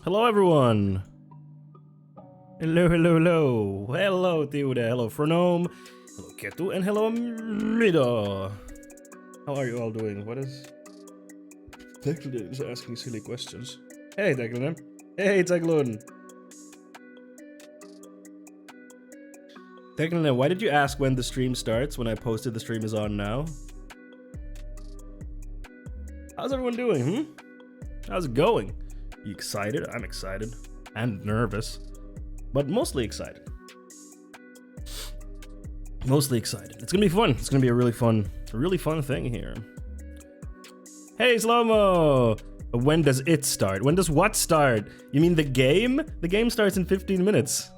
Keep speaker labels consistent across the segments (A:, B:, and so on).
A: Hello everyone! Hello, hello, hello! Hello Tiude, hello Fronome, hello Ketu, and hello Mida! How are you all doing? What is... Declan is asking silly questions. Hey Declan! Hey Declan! Declan, why did you ask when the stream starts when I posted the stream is on now? How's everyone doing, How's it going? You excited? I'm excited. And nervous. But mostly excited. Mostly excited. It's gonna be fun. It's gonna be a really fun thing here. Hey, Slow-mo! When does it start? When does what start? You mean the game? The game starts in 15 minutes.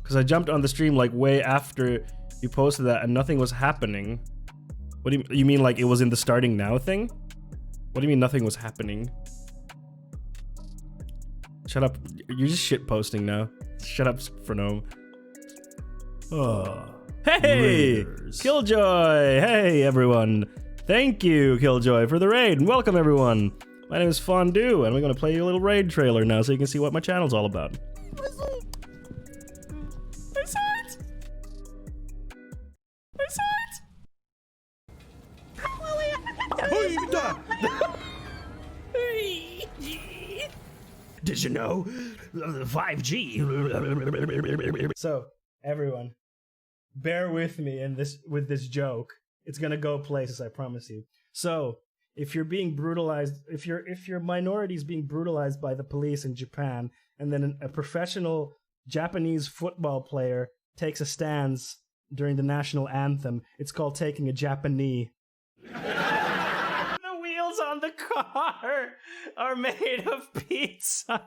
A: Because I jumped on the stream like way after you posted that and nothing was happening. What do you mean like it was in the starting now thing? What do you mean nothing was happening? Shut up. You're just shit posting now. Shut up, Fronome. Oh. Hey! Raiders. Killjoy! Hey, everyone. Thank you, Killjoy, for the raid. And welcome, everyone. My name is Fondue, and we're going to play you a little raid trailer now so you can see what my channel's all about. I saw it! I saw it! Did you know? 5G. So, everyone, bear with me in with this joke. It's gonna go places, I promise you. So, if you're being brutalized, if your minority is being brutalized by the police in Japan, and then a professional Japanese football player takes a stance during the national anthem, it's called taking a Japanese. On the car are made of pizza.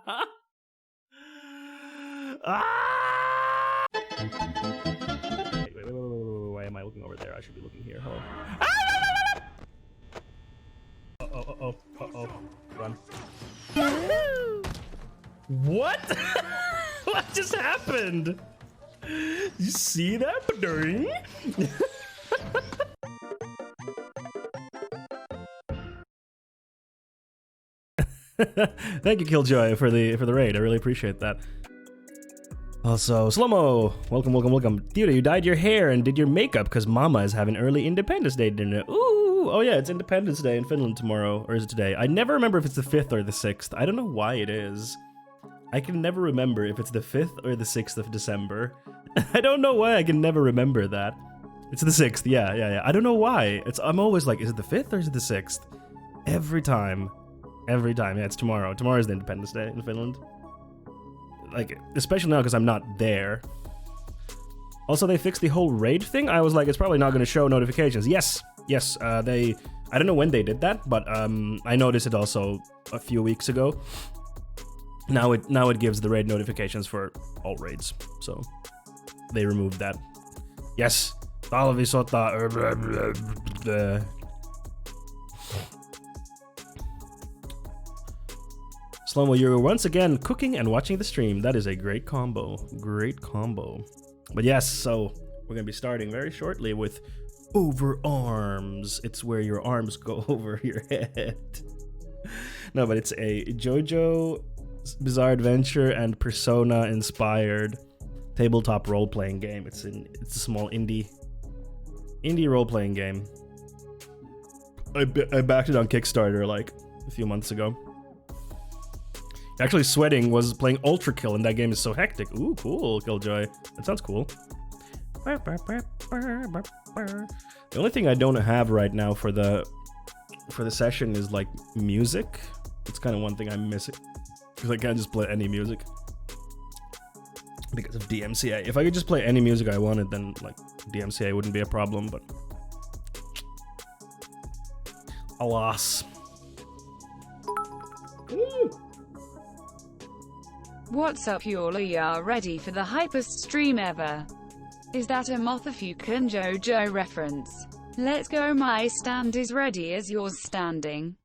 A: Ah! Wait, why am I looking over there? I should be looking here. Hold on. Uh-oh. Run. What? What just happened? You see that? Ding? Thank you, Killjoy, for the raid. I really appreciate that. Also, Slow-mo, welcome. Dude, you dyed your hair and did your makeup because Mama is having early Independence Day dinner. Ooh, oh yeah, it's Independence Day in Finland tomorrow, or is it today? I never remember if it's the 5th or the 6th. I don't know why it is. I can never remember if it's the 5th or the 6th of December. I don't know why I can never remember that. It's the 6th, yeah. I don't know why. I'm always like, is it the 5th or is it the 6th? Every time, yeah, it's tomorrow. Tomorrow's the Independence Day in Finland. Like, especially now because I'm not there. Also, they fixed the whole raid thing. I was like, it's probably not going to show notifications. Yes, I don't know when they did that, but I noticed it also a few weeks ago. Now it gives the raid notifications for all raids, so they removed that. Yes, talvisota. Slow-mo, you're once again cooking and watching the stream. That is a great combo. But yes, so we're gonna be starting very shortly with overarms. It's where your arms go over your head. No, but it's a Jojo Bizarre Adventure and Persona inspired tabletop role-playing game. It's a small indie role-playing game. I backed it on Kickstarter like a few months ago. Actually, sweating was playing Ultra Kill, and that game is so hectic. Ooh, cool, Killjoy. That sounds cool. The only thing I don't have right now for the session is like music. It's kind of one thing I'm missing because I can't just play any music because of DMCA. If I could just play any music I wanted, then like DMCA wouldn't be a problem. But alas.
B: What's up, y'all? Are ya ready for the hypest stream ever? Is that a Motherfucking Jojo reference? Let's go, my stand is ready as yours standing.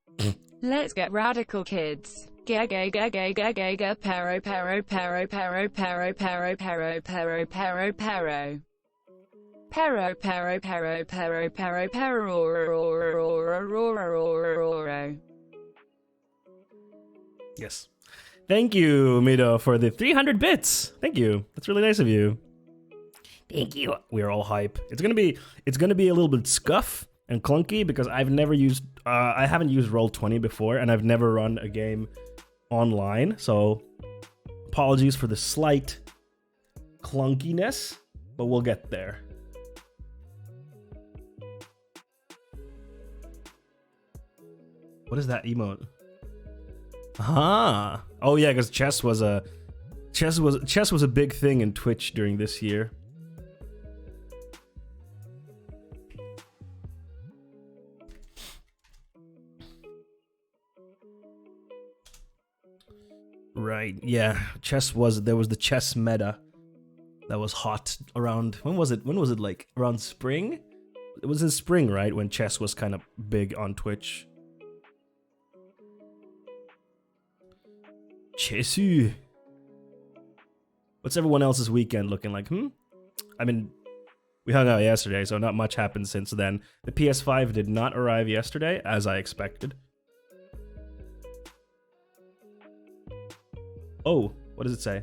B: Let's get radical, kids. Ga ga ga ga ga ga ga paro paro paro paro paro paro paro paro paro paro. Pero pero pero pero pero pero.
A: Yes. Thank you, Mido, for the 300 bits. Thank you. That's really nice of you. Thank you. We're all hype. It's gonna be a little bit scuff and clunky because I haven't used Roll20 before, and I've never run a game online. So apologies for the slight clunkiness, but we'll get there. What is that emote? Ah, oh yeah, because chess was a big thing in Twitch during this year. Right, yeah, there was the chess meta that was hot around, when was it like around spring? It was in spring, right, when chess was kind of big on Twitch. Chessu. What's everyone else's weekend looking like? I mean, we hung out yesterday, so not much happened since then. The PS5 did not arrive yesterday, as I expected. Oh, what does it say?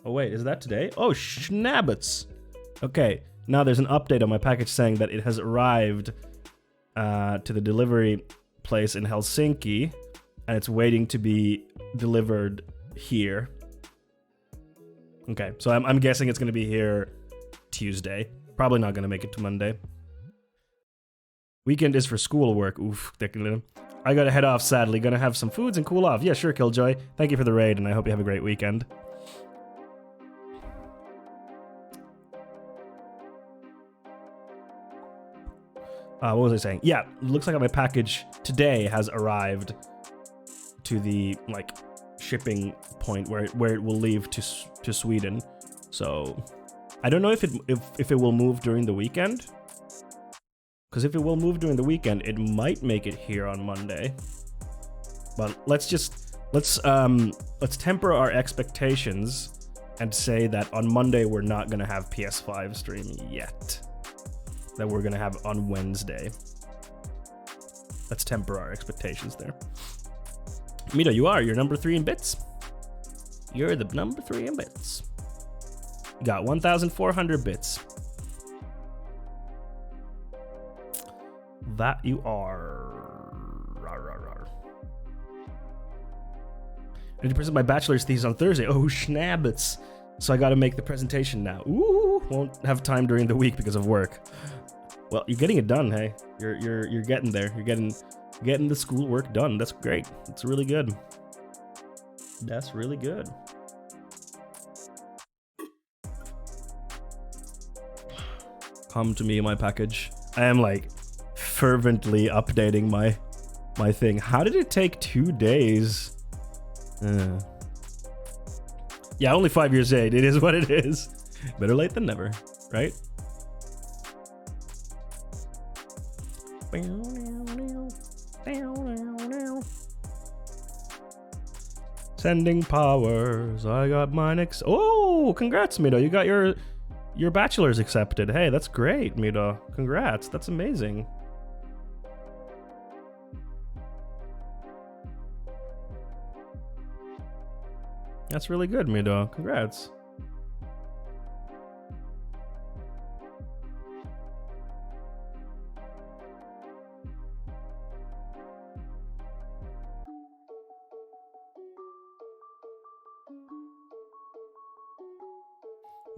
A: Oh wait, is that today? Oh, schnabbits. Okay, now there's an update on my package saying that it has arrived to the delivery place in Helsinki, and it's waiting to be delivered here. Okay, so I'm guessing it's going to be here Tuesday. Probably not going to make it to Monday. Weekend is for schoolwork. Oof, I gotta head off, sadly. Gonna have some foods and cool off. Yeah, sure, Killjoy. Thank you for the raid, and I hope you have a great weekend. What was I saying? Yeah, looks like my package today has arrived to the like shipping point where it will leave to Sweden. So I don't know if it will move during the weekend. Because if it will move during the weekend, it might make it here on Monday. But let's temper our expectations and say that on Monday we're not gonna have PS5 stream yet. That we're gonna have on Wednesday. Let's temper our expectations there. Mito, you're number 3 in bits. You're the number 3 in bits. You got 1,400 bits. That you are. I need to present my bachelor's thesis on Thursday. Oh, schnabbits. So I gotta make the presentation now. Ooh, won't have time during the week because of work. Well, you're getting it done, hey. You're getting there. You're getting the school work done. That's great. That's really good. That's really good. Come to me, my package. I am like fervently updating my thing. How did it take 2 days? Yeah, only 5 years late. It is what it is. Better late than never, right? Sending powers. I got mine. Oh, congrats, Mito. You got your bachelor's accepted. Hey, that's great, Mito. Congrats. That's amazing. That's really good, Mito. Congrats.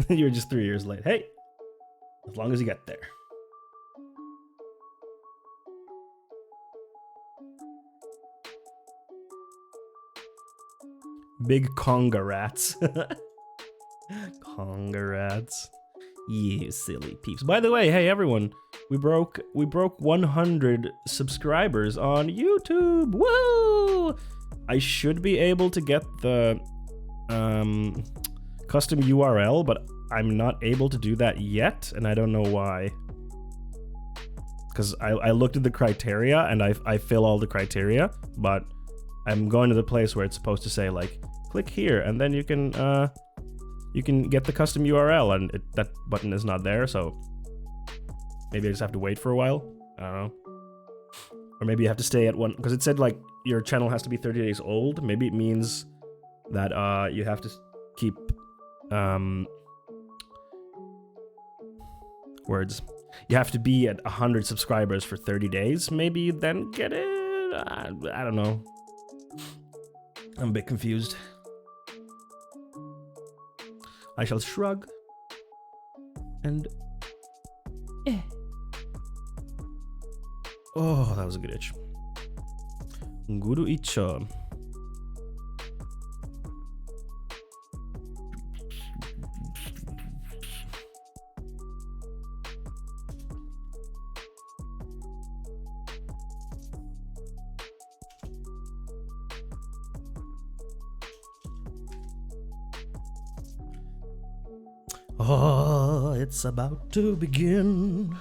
A: You were just 3 years late. Hey, as long as you get there. Big congrats. Congrats. You silly peeps. By the way, hey everyone, we broke 100 subscribers on YouTube. Woo! I should be able to get the custom URL, but I'm not able to do that yet, and I don't know why. Because I looked at the criteria and I fill all the criteria, but I'm going to the place where it's supposed to say like, click here, and then you can get the custom URL, and that button is not there, so maybe I just have to wait for a while. I don't know. Or maybe you have to stay at one, because it said like your channel has to be 30 days old. Maybe it means that you have to keep words. You have to be at 100 subscribers for 30 days. Maybe you then get it. I don't know. I'm a bit confused. I shall shrug. And oh, that was a good itch. Guru Icha. Oh, it's about to begin.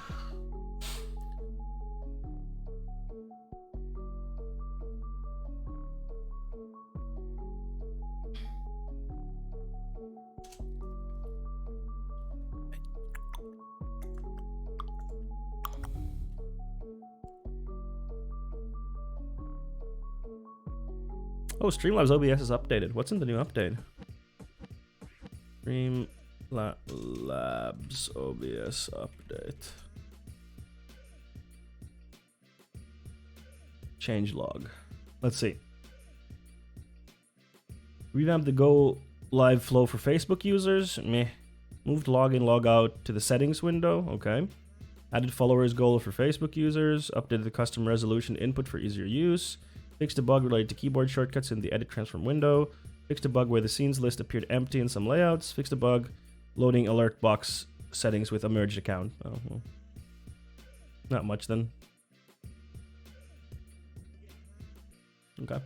A: Oh, Streamlabs OBS is updated. What's in the new update? Streamlabs OBS update. Change log. Let's see. Revamp the go live flow for Facebook users. Meh. Moved login, log out to the settings window. Okay. Added followers goal for Facebook users. Updated the custom resolution input for easier use. Fixed a bug related to keyboard shortcuts in the edit transform window. Fixed a bug where the scenes list appeared empty in some layouts. Fixed a bug loading alert box settings with a merged account. Oh, well. Not much then. Okay.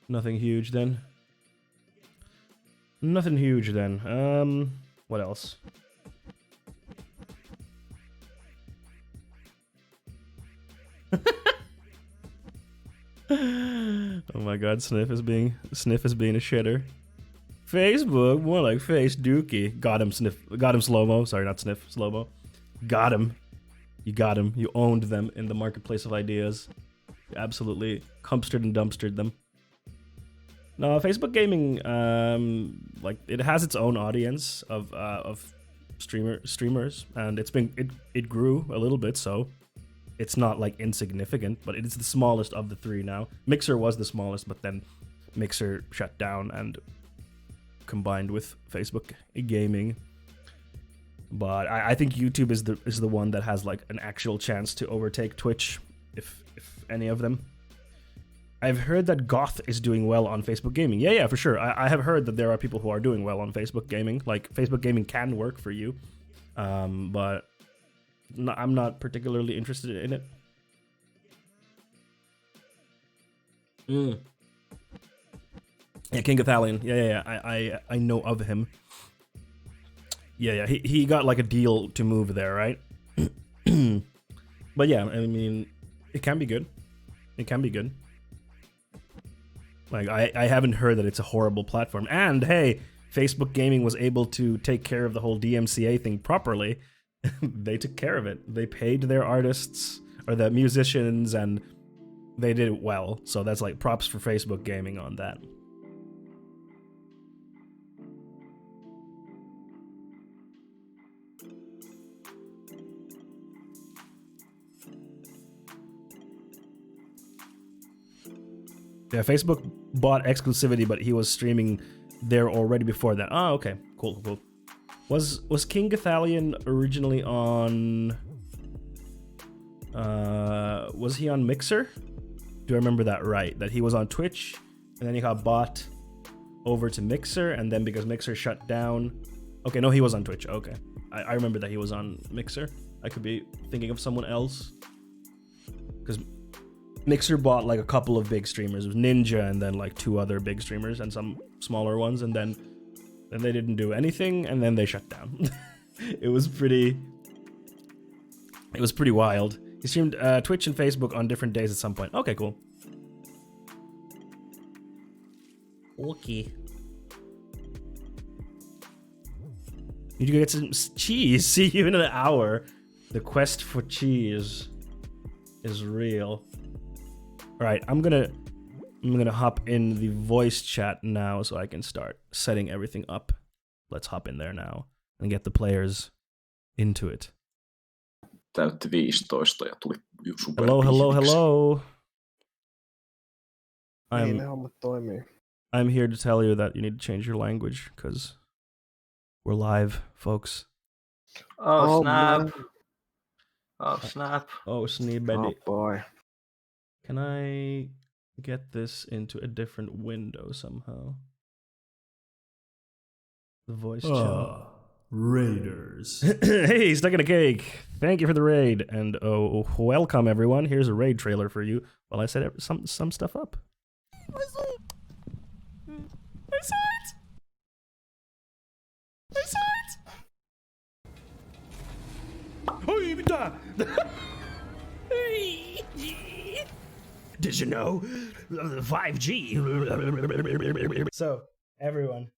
A: Nothing huge then. Nothing huge then. What else? Oh my god, Sniff is being a shitter. Facebook, more like Face Dookie. Got him, Sniff. Got him, Slow-Mo. Sorry, not Sniff, Slow-Mo. Got him. You got him. You owned them in the marketplace of ideas. You absolutely dumpstered and dumpstered them. No, Facebook gaming, like it has its own audience of streamers, and it grew a little bit, so it's not like insignificant, but it is the smallest of the three now. Mixer was the smallest, but then Mixer shut down and combined with Facebook gaming. But I think YouTube is the one that has like an actual chance to overtake Twitch, if any of them. I've heard that Goth is doing well on Facebook gaming. Yeah, for sure. I have heard that there are people who are doing well on Facebook gaming. Like, Facebook gaming can work for you. But I'm not particularly interested in it. Yeah, King Ithalian. Yeah. I know of him. Yeah. He got like a deal to move there, right? But yeah, I mean, it can be good. It can be good. Like, I haven't heard that it's a horrible platform. And hey, Facebook gaming was able to take care of the whole DMCA thing properly. They took care of it. They paid their artists or the musicians, and they did it well. So that's like props for Facebook gaming on that. Yeah, Facebook bought exclusivity, but he was streaming there already before that. Oh, okay. Cool. Was King Ithalian originally on... was he on Mixer? Do I remember that right? That he was on Twitch, and then he got bought over to Mixer, and then because Mixer shut down... Okay, no, he was on Twitch. Okay. I remember that he was on Mixer. I could be thinking of someone else. Because Mixer bought like a couple of big streamers. It was Ninja and then like 2 other big streamers and some smaller ones, and then they didn't do anything, and then they shut down. It was pretty wild. He streamed Twitch and Facebook on different days at some point. Okay, cool. Okay. Need to go get some cheese. See you in an hour. The quest for cheese is real. All right, I'm gonna I'm gonna hop in the voice chat now so I can start setting everything up. Let's hop in there now and get the players into it.
C: Täytti 15 ja tuli super
A: Hello, hello,
C: pihviksi.
A: hello.
D: Niin ne hommat toimii.
A: I'm here to tell you that you need to change your language because we're live, folks.
E: Oh, snap.
D: Man.
E: Oh, snap.
A: Oh, snee
D: Oh
A: baby.
D: boy.
A: Can I get this into a different window somehow? The voice chat.
F: Raiders.
A: Hey, stuck in a cake. Thank you for the raid, and welcome everyone. Here's a raid trailer for you. While I set some stuff up. I saw it. Did you know 5G? So everyone,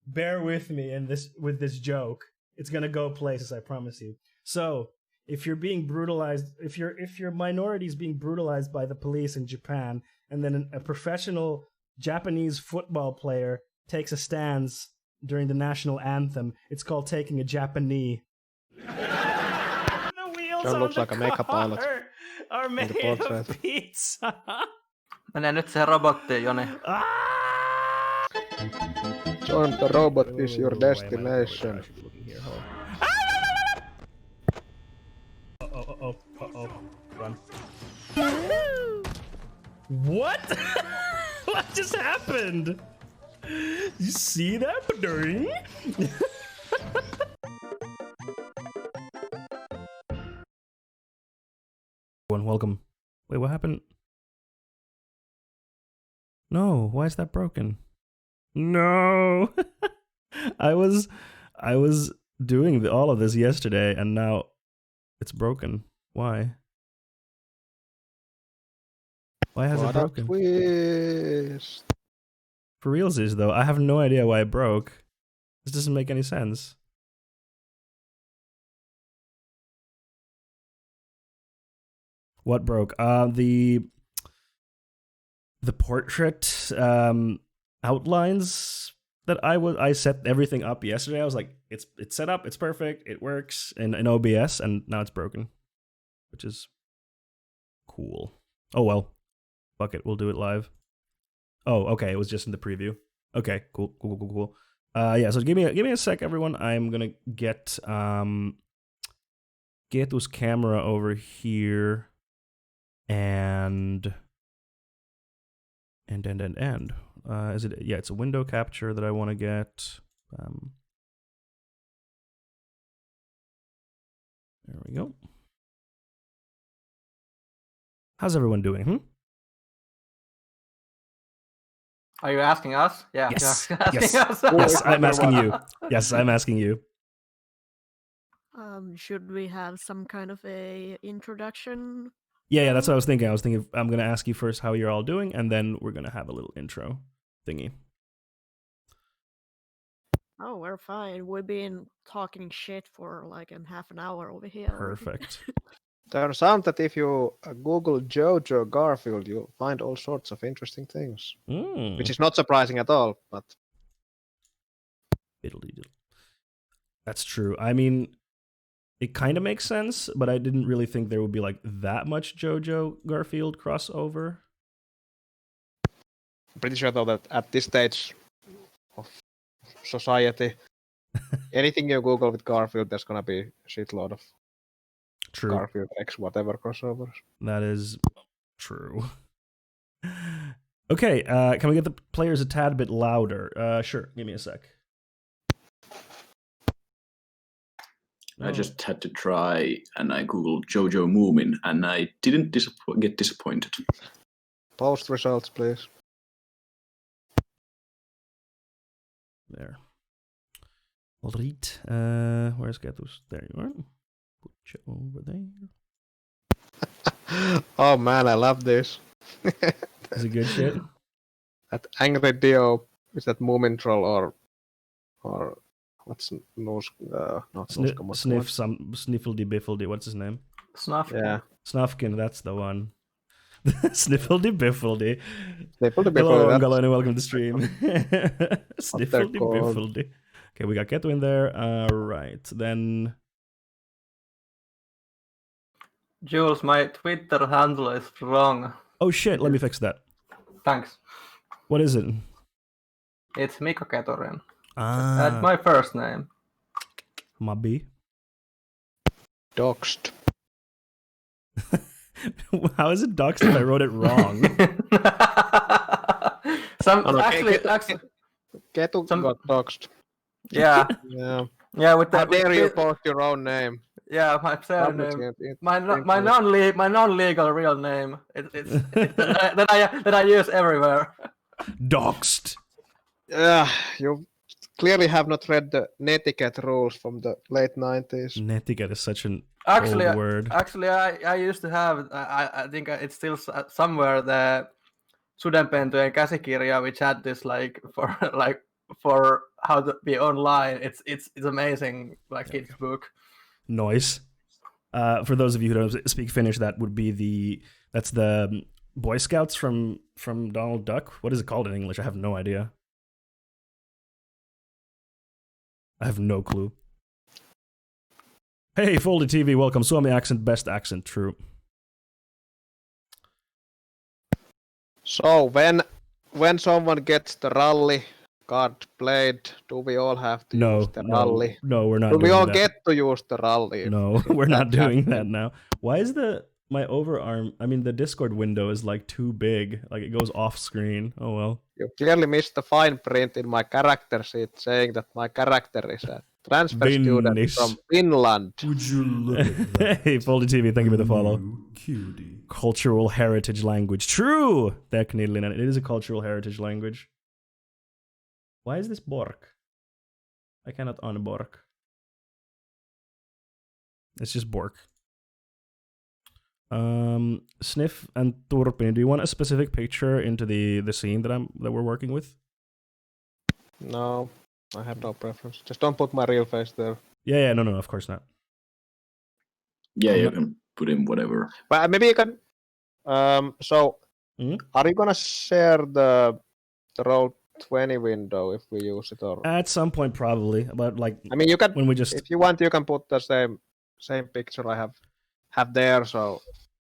A: bear with me in with this joke. It's gonna go places, I promise you. So if you're being brutalized, if your minority is being brutalized by the police in Japan, and then a professional Japanese football player takes a stance during the national anthem, it's called taking a Japanese. The wheels
D: John
A: on
D: looks
A: the
D: like a makeup pilot
A: car are made
D: portrait.
A: of pizza.
E: Mene nyt se robottiin, Joni.
A: Ah!
D: John, the robot is your destination.
A: Uh-oh. Run. What? What just happened? You see that? Ba-ding? Welcome. Wait, what happened? No, why is that broken? No. I was doing all of this yesterday and now it's broken. Why? Why has it
D: What a
A: broken?
D: twist.
A: For realsies though, I have no idea why it broke. This doesn't make any sense. What broke? The portrait outlines that I set everything up yesterday. I was like, it's set up, it's perfect, it works in OBS, and now it's broken, which is cool. Oh well, fuck it, we'll do it live. Oh, okay, it was just in the preview. Okay, cool. Yeah, so give me a sec, everyone. I'm gonna get Getu's camera over here, and is it? Yeah, it's a window capture that I want to get. There we go. How's everyone doing?
E: Are you asking us? Yeah.
A: Yes.
E: You're asking
A: Yes.
E: us.
A: Yes, I'm asking you. Yes, I'm asking you.
G: Should we have some kind of a introduction?
A: Yeah, that's what I was thinking. I was thinking I'm gonna ask you first how you're all doing, and then we're gonna have a little intro thingy.
G: Oh, we're fine. We've been talking shit for like half an hour over here.
A: Perfect.
D: Turns out that if you Google Jojo Garfield, you'll find all sorts of interesting things. Which is not surprising at all, but...
A: Diddle-dee-diddle. That's true. I mean, it kind of makes sense, but I didn't really think there would be like that much Jojo Garfield crossover.
D: I'm pretty sure though that at this stage of society, anything you Google with Garfield, there's gonna be a shitload of
A: True.
D: Garfield X whatever crossovers.
A: That is true. Okay, can we get the players a tad bit louder? Sure, give me a sec.
C: I just had to try, and I googled Jojo Moomin, and I didn't get disappointed.
D: Post results, please.
A: There. All right. Where's Gatus? There you are. Put you over there.
D: Oh man, I love this.
A: Is it good shit?
D: That angry Dio, is that Moomin Troll or what's not
A: Sniffledy Biffledy, what's his name?
E: Snuff.
D: Yeah.
A: Snufkin, that's the one. Sniffledy biffledy.
D: Sniffledy
A: Hello, I'm
D: biffledy,
A: Galen, and welcome to the stream. Sniffledy
D: called.
A: biffledy. Okay, we got Keto in there. All right, then.
E: Jules, my Twitter handle is wrong.
A: Oh shit! Let me fix that.
E: Thanks.
A: What is it?
E: It's Mikko Ketorin.
A: Ah,
E: That's my first name.
A: Mabi.
D: Doxed.
A: How is it doxed if I wrote it wrong?
D: Ketu
E: some-
D: got doxed.
E: Yeah,
D: Yeah.
E: yeah. With
D: How
E: the
D: dare you
E: with,
D: post your own name?
E: yeah, my pseudonym,
D: Publishing it.
E: my non-legal real name. That I use everywhere.
A: Doxed.
D: You clearly have not read the netiquette rules from the late 90s.
A: Netiquette is such an
E: Actually,
A: old word.
E: I used to have. I think it's still somewhere the Sudenpentujen käsikirja, which had this for how to be online. It's amazing, like kids book.
A: Noise. For those of you who don't speak Finnish, that would be that's the Boy Scouts from Donald Duck. What is it called in English? I have no idea. I have no clue. Hey, Folded TV, welcome. Suomi accent, best accent, true.
D: So when someone gets the rally card played, do we all have to use the rally?
A: No, we're not
D: Do
A: doing
D: we all
A: that.
D: get to use the rally?
A: No, we're not doing that now. Why is my overarm, I mean the Discord window is like too big. Like it goes off screen. Oh well.
D: You clearly missed the fine print in my character sheet saying that my character is a transfer student
A: Finnish.
D: from Finland.
F: Would you look at that?
A: Hey, Folded TV, thank you for the follow.
F: You cutie.
A: Cultural heritage language. True! Teknillinen. It is a cultural heritage language. Why is this Bork? I cannot unbork. It's just Bork. Sniff and Turpin, do you want a specific picture into the scene that we're working with?
D: No, I have no preference. Just don't put my real face there.
A: Yeah, no, of course not.
C: Yeah, you can put in whatever.
D: But maybe you can. So,
A: Mhm.
D: are you gonna share the Roll20 window if we use it, or?
A: At some point, probably. But like,
D: I mean, you can.
A: when we just
D: If you want, you can put the same picture I have there. So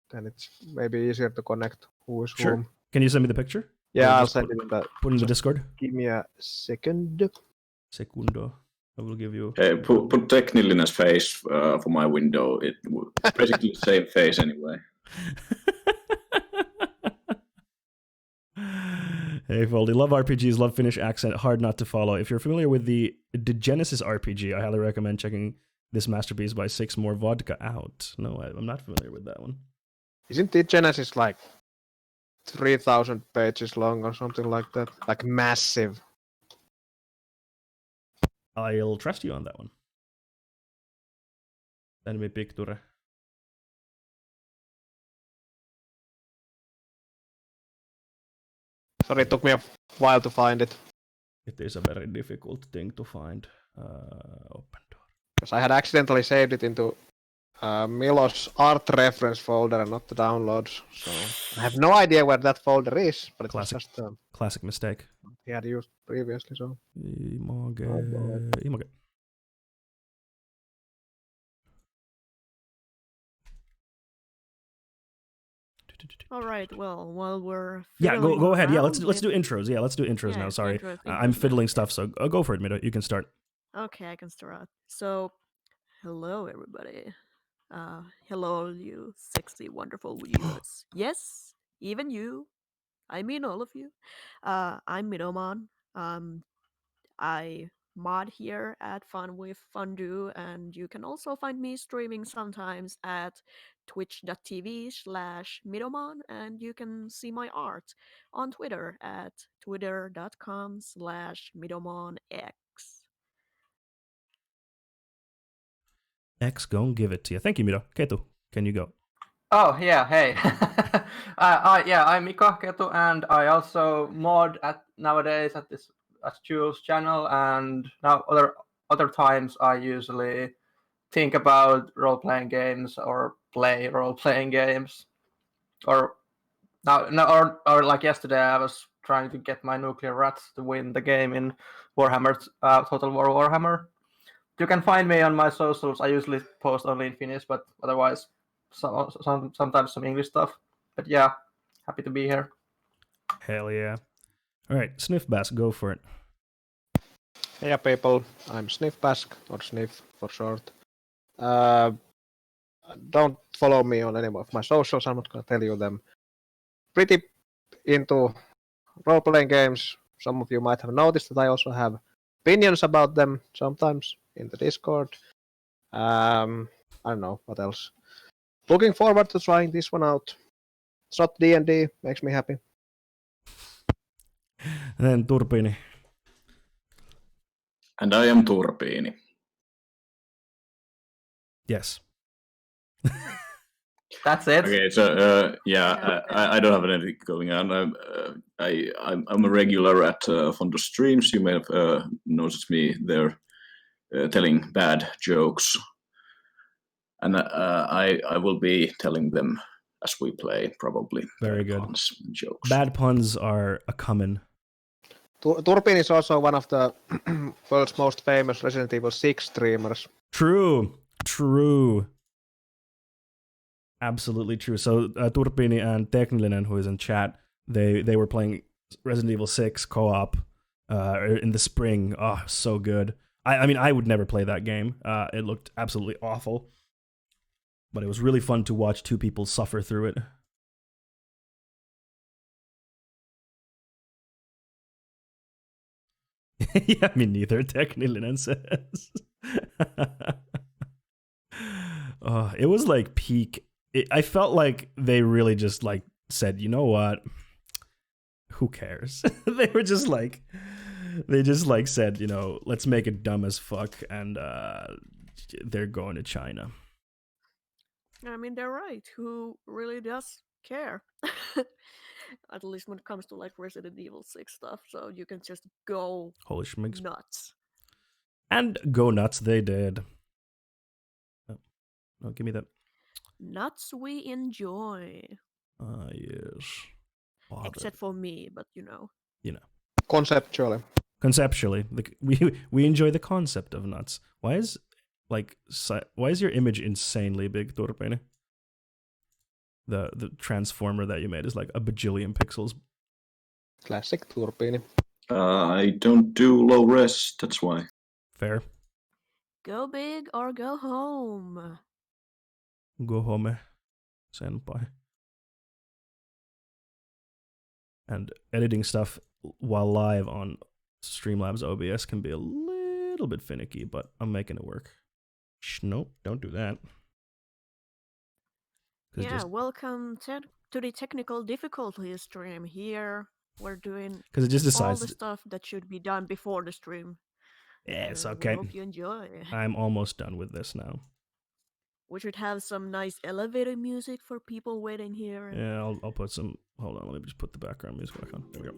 D: then it's maybe easier to connect who is
A: Sure.
D: whom.
A: Can you send me the picture?
D: Yeah,
A: Or
D: I'll
A: just
D: send it in the.
A: put in the Discord.
D: Give me a second.
A: Secundo. I will give you.
C: Hey, put Teknillinen's face for my window. It basically the same face anyway.
A: Hey, Foldy. Love RPGs, love Finnish accent, hard not to follow. If you're familiar with the Genesis RPG, I highly recommend checking this masterpiece by 6 More Vodka out. No, I'm not familiar with that one.
D: Isn't the Genesis like 3,000 pages long or something like that? Like massive.
A: I'll trust you on that one. Send me picture.
D: Sorry, it took me a while to find it.
A: It is a very difficult thing to find. Open door.
D: Because I had accidentally saved it into Milo's art reference folder and not the downloads. So I have no idea where that folder is, but it's
A: Classic.
D: just
A: Classic mistake.
D: he had used previously. So
A: Image.
D: Oh, boy.
A: Image.
G: All right. Well, while we're
A: Yeah,
G: fiddling
A: go ahead. Yeah,
G: around
A: let's do
G: with-
A: intros. Yeah, let's do intros
G: Yeah,
A: now. Sorry,
G: intros,
A: I'm
G: intros,
A: fiddling
G: yeah.
A: stuff. So go for it, Mido. You can start.
G: Okay, I can start. So, hello everybody. Hello all you sexy, wonderful viewers. Yes, even you. I mean all of you. I'm Midoman. I mod here at Fun with Fondue, and you can also find me streaming sometimes at twitch.tv/Midoman, and you can see my art on Twitter at twitter.com/MidomanX.
A: X, go and give it to you. Thank you, Mido. Ketu, can you go?
E: Oh yeah, hey. I'm Mikko Ketu, and I also mod nowadays at Jules channel, and now other times I usually think about role playing games or play role playing games, or Now, no, or like yesterday, I was trying to get my nuclear rats to win the game in Warhammer, Total War Warhammer. You can find me on my socials. I usually post only in Finnish, but otherwise, sometimes some English stuff. But yeah, happy to be here.
A: Hell yeah. All right, Sniff Bass, go for it.
D: Hey people, I'm Sniffbask, or Sniff for short. Don't follow me on any of my socials, I'm not gonna tell you them. Pretty into role-playing games. Some of you might have noticed that I also have opinions about them sometimes in the Discord. I don't know, what else. Looking forward to trying this one out. It's not D&D, makes me happy.
A: And then Turpini.
C: And I am Turpini.
A: Yes.
E: That's it.
C: Okay, so I don't have anything going on. I'm a regular at Fondue streams. You may have noticed me there telling bad jokes, and I will be telling them as we play, probably.
A: Very good.
C: Puns, jokes.
A: Bad puns are a common.
D: Turpin is also one of the world's most famous Resident Evil 6 streamers.
A: True. Absolutely true. So Turpini and Teknilinen, who is in chat, they were playing Resident Evil 6 co-op in the spring. Oh, so good. I mean, I would never play that game. It looked absolutely awful. But it was really fun to watch two people suffer through it. Yeah, me neither, Teknilinen says. It was like peak. I felt like they really just like said, you know what? Who cares? They just said, you know, let's make it dumb as fuck, and they're going to China.
G: I mean, they're right. Who really does care? At least when it comes to like Resident Evil 6 stuff, so you can just go
A: Holy schmigs.
G: nuts.
A: And go nuts they did. Oh, give me that.
G: Nuts we enjoy.
A: Yes. Father.
G: Except for me, but you know.
D: Conceptually.
A: Conceptually, we enjoy the concept of nuts. Why is your image insanely big, Turpini? The transformer that you made is like a bajillion pixels.
D: Classic Turpini.
C: I don't do low res, that's why.
A: Fair.
G: Go big or go home.
A: Go home, senpai. And editing stuff while live on Streamlabs OBS can be a little bit finicky, but I'm making it work. Nope, don't do that.
G: Yeah, welcome to the technical difficulty stream here. We're doing
A: because it just decides
G: all the stuff that should be done before the stream.
A: Yeah, it's okay.
G: We hope you enjoy.
A: I'm almost done with this now.
G: We should have some nice elevator music for people waiting here.
A: Yeah, I'll put some. Hold on, let me just put the background music back on. There we go.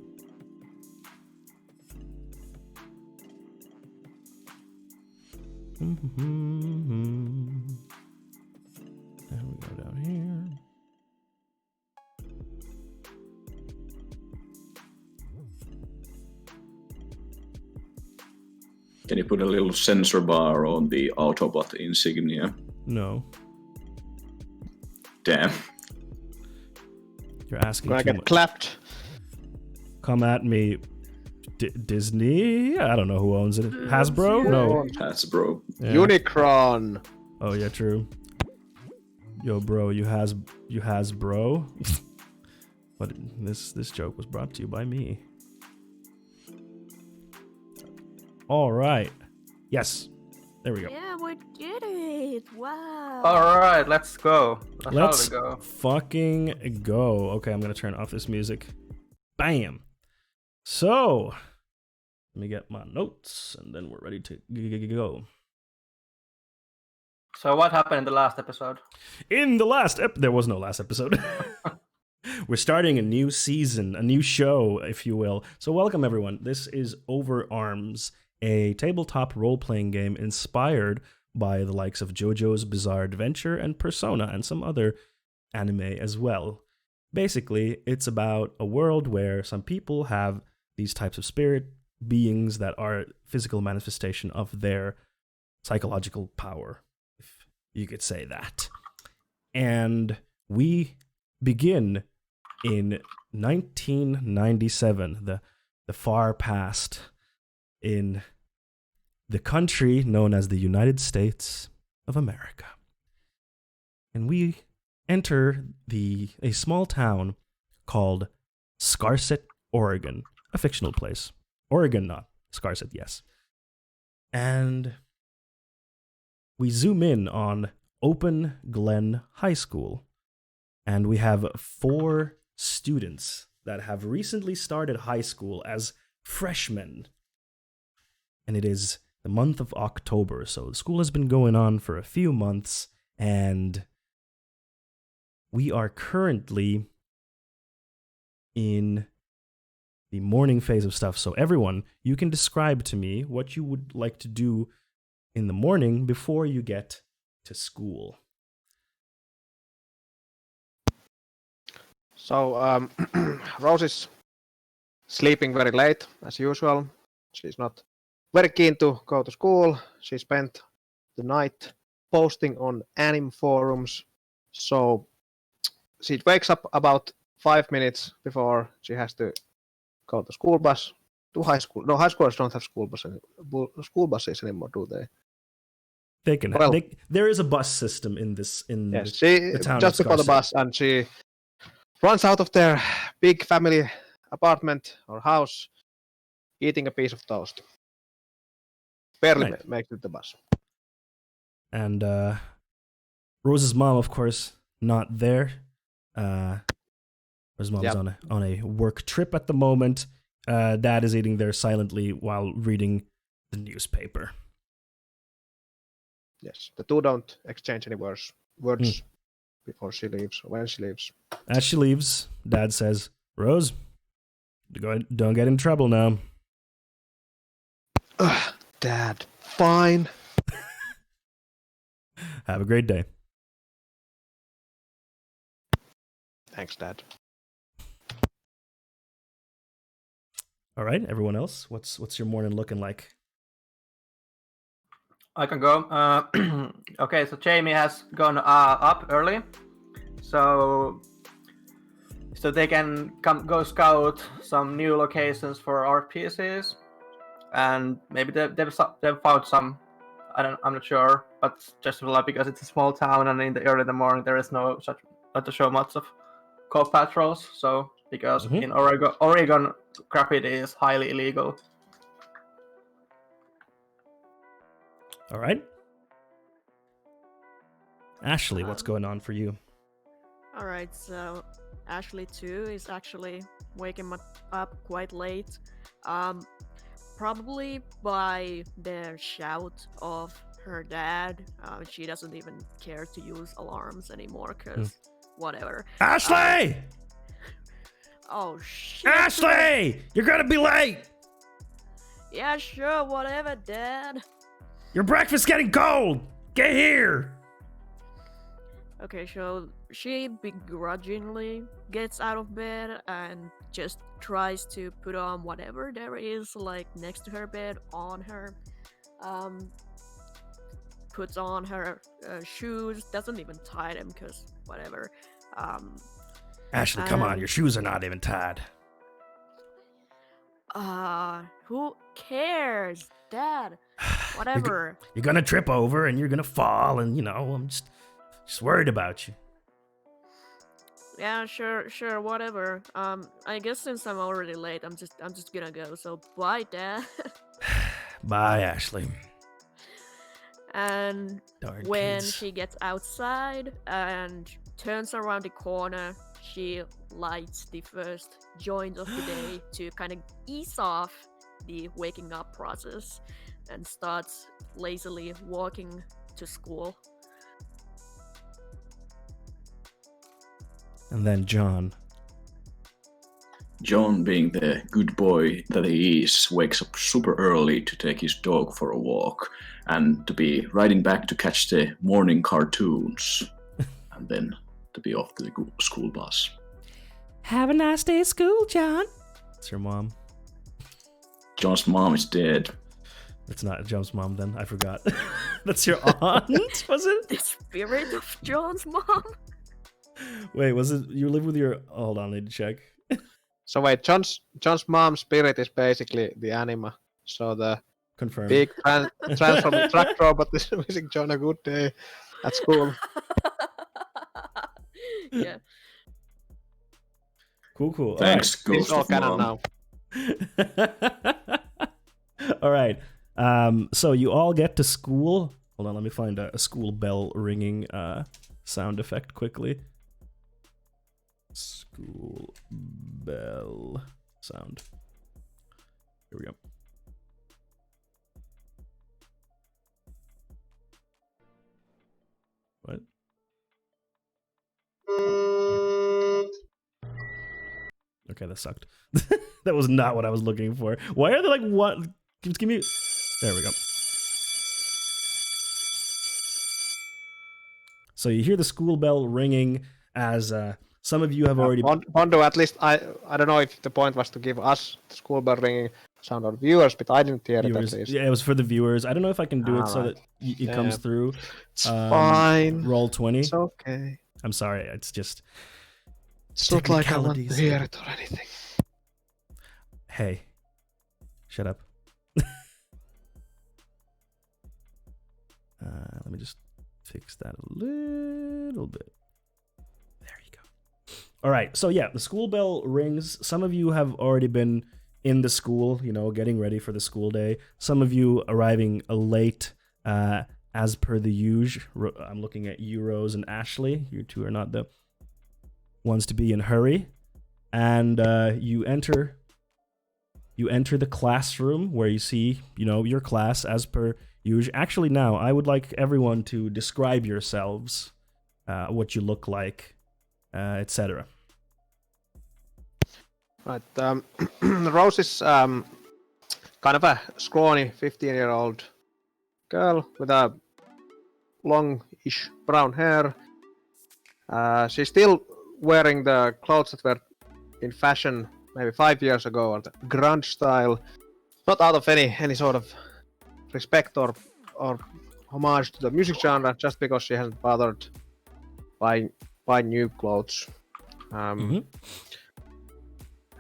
A: And we go down here.
C: Can you put a little sensor bar on the Autobot insignia?
A: No.
C: Damn.
A: You're asking
D: Gonna
A: too
D: get
A: much.
D: clapped.
A: Come at me. Disney? I don't know who owns it. Hasbro? No.
C: Hasbro.
A: Yeah.
D: Unicron.
A: Oh yeah, true. Yo, bro, you has bro. But this joke was brought to you by me. All right. Yes. There we go.
G: Yeah, we did it. Wow.
E: All right, let's go.
A: Let's
E: Shall we go?
A: fucking go. Okay, I'm gonna turn off this music. Bam. So, let me get my notes, and then we're ready to go.
E: So what happened in the last episode?
A: In the last there was no last episode. We're starting a new season, a new show, if you will. So welcome everyone. This is Over Arms, a tabletop role-playing game inspired by the likes of Jojo's Bizarre Adventure and Persona and some other anime as well. basically, it's about a world where some people have these types of spirit beings that are physical manifestation of their psychological power, if you could say that. And we begin in 1997, the far past, in the country known as the United States of America. And we enter a small town called Scarset, Oregon, a fictional place. Oregon, not Scarset, yes. And we zoom in on Open Glen High School, and we have 4 students that have recently started high school as freshmen. And it is the month of October, so school has been going on for a few months, and we are currently in the morning phase of stuff. So everyone, you can describe to me what you would like to do in the morning before you get to school.
D: So Rose is sleeping very late as usual. She's not very keen to go to school. She spent the night posting on anime forums. So she wakes up about 5 minutes before she has to go to school bus to high school. No, high schoolers don't have school buses anymore, do they?
A: They can.
D: Well,
A: there is a bus system in this.
D: Yes, she
A: the town
D: just
A: of
D: before the
A: Scarset.
D: bus, and she runs out of their big family apartment or house, eating a piece of toast. Barely
A: Right.
D: makes it to the bus.
A: And Rose's mom, of course, not there. Rose's mom is on a work trip at the moment. Dad is eating there silently while reading the newspaper.
D: Yes, the two don't exchange any words before she leaves or when she leaves.
A: As she leaves, Dad says, "Rose, don't get in trouble now."
D: Ugh, Dad, fine.
A: Have a great day.
D: Thanks, Dad.
A: All right, everyone else, what's your morning looking like?
E: I can go. Okay, so Jamie has gone up early, so they can go scout some new locations for RPCs, and maybe they've found some. I'm not sure, but just like because it's a small town and in the early morning there is not to show much of cop patrols. So because in Oregon graffiti is highly illegal.
A: All right. Ashley, what's going on for you?
G: Alright, so Ashley too is actually waking up quite late. Probably by the shout of her dad. She doesn't even care to use alarms anymore, because whatever.
A: Ashley!
G: Oh shit!
A: Ashley! You're gonna be late!
G: Yeah, sure, whatever, Dad.
A: Your breakfast's getting cold! Get here!
G: Okay, so she begrudgingly gets out of bed and just tries to put on whatever there is, like, next to her bed on her. Puts on her shoes, doesn't even tie them, because whatever.
A: Ashley, come on, your shoes are not even tied.
G: Who cares? Dad, whatever.
A: You're gonna trip over and you're gonna fall, and I'm just worried about you.
G: Yeah, sure, whatever. I guess since I'm already late, I'm just gonna go. So bye, Dad.
A: Bye, Ashley.
G: And
A: Darn
G: when
A: kids.
G: she gets outside and turns around the corner, she lights the first joint of the day to kind of ease off the waking up process and starts lazily walking to school.
A: And then John.
C: John, being the good boy that he is, wakes up super early to take his dog for a walk and to be riding back to catch the morning cartoons and then to be off to the school bus.
A: Have a nice day at school, John. It's your mom.
C: John's mom is dead.
A: It's not John's mom then. I forgot. That's your aunt, was it?
G: The spirit of John's mom.
A: Wait, was it you live with your? Hold on, I need to check.
D: So wait, John's mom's spirit is basically the anima. So the
A: Confirmed.
D: big transforming truck robot is wishing John a good day at school.
G: Yeah.
A: Cool.
C: Thanks,
D: It's
C: Ghost
D: all
C: of
D: canon
C: Mom.
D: now.
A: All right. So you all get to school. Hold on, let me find a school bell ringing sound effect quickly. School bell sound. Here we go. What? Okay, that sucked. That was not what I was looking for. Why are they like what? Just give me. There we go. So you hear the school bell ringing as some of you have already.
D: Bondo, at least I don't know if the point was to give us the school bell ringing sound on viewers, but I didn't hear
A: Viewers.
D: it at least.
A: Yeah, it was for the viewers. I don't know if I can do it so that
D: Alright.
A: it comes
D: Yeah.
A: through.
D: It's fine.
A: Roll 20.
D: It's okay.
A: I'm sorry. It's just.
D: It's not like I want to
A: Technicalities.
D: hear it or anything.
A: Hey. Shut up. Let me just fix that a little bit. There you go. All right. So yeah, the school bell rings. Some of you have already been in the school, getting ready for the school day. Some of you arriving late, as per the usual. I'm looking at you, Rose and Ashley. You two are not the ones to be in hurry. And you enter the classroom where you see, your class as per usual. Actually, now I would like everyone to describe yourselves, what you look like, etc.
D: Right. Rose is kind of a scrawny 15-year-old girl with a longish brown hair. She's still wearing the clothes that were in fashion maybe 5 years ago, or the grunge style. Not out of any sort of respect or homage to the music genre, just because she hasn't bothered buying new clothes. Her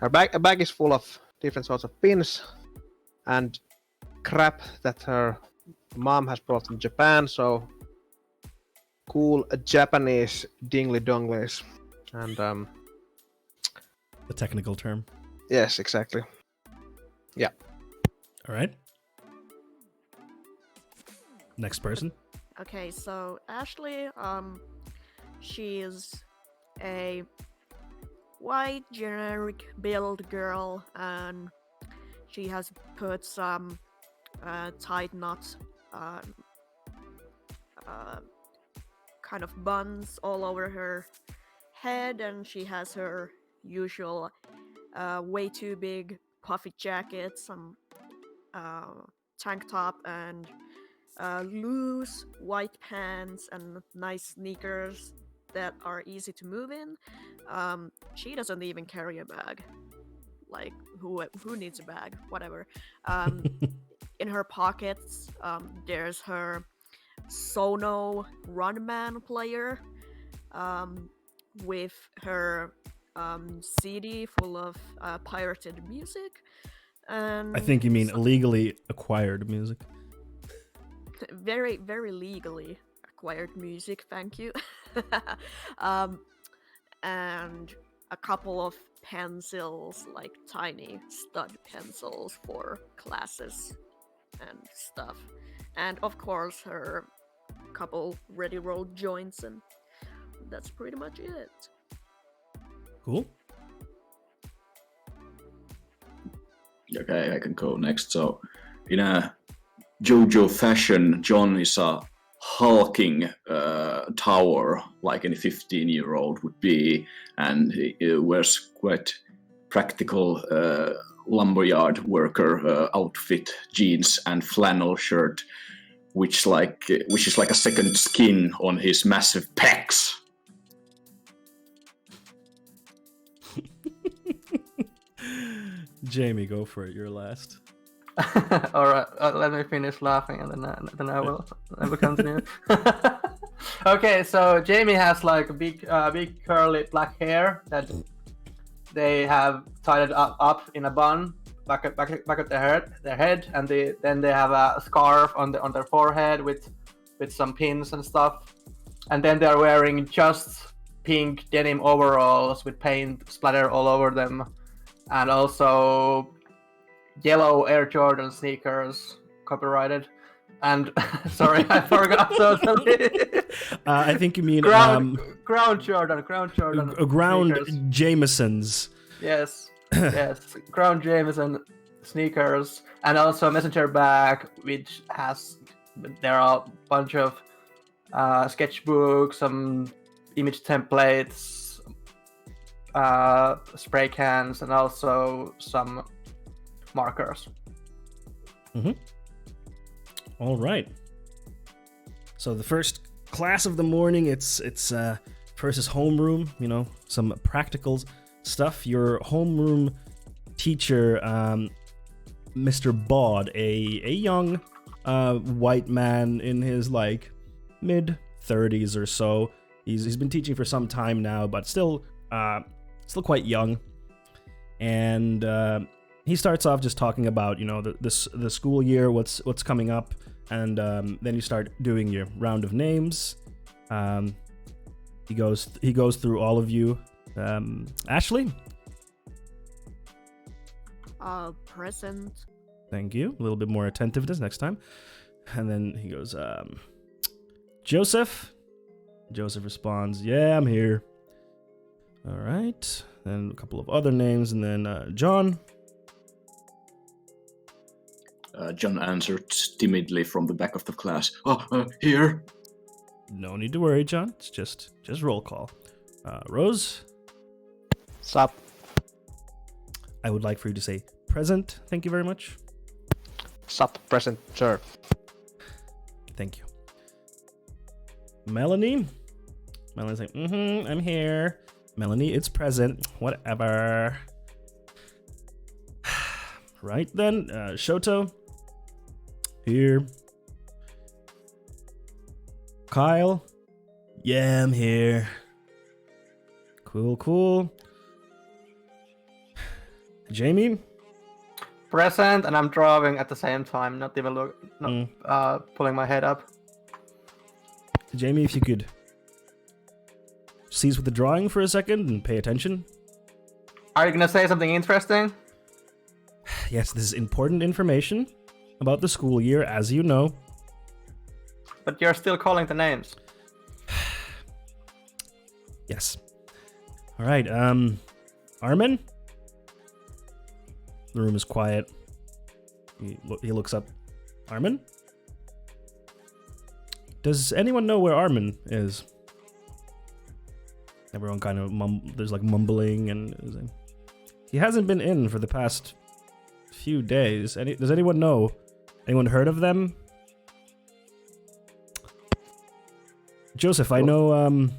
D: bag is full of different sorts of pins and crap that her mom has brought from Japan, so cool Japanese dingly donglies. And
A: The technical term.
D: yes, exactly. Yeah.
A: All right. Next person.
G: Okay, so Ashley, she is a white generic build girl, and she has put some tied knot kind of buns all over her head, and she has her usual way too big puffy jacket, some tank top, and loose white pants and nice sneakers that are easy to move in. She doesn't even carry a bag. Like, who needs a bag? Whatever. In her pockets, there's her Sono Runman player, with her CD full of pirated music. And
A: I think you mean illegally acquired music.
G: very, very legally acquired music, thank you. And a couple of pencils, like tiny stud pencils for classes and stuff. And of course her couple ready rolled joints, and that's pretty much it.
A: Cool.
C: Okay, I can go next. So, in a Jojo fashion, John is a hulking tower, like any 15-year-old would be, and he wears quite practical lumberyard worker outfit, jeans and flannel shirt, which is like a second skin on his massive pecs.
A: Jamie, go for it. You're last.
E: All right, let me finish laughing, and then I will continue. Okay, so Jamie has like big curly black hair that they have tied up in a bun back at their head, and then they have a scarf on their forehead with some pins and stuff, and then they're wearing just pink denim overalls with paint splatter all over them, and also yellow Air Jordan sneakers, copyrighted. And sorry, I forgot totally.
A: I think you mean
E: Ground Jordan.
A: ground
E: Sneakers.
A: Jamesons.
E: Yes, yes, Ground Jameson sneakers, and also a messenger bag, which has there are a bunch of sketchbooks, some image templates, spray cans, and also some markers.
A: All right. So the first class of the morning, it's first is homeroom. You know, some practical stuff. Your homeroom teacher, Mr. Bod, a young white man in his like mid-30s or so. He's been teaching for some time now, but still quite young. And he starts off just talking about, you know, the school year, what's coming up, and then you start doing your round of names. He goes through all of you. Ashley?
G: Present.
A: Thank you. A little bit more attentiveness next time. And then he goes, Joseph? Joseph responds, yeah, I'm here. All right. Then a couple of other names, and then John.
C: John answered timidly from the back of the class. Here.
A: No need to worry, John. It's just roll call. Rose?
D: Sup?
A: I would like for you to say present. Thank you very much.
D: Sup, present, sir.
A: Thank you. Melanie? Melanie's like, I'm here. Melanie, it's present. Whatever. Right then, Shoto? Here. Kyle? Yeah, I'm here. Cool. Jamie?
E: Present, and I'm drawing at the same time, not even pulling my head up.
A: Jamie, if you could cease with the drawing for a second and pay attention.
E: Are you gonna say something interesting?
A: Yes, this is important information about the school year, as you know.
E: But you're still calling the names.
A: Yes. All right, Armin? The room is quiet. He looks up. Armin? Does anyone know where Armin is? Everyone kind of there's like mumbling, and he hasn't been in for the past few days. Does anyone know? Anyone heard of them? Joseph, I know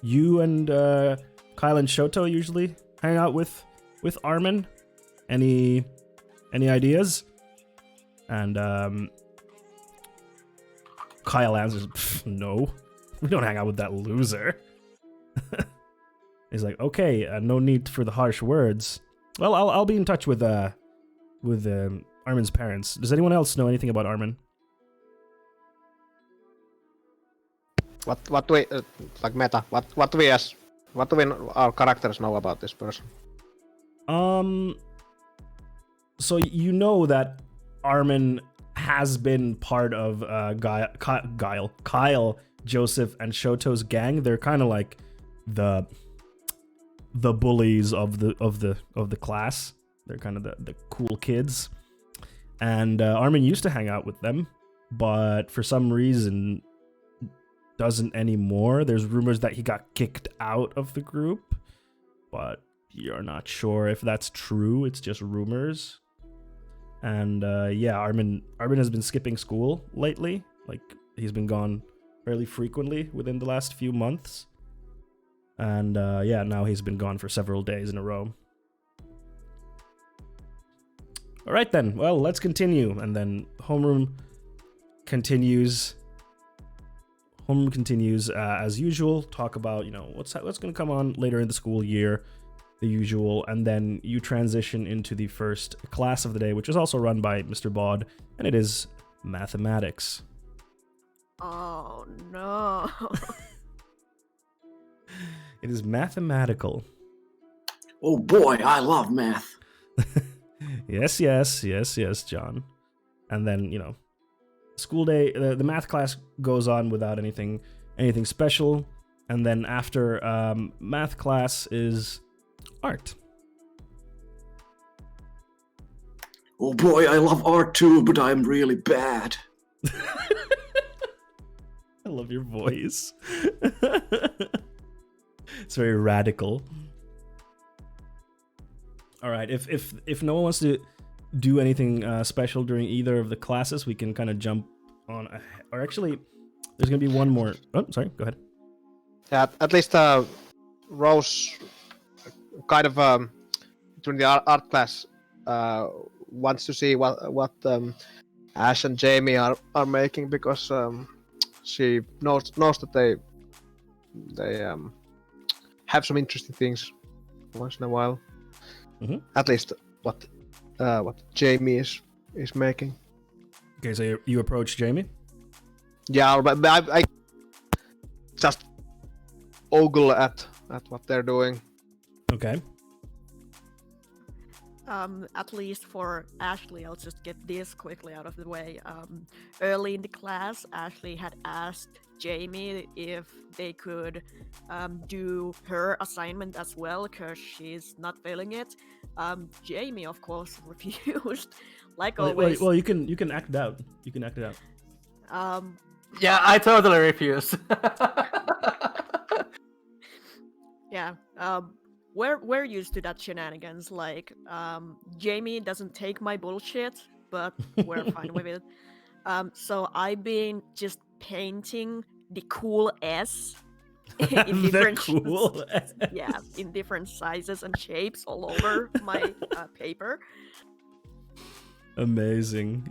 A: you and Kyle and Shoto usually hang out with Armin. Any ideas? And Kyle answers, no, we don't hang out with that loser. He's like, okay, no need for the harsh words. Well, I'll be in touch with Armin's parents. Does anyone else know anything about Armin?
D: What we like meta? What do we our characters know about this person?
A: So you know that Armin has been part of Kyle, Joseph, and Shoto's gang. They're kind of like the bullies of the class. They're kind of the cool kids. And Armin used to hang out with them, but for some reason doesn't anymore. There's rumors that he got kicked out of the group, but you're not sure if that's true. It's just rumors. And yeah, Armin has been skipping school lately. Like, he's been gone fairly frequently within the last few months. And yeah, now he's been gone for several days in a row. All right then. Well, let's continue. And then homeroom continues. Homeroom continues as usual. Talk about what's going to come on later in the school year, the usual, and then you transition into the first class of the day, which is also run by Mr. Bod, and it is mathematics.
G: Oh no.
A: It is mathematical.
C: Oh boy, I love math.
A: Yes, John. And then, school day, the math class goes on without anything special. And then after math class is art.
C: Oh boy, I love art too, but I'm really bad.
A: I love your voice. It's very radical. All right, if no one wants to do anything special during either of the classes, we can kind of jump on. Or actually, there's gonna be one more. Oh, sorry. Go ahead.
D: Yeah, at least Rose kind of during the art class wants to see what Ash and Jamie are making, because she knows that they have some interesting things once in a while.
A: Mm-hmm.
D: At least what Jamie is making.
A: Okay, so you approach Jamie.
D: Yeah, but I just ogle at what they're doing.
A: Okay.
G: At least for Ashley, I'll just get this quickly out of the way. Early in the class, Ashley had asked Jamie if they could do her assignment as well, because she's not failing it. Jamie, of course, refused, like always.
A: Well, you can act it out. You can act it out.
E: Yeah, I totally refuse.
G: Yeah. We're used to that shenanigans. Like, Jamie doesn't take my bullshit, but we're fine with it. So I've been just painting the cool S in different yeah, in different sizes and shapes all over my paper.
A: Amazing.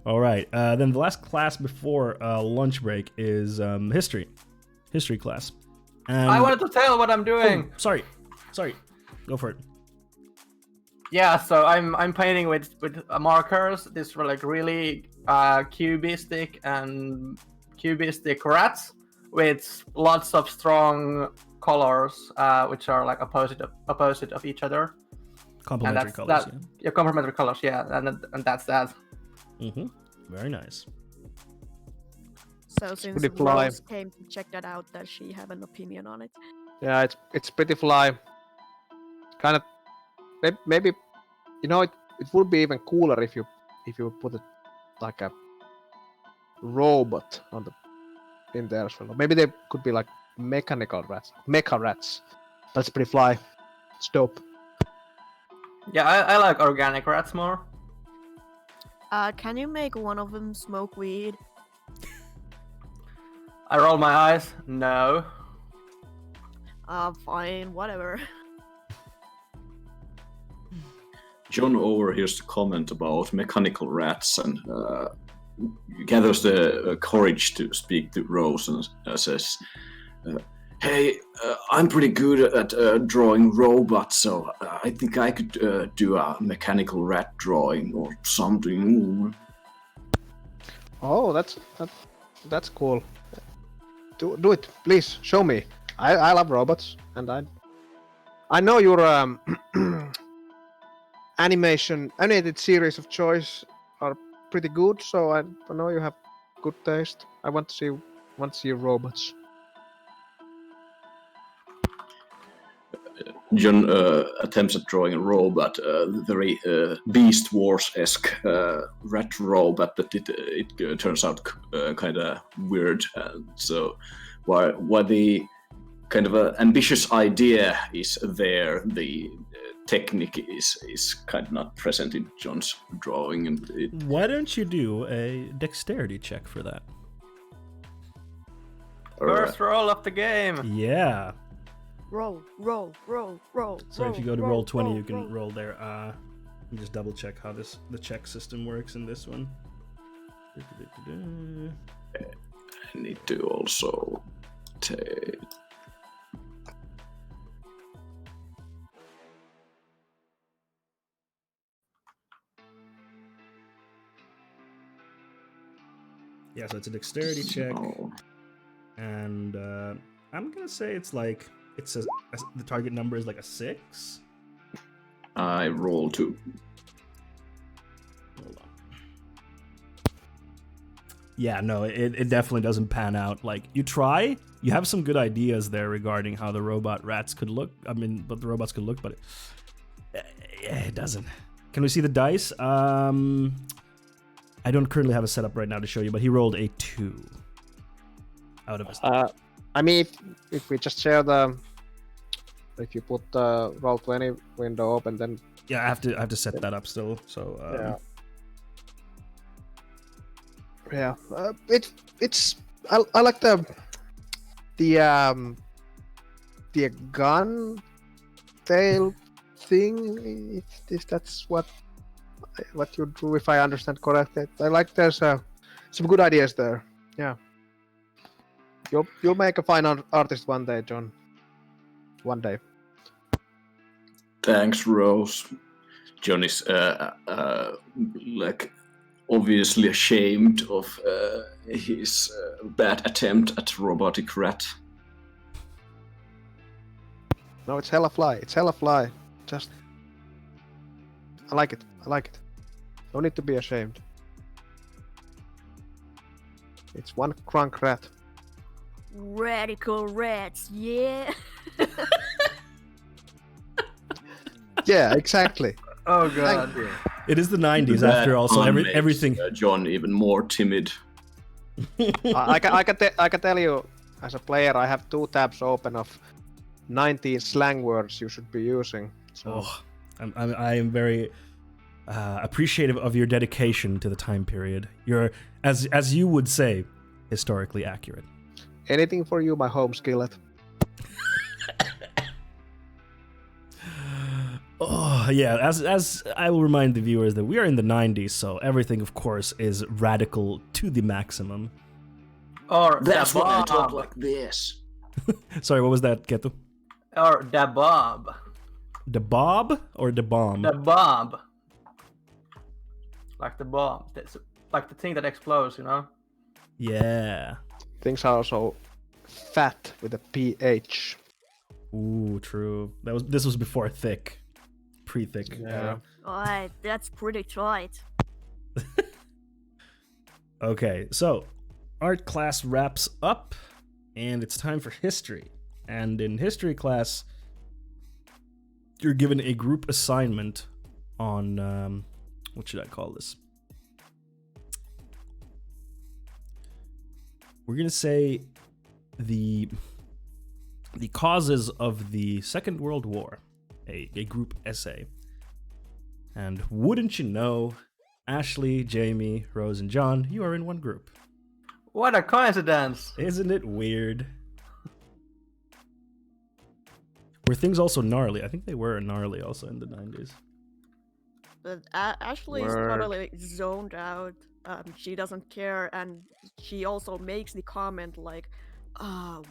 A: All right. Then the last class before lunch break is history class.
E: I wanted to tell what I'm doing.
A: Oh, sorry. Go for it.
E: Yeah, so I'm painting with markers. This like really cubistic rats with lots of strong colors, which are like opposite of each other.
A: Complementary colors.
E: Yeah, complementary colors. Yeah, and that's that.
A: Mm-hmm. Very nice.
G: So since
D: pretty fly.
G: Rose came to check that out, does she have an opinion on it?
D: Yeah, it's pretty fly. Kind of maybe it would be even cooler if you put it like a robot in there as well. Maybe they could be like mechanical rats, mecha rats. That's pretty fly. It's dope.
E: Yeah, I like organic rats more.
G: Can you make one of them smoke weed?
E: I roll my eyes. No.
G: Fine, whatever.
C: John overhears the comment about mechanical rats and gathers the courage to speak to Rose and says, "Hey, I'm pretty good at drawing robots, so I think I could do a mechanical rat drawing or something."
D: Oh, that's cool. Do it, please. Show me. I love robots, and I know your animated series of choice are pretty good, so I know you have good taste. I want to see robots.
C: John attempts at drawing a robot, very Beast Wars-esque rat robot, but it turns out kind of weird. So while the kind of ambitious idea is there, the technique is kind of not present in John's drawing. And
A: why don't you do a dexterity check for that?
E: First roll of the game.
A: Yeah.
G: Roll, roll, roll, roll.
A: So if you go to
G: roll,
A: roll 20,
G: roll,
A: you can
G: roll.
A: roll there. Let me just double check how the check system works in this one.
C: I need to also take.
A: Yeah, so it's a dexterity check,
C: Oh,
A: and I'm gonna say it's like the target number is like a 6.
C: I roll 2.
A: Hold on. Yeah, no, it definitely doesn't pan out. Like, you try, you have some good ideas there regarding how the robot rats could look. I mean, but the robots could look, but it doesn't. Can we see the dice? I don't currently have a setup right now to show you, but he rolled a 2 out of a.
D: I mean, if we just share if you put the roll 20 window open, then
A: Yeah, I have to set that up still. So
D: yeah. It's I like the gun tail thing. If that's what you do, if I understand correctly. I like there's some good ideas there. Yeah. You'll make a fine artist one day, John. One day.
C: Thanks, Rose. John is like obviously ashamed of his bad attempt at robotic rat.
D: No, it's hella fly. It's hella fly. Just I like it. I like it. No need to be ashamed. It's one crunk rat.
G: Radical rats, yeah.
D: Yeah, exactly.
E: Oh
D: Thank
E: god.
D: you.
A: it is the 90s
C: That
A: after all, so
C: pun makes,
A: everything.
C: John even more timid.
D: I can tell you, as a player, I have 2 tabs open of 90 slang words you should be using. So
A: Oh, I am very appreciative of your dedication to the time period. You're, as you would say, historically accurate.
D: anything for you, my home skillet.
A: Oh yeah, as I will remind the viewers that we are in the 90s, so everything, of course, is radical to the maximum.
E: Or
C: That's
E: da
C: why I talk
E: Bob.
C: like this.
A: Sorry, what was that, Ketu?
E: Or da Bob.
A: The Bob or the bomb?
E: The Bob. Like the bomb. That's like the thing that explodes, you know?
A: Yeah.
D: Things are also fat with a PH.
A: Ooh, true. This was before thick, pre-thick.
D: Yeah.
G: Alright, that's pretty tight.
A: Okay, so art class wraps up, and it's time for history. And in history class, you're given a group assignment on what should I call this? We're gonna say the causes of the Second World War, a group essay. And wouldn't you know, Ashley, Jamie, Rose, and John, you are in one group.
E: What a coincidence!
A: Isn't it weird? Were things also gnarly? I think they were gnarly also in the 90s.
G: But Ashley is
D: Word.
G: totally zoned out. She doesn't care, and she also makes the comment like,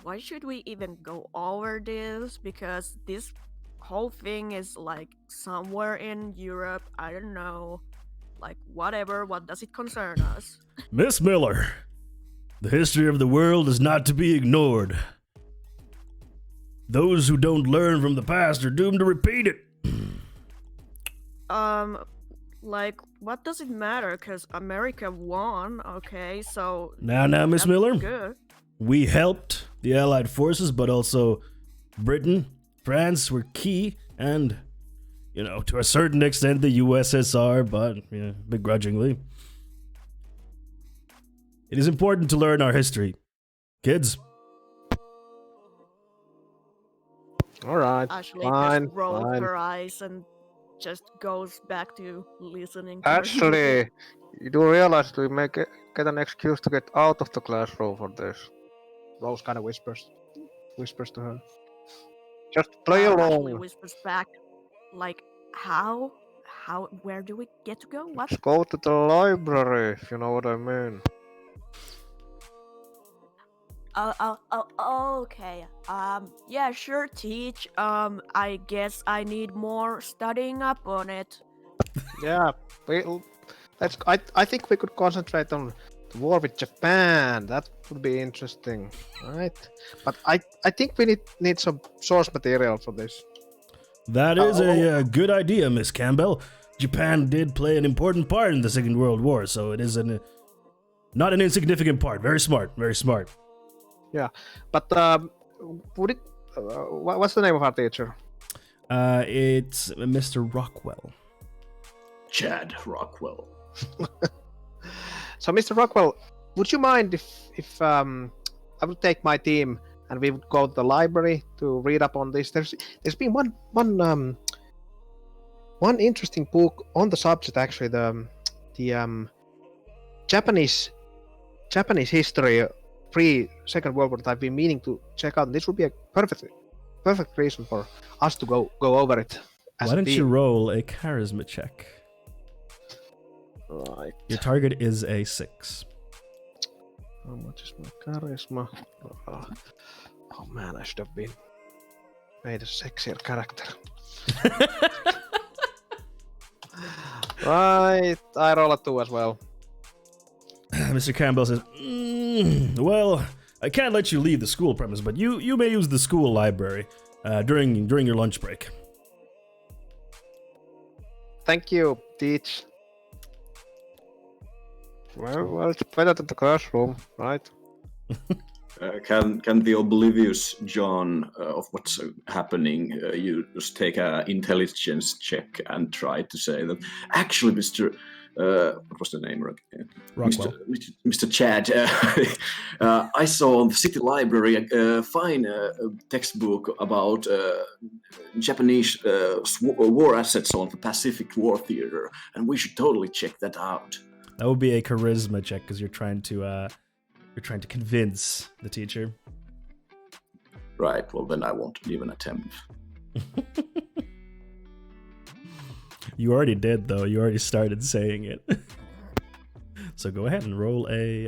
G: why should we even go over this? Because this whole thing is like somewhere in Europe. I don't know. Like, whatever. What does it concern us?
A: Miss Miller, the history of the world is not to be ignored. Those who don't learn from the past are doomed to repeat it.
G: Like, what does it matter? Because America won, okay? So.
A: Now, Miss
G: that's
A: Miller,
G: good.
A: we helped the Allied forces, but also Britain, France were key, and, you know, to a certain extent, the USSR, but begrudgingly. It is important to learn our history. Kids.
D: Alright.
G: Ashley
D: Fine.
G: just rolls
D: Fine.
G: her eyes and just goes back to listening. To her
D: Actually, you do realize we may get an excuse to get out of the classroom for this. Rose kind of whispers to her. Just play
G: Ashley
D: along.
G: whispers back, like, how? Where do we get to go? What?
D: Just go to the library, if you know what I mean.
G: Okay. Yeah, sure, teach. I guess I need more studying up on it.
D: Yeah, I think we could concentrate on the war with Japan. That would be interesting, right? But I think we need some source material for this.
A: That is a good idea, Miss Campbell. Japan did play an important part in the Second World War, so it is not an insignificant part. Very smart, very smart.
D: Yeah, but would it? What's the name of our teacher?
A: It's Mr. Rockwell.
C: Chad Rockwell.
D: So, Mr. Rockwell, would you mind if I would take my team and we would go to the library to read up on this? There's been one interesting book on the subject, actually, the Japanese history pre Second World War that I've been meaning to check out. This would be a perfect reason for us to go over it.
A: Why don't you roll a charisma check?
D: Right.
A: Your target is a 6.
D: How much is my charisma? Oh man, I should have been made a sexier character. Right, I roll a 2 as well.
A: Mr. Campbell says, well, I can't let you leave the school premise, but you may use the school library during your lunch break.
D: Thank you, teach. Well, it's better than the classroom, right?
C: Can the oblivious John of what's happening you just take an intelligence check and try to say that actually, Mr. What was the name again?
A: Rockwell.
C: Mr. Chad. I saw on the city library a fine textbook about Japanese war assets on the Pacific War Theater, and we should totally check that out.
A: That would be a charisma check because you're trying to convince the teacher.
C: Right. Well, then I won't even attempt.
A: You already did, though. You already started saying it. So go ahead and roll a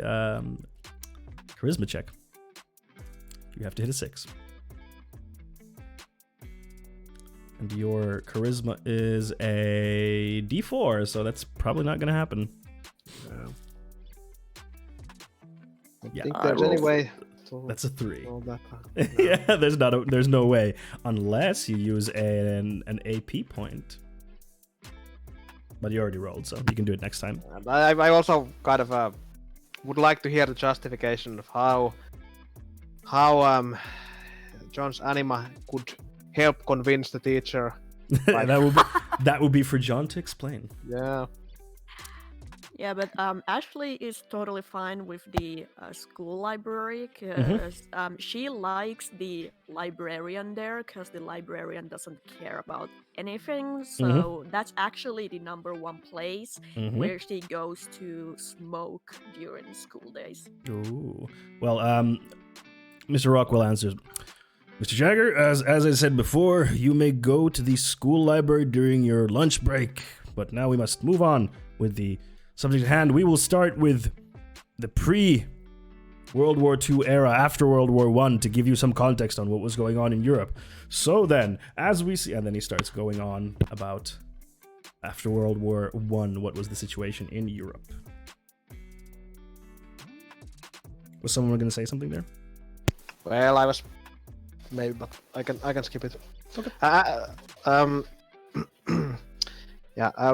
A: charisma check. You have to hit a 6. And your charisma is a D4, so that's probably not going to happen.
D: I think there's any way.
A: That's a 3.
D: roll that.
A: Yeah, there's no way unless you use an AP point. But you already rolled, so you can do it next time.
D: I also kind of would like to hear the justification of how John's anima could help convince the teacher.
A: that would be for John to explain.
D: Yeah.
G: Yeah, but Ashley is totally fine with the school library because she likes the librarian there because the librarian doesn't care about anything. So that's actually the number one place where she goes to smoke during school days.
A: Ooh. Well, Mr. Rockwell answers, Mr. Jagger, as I said before, you may go to the school library during your lunch break, but now we must move on with the subject at hand. We will start with the pre-World War II era, after World War I, to give you some context on what was going on in Europe. So then, as we see, and then he starts going on about after World War I, what was the situation in Europe. Was someone going to say something there?
D: Well, I was maybe, but I can skip it.
A: Okay.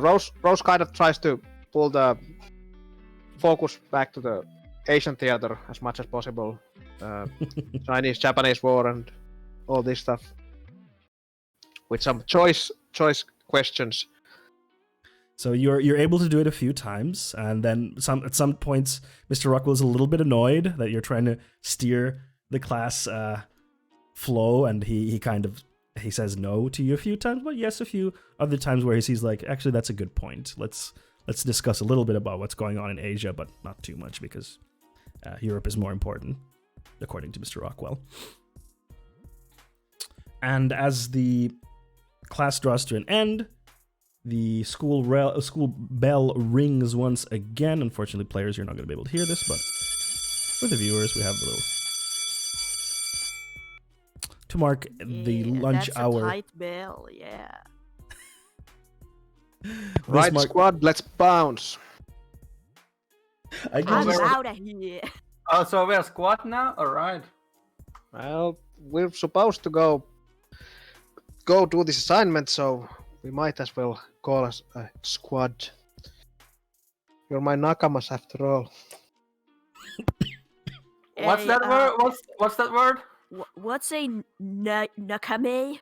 D: Rose kind of tries to pull the focus back to the Asian theater as much as possible. Chinese-Japanese war and all this stuff. With some choice questions.
A: So you're able to do it a few times, and then at some points, Mr. Rockwell is a little bit annoyed that you're trying to steer the class flow, and he says no to you a few times, but yes, a few other times where he sees like, actually, that's a good point. Let's discuss a little bit about what's going on in Asia, but not too much because Europe is more important, according to Mr. Rockwell. And as the class draws to an end, the school bell rings once again. Unfortunately, players, you're not going to be able to hear this, but for the viewers, we have the little to mark the lunch
G: that's
A: hour.
G: A tight bell, yeah.
D: Right,
A: mark-
D: squad, let's bounce.
A: I can
G: I'm
A: just,
G: out of here.
E: Oh, so we're squad now? Alright.
D: Well, we're supposed to go do this assignment, so we might as well call us a squad. You're my nakamas after all.
E: What's
G: Hey,
E: that word? What's that word?
G: What's a nakame?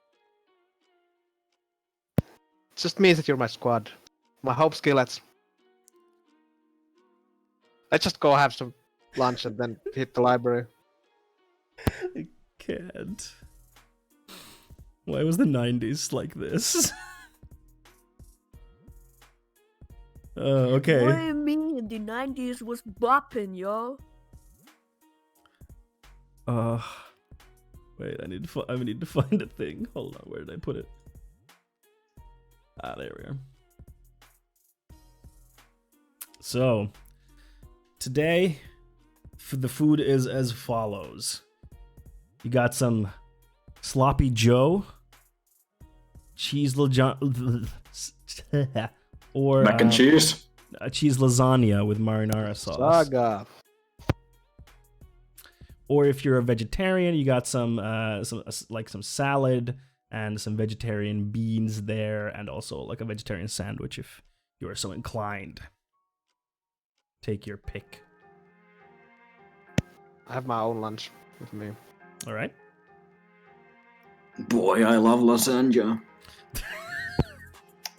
D: Just means that you're my squad. My hope skillets. Let's just go have some lunch and then hit the library.
A: can't. Why was the 90s like this? Okay.
G: What do you mean? The 90s was bopping, yo.
A: Wait, I need to find a thing. Hold on, where did I put it? Ah, there we are. So, today, the food is as follows. You got some sloppy Joe, cheese or
C: Mac and cheese.
A: a cheese lasagna with marinara sauce.
D: Saga.
A: Or if you're a vegetarian, you got some salad and some vegetarian beans there, and also like a vegetarian sandwich if you are so inclined. Take your pick.
D: I have my own lunch with me.
A: All right.
C: Boy, I love lasagna.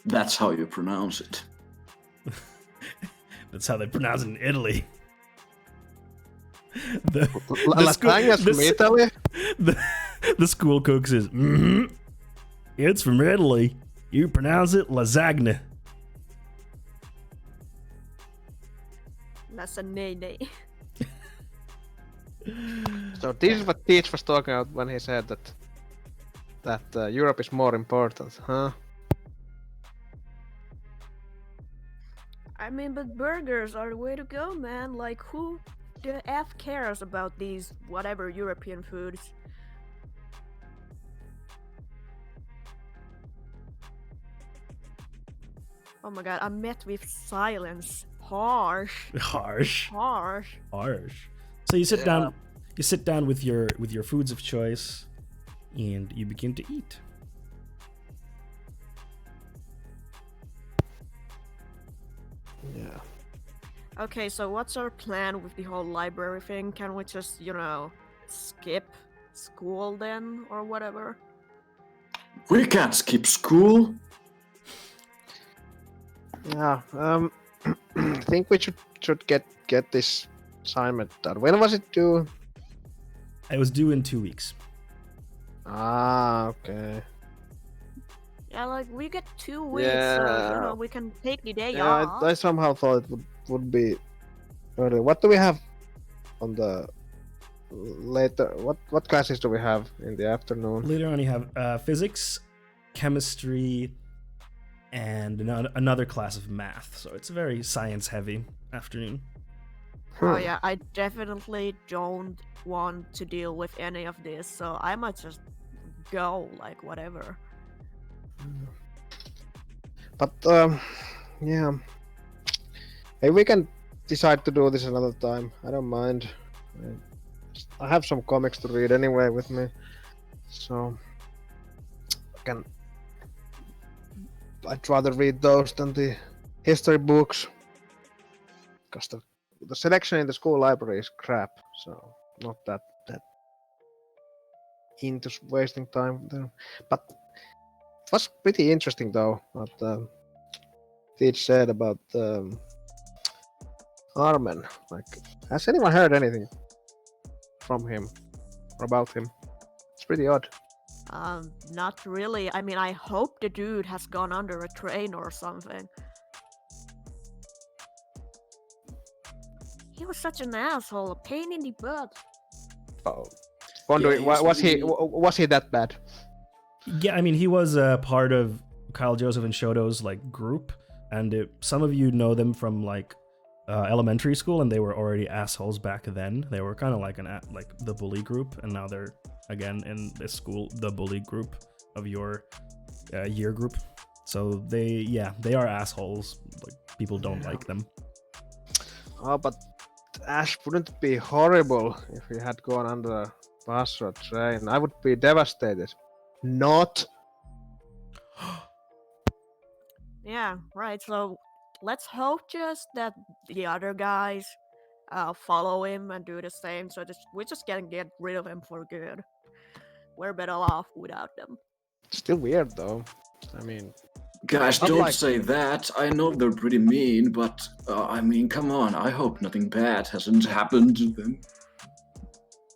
C: That's how you pronounce it.
A: That's how they pronounce it in Italy. The
D: Lasagna's from Italy?
A: The school cook says, it's from Italy. You pronounce it lasagna.
G: That's a nay.
D: So this is what Teach was talking about when he said that Europe is more important, huh?
G: I mean, but burgers are the way to go, man. Like, who the F cares about these whatever European foods? Oh my god, I'm met with silence. Harsh.
A: Harsh.
G: Harsh.
A: So you sit down. You sit down with your foods of choice, and you begin to eat.
D: Yeah.
G: Okay, so what's our plan with the whole library thing? Can we just, skip school then, or whatever?
C: We can't skip school.
D: Yeah. I think we should get this assignment done. When was it due?
A: I was due in 2 weeks.
D: Ah, okay.
G: Yeah, like, we get 2 weeks,
D: Yeah.
G: so, we can take the day
D: Yeah,
G: off.
D: I somehow thought it would be early. What do we have on the later? What classes do we have in the afternoon?
A: Later on, you have physics, chemistry, and another class of math. So it's a very science-heavy afternoon.
G: Oh yeah, I definitely don't want to deal with any of this, so I might just go, like, whatever.
D: But yeah, hey, we can decide to do this another time. I don't mind. I have some comics to read anyway with me, so I'd rather read those than the history books, because the selection in the school library is crap. So not that into wasting time there. But it was pretty interesting though what Teach said about Armen. Like, has anyone heard anything from him or about him? It's pretty odd.
G: Not really. I mean, I hope the dude has gone under a train or something. He was such an asshole, a pain in the butt.
D: Oh, wondering
C: Yeah,
D: was he that bad?
A: Yeah, I mean, he was part of Kyle, Joseph, and Shoto's like group, and some of you know them from like elementary school, and they were already assholes back then. They were kind of like like the bully group, and now they're again in this school, the bully group of your year group. So they are assholes. Like people don't like them.
D: Oh, but Ash wouldn't be horrible if he had gone under a bus or train. I would be devastated. Not.
G: Yeah, right. So let's hope just that the other guys follow him and do the same. So we just can get rid of him for good. We're better off without them.
D: Still weird though. I mean,
C: Guys,
D: I'm
C: don't
D: like-
C: say that. I know they're pretty mean, but I mean, come on. I hope nothing bad hasn't happened to them.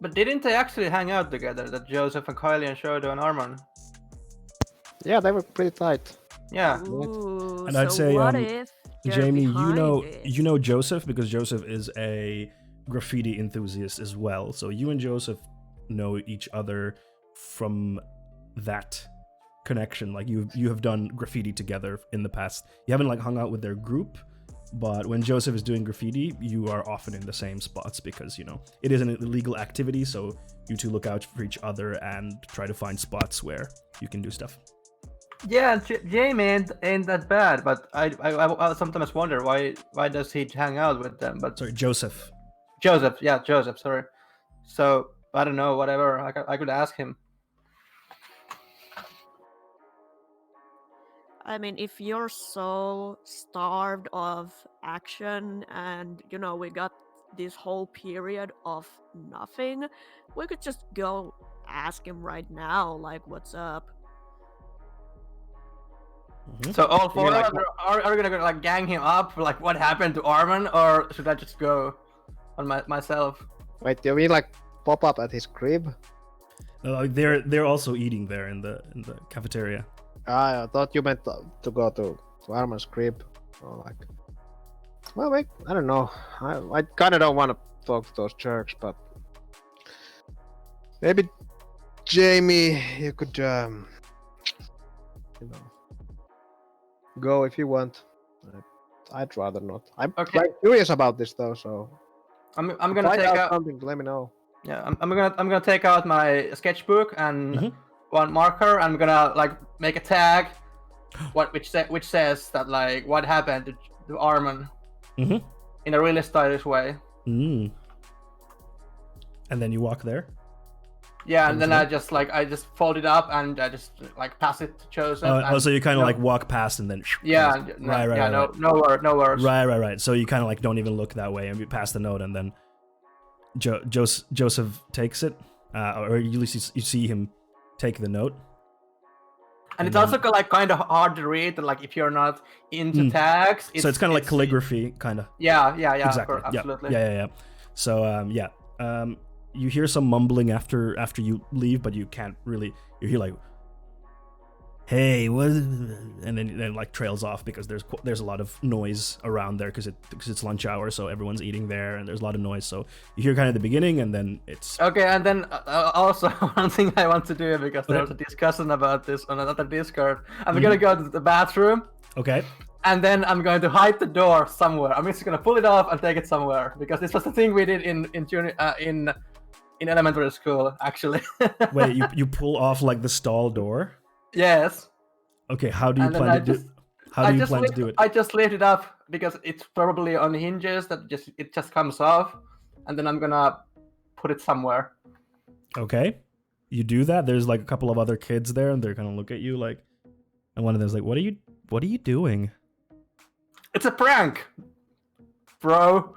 E: But didn't they actually hang out together? That Joseph and Kylie and Shoto and Armand?
D: yeah, they were pretty tight.
E: Yeah.
G: Ooh,
A: And
G: so
A: I'd say,
G: what if they're
A: Jamie,
G: behind it?
A: you know Joseph because Joseph is a graffiti enthusiast as well. So you and Joseph know each other from that connection. Like you have done graffiti together in the past. You haven't like hung out with their group, but when Joseph is doing graffiti, you are often in the same spots because, you know, it is an illegal activity, so you two look out for each other and try to find spots where you can do stuff.
E: Yeah, Jamie ain't that bad, but I sometimes wonder why does he hang out with them? But
A: Sorry, Joseph.
E: Joseph, sorry. So I don't know, whatever. I could ask him.
G: I mean, if you're so starved of action and, you know, we got this whole period of nothing, we could just go ask him right now, like, what's up?
E: So all four
D: like-
E: of us are we gonna like gang him up? Like what happened to Armin, or should I just go on myself?
D: Wait, you mean like pop up at his crib?
A: They're also eating there in the cafeteria.
D: I thought you meant to go to Arman's crib. Or like, well, wait, I don't know. I kind of don't want to talk to those jerks, but maybe Jamie, you could, you know, go if you want. I'd rather not. I'm
E: Okay.
D: quite curious about this though, so
E: I'm gonna
D: find
E: take
D: out
E: out.
D: something. Let me know.
E: Yeah, I'm gonna take out my sketchbook and
A: Mhm.
E: one marker. I'm gonna like make a tag, which says that like what happened to Armin
A: Mhm.
E: in a really stylish way.
A: Mm. And then you walk there.
E: Yeah, and then
A: Okay.
E: I just fold it up and I just like pass it to Joseph. and,
A: So you kind of
E: no-
A: like walk past and then
E: Yeah,
A: right,
E: no words.
A: right. So you kind of like don't even look that way and you pass the note and then Joseph takes it, or you see him take the note.
E: And it's
A: then-
E: also like kind of hard to read. Like if you're not into tags,
A: So it's kind of like calligraphy, kind of.
E: Yeah,
A: Exactly.
E: absolutely.
A: Yeah. So you hear some mumbling after you leave, but you can't really. You hear like, "Hey, what?" And then it like trails off because there's a lot of noise around there because it's lunch hour, so everyone's eating there, and there's a lot of noise. So you hear kind of the beginning, and then it's
E: Okay, and then also one thing I want to do because there was a discussion about this on another Discord. I'm gonna go to the bathroom.
A: okay.
E: And then I'm going to hide the door somewhere. I'm just gonna pull it off and take it somewhere because this was the thing we did in elementary school, actually.
A: Wait, you pull off like the stall door?
E: Yes.
A: Okay, how do you
E: And then
A: plan to do? How do you plan to do it?
E: I just lift it up because it's probably on hinges that it just comes off, and then I'm gonna put it somewhere.
A: Okay, you do that. There's like a couple of other kids there, and they're gonna look at you like, and one of them's like, "What are you doing?"
E: It's a prank, bro.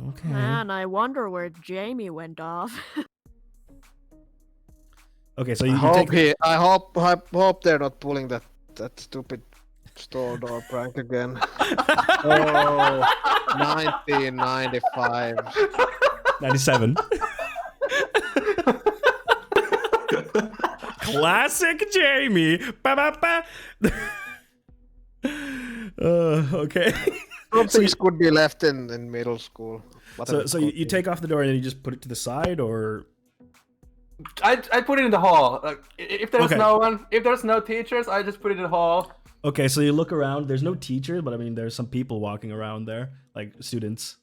A: Okay.
G: Man, I wonder where Jamie went off.
A: Okay, so
D: I hope they're not pulling that stupid store door prank again. Oh, 1995.
A: 97. Classic Jamie. Ba-ba-ba. Okay.
D: Some things could be left in middle school.
A: So you take off the door and then you just put it to the side, or
E: I put it in the hall. Like, if there's
A: Okay.
E: no one, if there's no teachers, I just put it in the hall.
A: Okay, so you look around. There's no teacher, but I mean, there's some people walking around there, like students.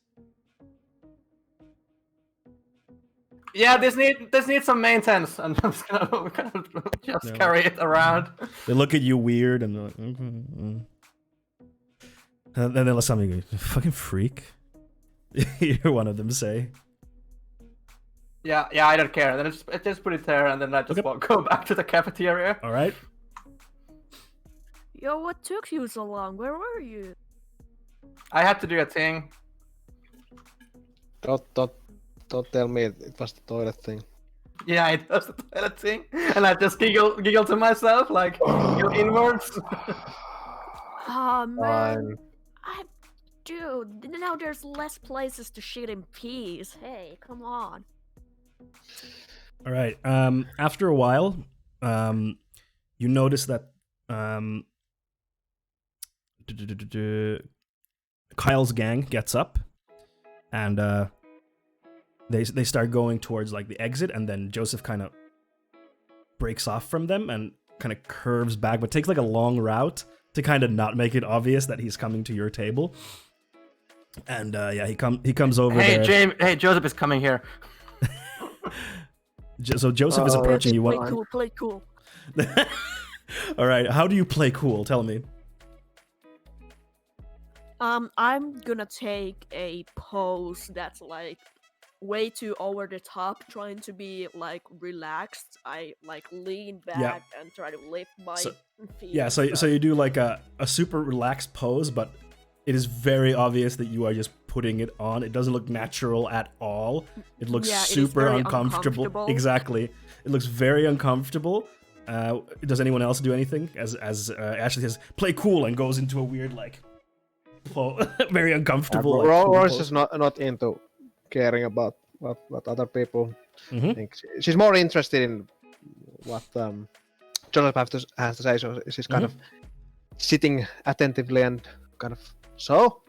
E: Yeah, this needs some maintenance, and I'm just gonna just carry it around.
A: They look at you weird, and they're like, And then they'll something you fucking freak. You hear one of them say.
E: Yeah, I don't care. Then I just put it there, and then I just go back to the cafeteria.
A: All right.
G: Yo, what took you so long? Where were you?
E: I had to do a thing.
D: Don't tell me it was the toilet thing.
E: Yeah, it was the toilet thing, and I just giggle to myself, like giggle inwards.
G: Oh man,
D: Fine.
G: dude, now there's less places to shit in peace. Hey, come on.
A: All right. After a while, you notice that Kyle's gang gets up, and they start going towards like the exit, and then Joseph kind of breaks off from them and kind of curves back, but takes like a long route to kind of not make it obvious that he's coming to your table. And yeah, he comes over there.
E: Hey, Joseph is coming here.
A: So Joseph is approaching you.
G: Play cool.
A: All right, how do you play cool? Tell me.
G: I'm gonna take a pose that's like way too over the top, trying to be like relaxed. I like lean back and try to lift my feet.
A: Yeah, so you do like a super relaxed pose, but it is very obvious that you are just putting it on. It doesn't look natural at all. It looks super uncomfortable. Exactly. It looks very uncomfortable. Does anyone else do anything? As Ashley says, play cool, and goes into a weird like very uncomfortable.
D: Rory's just not into caring about what other people think. She's more interested in what Joseph has to say, so she's kind of sitting attentively and kind of, so?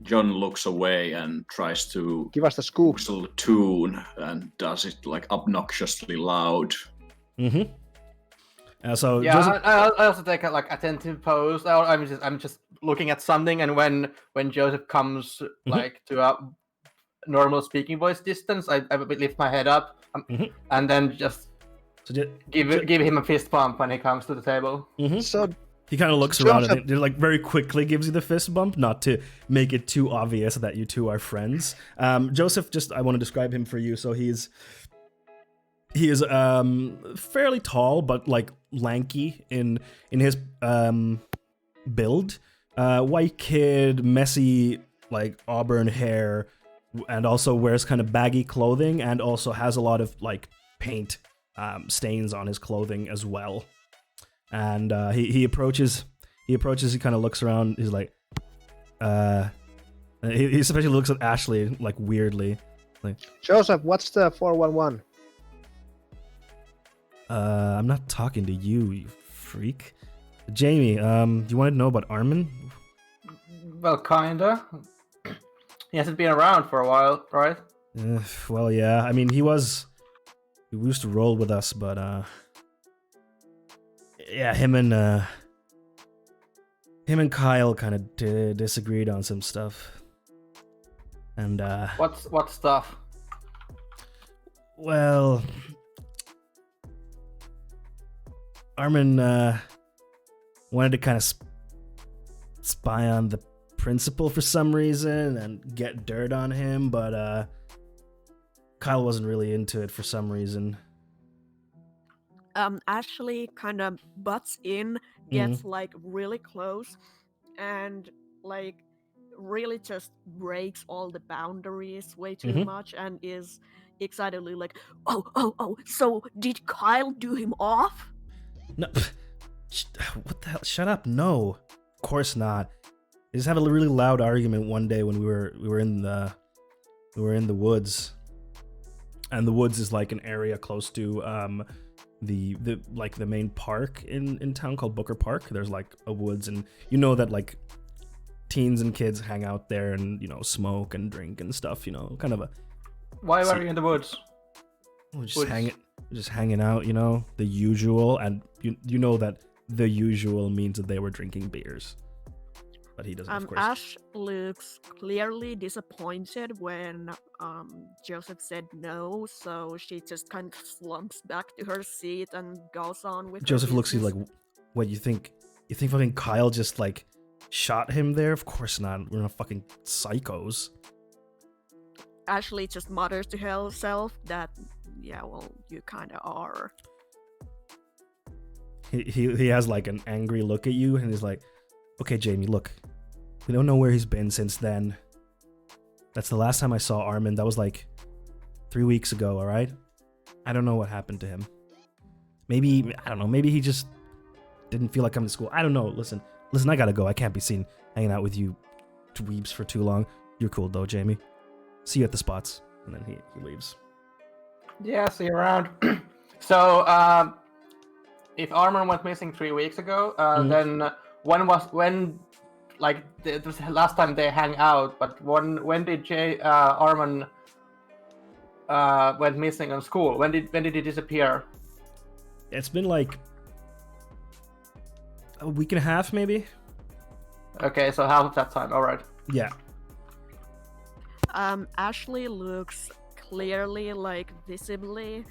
C: John looks away and tries to
D: Give us the scoop.
C: whistle the tune and does it like obnoxiously loud.
A: So
E: yeah,
A: Joseph...
E: I also take a like attentive pose. I'm just looking at something, and when Joseph comes like to a normal speaking voice distance, I lift my head up and then just give him a fist bump when he comes to the table.
D: So
A: he kind of looks around and it like very quickly gives you the fist bump, not to make it too obvious that you two are friends. Joseph, I want to describe him for you. So he is fairly tall, but like lanky in his build. White kid, messy like auburn hair, and also wears kind of baggy clothing, and also has a lot of like paint stains on his clothing as well. And he approaches, he kind of looks around, he's like, he especially looks at Ashley like weirdly. Like,
D: Joseph, what's the 411?
A: I'm not talking to you, you freak. Jamie, you wanted to know about Armin?
E: Well, kinda. He hasn't been around for a while, right?
A: Well, yeah. I mean, he used to roll with us, but yeah, him and Kyle kind of disagreed on some stuff. And
E: what stuff?
A: Well, Armin wanted to kind of spy on the principal for some reason and get dirt on him, but Kyle wasn't really into it for some reason.
G: Ashley kind of butts in, gets like really close, and like really just breaks all the boundaries way too much, and is excitedly like, oh, so did Kyle do him off?
A: No, what the hell? Shut up! No, of course not. They just have a really loud argument one day when we were in the woods, and the woods is like an area close to the like the main park in town called Booker Park. There's like a woods, and you know that like teens and kids hang out there and, you know, smoke and drink and stuff, you know, kind of a...
E: Why were you in the woods?
A: We're just hanging out, you know, the usual, and you know that the usual means that they were drinking beers, but he doesn't, of course.
G: Ash looks clearly disappointed when Joseph said no, so she just kind of slumps back to her seat and goes on with
A: Joseph
G: her
A: looks at you
G: business.
A: like, what, you think fucking Kyle just like shot him there? Of course not. We're not fucking psychos.
G: Ashley just mutters to herself that, yeah, well, you kind of are.
A: He has like an angry look at you, and he's like, okay, Jamie, look, we don't know where he's been since then. That's the last time I saw Armin. That was like 3 weeks ago, all right? I don't know what happened to him. Maybe, I don't know, maybe he just didn't feel like coming to school. I don't know. Listen, I gotta go. I can't be seen hanging out with you dweebs for too long. You're cool though, Jamie. See you at the spots. And then he leaves.
E: Yeah, see you around. So, if Armin went missing 3 weeks ago, then when was it was the last time they hang out? But when did Armin went missing on school? When did he disappear?
A: It's been like a week and a half, maybe.
E: Okay, so half of that time. All right.
A: Yeah.
G: Ashley looks clearly, like, visibly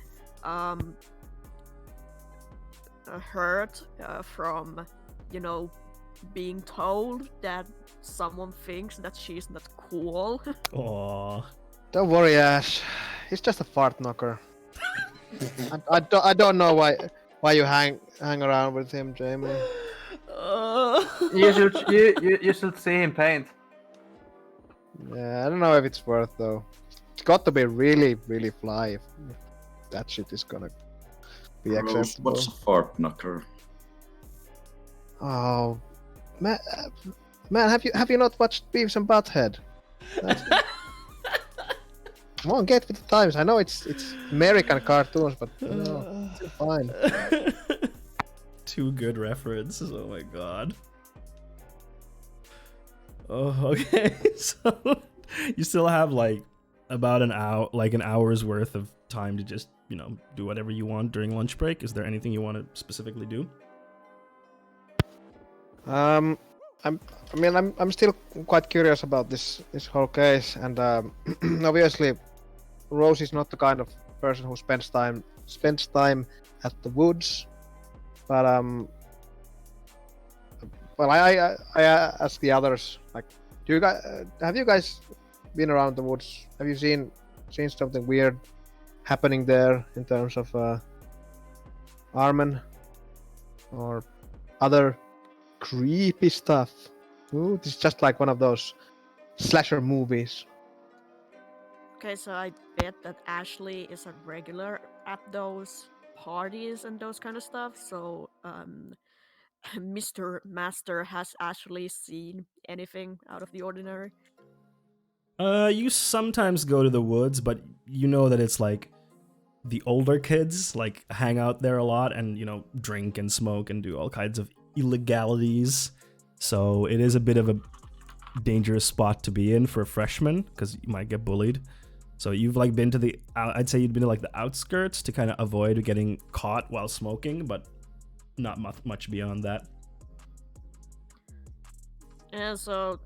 G: hurt from, you know, being told that someone thinks that she's not cool.
A: Aww.
D: Don't worry, Ash. He's just a fart knocker. I don't know why you hang around with him, Jamie.
E: You should see him paint.
D: Yeah, I don't know if it's worth though. It's got to be really, really fly if that shit is gonna be acceptable.
C: What's a fart knocker?
D: Oh, man, have you not watched Beavis and Butthead? Come on, get with the times. I know it's American cartoons, but you know, it's fine.
A: Two good references. Oh my god. Oh, okay. So you still have like about an hour's worth of time to just, you know, do whatever you want during lunch break. Is there anything you want to specifically do?
D: I'm still quite curious about this whole case, and obviously Rose is not the kind of person who spends time at the woods, but well, I ask the others, like, have you guys been around the woods? Have you seen something weird happening there in terms of Armin or other creepy stuff? Ooh, this is just like one of those slasher movies.
G: Okay, so I bet that Ashley is a regular at those parties and those kind of stuff, so Mr. Master has actually seen anything out of the ordinary?
A: You sometimes go to the woods, but you know that it's like the older kids like hang out there a lot and, you know, drink and smoke and do all kinds of illegalities. So it is a bit of a dangerous spot to be in for a freshman because you might get bullied. So you've like been to I'd say you'd been to like the outskirts to kind of avoid getting caught while smoking, but not much beyond that.
G: Yeah, so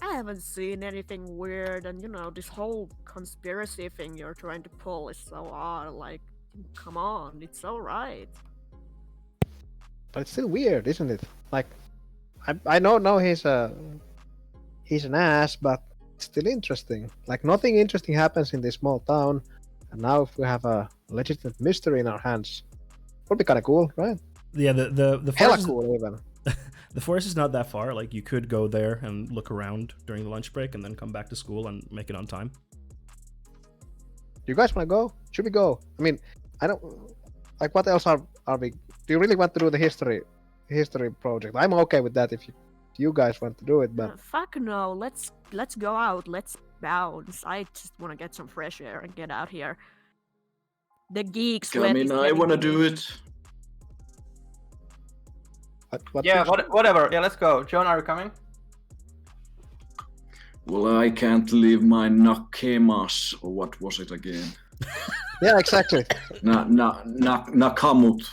G: I haven't seen anything weird, and you know, this whole conspiracy thing you're trying to pull is so odd. Like, come on, it's alright.
D: But it's still weird, isn't it? Like, I know he's an ass, but it's still interesting. Like, nothing interesting happens in this small town, and now if we have a legitimate mystery in our hands, would be kind of cool, right?
A: Yeah, the
D: hella cool even.
A: The forest is not that far. Like, you could go there and look around during the lunch break and then come back to school and make it on time.
D: You guys want to go? Should we go? I mean, I don't like, what else are we? Do you really want to do the history project? I'm okay with that if you guys want to do it, but
G: Fuck no, let's go out, let's bounce. I just want to get some fresh air and get out here. The geek sweat.
C: I mean, I want to do it.
D: what
E: Yeah, whatever. Yeah, let's go. John, are you coming?
C: Well, I can't leave my Nakemas, or what was it again?
D: Yeah, exactly.
C: Nakamut.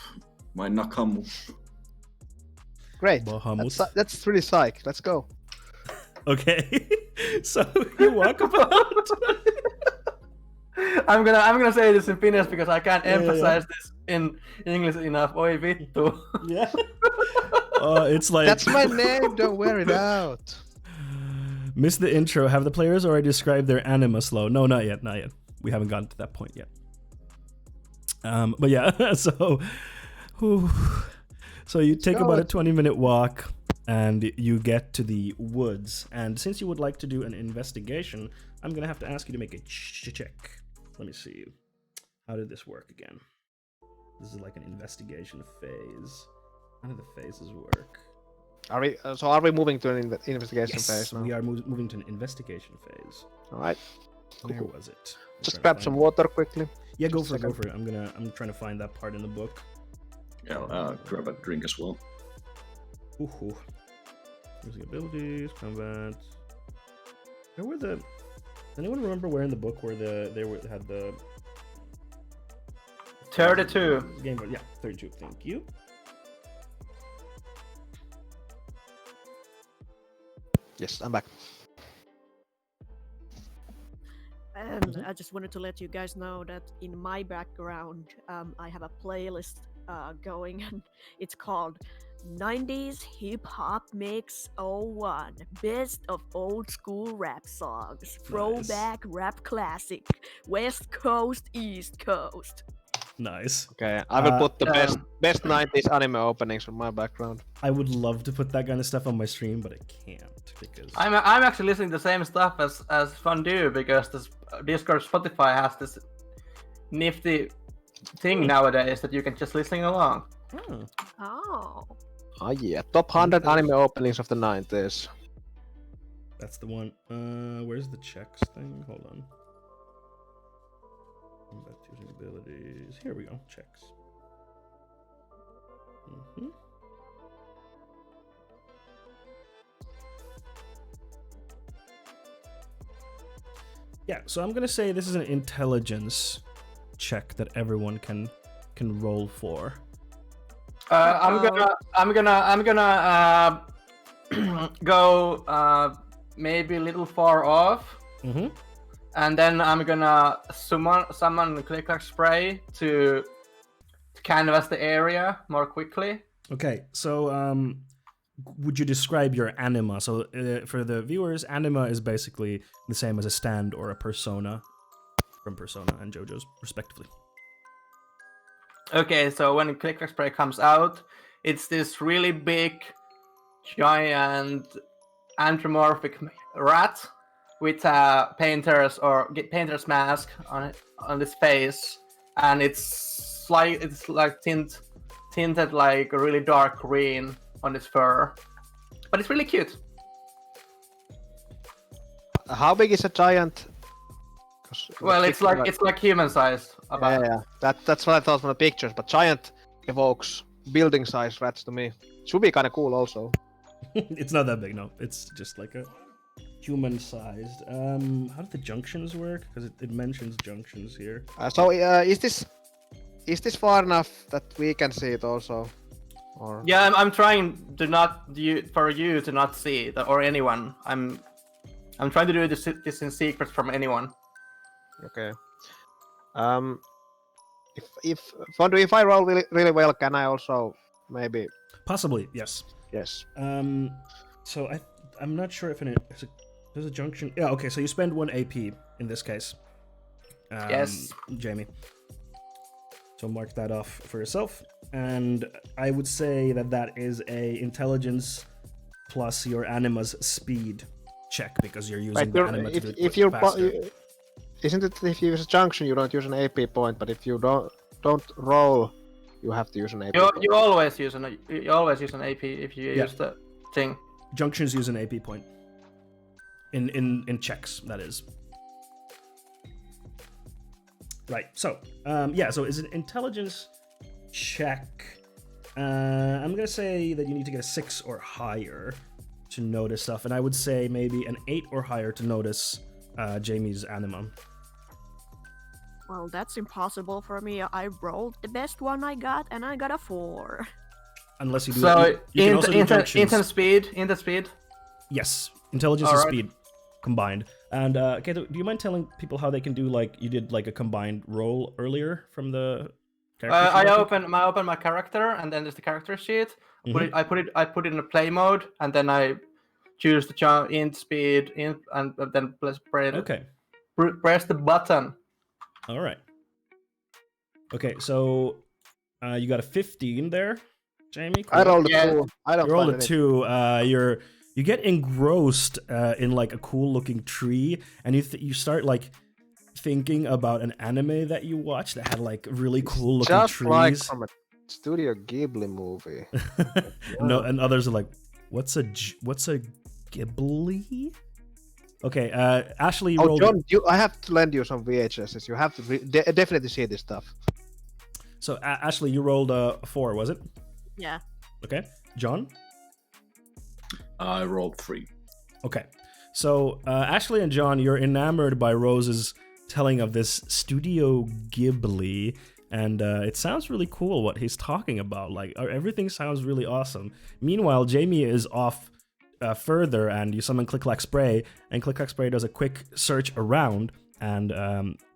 C: My Nakamut.
D: Great.
A: Bahamut.
D: That's really psych. Let's go.
A: Okay, so you walk about.
E: I'm gonna say this in Finnish because I can't
A: Yeah.
E: emphasize this in English enough. Oi vittu.
A: Yeah. It's like
D: That's my name. Don't wear it out.
A: Missed the intro. Have the players already described their anima slow? No, not yet. Not yet. We haven't gotten to that point yet. But yeah, so you take about a 20-minute walk and you get to the woods. And since you would like to do an investigation, I'm gonna have to ask you to make a check. Let me see. How did this work again? This is like an investigation phase. How do the phases work?
D: Are we moving to an investigation
A: Yes,
D: phase now?
A: we are moving to an investigation phase.
D: All right.
A: Where
D: Cool.
A: was it? I'm
D: Just
A: trying to
D: grab
A: find
D: some
A: it.
D: water quickly.
A: Yeah, go
D: Just
A: for
D: a
A: it. Go
D: second.
A: for it. I'm trying to find that part in the book.
C: Yeah, I'll grab a drink as well.
A: Ooh. Using abilities, combat. Where were the? Anyone remember where in the book where had the
E: 32.
A: game? Yeah, 32. Thank you.
D: Yes, I'm back.
G: And I just wanted to let you guys know that in my background, I have a playlist going, and it's called 90s Hip Hop Mix 01, Best of Old School Rap Songs, Throwback Rap Classic, West Coast, East Coast.
A: Nice.
D: Okay, I will put the
E: yeah.
D: best 90s anime openings on my background.
A: I would love to put that kind of stuff on my stream, but I can't because
E: I'm actually listening to the same stuff as Fondue because this Discord Spotify has this nifty thing nowadays that you can just listen along.
A: Oh,
G: Oh.
D: Oh yeah, top 100 anime openings of the 90s.
A: that's the one. Where's the checks thing? Hold on. Combat using abilities. Here we go. Checks. Mm-hmm. Yeah, so I'm gonna say this is an intelligence check that everyone can roll for.
E: I'm gonna go maybe a little far off,
A: Mm-hmm.
E: and then I'm gonna summon Click Clack Spray to canvas the area more quickly.
A: Okay, so would you describe your anima? So for the viewers, anima is basically the same as a stand or a persona from Persona and JoJo's respectively.
E: Okay, so when Click Clack Spray comes out, it's this really big, giant, anthropomorphic rat with a painter's painter's mask on his face, and it's like tinted like a really dark green on its fur, but it's really cute.
D: How big is a giant?
E: Well, it's like human sized.
D: Yeah. That's what I thought from the pictures, but giant evokes building size rats to me. Should be kind of cool also.
A: It's not that big, no. It's just like a human-sized. How do the junctions work? Because it mentions junctions here.
D: So is this far enough that we can see it also? Or
E: Yeah, I'm trying to for you to not see it or anyone. I'm trying to do this in secret from anyone.
D: okay. If Fondue, if I roll really well, can I also maybe?
A: Possibly, yes.
D: Yes.
A: So I'm not sure if there's a junction. Yeah, okay. So you spend 1 AP in this case.
E: Yes.
A: Jamie. So mark that off for yourself, and I would say that is a intelligence plus your anima's speed check because you're using the anima to do it
D: if you're
A: faster.
D: isn't it if you use a junction you don't use an AP point, but if you don't roll, you have to use an AP.
E: You always use an AP if you use the thing.
A: Junctions use an AP point. In checks, that is. Right. So, so is an intelligence check. I'm gonna say that you need to get a 6 or higher to notice stuff, and I would say maybe an 8 or higher to notice Jamie's anima.
G: Well, that's impossible for me. I rolled the best one I got, and I got a 4.
A: Unless you do.
E: So
A: you can also do junctions.
E: Instant speed.
A: Yes, intelligence and
E: Alright.
A: speed combined. And Kato, do you mind telling people how they can do like you did like a combined roll earlier from the character sheet,
E: I
A: think?
E: open my character, and then there's the character sheet.
A: Mhm.
E: I put it in a play mode, and then I choose the int speed and then
A: Okay.
E: press the button.
A: All right. Okay, so you got a 15 there, Jamie.
D: I
A: Cool.
D: rolled a
E: Yeah.
D: 2. I don't
A: You rolled
D: find
A: a
D: any.
A: 2. You get engrossed in like a cool looking tree, and you start like thinking about an anime that you watched that had like really cool looking
D: Just like
A: trees.
D: from a Studio Ghibli movie.
A: No, and others are like, what's a Ghibli? Okay, Ashley
D: Oh,
A: rolled.
D: John, I have to lend you some VHSs. You have to definitely see this stuff.
A: So Ashley, you rolled a 4, was it?
G: Yeah.
A: Okay, John.
C: I rolled 3.
A: Okay, so Ashley and John, you're enamored by Rose's telling of this Studio Ghibli, and it sounds really cool what he's talking about. Like everything sounds really awesome. Meanwhile, Jamie is off further, and you summon Click Clack Spray, and Click Clack Spray does a quick search around and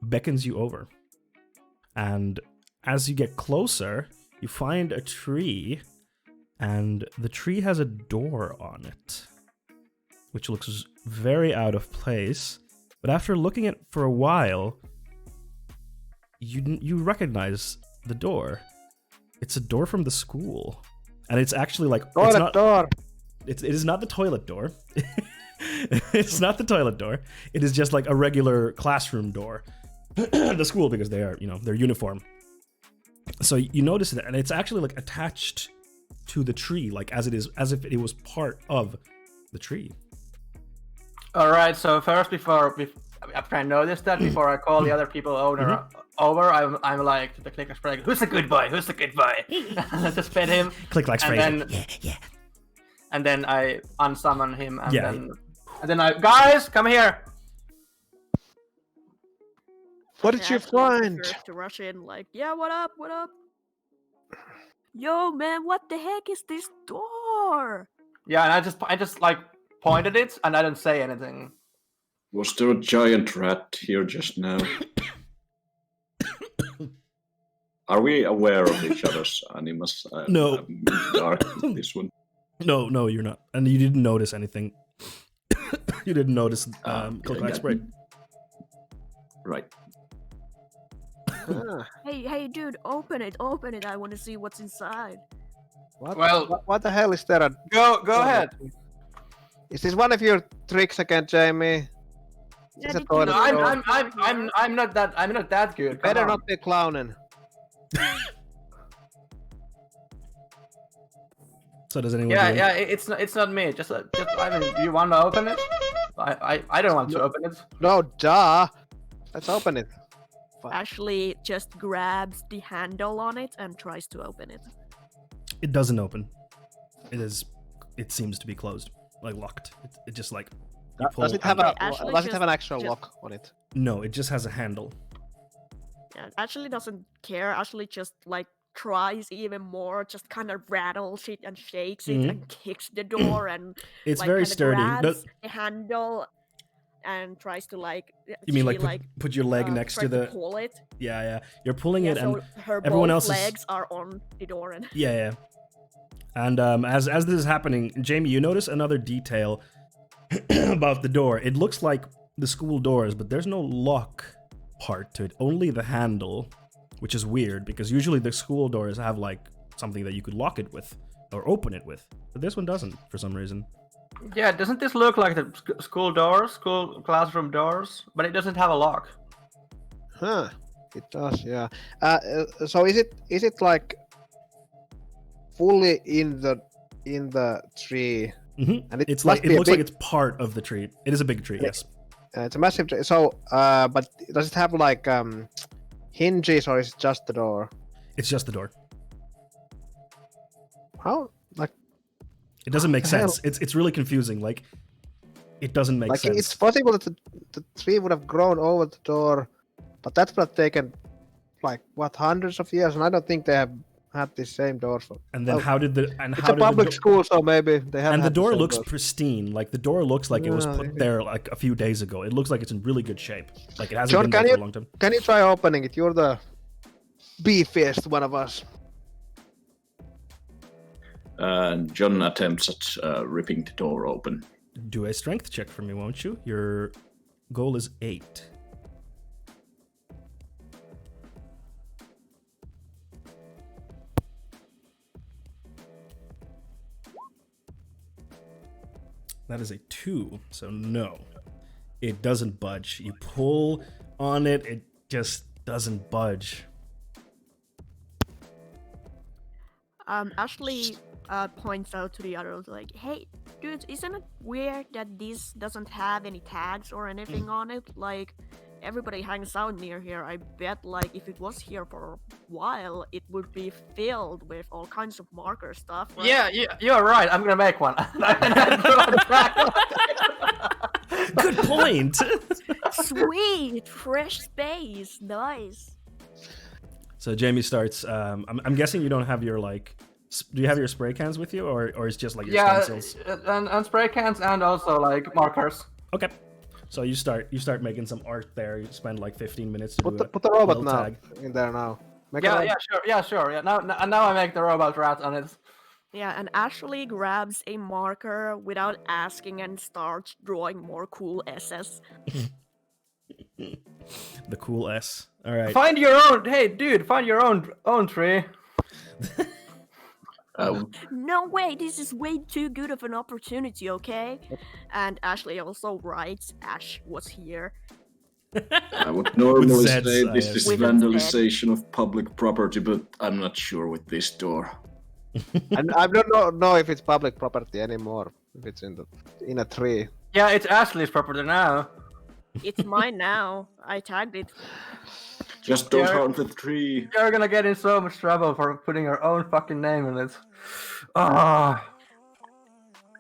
A: beckons you over. And as you get closer, you find a tree, and the tree has a door on it, which looks very out of place. But after looking at it for a while, you recognize the door. It's a door from the school, and it's actually like
D: Toilet door.
A: It is not the toilet door. It's not the toilet door. It is just like a regular classroom door. The school, because they are, they're uniform. So you notice it, and it's actually like attached to the tree, like as if it was part of the tree.
E: All right. So first, after I noticed that, before I call the other people over, I'm like to the clicker spray. Who's the good boy? Who's the good boy? Just pet him.
A: Click like spray.
E: Yeah. And then I unsummon him, and
A: Yeah.
E: then I guys come here.
D: What did you
G: Ashley
D: find?
G: prefers to rush in like, yeah, what up? What up? Yo, man, what the heck is this door?
E: Yeah, and I just like pointed it, and I didn't say anything.
C: Was there a giant rat here just now? Are we aware of each other's animus?
A: No.
C: I'm dark with this one.
A: No, you're not, and you didn't notice anything. You didn't notice Click like
C: yeah.
A: spray.
C: Right.
D: Ah,
G: Hey, dude, open it. I want to see what's inside.
D: what the hell is there?
E: Go ahead.
D: Is this one of your tricks again, Jamie?
G: Yeah,
D: Is it
G: did
D: toilet
G: you-
D: door?
E: I'm not that good. Come
D: Better
E: on.
D: not be clowning.
A: So does anyone?
E: Yeah, it's not me. Just I mean, you want to open it? I don't want to open it.
D: No, duh. Let's open it.
G: Ashley just grabs the handle on it and tries to open it.
A: It doesn't open. It seems to be closed, like locked. It just like. you pull
D: Does it have
G: Okay,
D: a?
G: Ashley
D: Does it have an
G: just-
D: actual
G: just-
D: lock on it?
A: No, it just has a handle.
G: Yeah, Ashley doesn't care. Ashley just like tries even more, just kind of rattles it and shakes it
A: Mhm.
G: and kicks the door and
A: It's
G: like,
A: very
G: kinda
A: sturdy. No,
G: grabs the handle and tries to like.
A: you mean
G: she,
A: like put your leg next to
G: tries
A: the?
G: pull it.
A: Yeah. You're pulling
G: Yeah,
A: it,
G: so
A: and
G: her
A: everyone
G: both
A: else is-
G: legs are on the door and
A: yeah. And as this is happening, Jamie, you notice another detail about the door. It looks like the school doors, but there's no lock part to it. Only the handle, which is weird because usually the school doors have like something that you could lock it with or open it with, but this one doesn't for some reason.
E: Yeah, doesn't this look like the school classroom doors? But it doesn't have a lock.
D: Huh. It does, yeah. So is it like fully in the tree?
A: Hmm.
D: And
A: It's
D: must
A: like it
D: be a
A: looks like
D: big-
A: it's part of the tree. It is a big tree, yes.
D: It's a massive tree. So, but does it have like hinges or is it just the door?
A: It's just the door.
D: How? Like
A: It doesn't make
D: What the hell?
A: sense. It's really confusing. Like it doesn't make sense.
D: it's possible that the tree would have grown over the door But that's not taken like what hundreds of years, and I don't think they have had the same doors for.
A: And then
D: Well,
A: how did the
D: It's a public school, so maybe they have.
A: And the
D: had
A: door
D: same
A: looks
D: doors.
A: pristine. Like the door looks like it was put
D: Yeah.
A: there like a few days ago. It looks like it's in really good shape. Like it hasn't
D: John,
A: been there
D: can
A: for
D: you-
A: a long time.
D: Can you try opening it? You're the beefiest one of us.
C: John attempts at ripping the door open.
A: Do a strength check for me, won't you? Your goal is 8. That is a 2, so no. It doesn't budge. You pull on it, it just doesn't budge.
G: Ashley points out to the others like, "Hey, dude, isn't it weird that this doesn't have any tags or anything on it? Like, everybody hangs out near here. I bet, like, if it was here for a while, it would be filled with all kinds of marker stuff." Right?
E: Yeah, you're right. I'm gonna make one.
A: Good point!
G: Sweet, fresh space, nice.
A: So Jamie starts. I'm guessing you don't have your like. Do you have your spray cans with you, or it's just like your
E: Yeah,
A: stencils?
E: and spray cans and also like markers.
A: Okay. So you start making some art there. You spend like 15 minutes to do
D: Put the robot
A: well
D: now
A: tag.
D: in there now. Make
E: Yeah,
D: a
E: yeah, sure. Yeah, now I make the robot rat on it.
G: Yeah, and Ashley grabs a marker without asking and starts drawing more cool S's.
A: The cool S. All right.
E: Find your own. Hey, dude, find your own tree.
G: No way, this is way too good of an opportunity, okay? And Ashley also writes, Ash was here.
C: I would normally
A: Zeds,
C: say this
A: I
C: is
G: With
C: vandalization of public property, but I'm not sure with this door.
D: And I don't know if it's public property anymore. If it's in a tree.
E: Yeah, it's Ashley's property now.
G: It's mine now. I tagged it.
C: Just don't
E: Yeah.
C: harm the tree.
E: You're gonna get in so much trouble for putting your own fucking name in it. Ah.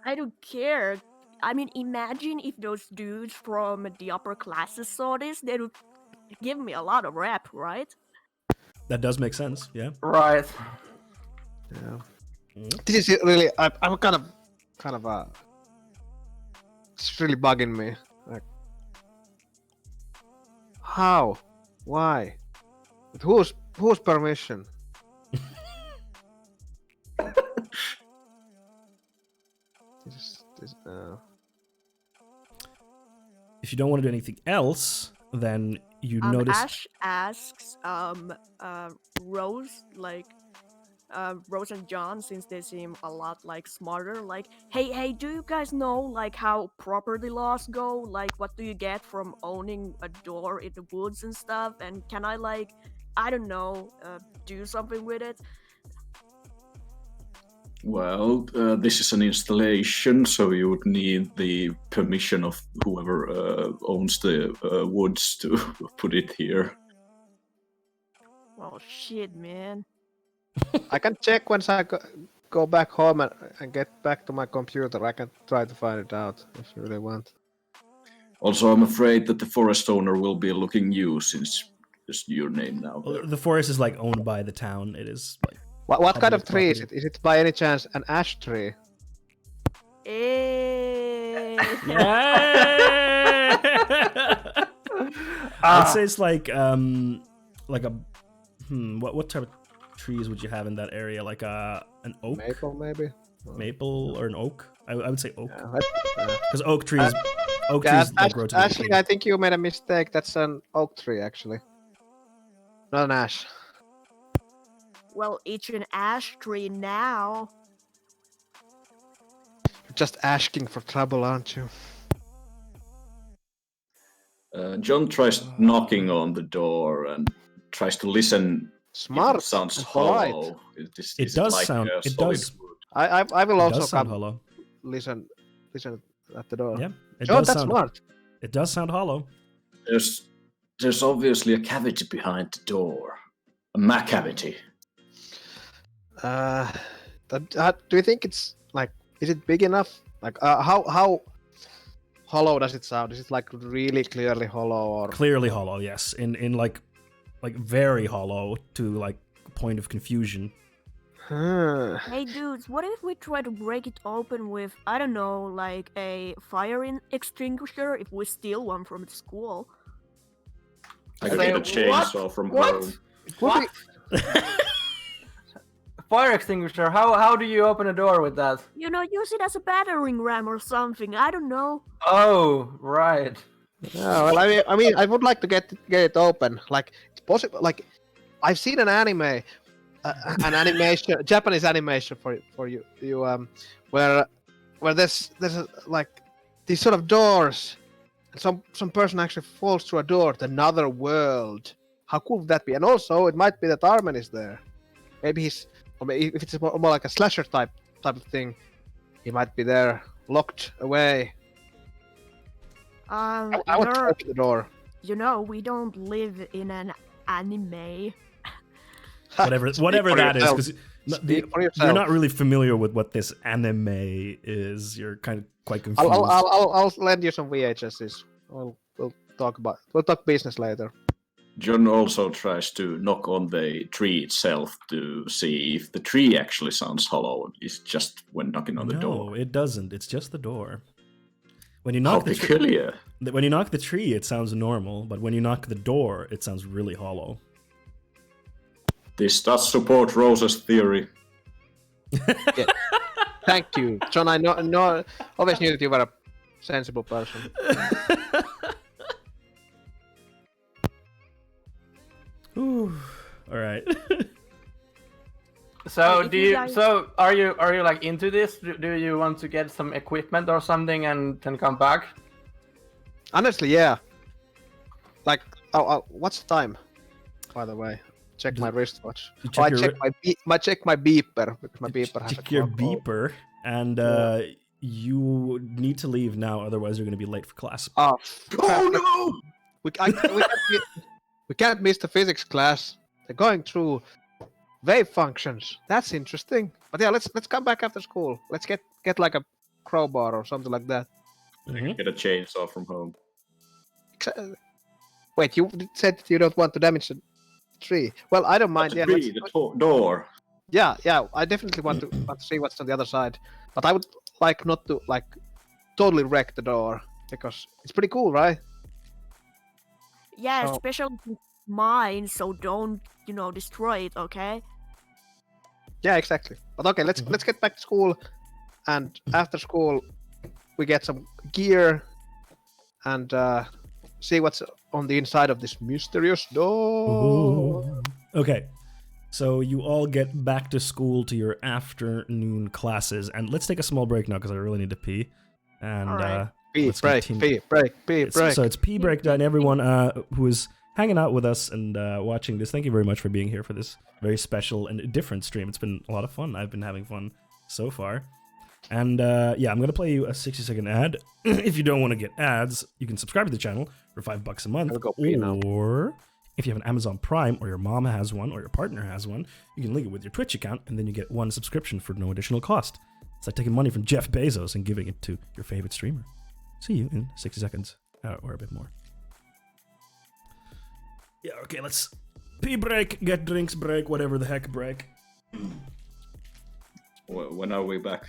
G: I don't care. I mean, imagine if those dudes from the upper classes saw this, they would give me a lot of rap, right?
A: That does make sense. Yeah.
E: Right.
D: Yeah.
A: Mm.
D: This is really. I'm kind of. It's really bugging me. Like, how? Why? With whose permission? This,
A: If you don't want to do anything else, then you notice.
G: Ash asks Rose, like Rose and John, since they seem a lot like smarter, like, hey, do you guys know like how property laws go? Like, what do you get from owning a door in the woods and stuff? And can I, like, I don't know, do something with it?
C: Well, this is an installation, so you would need the permission of whoever owns the woods to put it here.
G: Well, shit, man.
D: I can check once I go back home and get back to my computer. I can try to find it out if you really want.
C: Also, I'm afraid that the forest owner will be looking you since it's your name now.
A: Well, the forest is like owned by the town. It is like.
D: What kind of
A: Public
D: tree is
A: property.
D: it? Is it by any chance an ash tree?
G: Eh.
A: I'd say it's like a what type of trees would you have in that area? Like an oak,
D: Maple, maybe?
A: maple, or an oak? I would say oak,
D: Yeah, that's-
A: because oak trees
D: yeah,
A: like, grow to be
D: actually,
A: big.
D: I think you made a mistake. That's an oak tree, actually. Not an ash.
G: Well, it's an ash tree now.
D: You're just asking for trouble, aren't you?
C: John tries knocking on the door and tries to listen.
D: Smart.
C: It sounds
D: and polite.
C: hollow.
A: It
C: Is
A: does
C: like
A: sound.
C: a
A: It
C: solid
A: does.
C: wood?
D: I will
A: It
D: also
A: does sound
D: come
A: hollow.
D: listen at the door.
A: Yeah, it
D: John,
A: does
D: that's
A: sound.
D: smart.
A: It does sound hollow.
C: There's obviously a cavity behind the door. A cavity.
D: Do you think it's like? Is it big enough? Like, how hollow does it sound? Is it like really clearly hollow or
A: Clearly hollow, yes. In like very hollow to like point of confusion.
D: Huh.
G: Hey dudes, what if we try to break it open with, I don't know, like a extinguisher if we steal one from the school?
C: I could
E: Say,
C: get a chainsaw from home.
E: What? Fire extinguisher. How do you open a door with that?
G: You know, use it as a battering ram or something. I don't know.
E: Oh, right.
D: Yeah, well, I mean, I would like to get it open. Like, it's possible. Like, I've seen an anime, an animation, Japanese animation for you, where there's like these sort of doors, and some person actually falls through a door to another world. How cool would that be? And also, it might be that Armin is there. Maybe or maybe if it's more like a slasher type of thing, he might be there, locked away. I would
G: You're-
D: open the door.
G: You know, we don't live in an anime.
A: Whatever
D: Speak for
A: that is,
D: yourself.
A: because
D: Speak for
A: you're
D: yourself.
A: not really familiar with what this anime is. You're kind of quite confused.
D: I'll lend you some VHSs. We'll talk business later.
C: John also tries to knock on the tree itself to see if the tree actually sounds hollow. It's just when knocking on the
A: No,
C: door.
A: it doesn't. It's just the door. When you
C: How
A: knock the tree,
C: peculiar.
A: when you knock the tree, it sounds normal, but when you knock the door, it sounds really hollow.
C: This does support Rose's theory.
D: Thank you, John. I know always knew that you were a sensible person.
A: Ooh, all right.
E: So
G: If
E: do
G: you
E: you?
G: guys-
E: So are you like into this? Do you want to get some equipment or something and then come back?
D: Honestly, yeah. Like, what's the time? By the way, check my wristwatch.
A: You
D: I
A: check your
D: check my beeper because my beeper has
A: check
D: a
A: your
D: clock on.
A: beeper, and you need to leave now, otherwise you're going to be late for class.
D: Oh,
C: Oh no!
D: we can't miss the physics class. They're going through wave functions. That's interesting. But yeah, let's come back after school. Let's get like a crowbar or something like that.
A: Mhm.
C: Get a chainsaw from home.
D: Wait, you said that you don't want to damage the tree. Well, I don't mind.
C: The
D: Yeah,
C: tree, the door.
D: yeah. I definitely want to see what's on the other side. But I would like not to like totally wreck the door because it's pretty cool, right?
G: Yeah,
D: So-
G: especially if it's mine, so don't, destroy it, okay?
D: Yeah, exactly. But okay, let's get back to school, and after school, we get some gear and see what's on the inside of this mysterious door.
A: Ooh. Okay, so you all get back to school to your afternoon classes, and let's take a small break now because I really need to pee. And
G: Alright.
D: Pee
A: let's
D: break,
A: continue.
D: pee break, pee break.
A: So it's pee break time. Everyone who is hanging out with us and watching this, thank you very much for being here for this very special and different stream. It's been a lot of fun. I've been having fun so far. And yeah, I'm gonna play you a 60-second ad. If you don't want to get ads, you can subscribe to the channel for $5 a month.
D: I'll go pee now.
A: Or if you have an Amazon Prime, or your mom has one, or your partner has one, you can link it with your Twitch account, and then you get one subscription for no additional cost. It's like taking money from Jeff Bezos and giving it to your favorite streamer. See you in 60 seconds, or a bit more. Yeah, okay, let's pee break, get drinks break, whatever the heck break.
C: When are we back?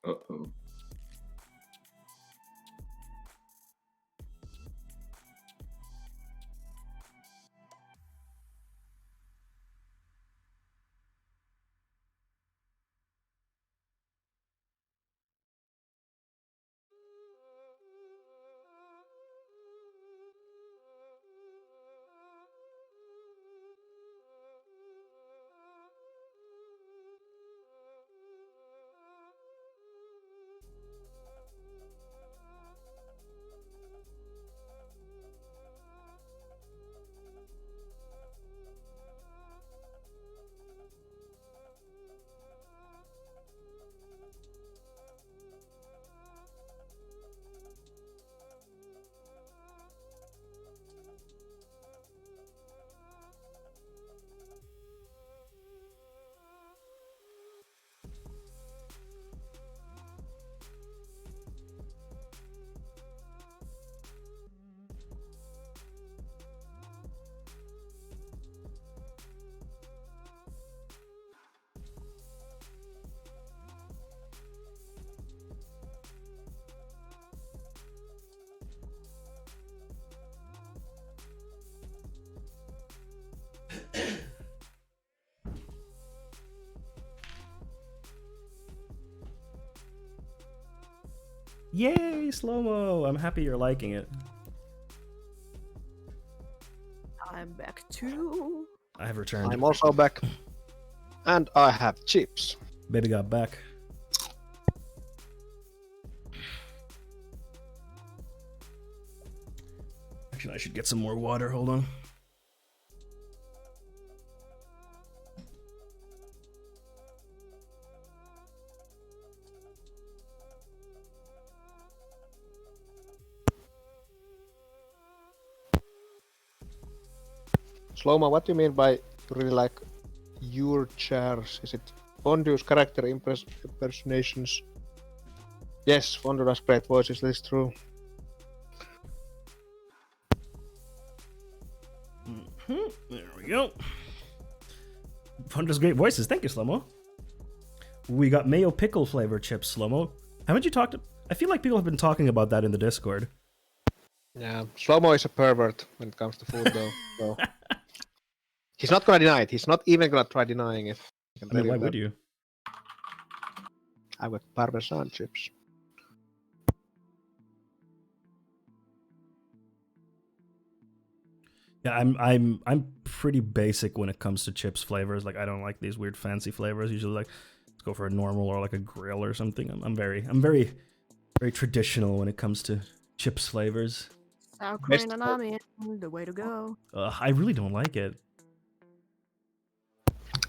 C: Uh-oh.
A: Yay, slow-mo! I'm happy you're liking it.
G: I'm back too.
A: I have returned.
D: I'm also back. And I have chips.
A: Baby got back. Actually, I should get some more water. Hold on.
D: Slowmo, what do you mean by you really like your chairs? Is it Fondue's character impersonations? Yes, Fondue has great voices, that is true.
A: There we go. Fondue's great voices. Thank you, Slow-mo. We got mayo pickle flavor chips, Slow-mo. Haven't you talked? I feel like people have been talking about that in the Discord.
D: Yeah, Slowmo is a pervert when it comes to food, though. So. He's not gonna deny it. He's not even gonna try denying it.
A: I mean, why would you?
D: I got Parmesan chips.
A: Yeah, I'm pretty basic when it comes to chips flavors. Like, I don't like these weird fancy flavors. Usually, like, let's go for a normal or like a grill or something. I'm very traditional when it comes to chips flavors.
G: Sour cream and onion, the way to go.
A: I really don't like it.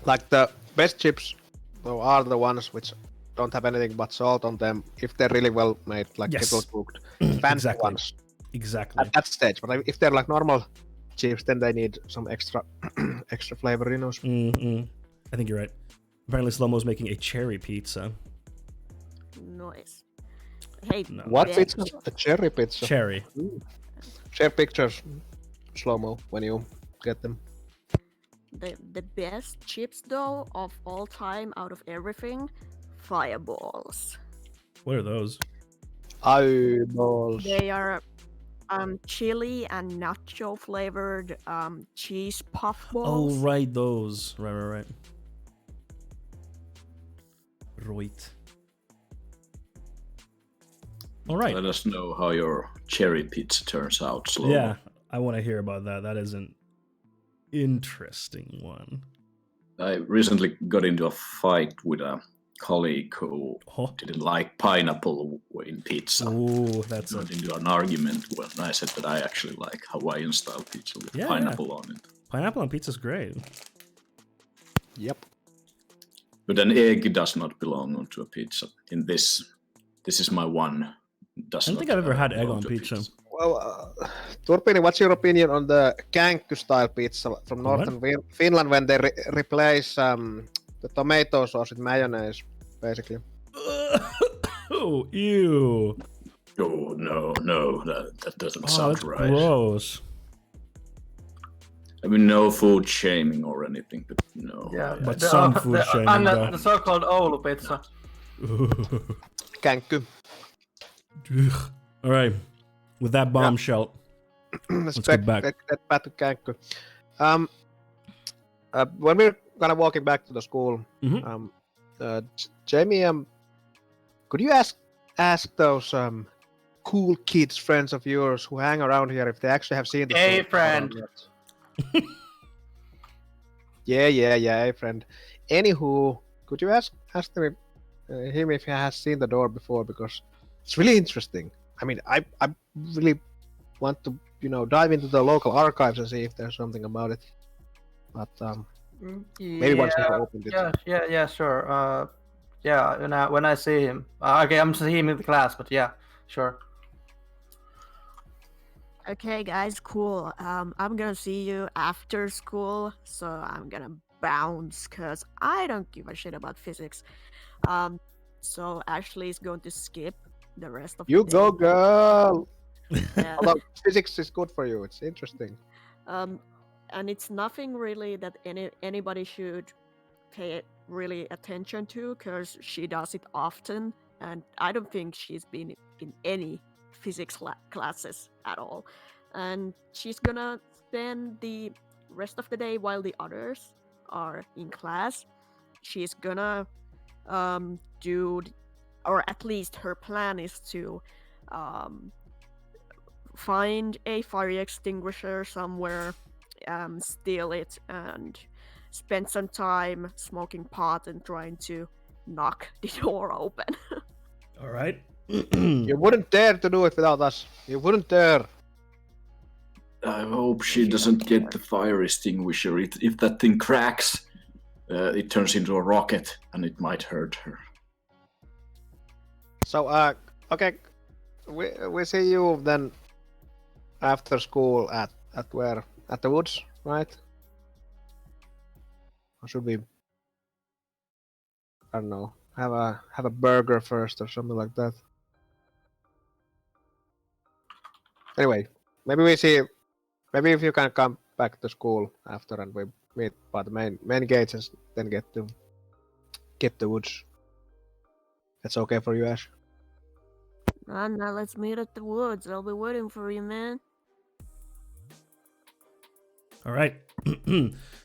D: Like the best chips, though, are the ones which don't have anything but salt on them. If they're really well made, like
A: Yes.
D: people cooked, fancy
A: Exactly.
D: ones
A: Exactly.
D: at that stage. But if they're like normal chips, then they need some extra flavor, you know.
A: I think you're right. Apparently, Slow-mo's making a cherry pizza.
G: Nice. Hey,
A: No.
D: What
G: bitch.
D: pizza? A cherry pizza.
A: Cherry.
D: Share pictures, Slow-mo, when you get them.
G: The best chips though of all time out of everything, fireballs.
A: What are those?
D: Eyeballs.
G: They are chili and nacho flavored cheese puff
A: Oh,
G: balls.
A: right, those. Right. Right. All right.
C: Let us know how your cherry pizza turns out. Slow.
A: Yeah, I want to hear about that. That is an interesting one.
C: I recently got into a fight with a colleague who
A: Oh,
C: didn't like pineapple in pizza.
A: ooh, that's a
C: Got into an argument when I said that I actually like Hawaiian style pizza with
A: Yeah,
C: pineapple on it.
A: pineapple on pizza's great.
D: Yep.
C: But an egg does not belong onto a pizza. In this is my one.
A: I don't think I've ever had egg
C: belong
A: on
C: to a
A: pizza.
D: Well, Turpini, what's your opinion on the Kankku style pizza from northern Finland when they replace the tomato sauce with mayonnaise, basically?
A: Oh, ew.
C: Oh no, that doesn't
A: Oh,
C: sound
A: that's
C: right.
A: gross.
C: I mean, no food shaming or anything, but no.
E: Yeah,
A: But some food shaming, though.
E: the so-called Oulu pizza.
D: Kankku.
A: Ugh. All right. With that bombshell,
D: Let's
A: get back.
D: Get back to Kankku. When we're kind of walking back to the school,
A: Mhm.
D: Jamie, could you ask those cool kids, friends of yours who hang around here, if they actually have seen the
E: Hey,
D: show
E: friend.
D: yet? Yeah, hey, friend. Anywho, could you ask him if he has seen the door before, because it's really interesting. I mean, I really want to dive into the local archives and see if there's something about it. But maybe once we opened it.
E: Yeah, sure. Yeah, when I see him. Okay, I'm seeing him in the class, but yeah, sure.
G: Okay, guys, cool. I'm gonna see you after school, so I'm gonna bounce because I don't give a shit about physics. So Ashley is going to skip the rest of
D: You
G: the
D: go,
G: day.
D: girl.
G: Yeah.
D: Although physics is good for you, it's interesting.
G: And it's nothing really that anybody should pay really attention to because she does it often, and I don't think she's been in any physics classes at all. And she's gonna spend the rest of the day while the others are in class. She's gonna do or at least her plan is to find a fire extinguisher somewhere, steal it, and spend some time smoking pot and trying to knock the door open.
A: All right.
D: You wouldn't dare to do it without us. You wouldn't dare.
C: I hope she doesn't get the fire extinguisher. If that thing cracks, it turns into a rocket, and it might hurt her.
D: So, okay, we see you then after school at where? At the woods, right? Or should we? I don't know. Have a burger first or something like that. Anyway, maybe we see. Maybe if you can come back to school after and we meet by the main gates and then get the woods. That's okay for you, Ash?
G: Now let's meet at the woods. I'll be waiting for you, man.
A: All right.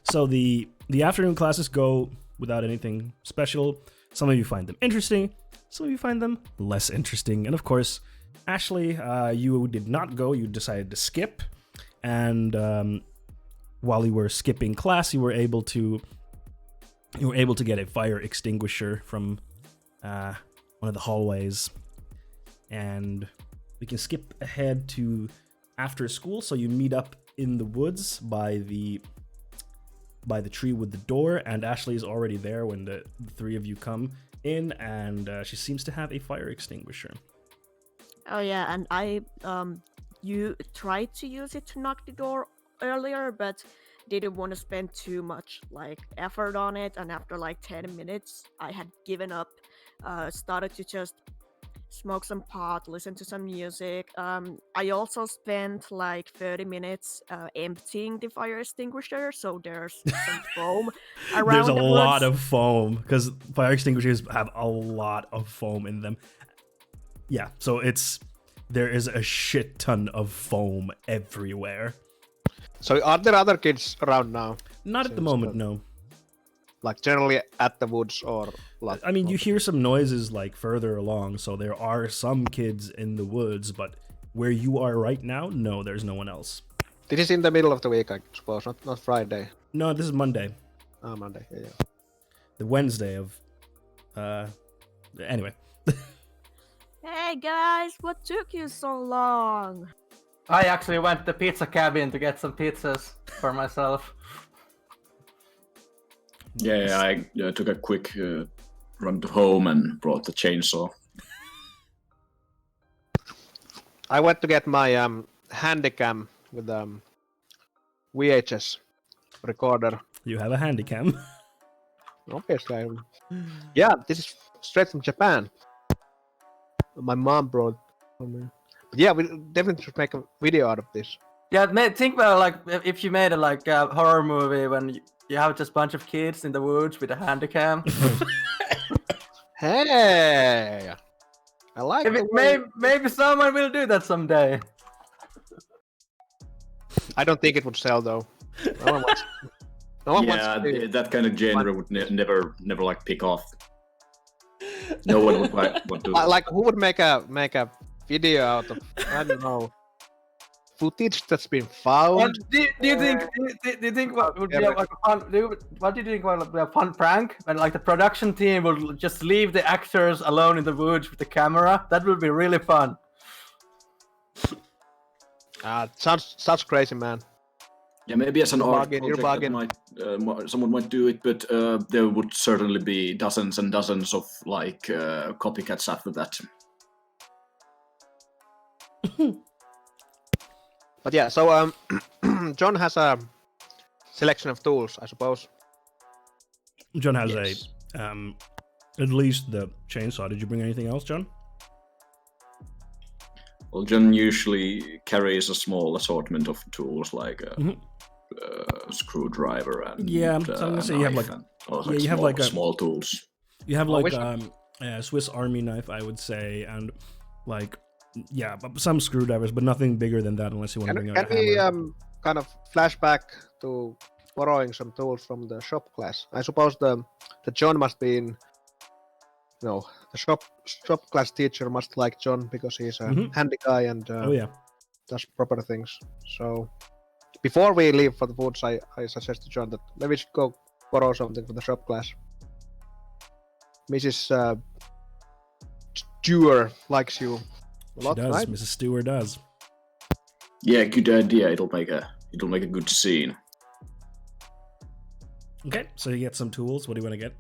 A: So the afternoon classes go without anything special. Some of you find them interesting. Some of you find them less interesting. And of course, Ashley, you did not go. You decided to skip. And while you were skipping class, you were able to get a fire extinguisher from one of the hallways. And we can skip ahead to after school. So you meet up in the woods by the tree with the door, and Ashley is already there when the three of you come in, and she seems to have a fire extinguisher.
G: Oh yeah, and you tried to use it to knock the door earlier, but didn't want to spend too much effort on it, and after 10 minutes I had given up. Started to just smoke some pot, listen to some music. I also spent 30 minutes emptying the fire extinguisher, so there's some foam around.
A: There's a lot of foam because fire extinguishers have a lot of foam in them. Yeah, so there is a shit ton of foam everywhere.
D: So are there other kids around now?
A: Not at the moment, no.
D: Generally at the woods or
A: I mean, you hear some noises further along, so there are some kids in the woods, but where you are right now, no, there's no one else.
D: This is in the middle of the week, I suppose, not Friday.
A: No, this is Monday.
D: Oh, Monday, yeah.
A: The Wednesday of anyway.
G: Hey guys, what took you so long?
E: I actually went to the pizza cabin to get some pizzas for myself.
C: Yeah, I took a quick run to home and brought the chainsaw.
D: I went to get my Handycam with VHS recorder.
A: You have a handycam.
D: Obviously, yeah, this is straight from Japan. My mom brought it for me. But yeah, we definitely should make a video out of this.
E: Yeah, think about if you made a horror movie when you have just a bunch of kids in the woods with a handycam.
D: Hey, I like it.
E: Maybe someone will do that someday.
D: I don't think it would sell though. No one wants. No one wants to do
C: that kind of genre would never pick off. No one would want to.
D: Who would make a video out of, I don't know, footage that's been found?
E: Do you think what would be a fun? What do you think would be a fun prank? When the production team will just leave the actors alone in the woods with the camera. That would be really fun.
D: Sounds crazy, man.
C: Yeah, maybe as an art
D: Bargain.
C: project, someone might do it, but there would certainly be dozens and dozens of copycats after that.
D: But yeah, so John has a selection of tools, I suppose.
A: John has
C: Yes.
A: at least the chainsaw. Did you bring anything else, John?
C: Well, John usually carries a small assortment of tools like a screwdriver and
A: Yeah, so I'm gonna say you have you have
C: small tools.
A: You have a Swiss Army knife, I would say, and some screwdrivers, but nothing bigger than that unless you want to bring out
D: Can
A: a
D: we
A: hammer.
D: kind of flashback to borrowing some tools from the shop class? I suppose the John must be in no, the shop class teacher must like John because he's a
A: Mhm.
D: handy guy and
A: Oh yeah.
D: does proper things. So before we leave for the woods, I suggest to John that maybe we should go borrow something for the shop class. Mrs. Stewart likes you a
A: She
D: lot,
A: does.
D: right?
A: Mrs. Stewart does.
C: Yeah, good idea. It'll make a good scene.
A: Okay, so you get some tools. What do you want to get?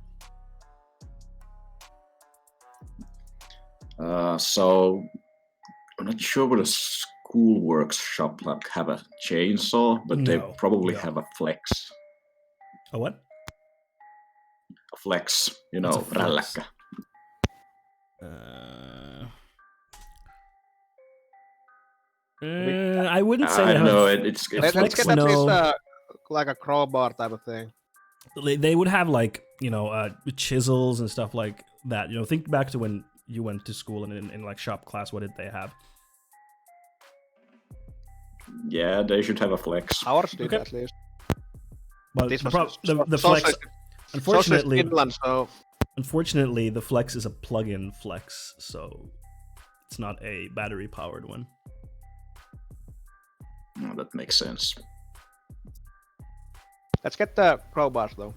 C: So I'm not sure what a school workshop like have a chainsaw, but they
A: No,
C: probably
A: no.
C: have a flex.
A: A what?
C: A flex, you
A: What's
C: know,
A: a flex?
C: rälläkkä.
A: I wouldn't say
C: I
A: they
C: don't
A: have.
C: know. It's
D: Let's
A: flex,
D: get at least
A: no.
D: like a crowbar type of thing.
A: They would have like chisels and stuff like that. You know, think back to when you went to school and in like shop class. What did they have?
C: yeah, they should have a flex.
D: Ours did
A: Okay.
D: at least.
A: But
D: This
A: the,
D: was
A: the flex.
D: socialist
A: Unfortunately,
D: Finland, so
A: unfortunately, the flex is a plug-in flex, so it's not a battery-powered one.
C: Oh, that makes sense.
D: let's get the crowbars though.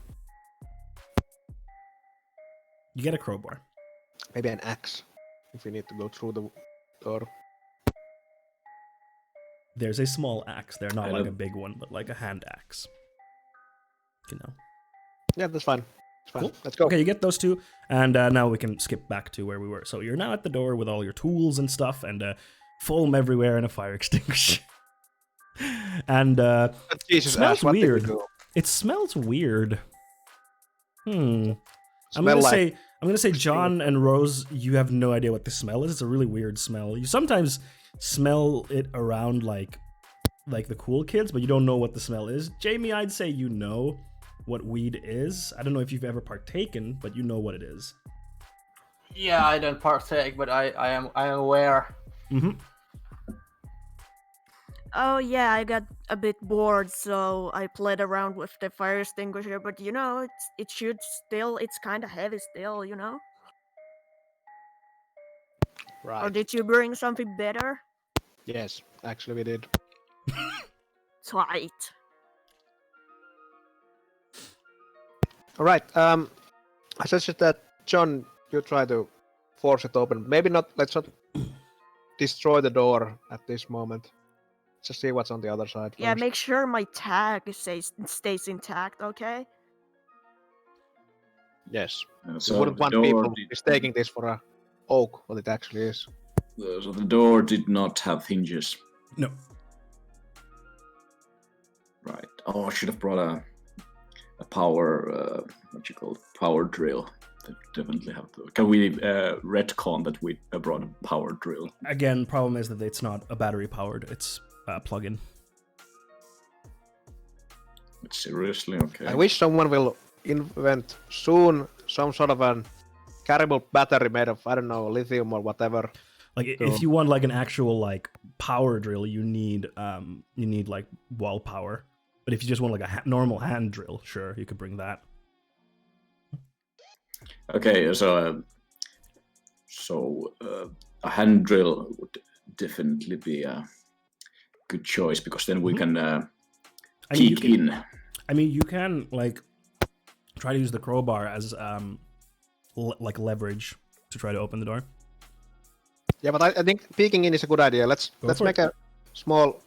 A: You get a crowbar.
D: Maybe an axe if we need to go through the door.
A: There's a small axe. They're not
C: I
A: like
C: know.
A: a big one, but like a hand axe. You know.
D: Yeah, that's fine. It's fine.
A: Cool.
D: Let's go.
A: Okay, you get those two, and now we can skip back to where we were. So you're now at the door with all your tools and stuff, and foam everywhere and a fire extinguisher. And
D: Jesus,
A: smells
D: Ash, what did we
A: weird.
D: do?
A: it smells weird. I'm
D: Smell like
A: gonna say John and Rose, you have no idea what the smell is. It's a really weird smell. You sometimes smell it around like the cool kids, but you don't know what the smell is. Jamie, I'd say you know what weed is. I don't know if you've ever partaken, but you know what it is.
E: Yeah, I don't partake, but I am aware.
A: Mm-hmm.
G: Oh yeah, I got a bit bored, so I played around with the fire extinguisher. But you know, it's kind of heavy still, you know. Or
D: right.
G: did you bring something better?
D: Yes, actually we did.
G: Tight.
D: All right. I suggest that John, you try to force it open. Maybe not. Let's not destroy the door at this moment. Just see what's on the other side.
G: Yeah,
D: first.
G: make sure my tag stays intact, okay?
D: Yes. You
C: So
D: wouldn't
C: the
D: want
C: door
D: people
C: did-
D: mistaking this for a oak, what it actually is.
C: So the door did not have hinges.
A: No.
C: Right. Oh, I should have brought a power, what you call it, power drill. Definitely have to. Can we retcon that we brought a power drill?
A: Again, problem is that it's not a battery powered. It's a plug-in.
C: Seriously? Okay.
D: I wish someone will invent soon some sort of an carryable battery made of, I don't know, lithium or whatever.
A: Like if you want like an actual like power drill, you need like wall power. But if you just want like a normal hand drill, sure, you could bring that.
C: Okay, so a hand drill would definitely be a good choice because then we can
A: I mean, you
C: peek
A: can-
C: in.
A: I mean, you can like try to use the crowbar as like leverage to try to open the door.
D: Yeah, but I think peeking in is a good idea. Let's
A: for
D: make
A: it.
D: a small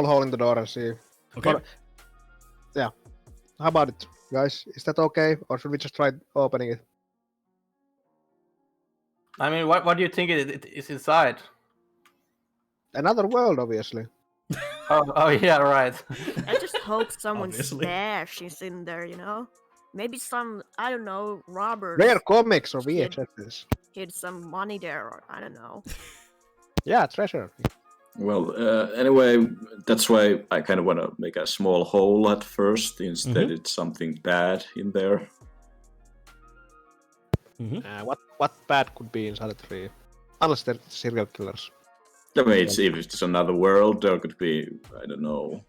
D: hole in the door and see.
A: Okay.
D: Or- yeah. How about it, guys? Is that okay, or should we just try opening it?
E: I mean, what do you think it is inside?
D: Another world, obviously.
E: Oh yeah, right.
G: I just hope someone's
A: Obviously.
G: stash is in there, you know? Maybe some, I don't know, robbers
D: Rare comics or VHSs.
G: hid some money there, or I don't know.
D: Yeah, treasure.
C: Well, anyway, that's why I kind of want to make a small hole at first. Instead, it's something bad in there.
D: What bad could be inside a tree? Unless they're serial killers.
C: I mean, if it's another world, there could be, I don't know,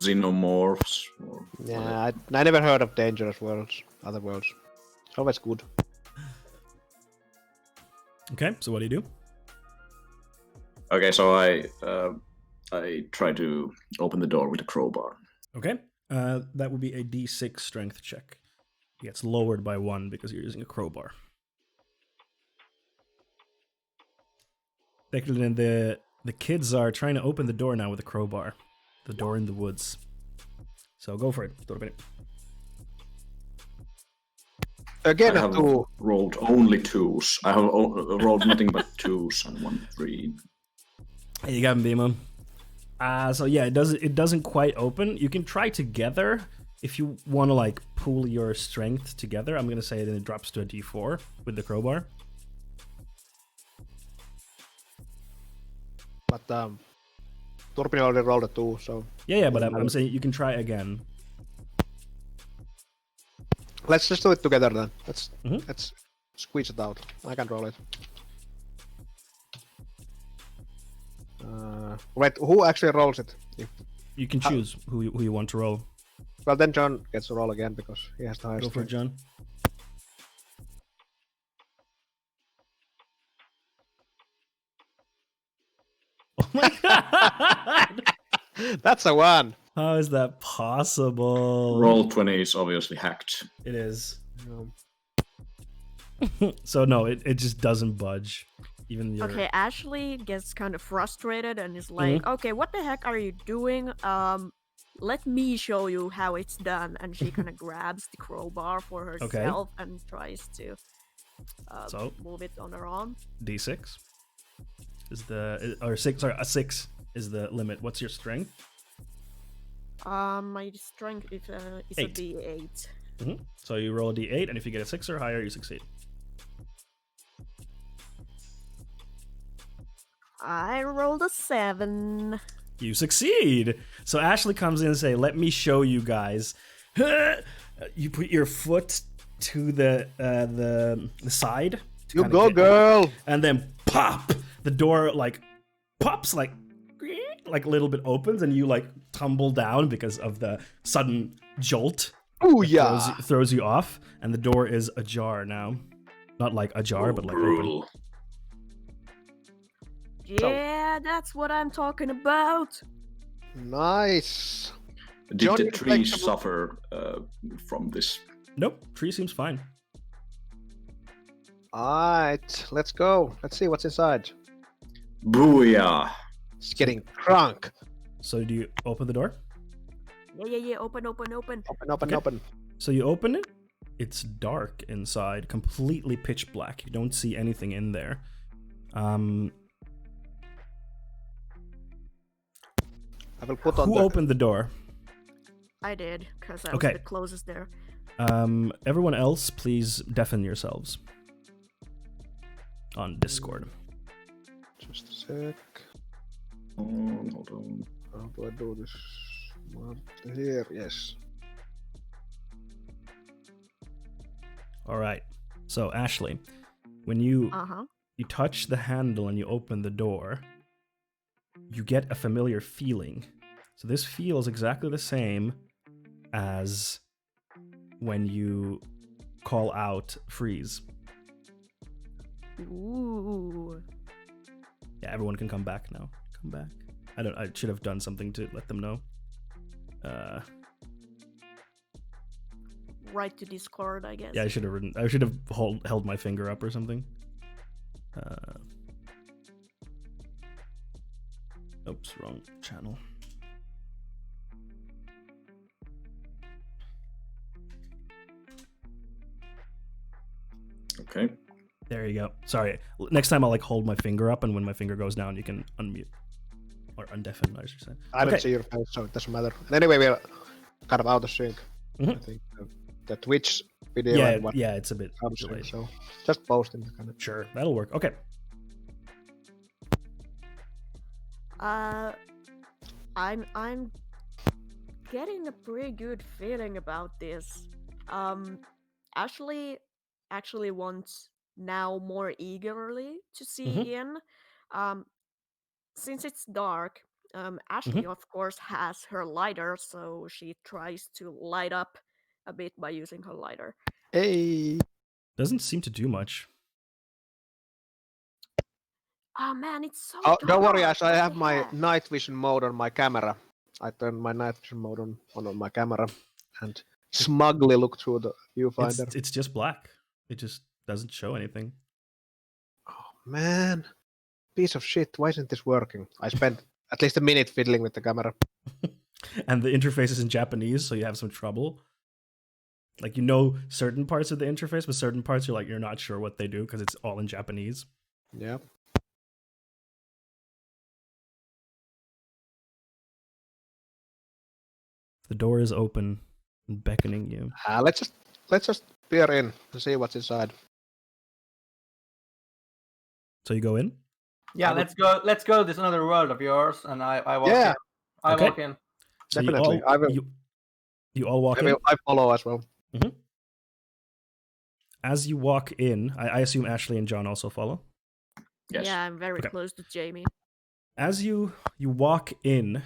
C: xenomorphs. Or
D: Yeah, I never heard of dangerous worlds. Other worlds. It's always good.
A: Okay, so what do you do?
C: Okay, so I try to open the door with a crowbar.
A: Okay, that would be a D6 strength check. It gets lowered by 1 because you're using a crowbar. Declan, the kids are trying to open the door now with a crowbar. The door in the woods. So go for it, Torben.
D: Again,
C: I have rolled only 2s. I have rolled nothing but 2s and 1 3.
A: Hey, you got him, Bimo. So yeah, it doesn't quite open. You can try together if you want to like pool your strength together. I'm gonna say that it drops to a D4 with the crowbar.
D: But Turbine already rolled a 2, so
A: Yeah, but I'm saying you can try again.
D: let's just do it together then. Let's
A: Mhm.
D: let's squeeze it out. I can roll it. Wait, who actually rolls it?
A: You can choose who you want to roll.
D: Well, then John gets to roll again because he has the highest.
A: Go for it,
D: strength.
A: John. Oh my god!
D: That's a 1.
A: How is that possible?
C: Roll 20 is obviously hacked.
A: It is.
D: Um,
A: So no, it just doesn't budge. Even your...
G: Okay, Ashley gets kind of frustrated and is like, okay, what the heck are you doing? Let me show you how it's done. And she kind of grabs the crowbar for herself and tries to
A: So?
G: move it on her own.
A: D6 is the or 6. Sorry, a 6 is the limit. What's your strength?
G: My strength is a
A: 8.
G: D8.
A: So you roll a D8, and if you get a 6 or higher, you succeed.
G: I rolled a 7.
A: You succeed. So Ashley comes in and say, "Let me show you guys." You put your foot to the side. to
D: you
A: kinda
D: go,
A: get-
D: girl!
A: And then pop! The door like pops like a little bit opens, and you like tumble down because of the sudden jolt.
D: Ooh,
A: That
D: yeah!
A: throws you off, and the door is ajar now. Not like ajar, but like open.
C: Brutal.
G: Yeah, that's what I'm talking about.
D: Nice!
C: Did
D: John,
C: the
D: you
C: trees
D: flexible-
C: suffer from this?
A: Nope, tree seems fine.
D: Alright, let's go. Let's see what's inside.
C: Booyah!
D: It's getting crunk.
A: So do you open the door?
G: Yeah, open.
D: Open.
A: Okay. So you open it. It's dark inside, completely pitch black. You don't see anything in there.
D: I will put on
A: Who
D: the...
A: opened the door?
G: I did, because I
A: Okay.
G: was the closest there.
A: Everyone else, please deafen yourselves on Discord.
D: Just a sec.
C: Hold on.
D: How do I do this? Here, yes.
A: All right. So Ashley, when you
G: Uh-huh.
A: you touch the handle and you open the door, you get a familiar feeling. So this feels exactly the same as when you call out freeze.
G: Ooh.
A: Yeah, everyone can come back now. Come back. I should have done something to let them know.
G: Right to Discord, I guess.
A: Yeah, I should have held my finger up or something. Oops, wrong channel.
C: Okay.
A: There you go. Sorry. Next time I'll like hold my finger up, and when my finger goes down, you can unmute or undeafen, I should say.
D: I don't
A: Okay.
D: see your face, so it doesn't matter. And anyway, we're kind of out of sync.
A: Mhm.
D: I think the Twitch video
A: Yeah,
D: and what
A: yeah, it's a bit
D: out of sync,
A: delayed.
D: so just post in the kind of...
A: Sure, that'll work. Okay.
G: I'm getting a pretty good feeling about this. Ashley actually wants now more eagerly to see in. Since it's dark, Ashley of course has her lighter, so she tries to light up a bit by using her lighter.
D: Hey!
A: Doesn't seem to do much.
G: Oh man, it's so
D: Oh, don't worry,
G: dark.
D: Ash. I
G: What
D: have
G: the
D: my
G: heck?
D: night vision mode on my camera. I turned my night vision mode on my camera and smugly look through the viewfinder.
A: It's just black. It just doesn't show anything.
D: Oh man, piece of shit. Why isn't this working? I spent at least a minute fiddling with the camera.
A: And the interface is in Japanese, so you have some trouble. Like, you know certain parts of the interface, but certain parts you're not sure what they do because it's all in Japanese.
D: Yeah.
A: The door is open and beckoning you.
D: Let's just peer in and see what's inside.
A: So you go in?
E: Yeah, let's go. Let's go. This another world of yours, and I walk
D: Yeah.
E: in. I
A: Okay.
E: walk in.
A: So
D: Definitely. I will.
A: You all walk in?
D: I follow as well.
A: As you walk in, I assume Ashley and John also follow.
C: Yes.
G: Yeah, I'm very
A: Okay.
G: close to Jamie.
A: As you walk in,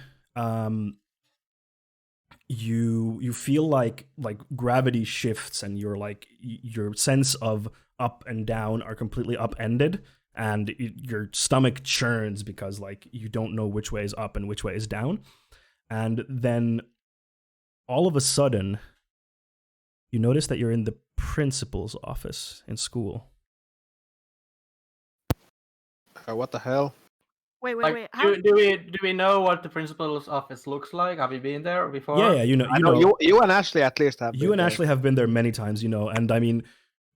A: you feel like gravity shifts and your sense of up and down are completely upended, and your stomach churns because you don't know which way is up and which way is down. And then all of a sudden you notice that you're in the principal's office in school.
D: What the hell?
G: Wait.
E: Like,
G: How?
E: do we know what the principal's office looks like? Have you been there before?
A: Yeah, you know,
D: I know you and Ashley at least have.
A: You
D: been
A: and
D: there.
A: Ashley have been there many times, and I mean,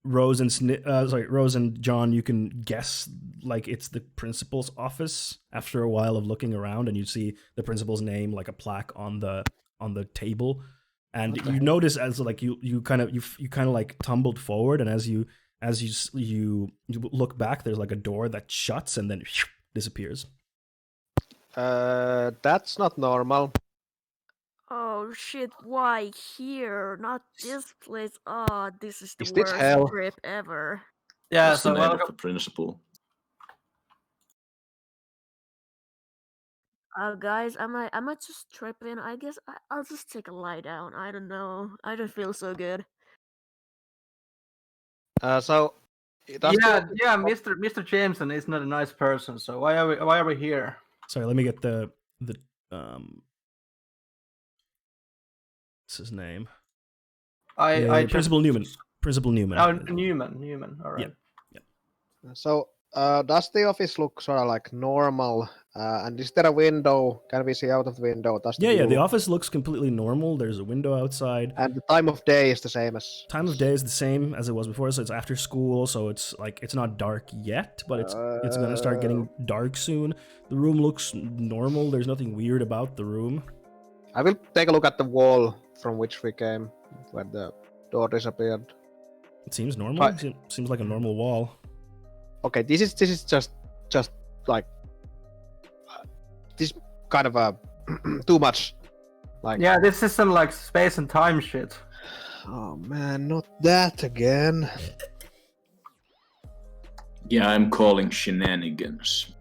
A: Rose and John, you can guess it's the principal's office after a while of looking around, and you see the principal's name, like a plaque on the table, and you notice as you kind of tumbled forward, and as you look back, there's a door that shuts and then disappears.
D: That's not normal.
G: Oh shit! Why here? Not this place. Oh, this is the
D: Is this
G: worst
D: hell?
G: trip ever.
E: Yeah.
C: That's the
E: So
C: name of
E: welcome.
C: the principal.
G: Guys, I might just trip in. I guess I'll just take a lie down. I don't know. I don't feel so good.
D: So. does the-
E: Yeah. Mr. Jameson is not a nice person. So why are we here?
A: Sorry, let me get the what's his name?
E: I just,
A: Principal Newman. Principal Newman.
E: Oh, Newman. All right.
D: So, does the office look sort of normal? And is there a window? Can we see out of the window?
A: Yeah. The office looks completely normal. There's a window outside.
D: And the time of day is the same as.
A: Time of day is the same as it was before, so it's after school, so it's not dark yet, but it's gonna start getting dark soon. The room looks normal. There's nothing weird about the room.
D: I will take a look at the wall from which we came, where the door disappeared.
A: It seems normal. It seems like a normal wall.
D: Okay, this is just like this kind of a too much.
E: Yeah, this is some space and time shit.
D: Oh man, not that again.
C: Yeah, I'm calling shenanigans.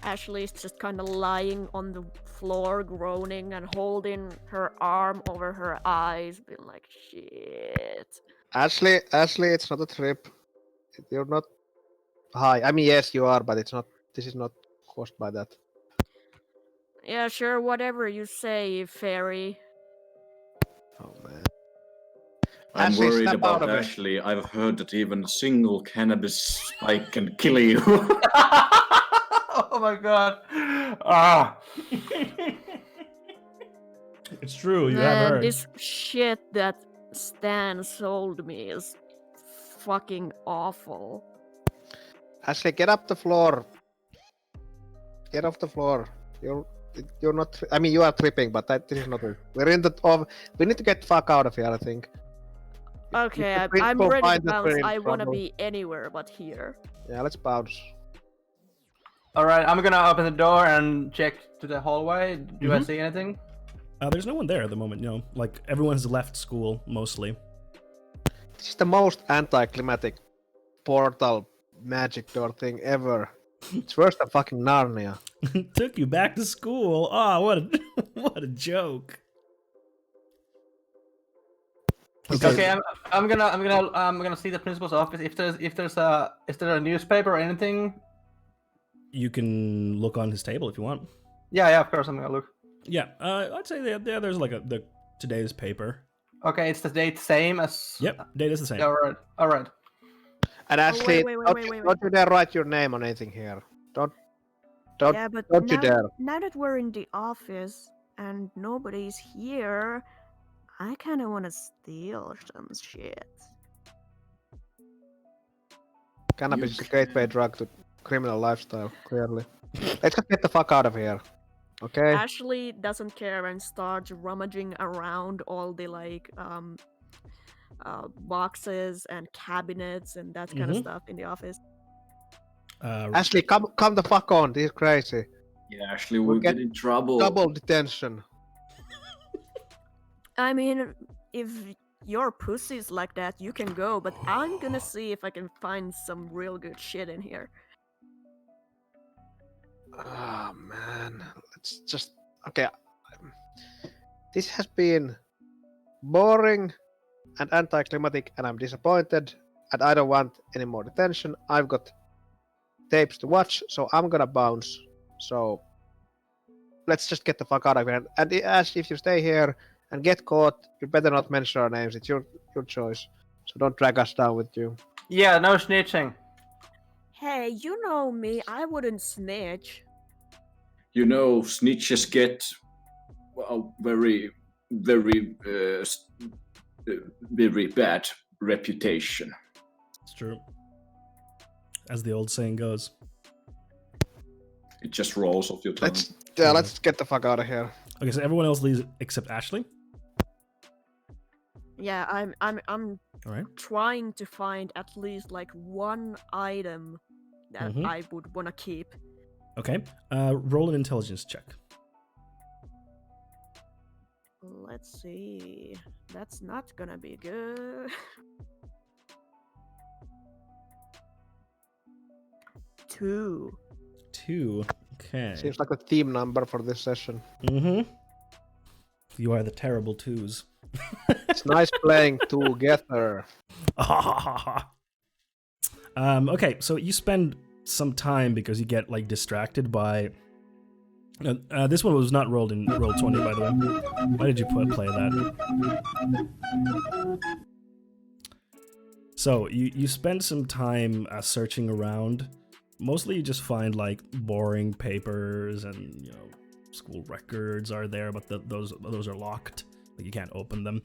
G: Ashley is just kind of lying on the floor, groaning and holding her arm over her eyes, being like, "Shit."
D: Ashley, it's not a trip. You're not high. I mean, yes, you are, but it's not. This is not caused by that.
G: Yeah, sure, whatever you say, fairy.
D: Oh man.
C: I'm
D: Ashley,
C: worried
D: snap out
C: about
D: of it.
C: Ashley. I've heard that even a single cannabis spike can kill you.
E: Oh my god. Ah.
A: It's true. You
G: Man,
A: have heard.
G: this shit that Stan sold me is fucking awful.
D: Ashley, get up the floor. Get off the floor. You're not. I mean, you are tripping, but this is not. We're in the. We need to get the fuck out of here. I think.
G: Okay,
D: the
G: I'm
D: principal
G: ready to
D: finds that
G: bounce.
D: we're in
G: I wanna
D: trouble.
G: be anywhere but here.
D: Yeah, let's bounce.
E: All right, I'm gonna open the door and check to the hallway. Do I
A: Mhm.
E: see anything?
A: There's no one there at the moment. Everyone has left school mostly.
D: This is the most anticlimactic portal magic door thing ever. It's worse than fucking Narnia.
A: Took you back to school. Ah, what a what a joke.
E: Okay, I'm gonna see the principal's office. Is there a newspaper or anything
A: You can look on his table if you want.
E: Yeah, of course I'm gonna look.
A: Yeah, I'd say there's like the today's paper.
E: Okay, it's the date same as.
A: Yep, date is the same.
E: Yeah, all right.
D: And Ashley,
G: wait.
D: don't you dare write your name on anything here. Don't
G: Yeah, but
D: don't you dare.
G: now that we're in the office and nobody's here, I kind of want to steal some shit.
D: Cannabis is a gateway drug to criminal lifestyle, clearly. Let's just get the fuck out of here. Okay?
G: Ashley doesn't care and starts rummaging around all the boxes and cabinets and that kind of stuff in the office.
D: Ashley, come the fuck on. This is crazy.
C: Yeah, Ashley, we'll get in trouble.
D: Double detention.
G: I mean, if your pussy's like that, you can go, but I'm gonna see if I can find some real good shit in here.
D: Oh man, let's just okay. This has been boring and anticlimactic, and I'm disappointed. And I don't want any more detention. I've got tapes to watch, so I'm gonna bounce. So let's just get the fuck out of here. And Ash, if you stay here and get caught, you better not mention our names. It's your choice. So don't drag us down with you.
E: Yeah, no snitching.
G: Hey, you know me, I wouldn't snitch.
C: You know, snitches get very, very, very bad reputation.
A: It's true. As the old saying goes.
C: It just rolls off your tongue.
D: Let's get the fuck out of here.
A: Okay, so everyone else leaves except Ashley.
G: Yeah, I'm
A: All right.
G: trying to find at least like one item that I would want to keep.
A: Okay. Roll an intelligence check.
G: Let's see. That's not gonna be good. 2.
A: 2. Okay.
D: Seems like a theme number for this session.
A: You are the terrible twos.
D: It's nice playing together.
A: Okay, so you spend some time because you get like distracted by. This one was not rolled in roll 20, by the way. Why did you play that? So you spend some time searching around. Mostly you just find like boring papers and school records are there, but those are locked. Like you can't open them.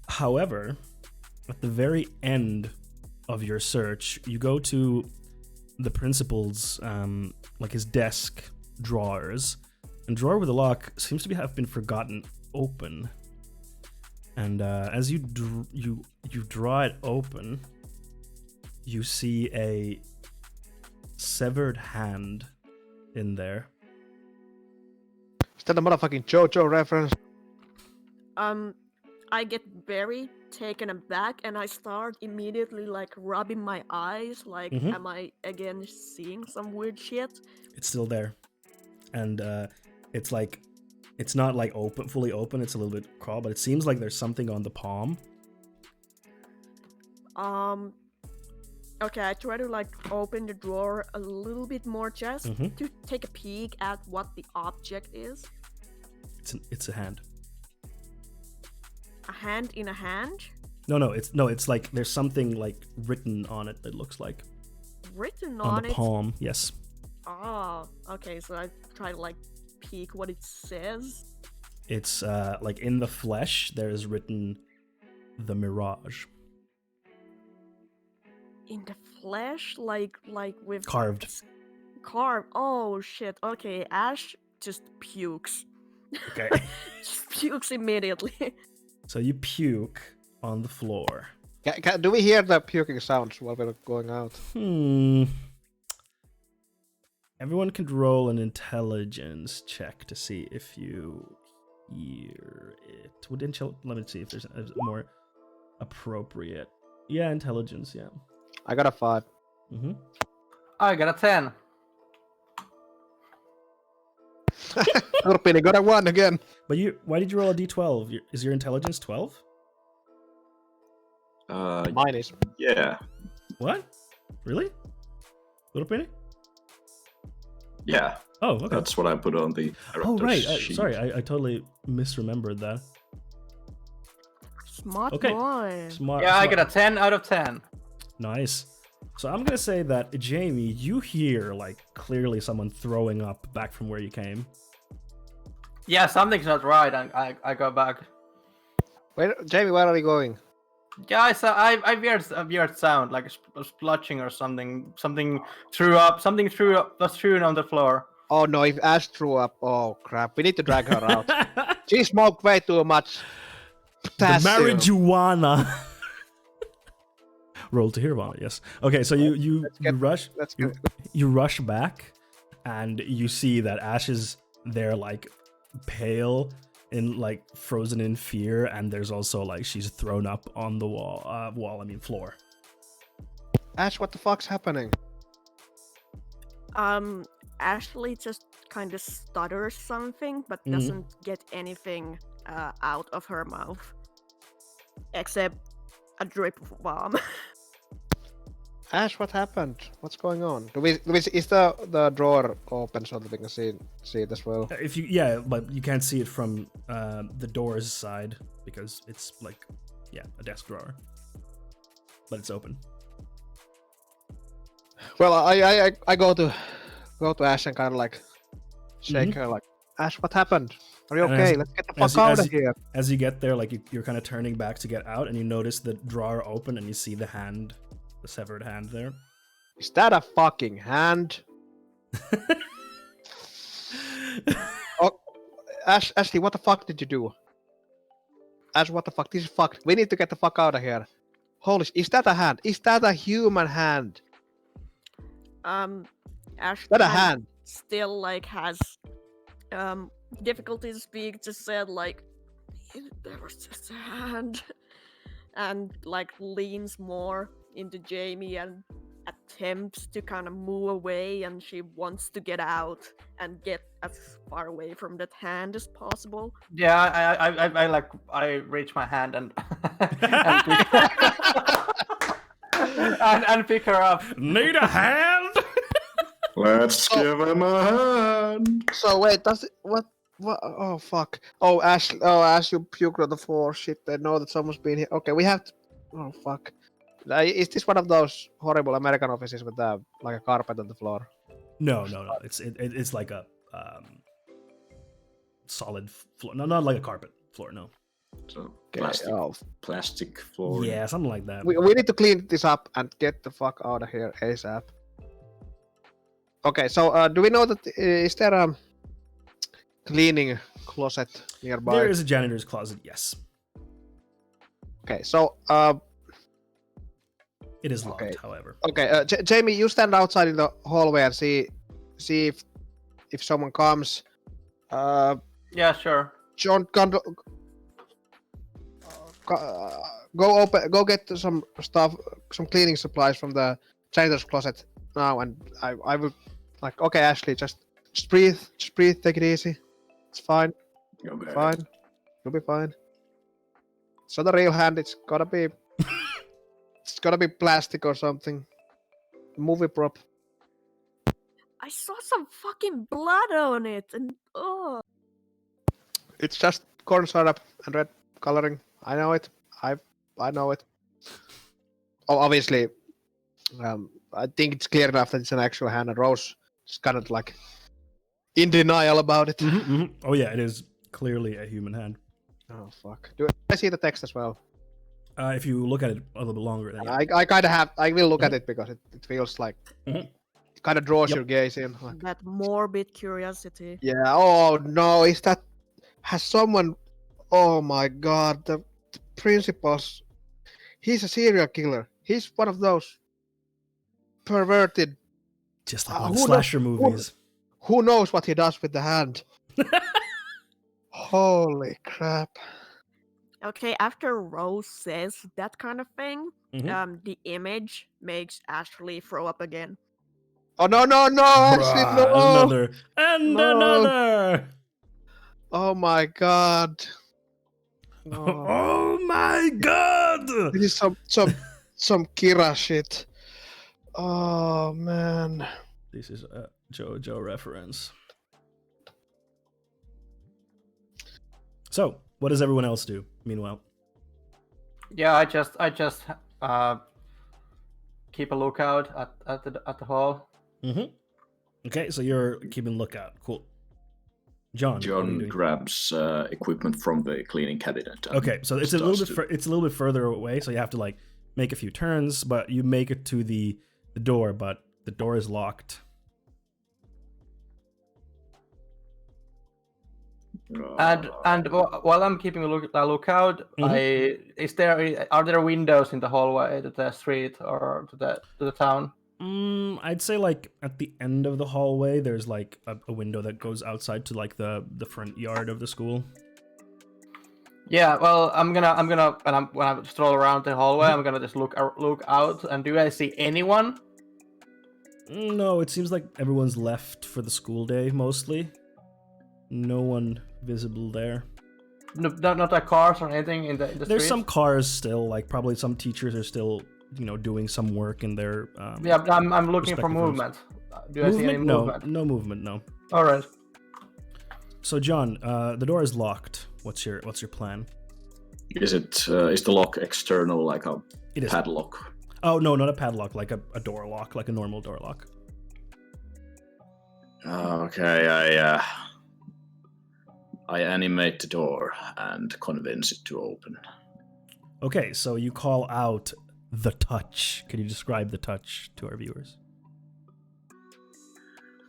A: However, at the very end of your search, you go to the principal's like his desk drawers, and drawer with a lock seems to have been forgotten open. And as you draw it open, you see a severed hand in there.
D: Is that a motherfucking Jojo reference?
G: I get very taken aback and I start immediately like rubbing my eyes like am I again seeing some weird shit?
A: It's still there. And it's like it's not like fully open, it's a little bit crawled, but it seems like there's something on the palm.
G: Okay, I try to like open the drawer a little bit more just to take a peek at what the object is.
A: It's a hand.
G: A hand in a hand?
A: No, it's like there's something like written on it that looks like.
G: Written
A: on the
G: it?
A: palm, yes.
G: Oh, okay, so I try to like peek what it says.
A: It's like in the flesh there is written the Mirage.
G: In the flesh? Like with
A: carved.
G: Carved. Oh shit. Okay, Ash just pukes.
A: Okay.
G: Just pukes immediately.
A: So you puke on the floor.
D: Do we hear the puking sounds while we're going out?
A: Everyone can roll an intelligence check to see if you hear it. Let me see if there's a more appropriate. Yeah, intelligence, yeah.
D: I got a 5.
E: I got a 10.
D: Turpini got a 1 again.
A: But why did you roll a d12? Is your intelligence 12?
D: Mine is.
C: Yeah.
A: What? Really? Little Penny?
C: Yeah,
A: Oh, okay.
C: that's what I put on the
A: Oh, right.
C: character's sheet.
A: Sorry, I totally misremembered that.
G: Smart
A: Okay.
G: boy.
A: Smart.
E: Yeah, I
A: smart.
E: get a 10 out of 10.
A: Nice. So I'm gonna say that, Jamie, you hear like clearly someone throwing up back from where you came.
E: Yeah, something's not right, and I go back.
D: Jamie, where are we going?
E: Yeah, I heard a weird sound, like a splotching or something. Something was thrown on the floor.
D: Oh no, if Ash threw up, oh crap, we need to drag her out. She smoked way too much
A: The
D: potassium.
A: marijuana. Roll to hear about it. Yes. Okay. So you rush.
D: Let's
A: You,
D: get
A: you rush back, and you see that Ash is there, like pale and like frozen in fear, and there's also like she's thrown up on the floor.
D: Ash, what the fuck's happening?
G: Ashley just kind of stutters something, but
A: Mhm.
G: doesn't get anything out of her mouth. Except a drip of vomit.
D: Ash, what happened? What's going on? Is the drawer open so that we can see it as well?
A: But you can't see it from the door's side because it's like a desk drawer, but it's open.
D: Well, I go to Ash and kind of like shake her, like, Ash, what happened? Are you
A: And
D: okay?
A: as-
D: Let's get the
A: as
D: fuck
A: you-
D: out
A: as
D: of here.
A: As you get there, like you're kind of turning back to get out, and you notice the drawer open, and you see the hand, the severed hand there.
D: Is that a fucking hand? Oh, Ashley, what the fuck did you do? Ash, what the fuck? This is fucked. We need to get the fuck out of here. Holy is that a hand? Is that a human hand?
G: Ashley
D: That a
G: kind of
D: hand?
G: still like has difficulty to speak, just said like there was just a hand, and like leans more into Jamie and attempts to kind of move away, and she wants to get out and get as far away from that hand as possible.
E: Yeah, I reach my hand and and pick her up.
A: Need a hand?
C: Let's give him a hand.
D: So wait, does it what? Oh fuck! Oh Ash! Oh Ash! You puked on the floor. Shit! I know that someone's been here. Okay, we have to. Oh fuck! Is this one of those horrible American offices with like a carpet on the floor?
A: No. It's like a solid floor. No, not like a carpet floor. No.
C: So
D: Okay,
C: plastic floor.
A: Yeah, something like that.
D: we need to clean this up and get the fuck out of here ASAP. Okay, so do we know that is there a cleaning closet nearby?
A: There is a janitor's closet. Yes,
D: Okay, so
A: it is locked.
D: Okay.
A: However.
D: okay, Jamie, you stand outside in the hallway and see if someone comes.
E: Yeah, sure.
D: John, go get some stuff, some cleaning supplies from the janitor's closet now, and I will like, okay, Ashley, just breathe, take it easy. It's fine,
C: Okay.
D: fine, you'll be fine. It's not a real hand. It's gotta be plastic or something. Movie prop.
G: I saw some fucking blood on it, and oh,
D: It's just corn syrup and red coloring. I know it. I know it. Oh, obviously, I think it's clear enough that it's an actual hand, and Rose is kind of like in denial about it.
A: Oh yeah, it is clearly a human hand.
D: Oh fuck! Do I see the text as well?
A: If you look at it a little bit longer, then yeah.
D: I kind of have. I will look at it because it feels like
A: Mhm.
D: it kind of draws
A: Yep.
D: your gaze in. Like,
G: that morbid curiosity.
D: yeah. Oh no! Is that has someone? Oh my god! The principal's. He's a serial killer. He's one of those perverted.
A: Just like one
D: who
A: of the
D: knows-
A: slasher movies.
D: Who knows what he does with the hand? Holy crap!
G: Okay, after Rose says that kind of thing,
A: Mhm.
G: the image makes Ashley throw up again.
D: Oh no! Ashley,
A: Bruh,
D: no!
A: Another and
D: No.
A: another.
D: Oh my god! No.
A: Oh my god!
D: This is some Kira shit. Oh man.
A: This is a Jojo reference. So, what does everyone else do? Meanwhile,
E: Yeah, I just keep a lookout at the hall.
A: okay. So you're keeping lookout. Cool. John, what are you
C: John
A: doing?
C: grabs equipment from the cleaning cabinet. and
A: Okay, so it's a little
C: starts
A: bit it's a little bit further away, so you have to like make a few turns, but you make it to the door, but the door is locked.
E: And while I'm keeping a lookout,
A: Mhm.
E: are there windows in the hallway to the street or to the town?
A: I'd say like at the end of the hallway, there's like a window that goes outside to like the front yard of the school.
E: Yeah, well, I'm gonna when I stroll around the hallway,
A: Mm-hmm.
E: I'm gonna just look out. And do I see anyone?
A: No, it seems like everyone's left for the school day mostly. No one visible there.
E: No, not like cars or anything in the
A: There's
E: street?
A: some cars still, like probably some teachers are still, doing some work in their.
E: Yeah, I'm looking for
A: respective rooms.
E: movement. Do I see any movement?
A: No movement, no.
E: All right.
A: So John, the door is locked. What's your plan?
C: Is the lock external, like a
A: It is.
C: padlock?
A: Oh no, not a padlock, like a door lock, like a normal door lock.
C: Okay, I animate the door and convince it to open.
A: Okay, so you call out the touch. Can you describe the touch to our viewers?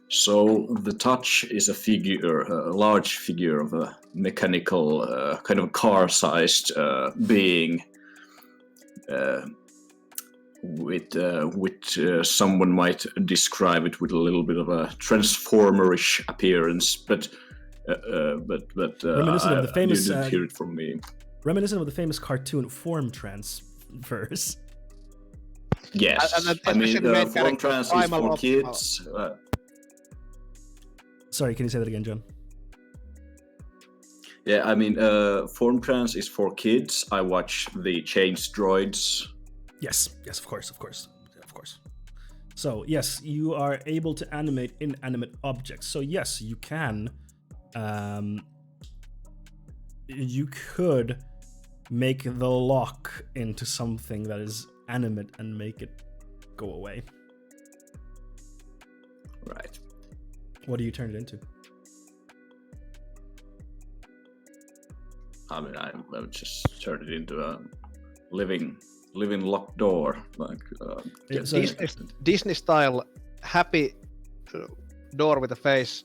C: So the touch is a large figure of a mechanical, kind of car-sized being, with someone might describe it with a little bit of a transformerish appearance, but
A: Reminiscent of the famous.
C: you didn't hear it from me.
A: Reminiscent of the famous cartoon Form Transfers.
C: Yes,
D: And
C: I mean,
D: especially the main
C: form
D: character,
C: trans is
D: Primal
C: for
D: Optimal.
C: kids.
A: Sorry, can you say that again, John?
C: Yeah, I mean, form trans is for kids. I watch the Change Droids.
A: Yes, of course. So yes, you are able to animate inanimate objects. So yes, you can. You could make the lock into something that is animate and make it go away.
C: Right.
A: What do you turn it into?
C: I mean, I would just turn it into a living locked door, like
A: Yeah, so-
D: Disney style happy door with a face.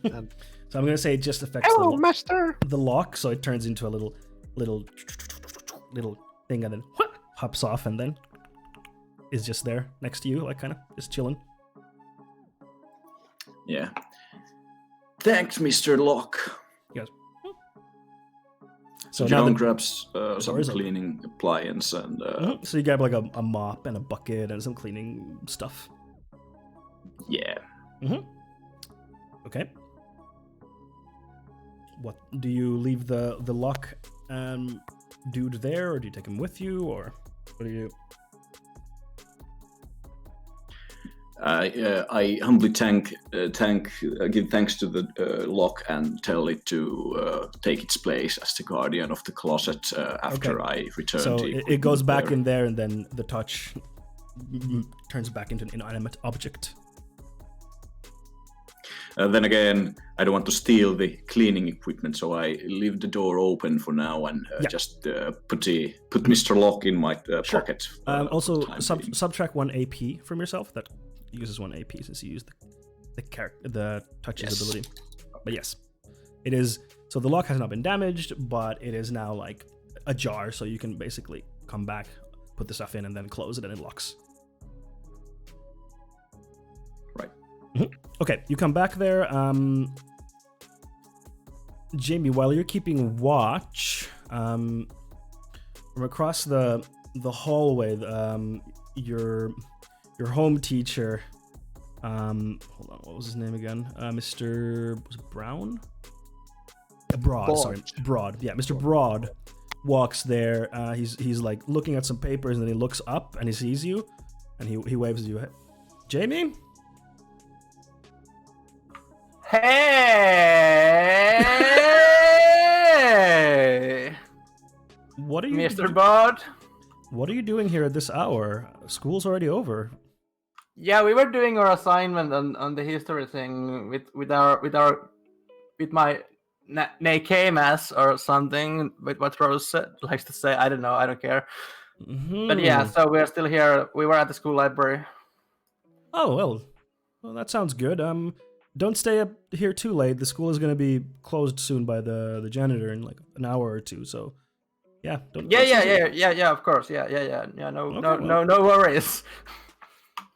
D: And
A: So I'm gonna say it just affects
D: hello, master.
A: the lock, so it turns into a little thing, and then hops off, and then is just there next to you, like kind of just chilling.
C: yeah. Thanks, Mr. Lock.
A: Yes. So now
C: John
A: the,
C: grabs some
A: doors open.
C: cleaning appliance and
A: so you grab like a mop and a bucket and some cleaning stuff.
C: yeah.
A: Okay. What do you leave the lock dude there, or do you take him with you, or what do you do?
C: I humbly give thanks to the lock and tell it to take its place as the guardian of the closet after I return.
A: So
C: the
A: it goes
C: equipment
A: back
C: there.
A: in there, and then the touch turns back into an inanimate object.
C: Then again, I don't want to steal the cleaning equipment, so I leave the door open for now and just put Mr. Lock in my pocket.
A: Also,
C: for the time being.
A: subtract 1 AP from yourself. That uses 1 AP since you use the touch's
C: Yes.
A: ability. But yes, it is. So the lock has not been damaged, but it is now like ajar. So you can basically come back, put the stuff in, and then close it, and it locks.
C: Right.
A: Okay, you come back there. Jamie, while you're keeping watch, from across the hallway, your home teacher, hold on, what was his name again? Mr. Was it Brown? Broad, sorry, Broad. Yeah, Mr. Broad walks there. He's like looking at some papers, and then he looks up and he sees you, And he waves at you. Jamie?
E: Hey,
A: What are you
E: Mr. Bud.
A: What are you doing here at this hour? School's already over.
E: Yeah, we were doing our assignment on the history thing with my Nakamas or something, with what Rose likes to say. I don't know. I don't care. But yeah, so we're still here. We were at the school library.
A: Oh, well, that sounds good. Don't stay up here too late. The school is going to be closed soon by the janitor in like an hour or two. So, yeah.
E: Yeah. Of course. Yeah. No worries.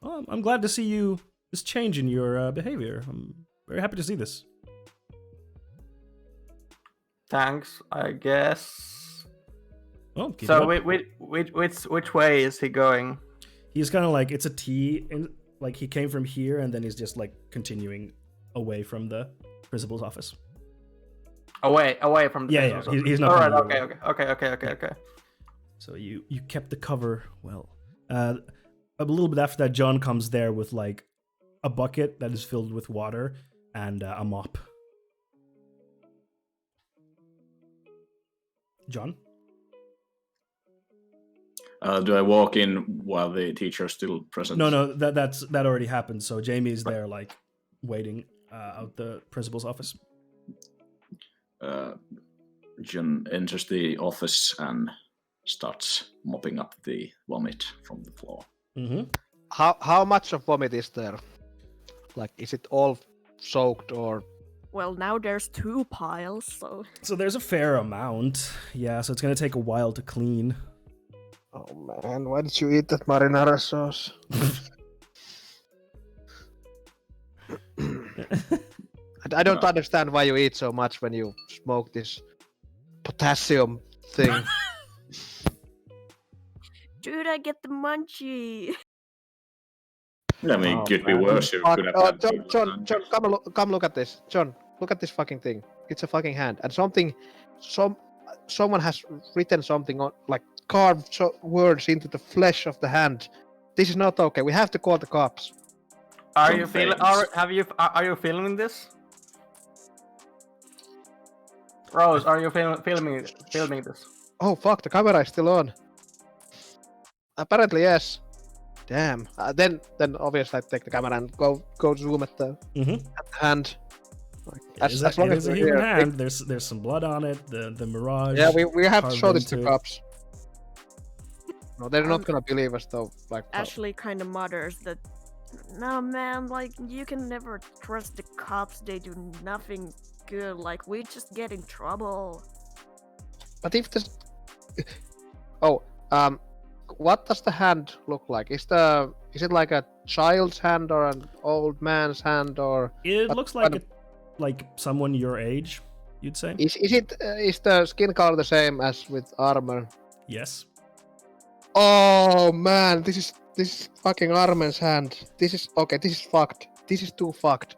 A: Well, I'm glad to see this change in your behavior. I'm very happy to see this.
E: Thanks, I guess.
A: Oh, keep
E: so
A: it up.
E: which way is he going?
A: He's kind of like, it's a T, and like he came from here, and then he's just like continuing away from the principal's office.
E: Away from the principal's office.
A: He's not.
E: All right. Okay.
A: So you kept the cover well. A little bit after that, John comes there with like a bucket that is filled with water and a mop. John?
C: Do I walk in while the teacher is still present?
A: No, that already happened. So Jamie's there, like waiting out the principal's office.
C: John enters the office and starts mopping up the vomit from the floor.
A: Mm-hmm.
D: How much of vomit is there? Like, is it all soaked or?
G: Well, now there's 2 piles, so.
A: So there's a fair amount. Yeah, so it's gonna take a while to clean.
D: Oh man, why did you eat that marinara sauce? I don't understand why you eat so much when you smoke this potassium thing.
G: Dude, I get the munchie.
C: I mean, could be worse. You could have had
D: John, come look at this. John, look at this fucking thing. It's a fucking hand, and someone has written something on, like carved words into the flesh of the hand. This is not okay. We have to call the cops.
E: Are you filming this? Rose, are you filming this?
D: Oh fuck, the camera is still on. Apparently yes. Damn. Then obviously I take the camera and go zoom at the hand. Like, as long as
A: it's a human hand. There's some blood on it. The mirage.
D: Yeah, we have to show this to
A: it.
D: cops. No, they're not gonna believe us though. Like
G: Ashley kind of mutters that, no man, like you can never trust the cops. They do nothing good. Like we just get in trouble.
D: But if this, what does the hand look like? Is it like a child's hand or an old man's hand or?
A: It looks like like someone your age, you'd say.
D: Is the skin color the same as with armor?
A: Yes.
D: Oh man, this is fucking Armen's hand. This is fucked. This is too fucked.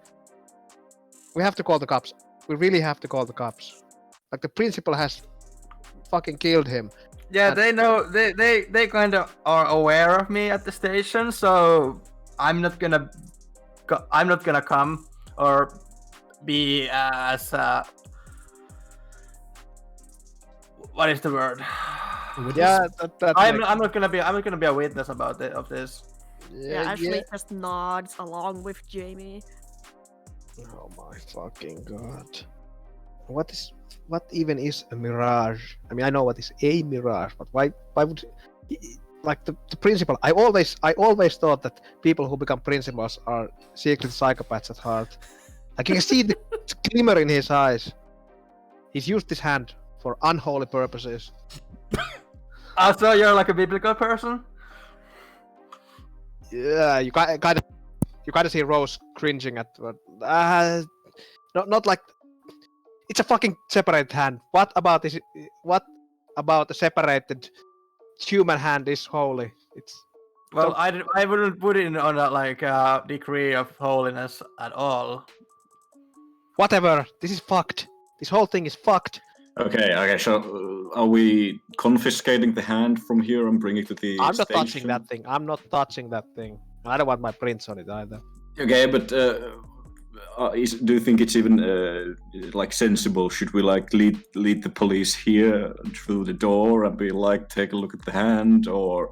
D: We have to call the cops. We really have to call the cops. Like the principal has fucking killed him.
E: Yeah, they know. They kind of are aware of me at the station, so I'm not gonna come or be as what is the word?
D: Yeah,
E: I'm not gonna be a witness of this.
G: Yeah, Ashley just nods along with Jamie.
D: Oh my fucking god! What even is a mirage? I mean, I know what is a mirage, but why would, like the principal? I always thought that people who become principals are secret psychopaths at heart. Like you can see the glimmer in his eyes. He's used his hand for unholy purposes.
E: So you're like a biblical person?
D: Yeah, you kind of see Rose cringing at not like. It's a fucking separated hand. What about this? What about a separated human hand is holy? It's
E: well, I wouldn't put it on a like degree of holiness at all.
D: Whatever. This is fucked. This whole thing is fucked.
C: Okay. So, are we confiscating the hand from here and bringing it to the
D: I'm not
C: station?
D: touching that thing. I'm not touching that thing. I don't want my prints on it either.
C: Okay, but do you think it's even like sensible? Should we like lead the police here through the door and be like, take a look at the hand, or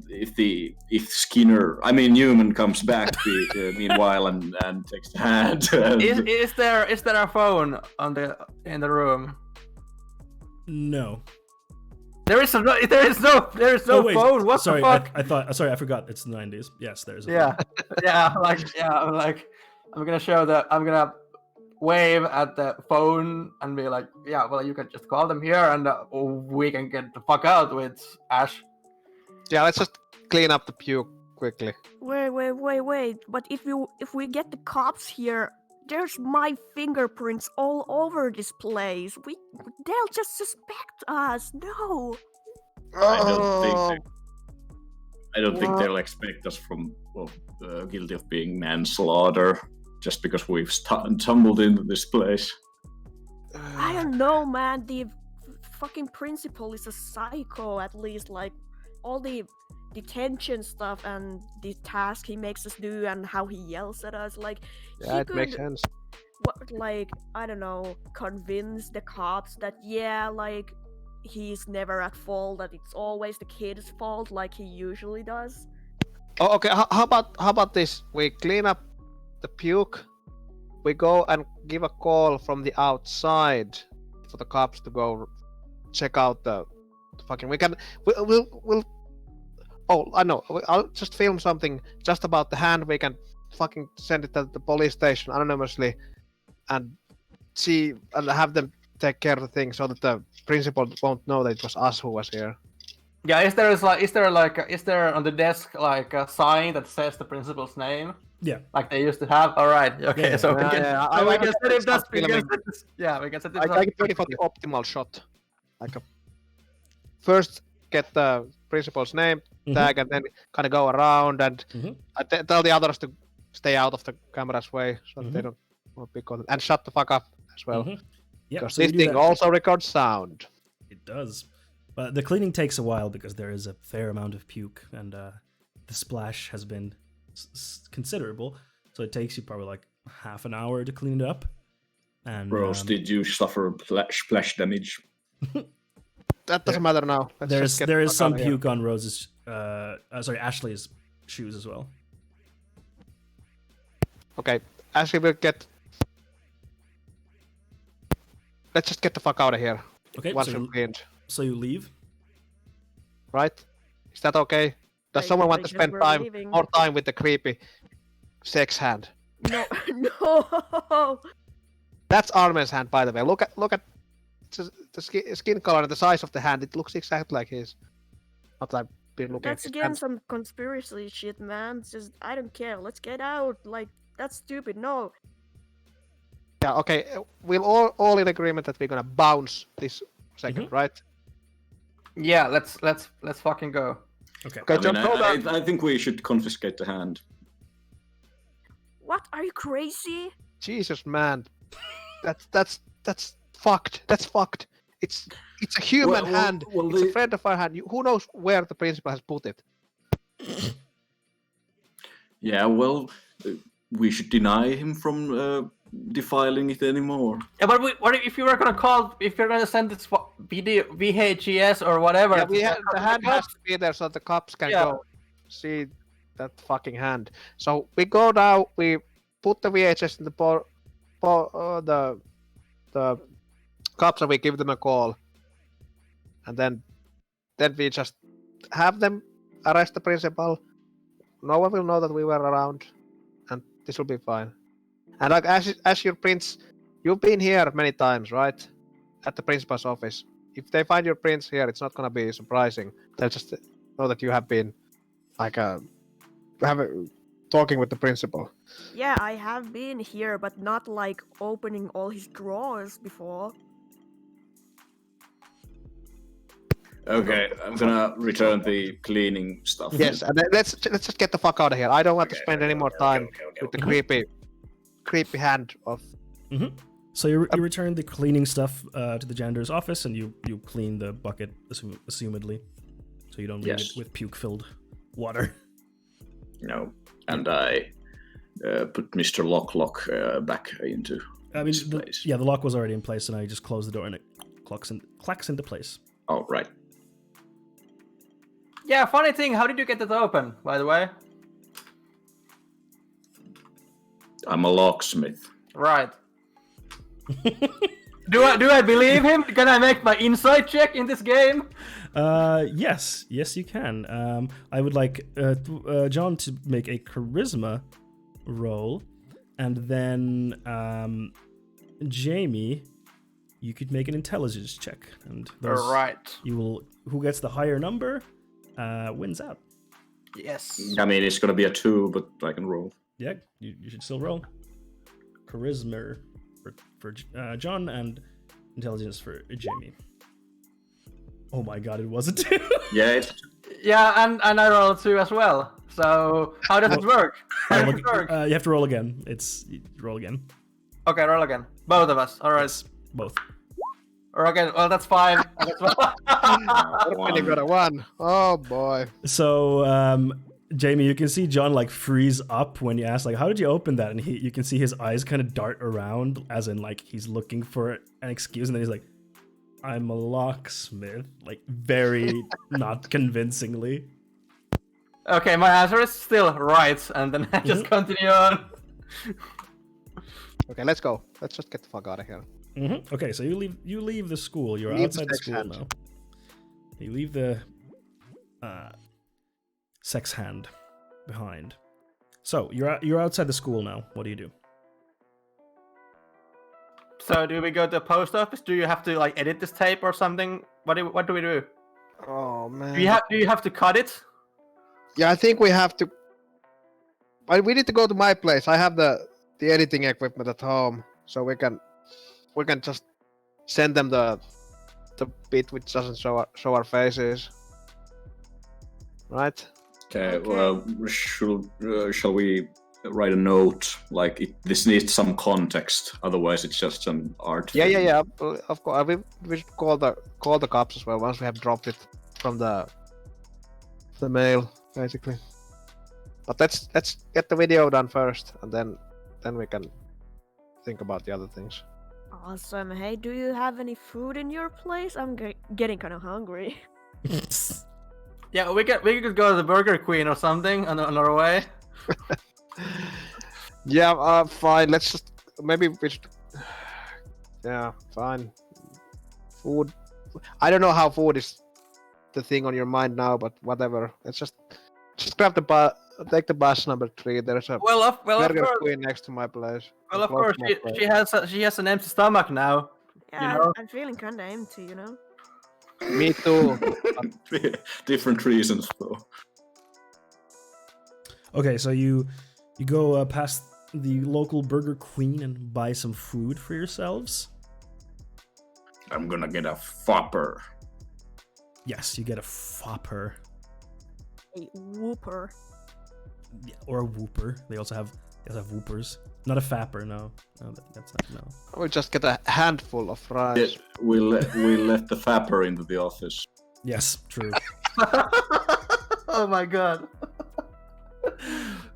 C: if Skinner, I mean Newman, comes back meanwhile and takes the hand?
E: Is there a phone in the room?
A: No.
E: There is no
A: Oh, wait,
E: phone. What
A: sorry,
E: the fuck?
A: I forgot. It's the 90s. Yes, there's a
E: Yeah, I'm gonna wave at the phone and be like, yeah, well, you can just call them here and we can get the fuck out with Ash.
D: Yeah, let's just clean up the puke quickly.
G: Wait. But if we get the cops here, there's my fingerprints all over this place. They'll just suspect us. No.
C: I don't think they'll expect us from guilty of being manslaughter just because we've tumbled into this place.
G: I don't know, man. The fucking principal is a psycho. At least, like all the detention stuff and the task he makes us do and how he yells at us. Like,
D: Yeah, it makes sense.
G: I don't know, convince the cops that like he's never at fault, that it's always the kid's fault, like he usually does.
D: Oh, okay. How about this? We clean up the puke. We go and give a call from the outside for the cops to go check out the fucking. We'll. Oh, I know. I'll just film something just about the hand. We can fucking send it to the police station anonymously, and see and have them take care of the thing so that the principal won't know that it was us who was here.
E: Yeah, is there on the desk like a sign that says the principal's name?
A: Yeah.
E: Like they used to have. All right. Okay.
A: Yeah,
E: So we can set it up. Yeah, we can set it up.
D: I get ready for the optimal shot. Like first get the principal's name tag, and then kind of go around and tell the others to stay out of the camera's way so that they don't be caught. And shut the fuck up as well.
A: Yeah,
D: because
A: so
D: this thing also records sound.
A: It does. But the cleaning takes a while because there is a fair amount of puke, and the splash has been considerable. So it takes you probably like half an hour to clean it up. And
C: Rose, did you suffer splash damage?
D: That doesn't matter now.
A: There is some puke on Rose's, Ashley's shoes as well.
D: Okay, Ashley will get. Let's just get the fuck out of here.
A: Okay,
D: once we've cleaned.
A: So you leave?
D: Right? Is that okay? Does someone want to spend more time with the creepy sex hand?
G: No, no.
D: That's Armen's hand, by the way. Look at the skin color and the size of the hand. It looks exactly like his. Not I've been looking.
G: That's again some conspiracy shit, man. It's just I don't care. Let's get out. Like that's stupid. No.
D: Yeah. Okay. We're all in agreement that we're gonna bounce this second, right?
E: Yeah. Let's fucking go.
A: Okay.
C: I think we should confiscate the hand.
G: What? Are you crazy?
D: Jesus, man. That's fucked. That's fucked. It's a human hand. It's a friend of our hand. Who knows where the principal has put it?
C: Yeah, well, we should deny him from defiling it anymore.
E: Yeah, but what if you were gonna send this video VHS or whatever?
D: Yeah, the hand has to be there so the cops can go see that fucking hand. So we go now. We put the VHS in the cops and we give them a call, and then we just have them arrest the principal. No one will know that we were around, and this will be fine. And like as your prints, you've been here many times, right? At the principal's office. If they find your prints here, it's not gonna be surprising. They'll just know that you have been like talking with the principal.
G: Yeah, I have been here, but not like opening all his drawers before.
C: Okay, I'm gonna return the cleaning stuff.
D: Yes, and let's just get the fuck out of here. I don't want to spend any more time with the creepy hand of
A: So you return the cleaning stuff to the janitor's office, and you clean the bucket, assumedly, so you don't ring it with puke-filled water.
C: No, and I put Mr. Lock back into his place.
A: The lock was already in place, and I just close the door, and it clacks into place.
C: Oh, right.
E: Yeah, funny thing. How did you get it open, by the way?
C: I'm a locksmith.
E: Right. Do I believe him? Can I make my insight check in this game?
A: Yes, you can. I would like John to make a charisma roll, and then Jamie, you could make an intelligence check, and
E: Right.
A: who gets the higher number wins out.
E: Yes.
C: I mean, it's gonna be a 2, but I can roll.
A: Yeah, you should still roll. Charisma for John and intelligence for Jamie. Oh my god, it was a 2.
C: Yeah, it's...
E: Yeah, and I rolled 2 as well. So how does it work? How does it work?
A: You have to roll again. Roll again.
E: Okay, roll again. Both of us. All right.
A: Yes, both.
E: Okay, well that's 5. That's
D: When you got a 1. Oh boy.
A: So, Jamie, you can see John like freeze up when you ask, like, how did you open that? And you can see his eyes kind of dart around, as in like he's looking for an excuse, and then he's like, I'm a locksmith, like very not convincingly.
E: Okay, my answer is still right, and then I just continue on.
D: Okay, let's go. Let's just get the fuck out of here.
A: Mm-hmm. Okay, so you leave the school. You're
D: Leave
A: outside the school
D: hand.
A: now. You leave the sex hand behind. So you're outside the school now. What do you do?
E: So do we go to the post office? Do you have to like edit this tape or something? What do we do?
D: Oh man.
E: Do you have to cut it?
D: Yeah, I think we have to. But we need to go to my place. I have the editing equipment at home, so we can just send them the bit which doesn't show our faces. Right?
C: Okay, well, shall we write a note? Like, this needs some context, otherwise it's just an art thing.
D: Yeah. Of course, we should call the cops as well once we have dropped it from the mail, basically. But let's get the video done first, and then we can think about the other things.
G: Awesome. Hey, do you have any food in your place? I'm getting kind of hungry.
E: Yeah, we could go to the Burger Queen or something on our way.
D: Yeah, fine. Let's just maybe we should. Yeah, fine. Food. I don't know how food is the thing on your mind now, but whatever. Let's just grab the bus. Take the bus number 3. There's a Burger Queen next to my place.
E: Well, of course, she has an empty stomach now.
G: Yeah,
E: You know?
G: I'm feeling kind of empty, you know.
D: Me too.
C: Different reasons, though.
A: Okay, so you go past the local Burger Queen and buy some food for yourselves.
C: I'm gonna get a fopper.
A: Yes, you get a fopper.
G: A whooper.
A: Yeah, or a whooper. They also have whoopers. Not a fapper, no. No, that's not, no.
D: We'll just get a handful of fries.
C: Yeah, we let the fapper into the office.
A: Yes, true.
E: Oh my god.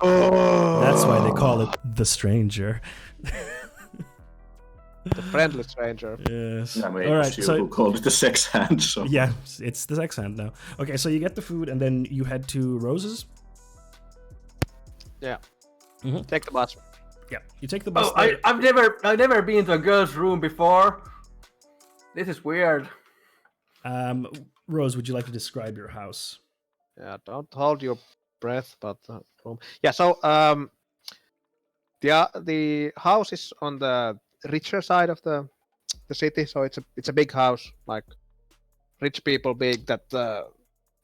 D: Oh,
A: That's why they call it the stranger.
D: the friendly stranger.
A: Yes.
C: I mean,
A: All right,
C: it's you
A: so
C: who called it the sex hand, so...
A: yeah, it's the sex hand now. Okay, so you get the food and then you head to Rose's.
D: Yeah.
A: Mhm.
D: Take the bus.
A: Yeah, you take the bus.
E: Oh, I've never been to a girl's room before. This is weird.
A: Rose, would you like to describe your house?
D: Yeah, don't hold your breath, but yeah. So the house is on the richer side of the city, so it's a big house, like rich people big that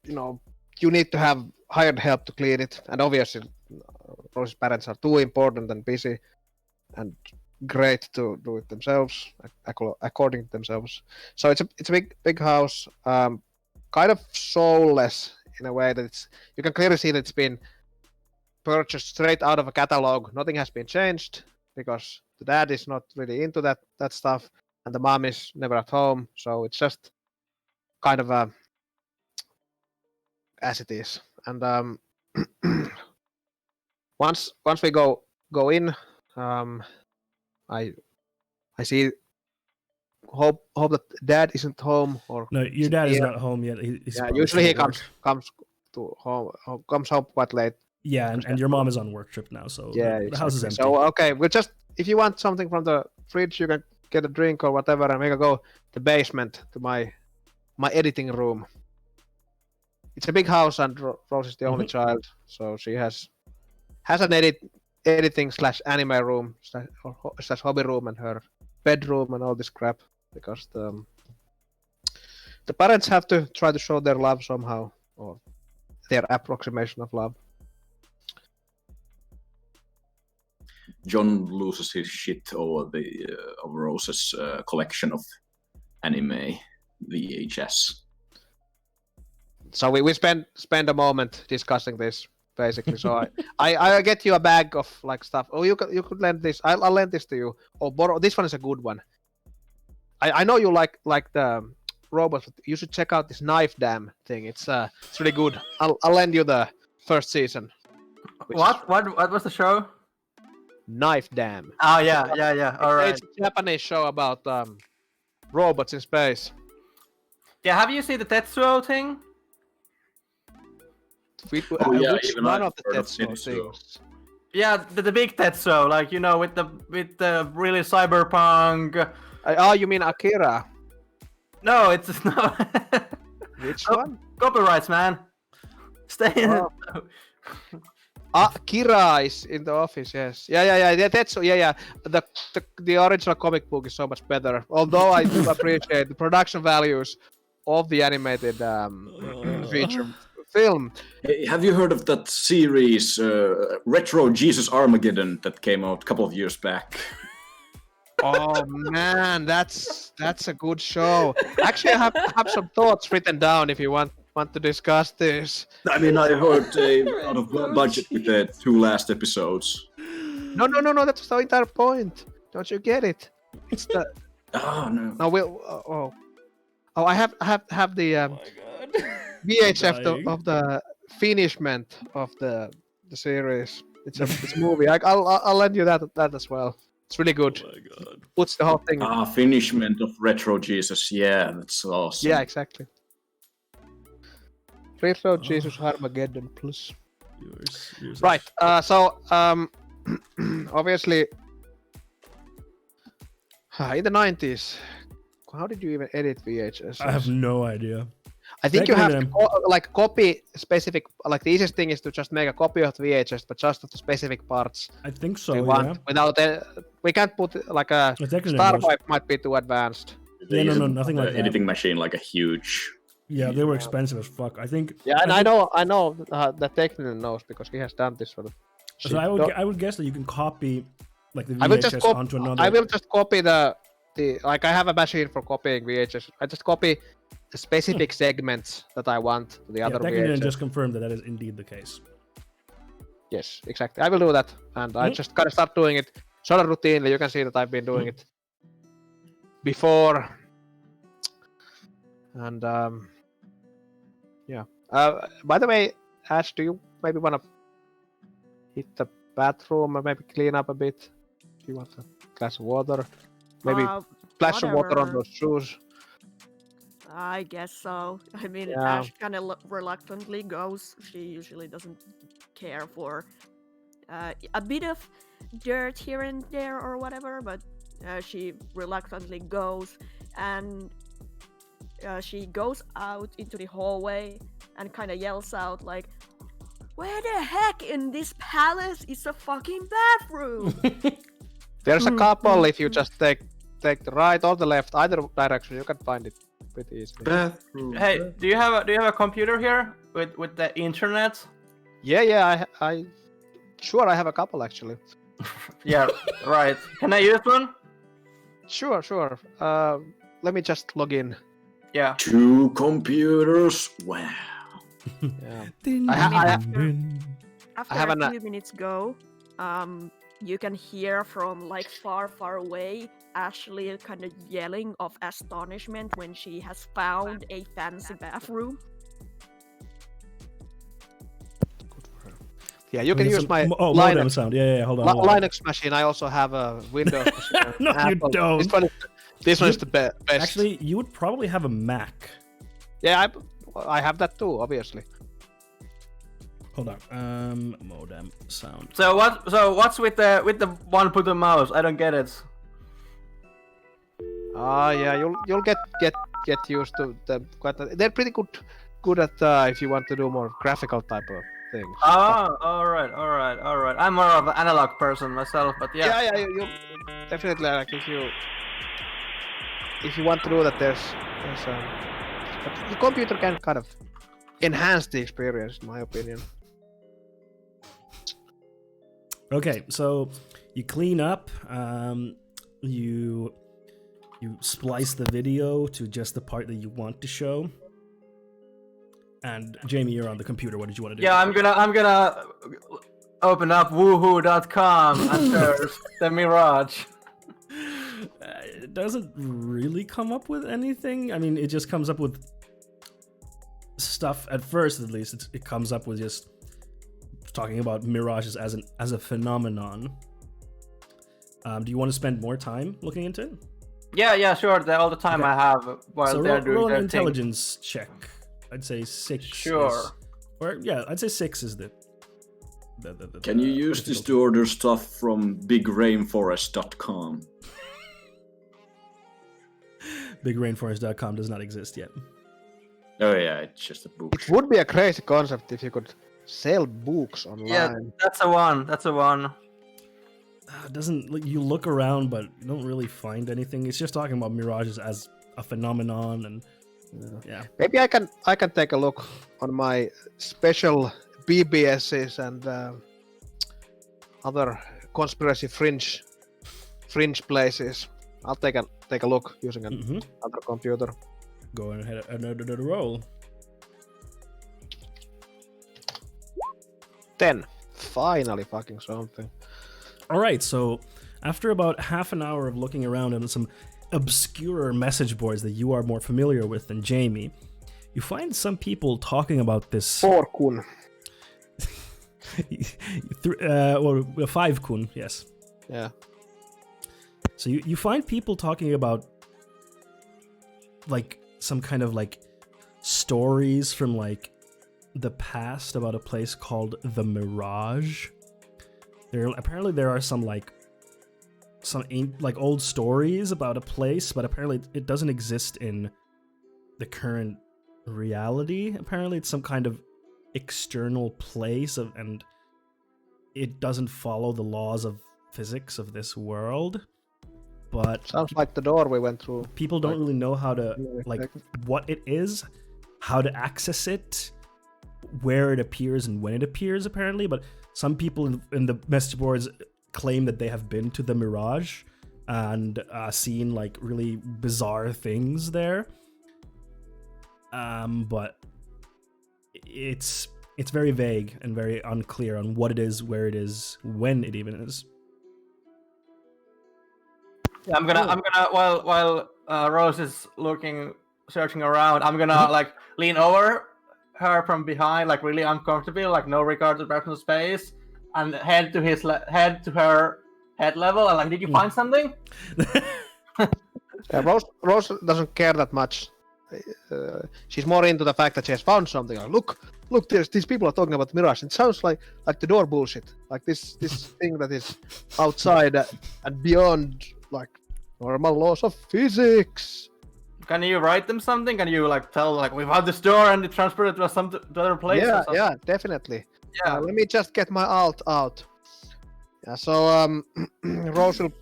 D: you need to have hired help to clean it, and obviously Rose's parents are too important and busy and great to do it themselves, according to themselves. So it's a big house, kind of soulless in a way that you can clearly see that it's been purchased straight out of a catalog. Nothing has been changed. because the dad is not really into that stuff, and the mom is never at home, so it's just kind of as it is. And once we go in, I see hope that dad isn't home or
A: No, your dad is not home yet. He's
D: yeah.
A: probably
D: Usually
A: still
D: he
A: at work.
D: comes home quite late.
A: Yeah, and your mom is on work trip now, so
D: Yeah,
A: the house is
D: exactly.
A: empty.
D: So okay, we'll just if you want something from the fridge, you can get a drink or whatever, and we can go to the basement to my editing room. It's a big house, and Rose is the only child, so she has an editing / anime room / hobby room and her bedroom and all this crap because the parents have to try to show their love somehow or their approximation of love.
C: John loses his shit over the Rose's collection of anime VHS.
D: So we spend a moment discussing this basically. So I get you a bag of like stuff. Oh, you could lend this. I'll lend this to you. Or borrow. This one is a good one. I know you like the robots. But you should check out this Knife Dam thing. It's really good. I'll lend you the first season.
E: What was the show?
D: Knife Dam.
E: Oh yeah. All right.
D: It's a Japanese show about robots in space.
E: Yeah, have you seen the Tetsuo thing?
D: Which
C: even
D: one
C: I've
D: of the
C: heard of
D: Tetsuo
C: Tetsuo.
D: things?
E: Yeah, the big Tetsuo, like with the really cyberpunk.
D: You mean Akira?
E: No, it's no.
D: Which
E: Oh.
D: one?
E: Copyrights, man. Stay in.
D: Oh. Akira is in the office. Yes. Yeah. Tetsuo. Yeah. The original comic book is so much better. Although I do appreciate the production values of the animated feature film.
C: Hey, have you heard of that series, Retro Jesus Armageddon, that came out a couple of years back?
D: Oh man, that's a good show. Actually, I have some thoughts written down if you want to discuss this.
C: I mean, I heard out of budget with the 2 last episodes.
D: No. That's the entire point. Don't you get it? It's the.
C: Oh no.
D: No, I have the
A: Oh my god.
D: VHF of the finishment of the series. It's a movie. I'll lend you that as well. It's really good.
A: Oh my god.
D: Puts the whole thing.
C: Finishment of Retro Jesus. Yeah, that's awesome.
D: Yeah, exactly. Retro Jesus Armageddon Plus.
A: Yours
D: Right. So obviously, in the 90s, how did you even edit VHS?
A: I have no idea.
D: I think you
A: Back
D: have
A: then-
D: to copy specific. Like the easiest thing is to just make a copy of the VHS, but just of the specific parts
A: I think so.
D: we
A: Yeah.
D: want. Without we can't put like a
A: Technically,
D: Star
A: most-
D: Wipe might be too advanced.
C: They
A: Yeah, no,
C: use
A: nothing like that.
C: editing machine like a huge.
A: Yeah, they were expensive as fuck. I think.
D: Yeah, and
A: I think-
D: I know that Technion knows because he has done this sort of.
A: So
D: shit.
A: I would guess that you can copy like the
D: I will just
A: VHS onto another.
D: I will just copy the like I have a machine for copying VHS. I just copy the specific segments that I want to the
A: Yeah,
D: other
A: Technion
D: VHS.
A: just confirmed that is indeed the case.
D: Yes, exactly. I will do that, and I just gotta start doing it sort of routinely. You can see that I've been doing it before, and yeah. By the way, Ash, do you maybe want to hit the bathroom or maybe clean up a bit? Do you want a glass of water? Maybe splash some water on
G: whatever.
D: those shoes.
G: I guess so. I mean,
D: Yeah.
G: Ash kind of reluctantly goes. She usually doesn't care for a bit of dirt here and there or whatever, but she reluctantly goes, and she goes out into the hallway and kind of yells out like, "Where the heck in this palace is a fucking bathroom?"
D: There's a couple if you just take the right or the left, either direction, you can find it pretty easily.
C: Bathroom.
E: Hey, do you have a computer here with the internet?
D: Yeah, I sure I have a couple actually.
E: Yeah, right. Can I use one?
D: Sure. Let me just log in.
E: Yeah.
C: 2 computers. Wow.
D: Yeah.
A: Ding,
D: I
G: I
D: have
G: after
D: I have
G: a
D: an-
G: few minutes go, you can hear from like far away Ashley kind of yelling of astonishment when she has found a fancy bathroom.
D: Yeah, you can use my
A: modem sound. Yeah. Hold on.
D: Linux machine. I also have a Windows machine.
A: No, you don't.
D: This one is the best.
A: Actually, you would probably have a Mac.
D: Yeah, I have that too, obviously.
A: Hold on. Modem sound.
E: So what's with the one button mouse? I don't get it.
D: Yeah, you'll get used to them quite. They're pretty good at if you want to do more graphical type of things.
E: Oh, all right. I'm more of an analog person myself, but yeah.
D: Yeah, you definitely like if you want to do that. There's but the computer can kind of enhance the experience, in my opinion.
A: Okay, so you clean up. You splice the video to just the part that you want to show. And Jamie, you're on the computer. What did you want to do?
E: Yeah, I'm gonna open up woohoo.com and search the Mirage.
A: It doesn't really come up with anything. I mean, it just comes up with stuff. At first, at least, it comes up with just talking about mirages as a phenomenon. Do you want to spend more time looking into it?
E: Yeah, sure. All the time I have while they're doing
A: roll an
E: their
A: intelligence check. I'd say 6.
E: Sure.
A: I'd say 6 is the
C: Can you use this to order stuff from bigrainforest.com?
A: Bigrainforest.com does not exist yet.
C: Oh yeah, it's just a book.
D: It would be a crazy concept if you could sell books online.
E: Yeah, that's a one.
A: Doesn't you look around, but you don't really find anything. It's just talking about mirages as a phenomenon, and yeah.
D: Maybe I can take a look on my special BBSs and other conspiracy fringe places. I'll take a look using another computer.
A: Go ahead and roll.
D: 10. Finally, fucking something.
A: All right, so after about half an hour of looking around on some obscure message boards that you are more familiar with than Jamie, you find some people talking about this.
D: 4 kun.
A: 5 kun, yes.
D: Yeah.
A: So you find people talking about like some kind of like stories from like the past about a place called the Mirage. There are some old stories about a place, but apparently it doesn't exist in the current reality. Apparently it's some kind of external place and it doesn't follow the laws of physics of this world. But
D: sounds like the door we went through.
A: People don't really know how to what it is, how to access it, where it appears and when it appears apparently, but some people in the message boards claim that they have been to the Mirage and seen like really bizarre things there. But it's very vague and very unclear on what it is, where it is, when it even is.
E: Yeah, I'm gonna while Rose is searching around, I'm gonna like lean over her from behind, like really uncomfortable, like no regard to personal space, and head to her head level, and like, did you find something?
D: Yeah, Rose doesn't care that much. She's more into the fact that she has found something. Like, look, these people are talking about Mirage. It sounds like the door bullshit, like this thing that is outside and beyond like normal laws of physics.
E: Can you write them something? Can you like tell like we found this door and it transported to some other place?
D: Yeah, definitely.
E: Yeah.
D: Let me just get my alt out. Yeah, so Rose will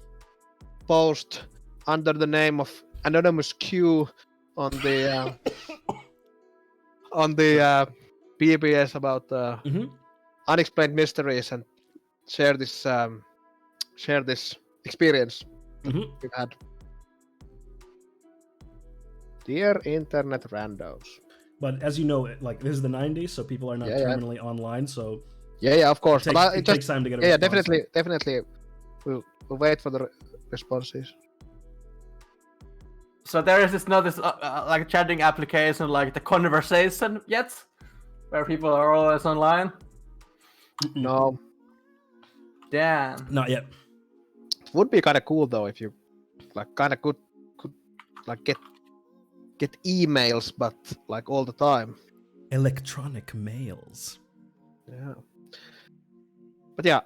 D: post under the name of Anonymous Q on the BBS about unexplained mysteries and share this experience we've had. Dear internet randos.
A: But as you know, like this is the 90s, so people are not terminally online. So
D: yeah, of course.
A: It takes time to get a response.
D: Definitely. we'll wait for the responses.
E: So there is this like chatting application like the conversation yet, where people are always online.
D: No,
E: Damn.
A: Not yet.
D: it would be kind of cool though if you like kind of could like get emails, but like all the time.
A: Electronic mails.
D: Yeah. But yeah,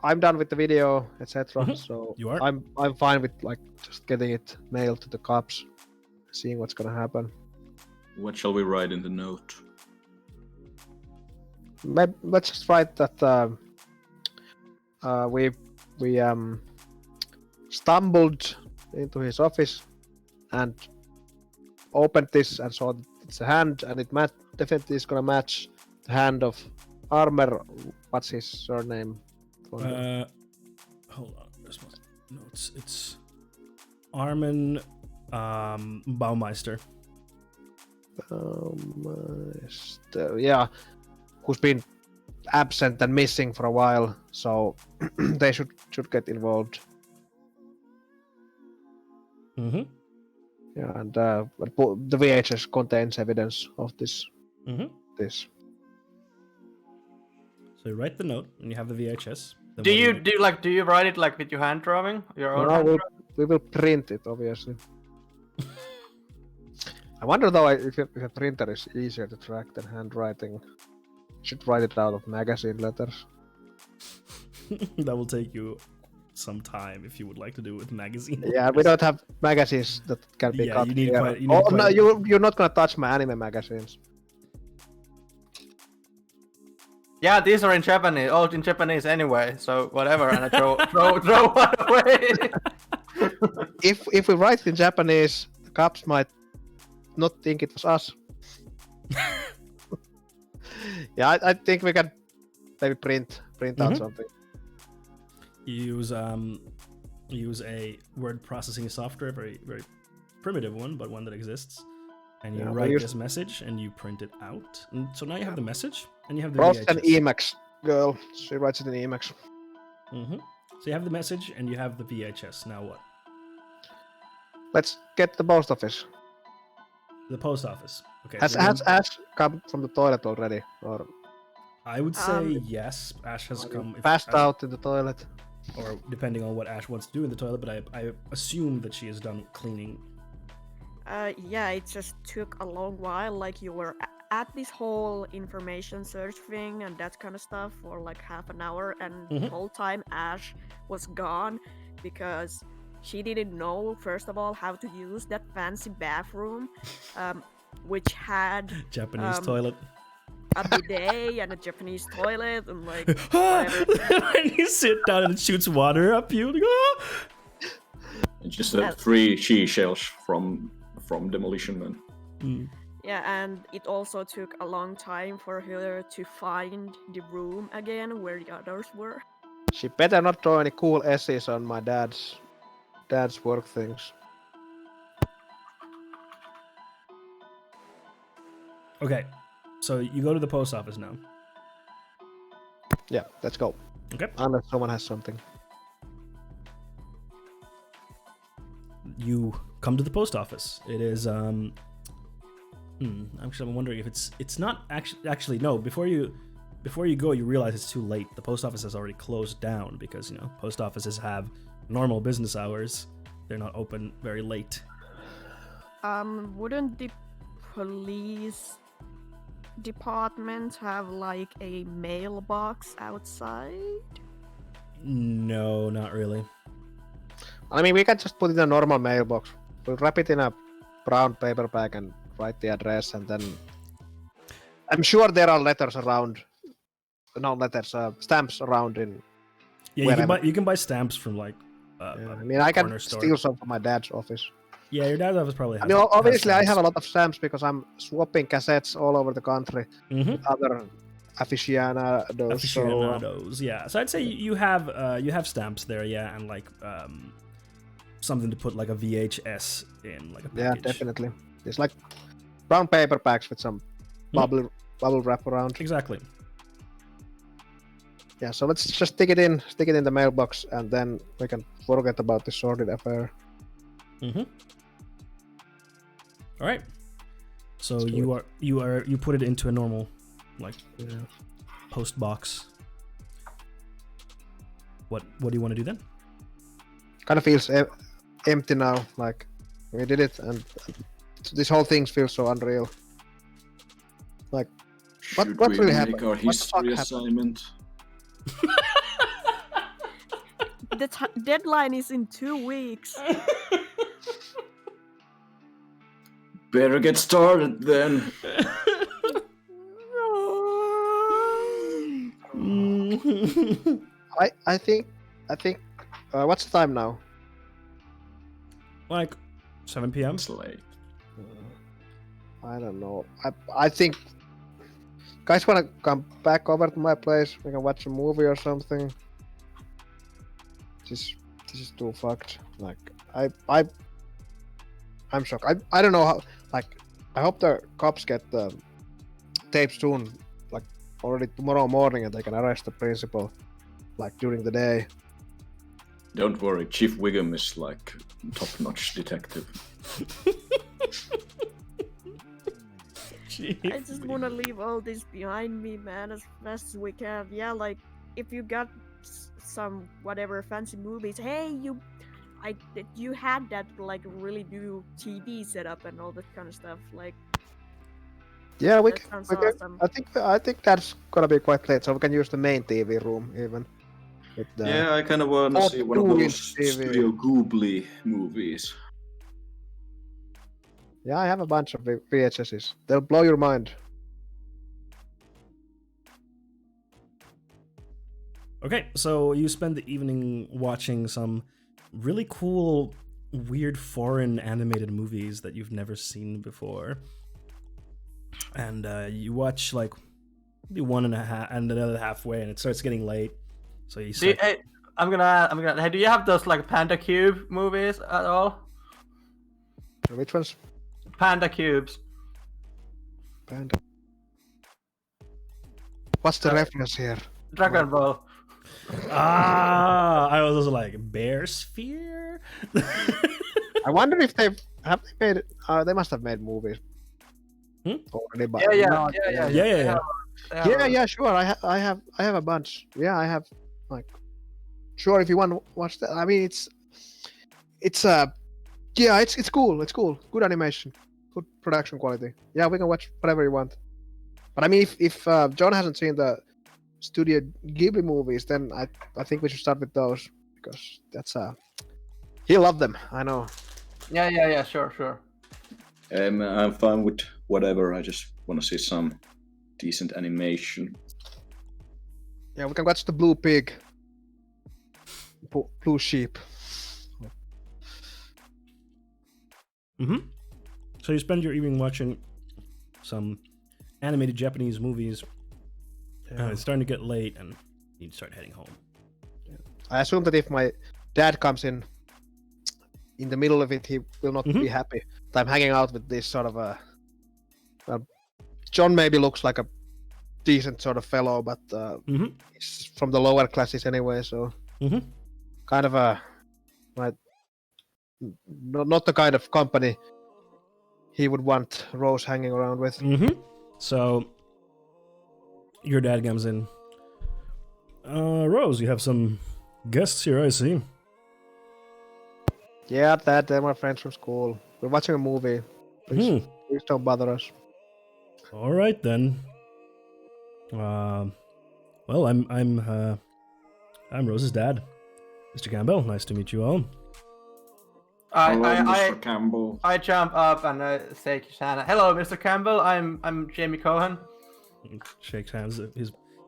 D: I'm done with the video, etc.
A: Mhm.
D: So
A: You are?
D: I'm fine with like just getting it mailed to the cops, seeing what's gonna happen.
C: What shall we write in the note?
D: Let's just write that we stumbled into his office and opened this and saw that it's a hand, and it definitely is gonna match the hand of Armor. What's his surname?
A: Hold on. There's my notes. It's Armin Baumeister.
D: Yeah, who's been absent and missing for a while, so they should get involved.
A: Mm-hmm.
D: Yeah, and the VHS contains evidence of this.
A: Mm-hmm.
D: This.
A: So you write the note, and you have the VHS. Then
E: Do
A: what
E: you write it like with your hand drawing? Your own
D: No,
E: hand
D: we will print it, obviously. I wonder though if a printer is easier to track than handwriting. Should write it out of magazine letters.
A: that will take you some time if you would like to do it with magazine.
D: Yeah, we don't have magazines that can be
A: Yeah,
D: cut.
A: you need
D: here.
A: quite- you need
D: Oh
A: quite-
D: no, you're not gonna touch my anime magazines.
E: Yeah, these are in Japanese. Oh, in Japanese anyway. So whatever, and I throw one away.
D: If we write in Japanese, the cops might not think it was us. Yeah, I think we can maybe print out
A: Mhm.
D: something.
A: You use a word processing software, very very primitive one, but one that exists. And you
D: Yeah, we
A: write
D: use-
A: this message and you print it out. And so now you have the message and you have the
D: Rost
A: VHS.
D: an Emacs girl. She writes it in Emacs.
A: Mm-hmm. So you have the message and you have the VHS. Now what?
D: Let's get the post office.
A: The post office. Okay.
D: Has
A: so then
D: Ash come from the toilet already, or
A: I would say yes. Ash has come.
D: passed
A: Ash-
D: out in the toilet?
A: or depending on what Ash wants to do in the toilet. But I assume that she is done cleaning.
G: Yeah, it just took a long while. Like you were at this whole information search thing and that kind of stuff for like half an hour, and the
A: Mhm.
G: whole time Ash was gone because she didn't know, first of all, how to use that fancy bathroom, which had
A: Japanese
G: Um,
A: toilet.
G: a bidet and a Japanese toilet and like whatever.
A: When you sit down and it shoots water up you. Like, "Ah!"
C: And just
G: Yes.
C: 3 seashells from Demolition Man.
A: Mm.
G: Yeah, and it also took a long time for her to find the room again where the others were.
D: She better not draw any cool essays on my dad's work things.
A: Okay, so you go to the post office now.
D: Yeah, let's go.
A: Okay.
D: Unless someone has something.
A: You come to the post office. It is actually I'm wondering if it's not actually no, before you go you realize it's too late. The post office has already closed down because, you know, post offices have normal business hours. They're not open very late.
G: Wouldn't the police department have like a mailbox outside?
A: No, not really.
D: I mean, we can just put it in a normal mailbox. We'll wrap it in a brown paper bag and write the address, and then I'm sure there are letters around. No letters, stamps around in.
A: Yeah,
D: Wherever.
A: you can buy stamps from like
D: Yeah,
A: a
D: I mean, I can
A: corner store.
D: steal some from my dad's office.
A: Yeah, your dad's office probably has.
D: I mean, obviously, I have
A: stamps.
D: a lot of stamps because I'm swapping cassettes all over the country
A: Mhm.
D: with other aficionados. So,
A: Aficionados, yeah. So I'd say you have stamps there, yeah, and like something to put like a VHS in, like a
D: yeah,
A: package.
D: definitely. It's like brown paper packs with some bubble wrap around.
A: Exactly.
D: Yeah, so let's just stick it in the mailbox, and then we can forget about this sordid affair.
A: Mm-hmm. All right. So
D: Let's do
A: you put it into a normal, like,
D: Yeah.
A: post box. What do you want to do then?
D: Kind of feels empty now. Like we did it, and this whole thing feels so unreal. Like,
C: Should
D: what
C: we
D: really
C: make
D: happened?
C: our
D: What the fuck
C: history
D: happened?
C: assignment?
G: The deadline is in 2 weeks.
C: Better get started then.
D: I think. What's the time now?
A: Like 7 p.m.
C: It's late.
D: I don't know. I think. Guys wanna come back over to my place? We can watch a movie or something. This is too fucked. Like I'm shocked. I don't know how. Like I hope the cops get the tapes soon. Like already tomorrow morning, and they can arrest the principal. Like during the day.
C: Don't worry, Chief Wiggum is like top-notch detective.
G: I just want to leave all this behind me, man, as fast as we can. Yeah, like if you got some whatever fancy movies, hey, you had that like really new TV setup and all that kind of stuff. Like,
D: Yeah,
G: that sounds awesome.
D: I think that's gonna be quite late, so we can use the main TV room even. With the,
C: Yeah, I kind of want to see one of
D: 42-inch
C: those
D: TV.
C: Studio Ghibli movies.
D: Yeah, I have a bunch of VHSs. They'll blow your mind.
A: Okay, so you spend the evening watching some really cool, weird foreign animated movies that you've never seen before. And you watch like maybe one and a half and another halfway, and it starts getting late. So you start...
E: Hey, I'm gonna. Hey, do you have those like Panda Cube movies at all?
D: Which ones?
E: Panda Cubes.
D: Panda. What's the reference here?
E: Dragon Ball.
A: I was also like Bear Sphere.
D: I wonder if they made it. They must have made movies already. But
E: Yeah.
A: Yeah.
D: Sure. I have a bunch. Yeah, I have like. Sure, if you want to watch that. I mean, it's cool. It's cool. Good animation, good production quality. Yeah, we can watch whatever you want. But I mean, if John hasn't seen the Studio Ghibli movies, then I think we should start with those because that's he'll love them. I know.
E: Yeah. Sure.
C: I'm fine with whatever. I just want to see some decent animation.
D: Yeah, we can watch the Blue Pig, Blue Sheep.
A: Mm-hmm. So you spend your evening watching some animated Japanese movies. It's starting to get late, and you start heading home.
D: I assume that if my dad comes in the middle of it, he will not be happy that I'm hanging out with this sort of a. John maybe looks like a decent sort of fellow, but he's from the lower classes anyway, so kind of a right. Not the kind of company he would want Rose hanging around with.
A: So your dad comes in. Rose, you have some guests here, I see.
D: Yeah, Dad, they're my friends from school. We're watching a movie. Please don't bother us.
A: All right then. Well, I'm Rose's dad, Mr. Campbell. Nice to meet you all.
C: Hello, Mr. Campbell.
E: I jump up and say to Shanna, "Hello, Mr. Campbell. I'm Jamie Cohen."
A: He shakes hands.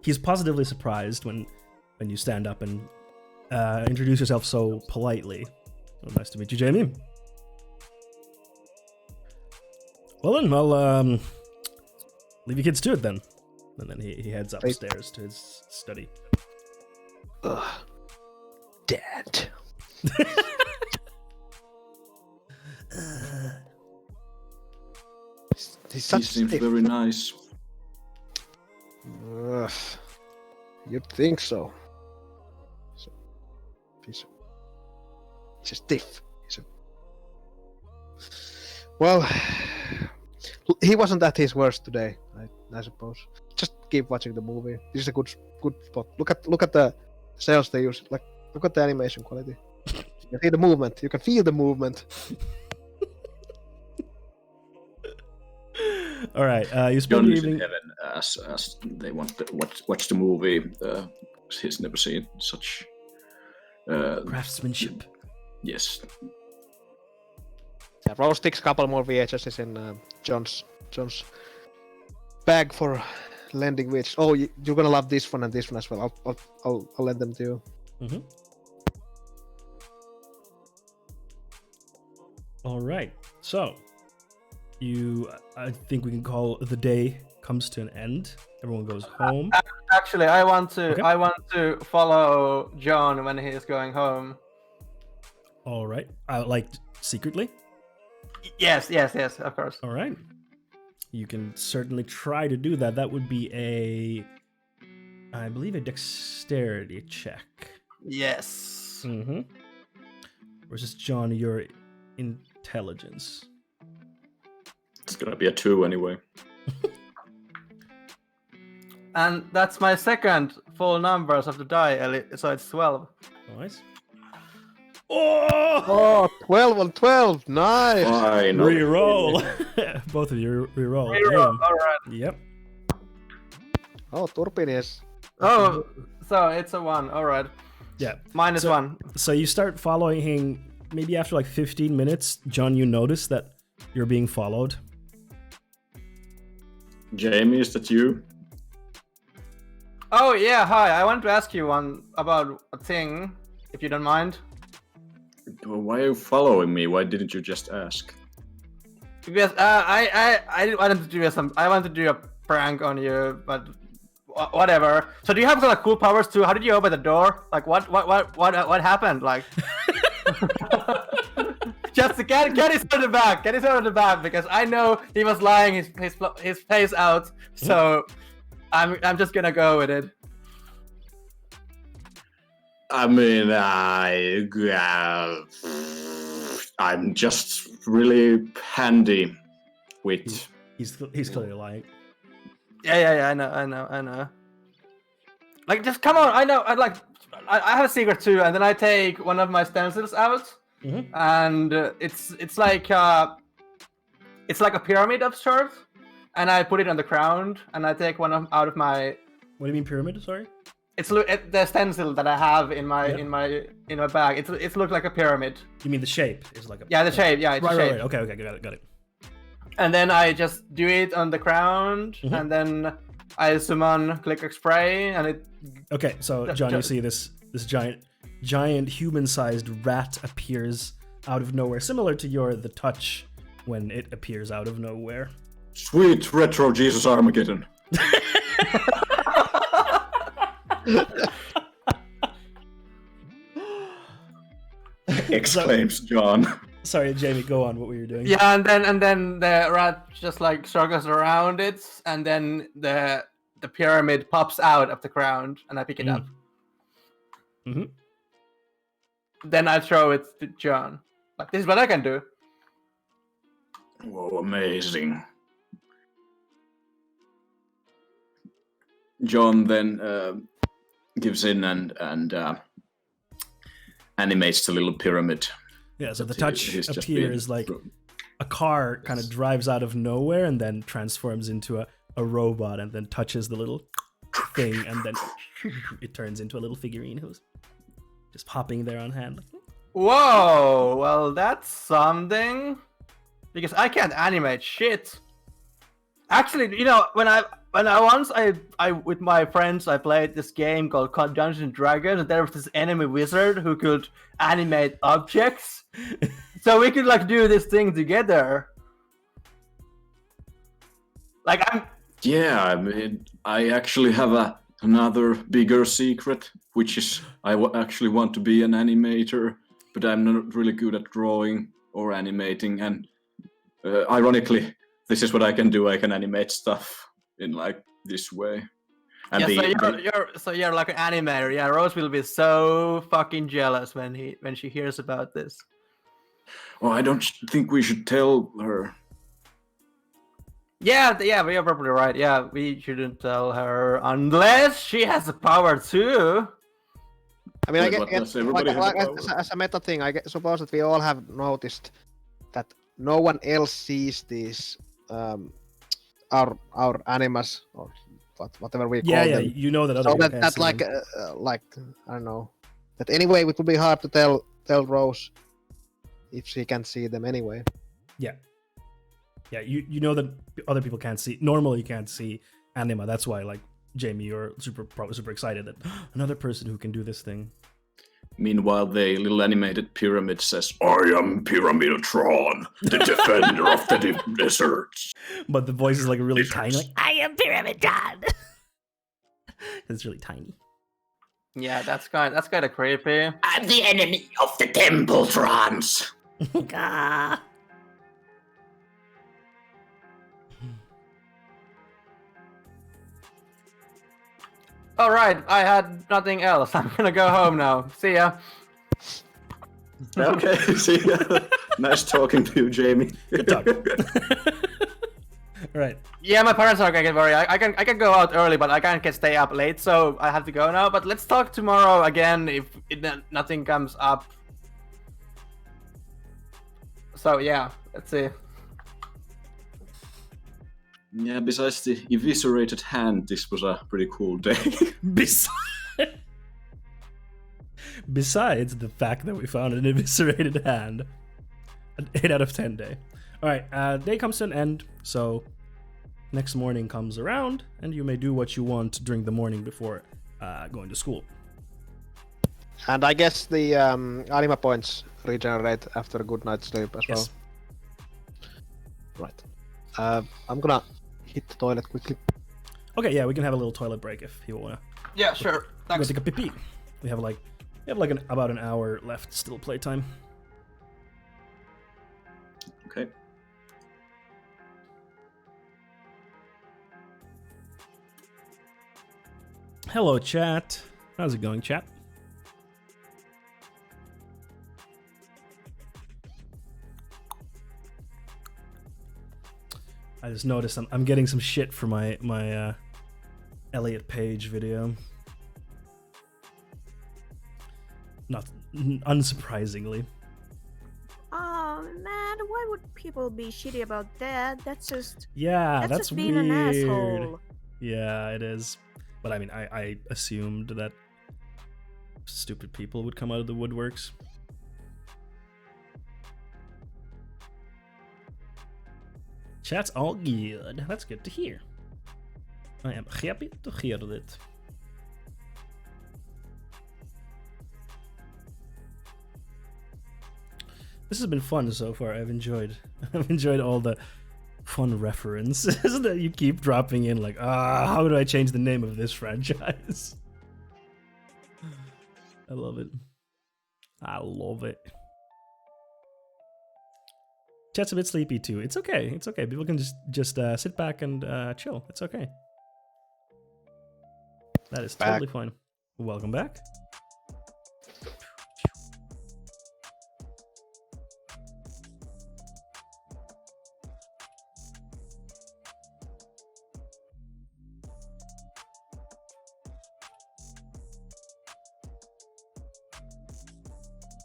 A: He's positively surprised when you stand up and introduce yourself so politely. Well, nice to meet you, Jamie. Well then, I'll leave you kids to it then. And then he heads upstairs to his study.
D: Ugh. Dad. He
C: He seems very nice.
D: Ugh. You'd think so. He's a stiff. Well, he wasn't at his worst today, I suppose. Just keep watching the movie. This is a good spot. Look at the cells they use. Like, look at the animation quality. You can see the movement. You can feel the movement.
A: All right, you spend
C: John
A: the
C: is in
A: evening.
C: heaven as they want to watch the movie. He's never seen such
A: Craftsmanship.
C: Yes.
D: Yeah, Rose sticks a couple more VHSs in John's bag for lending. Which you're gonna love this one and this one as well. I'll lend them to you.
A: Mm-hmm. All right, so I think we can call the day comes to an end. Everyone goes home.
E: Actually, I want to
A: Okay.
E: I want to follow John when he is going home.
A: All right, like secretly.
E: Yes, of course.
A: All right, you can certainly try to do that. That would be I believe, a dexterity check.
E: Yes.
A: Mm-hmm. Versus John, your intelligence.
C: It's gonna be a 2 anyway.
E: And that's my second full numbers of the die, Eli, so it's 12.
A: Nice. Oh!
D: Oh, 12 on 12. Nice.
C: Fine.
A: Reroll. Both of you reroll.
E: Reroll,
A: Damn.
E: alright.
A: Yep.
D: Oh, Turpinius.
E: Oh, so it's a 1, alright.
A: Yeah.
E: Minus
A: So-
E: 1.
A: So you start following him. Maybe after like 15 minutes, John, you notice that you're being followed.
C: Jamie, is that you?
E: Oh yeah, hi. I want to ask you one about a thing, if you don't mind.
C: Why are you following me? Why didn't you just ask?
E: Because I wanted to do I want to do a prank on you, but whatever. So do you have like cool powers too? How did you open the door? Like what happened? Like just get his on the back. Get his on the back because I know he was lying his face out. So I'm just gonna go with it.
C: I mean, I'm just really handy with.
A: He's clearly lying.
E: Yeah. I know. Like, just come on. I know. I have a secret too, and then I take one of my stencils out,
A: Mhm.
E: and it's like a pyramid of sorts, and I put it on the ground, and I take one out of my.
A: What do you mean pyramid? Sorry.
E: It's the stencil that I have in my
A: Yep.
E: in my bag. It's looked like a pyramid.
A: You mean the shape is like a.
E: Yeah, the shape. Yeah, it's
A: Right,
E: a shape.
A: right. Okay. Got it.
E: And then I just do it on the ground,
A: Mhm.
E: and then I summon Click Spray, and it.
A: Okay, so John, you see this giant human-sized rat appears out of nowhere, similar to the touch when it appears out of nowhere.
C: Sweet retro Jesus Armageddon. Exclaims John.
A: Sorry, Jamie, go on. What were you doing?
E: Yeah, and then the rat just like circles around it, and then the pyramid pops out of the ground, and I pick it up.
A: Mhm.
E: Then I throw it to John. Like, this is what I can do.
C: Whoa, amazing. John then gives in and animates the little pyramid.
A: Yeah, so the
C: that
A: touch
C: he's just
A: appears
C: been
A: like
C: through.
A: a car kind of drives out of nowhere and then transforms into a robot and then touches the little thing and then it turns into a little figurine who's just popping there on hand.
E: Whoa, well that's something. Because I can't animate shit. Actually, you know, when I once with my friends I played this game called Dungeons and Dragons, and there was this enemy wizard who could animate objects. So we could like do this thing together. Like
C: Yeah, I mean, I actually have another bigger secret, which is I actually want to be an animator, but I'm not really good at drawing or animating. And ironically, this is what I can do. I can animate stuff in like this way. And
E: Yeah,
C: the,
E: so you're like an animator. Yeah, Rose will be so fucking jealous when she hears about this.
C: oh, I don't think we should tell her.
E: Yeah, you're probably right. Yeah, we shouldn't tell her unless she has the power too.
D: I mean, I
C: But
D: get
C: does everybody have the power?
D: as a meta thing, suppose that we all have noticed that no one else sees these our animas or whatever we
A: Yeah,
D: call
A: yeah,
D: them.
A: you know that other
D: So
A: people
D: that
A: can't see
D: like
A: them.
D: like I don't know. That anyway, it would be hard to tell Rose if she can see them anyway.
A: Yeah. Yeah, you know that other people can't see. Normally, you can't see anima. That's why, like, Jamie, you're probably super excited that another person who can do this thing.
C: Meanwhile, the little animated pyramid says, "I am Pyramidotron, the defender of the deserts."
A: But the voice is like really tiny. Like, I am Pyramid God. It's really tiny.
E: Yeah, that's kind of creepy.
C: I'm the enemy of the Templetrons.
A: Ah.
E: All right, I had nothing else. I'm gonna go home now. See ya.
C: Okay, see ya. Nice talking to you, Jamie.
A: Good talk. Right.
E: Yeah, my parents are gonna get worried. I can go out early, but I can't stay up late, so I have to go now. But let's talk tomorrow again if nothing comes up. So yeah, let's see.
C: Yeah, besides the eviscerated hand, this was a pretty cool day.
A: Besides the fact that we found an eviscerated hand, an 8 out of 10 day. All right, day comes to an end, so next morning comes around, and you may do what you want during the morning before going to school.
D: And I guess the anima points regenerate after a good night's sleep as
A: Yes.
D: well. Right. I'm gonna hit the toilet quickly.
A: Okay, yeah, we can have a little toilet break if you wanna.
E: Yeah, sure.
A: Go
E: Thanks.
A: take a pee. We have like about an hour left still playtime.
C: Okay.
A: Hello, chat. How's it going, chat? I just noticed I'm getting some shit for my Elliot Page video. Not unsurprisingly.
G: Oh man, why would people be shitty about that? That's just
A: Yeah,
G: that's just
A: weird.
G: being an asshole.
A: Yeah, it is. But I mean, I assumed that stupid people would come out of the woodworks. Chat's all good. That's good to hear. I am happy to hear it. This has been fun so far. I've enjoyed all the fun references that you keep dropping in, like, how do I change the name of this franchise? I love it. I love it. Chat's a bit sleepy too. It's okay. It's okay. People can just sit back and chill. It's okay. That is totally fine. Welcome back.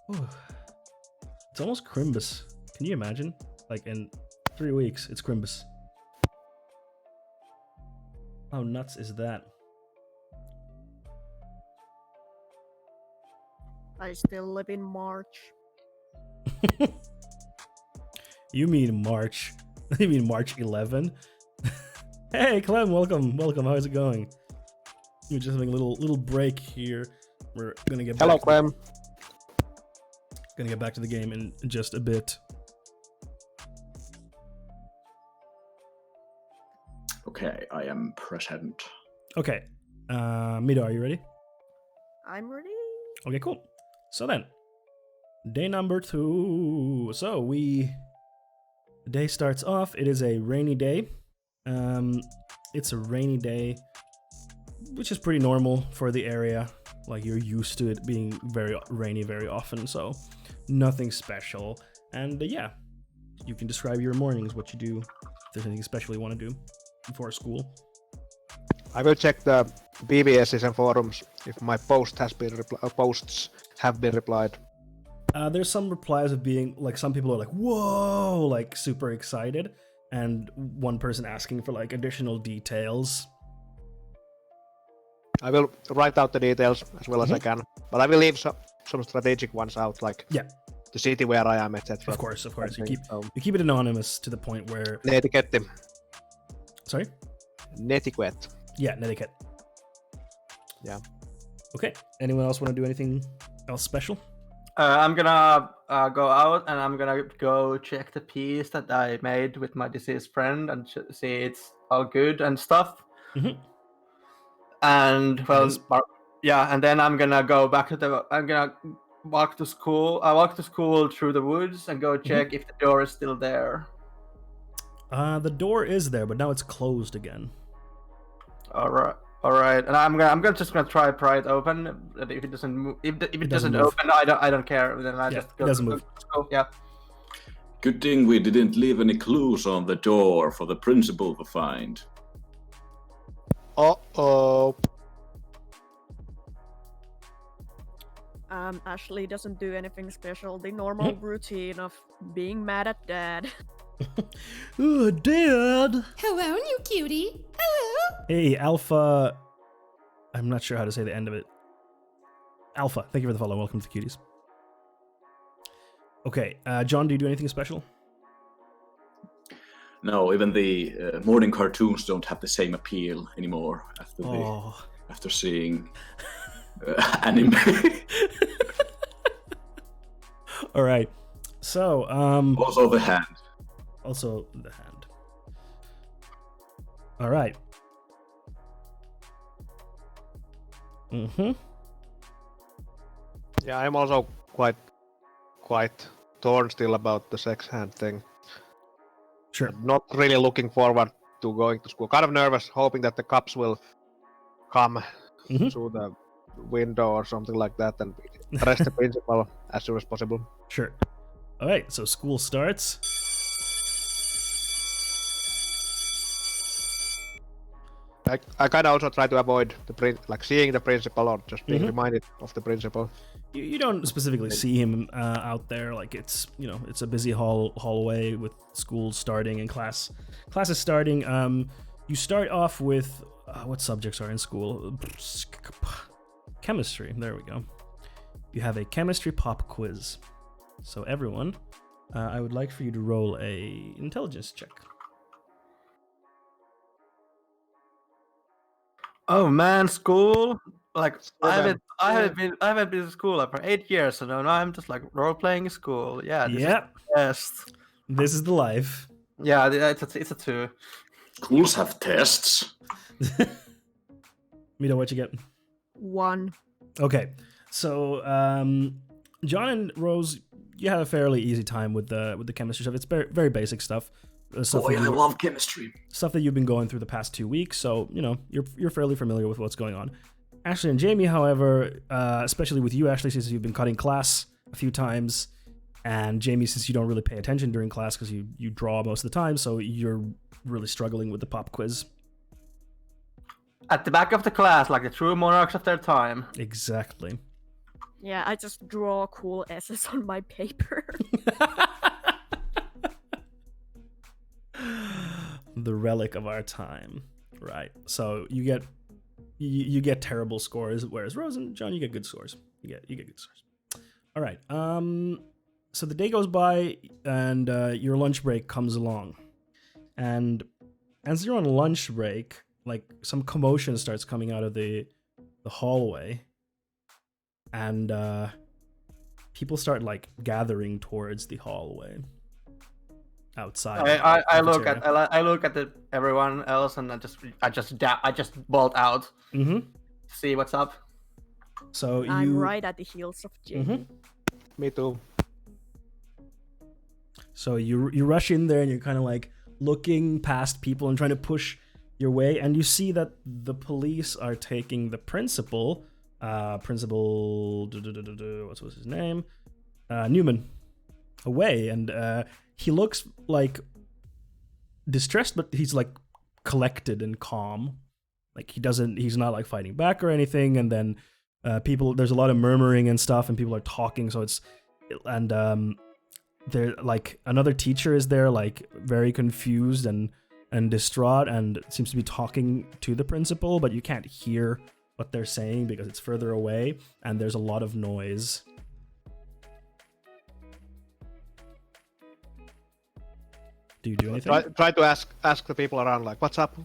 A: Ooh. It's almost Crimbus. Can you imagine? Like in 3 weeks, it's Crimbus. How nuts is that?
G: I still live in March.
A: You mean March? You mean March 11? Hey, Clem, welcome. How's it going? We're just having a little break here. We're gonna get
D: Hello,
A: back
D: Clem.
A: gonna get back to the game in just a bit.
C: Okay, I am present.
A: Okay, Mido, are you ready?
G: I'm ready.
A: Okay, cool. So then, day number 2. So the day starts off. It is a rainy day. It's a rainy day which is pretty normal for the area. Like, you're used to it being very rainy very often, so nothing special. And yeah, you can describe your mornings, what you do, if there's anything special you want to do before school.
D: I will check the BBSs and forums if my posts have been replied.
A: There's some replies of being like, some people are like, whoa, like super excited, and one person asking for like additional details.
D: I will write out the details as well as I can, but I will leave some strategic ones out, like the city where I am, etc.
A: Of course. You keep it anonymous to the point where.
D: Netiquette.
A: Sorry.
D: Netiquette.
A: Yeah, netiquette.
D: Yeah.
A: Okay. Anyone else want to do anything else special?
E: I'm gonna go out and I'm gonna go check the piece that I made with my deceased friend and see it's all good and stuff.
A: Mm-hmm.
E: And well, yeah, and then I'm gonna go back to I'm gonna walk to school. I walk to school through the woods and go check if the door is still there.
A: The door is there, but now it's closed again.
E: All right, and I'm just gonna try pry it open. If it doesn't move, if it doesn't
A: move.
E: open, I don't care. Then I just go.
A: It doesn't move.
E: Go, yeah.
C: Good thing we didn't leave any clues on the door for the principal to find.
D: Uh-oh.
G: Ashley doesn't do anything special. The normal routine of being mad at Dad.
A: Oh, Dad!
H: Hello, new cutie. Hello.
A: Hey, Alpha. I'm not sure how to say the end of it. Alpha, thank you for the follow. Welcome to the Cuties. Okay, John, do you do anything special?
C: No, even the morning cartoons don't have the same appeal anymore after seeing anime.
A: All right. So,
C: Also the hand.
A: Also the hand. All right. Mm-hmm.
D: Yeah, I'm also quite torn still about the sex hand thing.
A: Sure.
D: Not really looking forward to going to school. Kind of nervous, hoping that the cops will come through the window or something like that and arrest the principal as soon as possible.
A: Sure. All right, so school starts.
D: I kind of also try to avoid seeing the principal or just being reminded of the principal.
A: You don't specifically see him out there. Like, it's it's a busy hallway with school starting and classes starting. You start off with what subjects are in school? Chemistry. There we go. You have a chemistry pop quiz. So everyone, I would like for you to roll a intelligence check.
E: Oh man, school! Like I haven't been to school like for 8 years, so now I'm just like role playing school. Yeah. This is the best.
A: This is the life.
E: Yeah, it's a 2.
C: Schools have tests.
A: Mito, what you get?
G: 1.
A: Okay, so John and Rose, you have a fairly easy time with the chemistry stuff. It's very, very basic stuff.
C: I love chemistry.
A: Stuff that you've been going through the past 2 weeks, so you're fairly familiar with what's going on. Ashley and Jamie, however, especially with you, Ashley, since you've been cutting class a few times, and Jamie, since you don't really pay attention during class because you draw most of the time, so you're really struggling with the pop quiz.
E: At the back of the class, like the true monarchs of their time.
A: Exactly.
G: Yeah, I just draw cool S's on my paper.
A: The relic of our time. Right. So you get terrible scores, whereas Rose and John, you get good scores. You get good scores. All right. So the day goes by and your lunch break comes along. And as you're on lunch break, like some commotion starts coming out of the hallway. And people start like gathering towards the hallway. Outside.
E: I look at everyone else and I just bolt out. See what's up.
A: So
G: I'm right at the heels of Jamie.
D: Me too.
A: So you rush in there and you're kind of like looking past people and trying to push your way, and you see that the police are taking the principal, what was his name? Newman, away, and he looks like distressed, but he's like collected and calm. Like he's not like fighting back or anything. And then there's a lot of murmuring and stuff, and people are talking. So there like another teacher is there, like very confused and distraught, and seems to be talking to the principal, but you can't hear what they're saying because it's further away, and there's a lot of noise. Do you do anything?
D: Try to ask the people around, like, what's up?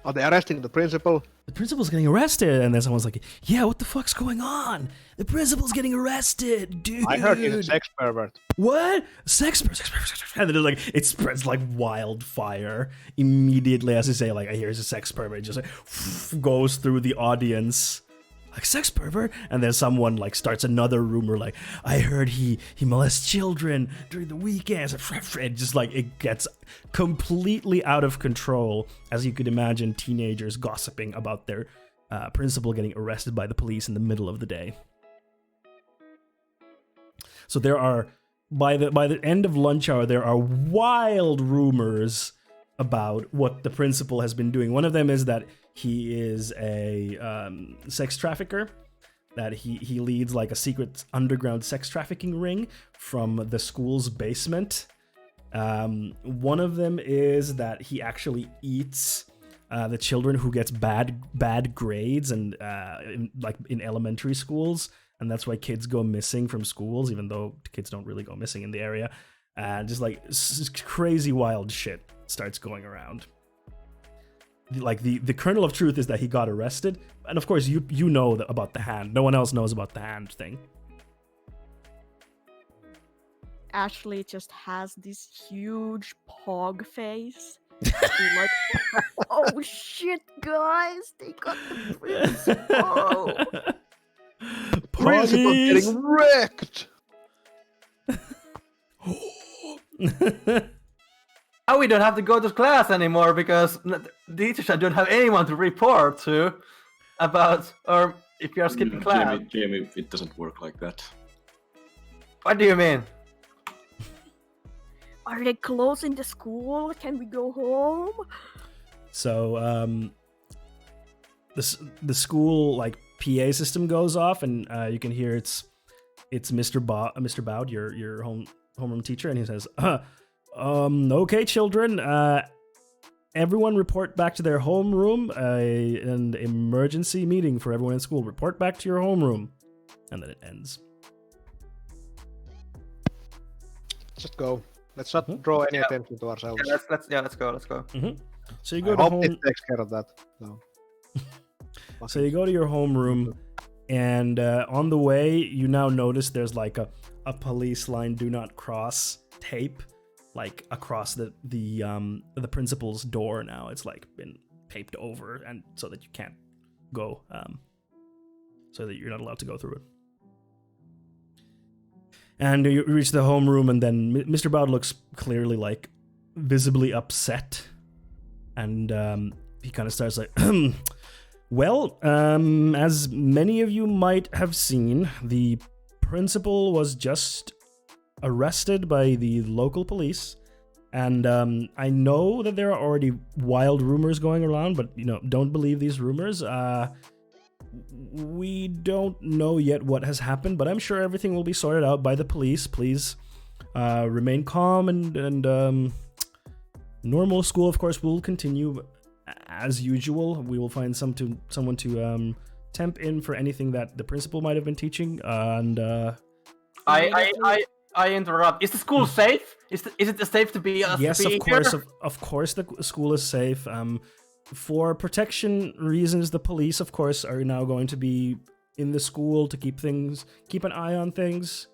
D: Are they arresting the principal?
A: The principal's getting arrested, and then someone's like, yeah, what the fuck's going on? The principal's getting arrested, dude.
D: I heard he's a sex pervert.
A: What? Sex pervert. And then like it spreads like wildfire immediately as you say, like, I hear he's a sex pervert. It just like goes through the audience. Like, sex pervert? And then someone like starts another rumor, like, I heard he molests children during the weekends. And just like it gets completely out of control, as you could imagine teenagers gossiping about their principal getting arrested by the police in the middle of the day. So there are, by the end of lunch hour, there are wild rumors about what the principal has been doing. One of them is that he is a sex trafficker, that he leads like a secret underground sex trafficking ring from the school's basement. One of them is that he actually eats the children who gets bad grades and in elementary schools, and that's why kids go missing from schools, even though kids don't really go missing in the area. Just like crazy wild shit starts going around. Like the kernel of truth is that he got arrested, and of course you know about the hand. No one else knows about the hand thing.
G: Ashley just has this huge pog face. He's like, oh shit, guys, they got the principal.
D: Principal getting wrecked.
E: Now we don't have to go to class anymore because the teachers don't have anyone to report to about, or if you are skipping class.
C: Jamie, it doesn't work like that.
E: What do you mean?
G: Are they closing the school? Can we go home?
A: So the school like PA system goes off, and you can hear it's Mr. Bowd, your homeroom teacher, and he says, okay, children, everyone report back to their homeroom. An emergency meeting for everyone in school. Report back to your homeroom. And then it ends.
D: Just go. Let's not draw any attention to ourselves.
E: Yeah, let's go.
A: Mm-hmm. So you go
D: I
A: to
D: hope
A: home.
D: it takes care of that. No.
A: So you go to your homeroom, and on the way, you now notice there's like a police line "Do not cross" tape, like across the principal's door. Now it's like been taped over, and so that you can't go, so that you're not allowed to go through it. And you reach the homeroom, and then Mr. Bowd looks clearly like visibly upset, and he kind of starts like, well, as many of you might have seen, the principal was just arrested by the local police, and I know that there are already wild rumors going around, but don't believe these rumors. We don't know yet what has happened, but I'm sure everything will be sorted out by the police. Please remain calm, and normal school, of course, will continue as usual. We will find someone to temp in for anything that the principal might have been teaching. And
E: I interrupt. Is the school safe? Is it safe to be?
A: Yes,
E: to be
A: of course.
E: here?
A: Of course, the school is safe. For protection reasons, the police, of course, are now going to be in the school to keep an eye on things,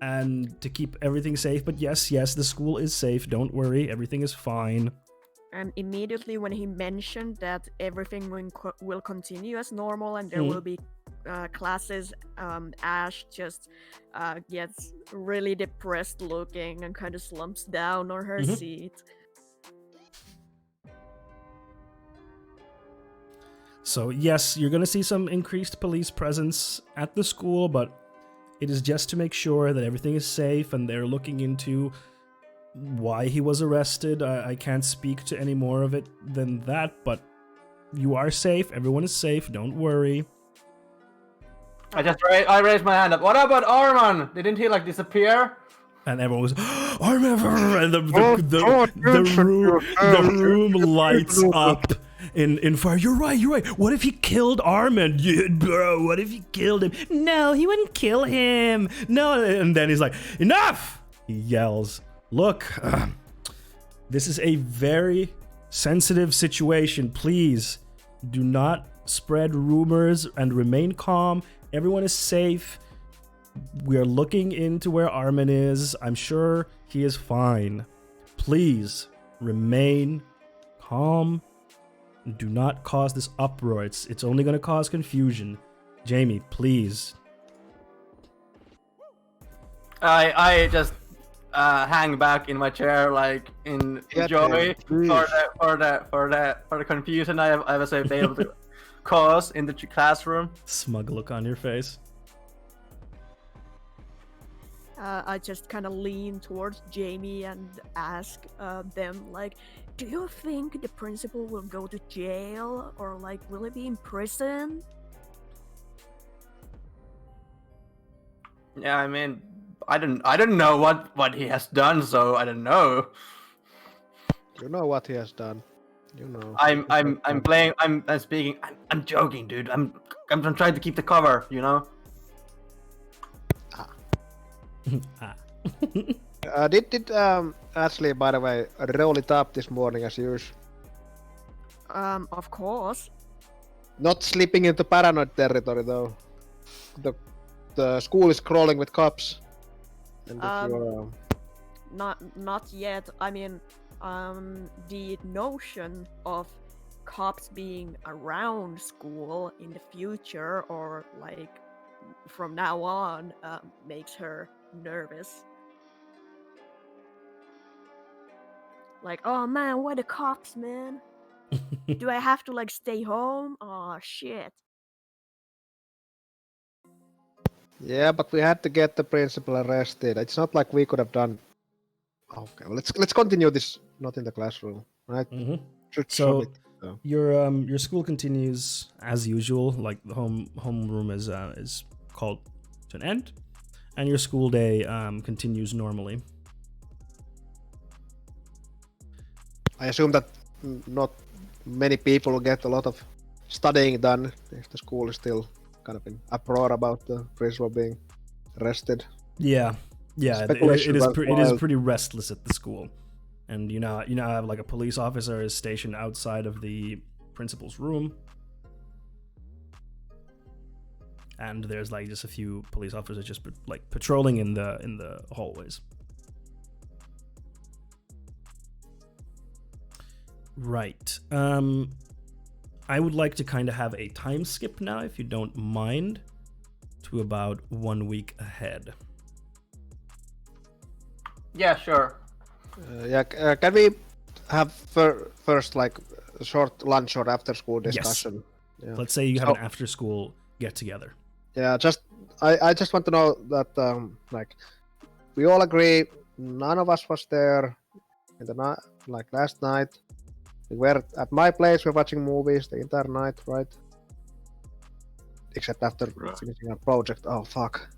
A: and to keep everything safe. But yes, the school is safe. Don't worry, everything is fine.
G: And immediately when he mentioned that everything will continue as normal and there will be classes, Ash just gets really depressed looking and kind of slumps down on her seat.
A: So yes, you're going to see some increased police presence at the school, but it is just to make sure that everything is safe, and they're looking into why he was arrested. I can't speak to any more of it than that, but you are safe. Everyone is safe. Don't worry.
E: I raised my hand up. What about Arman? Didn't he like disappear?
A: And everyone was, and the room lights up in fire. You're right. What if he killed Armin? Yeah, bro, what if he killed him? No, he wouldn't kill him. No. And then he's like, enough! He yells, look, this is a very sensitive situation. Please do not spread rumors and remain calm. Everyone is safe. We are looking into where Armin is. I'm sure he is fine. Please remain calm. Do not cause this uproar. It's only going to cause confusion. Jamie, please.
E: I just hang back in my chair like in joy for the confusion I was able to cause in the classroom.
A: Smug look on your face.
G: I just kind of lean towards Jamie and ask them, like, do you think the principal will go to jail, or like, will he be in prison?
E: Yeah, I mean, I don't know what he has done, so I don't know.
D: You know what he has done. You know.
E: I'm playing. I'm speaking. I'm joking, dude. I'm trying to keep the cover, you know.
D: Did Ashley, by the way, roll it up this morning as usual?
G: Of course.
D: Not slipping into paranoid territory though. The school is crawling with cops. And
G: Not yet. I mean, the notion of cops being around school in the future, or like from now on, makes her nervous. Like, oh man, where the cops, man? Do I have to like stay home? Oh shit.
D: Yeah, but we had to get the principal arrested. It's not like we could have done. Okay, well, let's continue this. Not in the classroom, right?
A: Mm-hmm.
D: So
A: your school continues as usual. Like the homeroom is called to an end, and your school day continues normally.
D: I assume that not many people get a lot of studying done if the school is still kind of in uproar about the principal being arrested.
A: Yeah, it is pretty restless at the school, and you know have like a police officer is stationed outside of the principal's room, and there's like just a few police officers just like patrolling in the hallways. Right. I would like to kind of have a time skip now, if you don't mind, to about 1 week ahead.
E: Yeah, sure.
D: Can we have first like a short lunch or after school discussion?
A: Yes. Yeah. Let's say you have an after school get together.
D: Yeah, I just want to know that like we all agree none of us was there in the like last night. We were at my place, we were watching movies the entire night, right? Except after finishing our project. Oh fuck.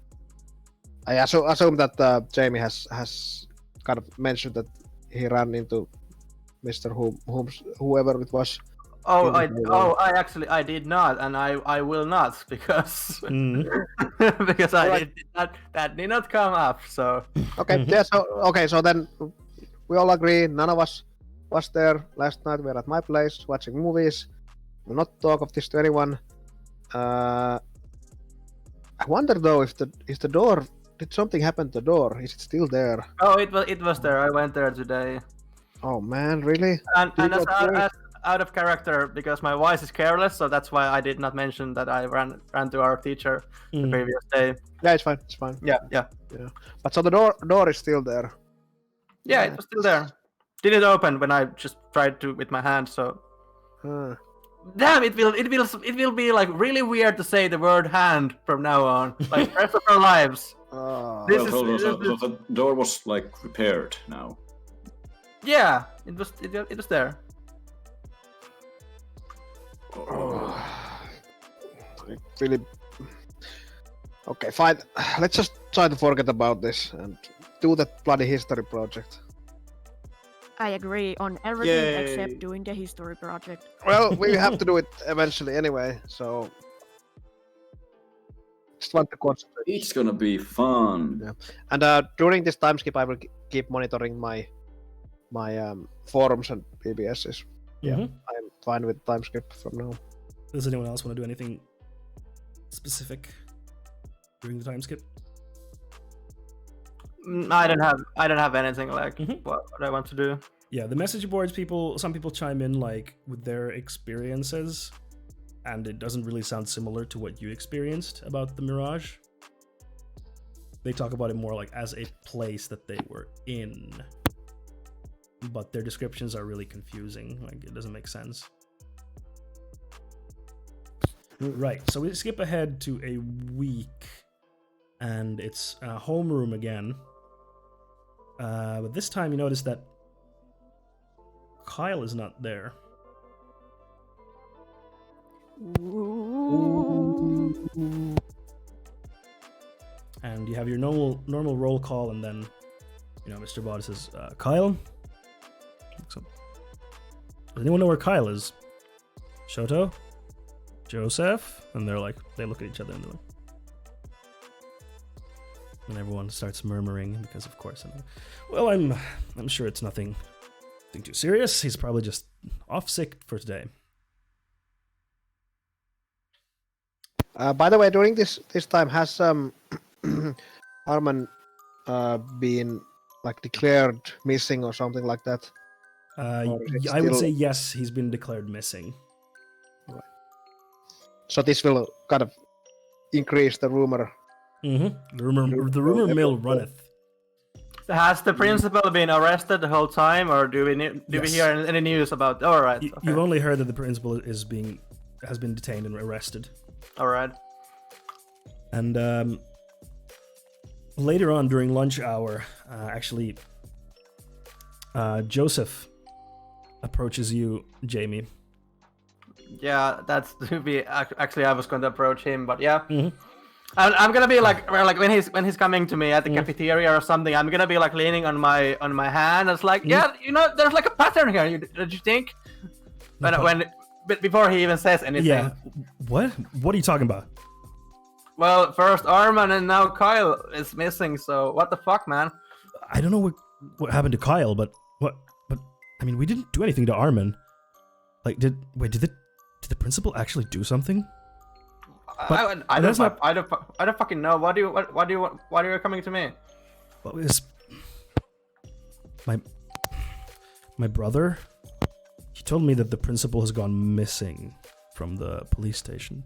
D: I assume that Jamie has kind of mentioned that he ran into Mr. whoever it was.
E: I did not, and I will not, because because that did not come up. So
D: okay, yeah. So then we all agree none of us was there last night. We were at my place watching movies. We'll not talk of this to anyone. I wonder though if the door, did something happen to the door? Is it still there?
E: Oh, it was there. I went there today.
D: Oh man, really?
E: And as out of character, because my voice is careless, so that's why I did not mention that I ran to our teacher the previous day.
D: Yeah, it's fine.
E: Yeah.
D: But so the door is still there.
E: Yeah, it was still there. Didn't open when I just tried to with my hand, so. Damn! It will be like really weird to say the word hand from now on. Like rest of our lives. This
C: Well,
E: is-
C: hold on, so
E: this-
C: the door was like repaired now.
E: Yeah, it was there.
D: It really. Okay, fine. Let's just try to forget about this and do that bloody history project.
G: I agree on everything
E: Yay.
G: except doing the history project.
D: Well, we have to do it eventually anyway, so just want to concentrate.
C: It's gonna be fun.
D: Yeah. And during this time skip, I will keep monitoring my forums and PBSs. Yeah,
A: Mhm.
D: I'm fine with time skip from now.
A: Does anyone else want to do anything specific during the time skip?
E: I don't have anything like
A: Mhm.
E: what I want to do.
A: Yeah, the message boards some people chime in like with their experiences, and it doesn't really sound similar to what you experienced about the Mirage. They talk about it more like as a place that they were in, but their descriptions are really confusing. Like, it doesn't make sense. Right, so we skip ahead to a week, and it's homeroom again. But this time you notice that Kyle is not there. And you have your normal roll call, and then, Mr. Bod says, Kyle? Looks up. Does anyone know where Kyle is? Shoto? Joseph? And they look at each other and they're like, and everyone starts murmuring because, of course, well, I'm sure it's nothing too serious. He's probably just off sick for today.
D: By the way, during this time, has Arman been like declared missing or something like that? Or is it
A: I would
D: still-
A: say yes, he's been declared missing.
D: So this will kind of increase the rumor.
A: Mm-hmm. The rumor mill runneth.
E: Has the principal been arrested the whole time, or do we
A: Yes.
E: hear any news about? All right, okay.
A: You've only heard that the principal has been detained and arrested.
E: All right.
A: And later on during lunch hour, actually, Joseph approaches you, Jamie.
E: Yeah, that's to be. Actually, I was going to approach him, but yeah.
A: Mm-hmm.
E: I'm gonna be like when he's coming to me at the cafeteria or something. I'm gonna be like leaning on my hand. It's like, yeah, there's like a pattern here. Don't you think? But before he even says anything.
A: Yeah. What? What are you talking about?
E: Well, first Arman and now Kyle is missing. So what the fuck, man?
A: I don't know what happened to Kyle, but I mean, we didn't do anything to Armin. Like, did the principal actually do something?
E: I don't fucking know. Why are you coming to me?
A: What was my brother? He told me that the principal has gone missing from the police station.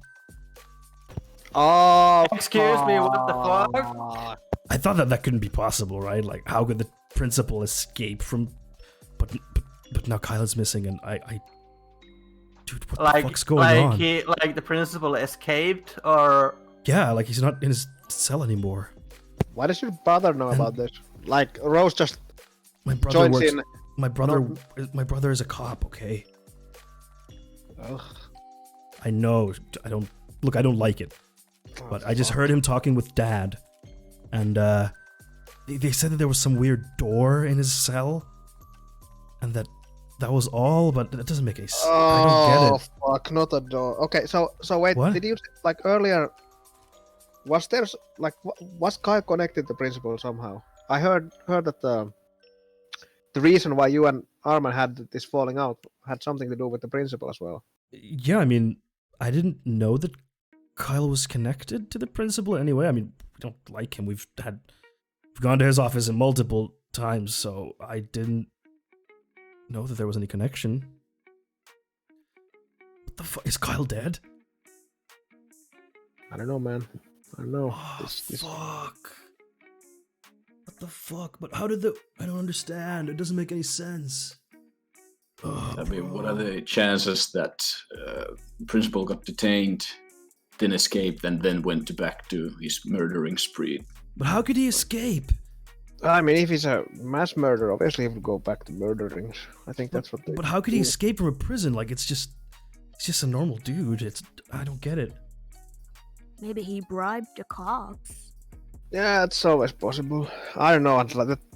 D: Oh,
E: Excuse me, what the fuck?
A: I thought that couldn't be possible, right? Like, how could the principal escape from? But now Kyle is missing, and I dude, what the fuck's going on?
E: Like the principal escaped, or
A: Yeah, like he's not in his cell anymore.
D: Why does your brother know about this? Like Rose just
A: My brother
D: joins
A: works.
D: in.
A: My brother is a cop. Okay.
D: Ugh.
A: I know. I don't like it. But I just heard him talking with Dad, and they said that there was some weird door in his cell, and that was all. But that doesn't make any sense. I don't get it.
D: Fuck, not a door. Okay, so wait,
A: What?
D: did you like earlier? Was Kyle connected to principal somehow? I heard that the reason why you and Arman had this falling out had something to do with the principal as well.
A: Yeah, I mean, I didn't know that Kyle was connected to the principal anyway. I mean, we don't like him. We've gone to his office multiple times, so I didn't know that there was any connection. What the fuck? Is Kyle dead?
D: I don't know, man. I don't know.
A: Oh,
D: This-
A: fuck. What the fuck? But how did I don't understand. It doesn't make any sense.
C: I mean, what are the chances that principal got detained, then escaped, and then went back to his murdering spree?
A: But how could he escape?
D: I mean, if he's a mass murderer, obviously he would go back to murdering. I think that's what they.
A: But how could he
D: do.
A: escape from a prison? Like it's just a normal dude. I don't get it.
G: Maybe he bribed the cops.
D: Yeah, it's always possible. I don't know.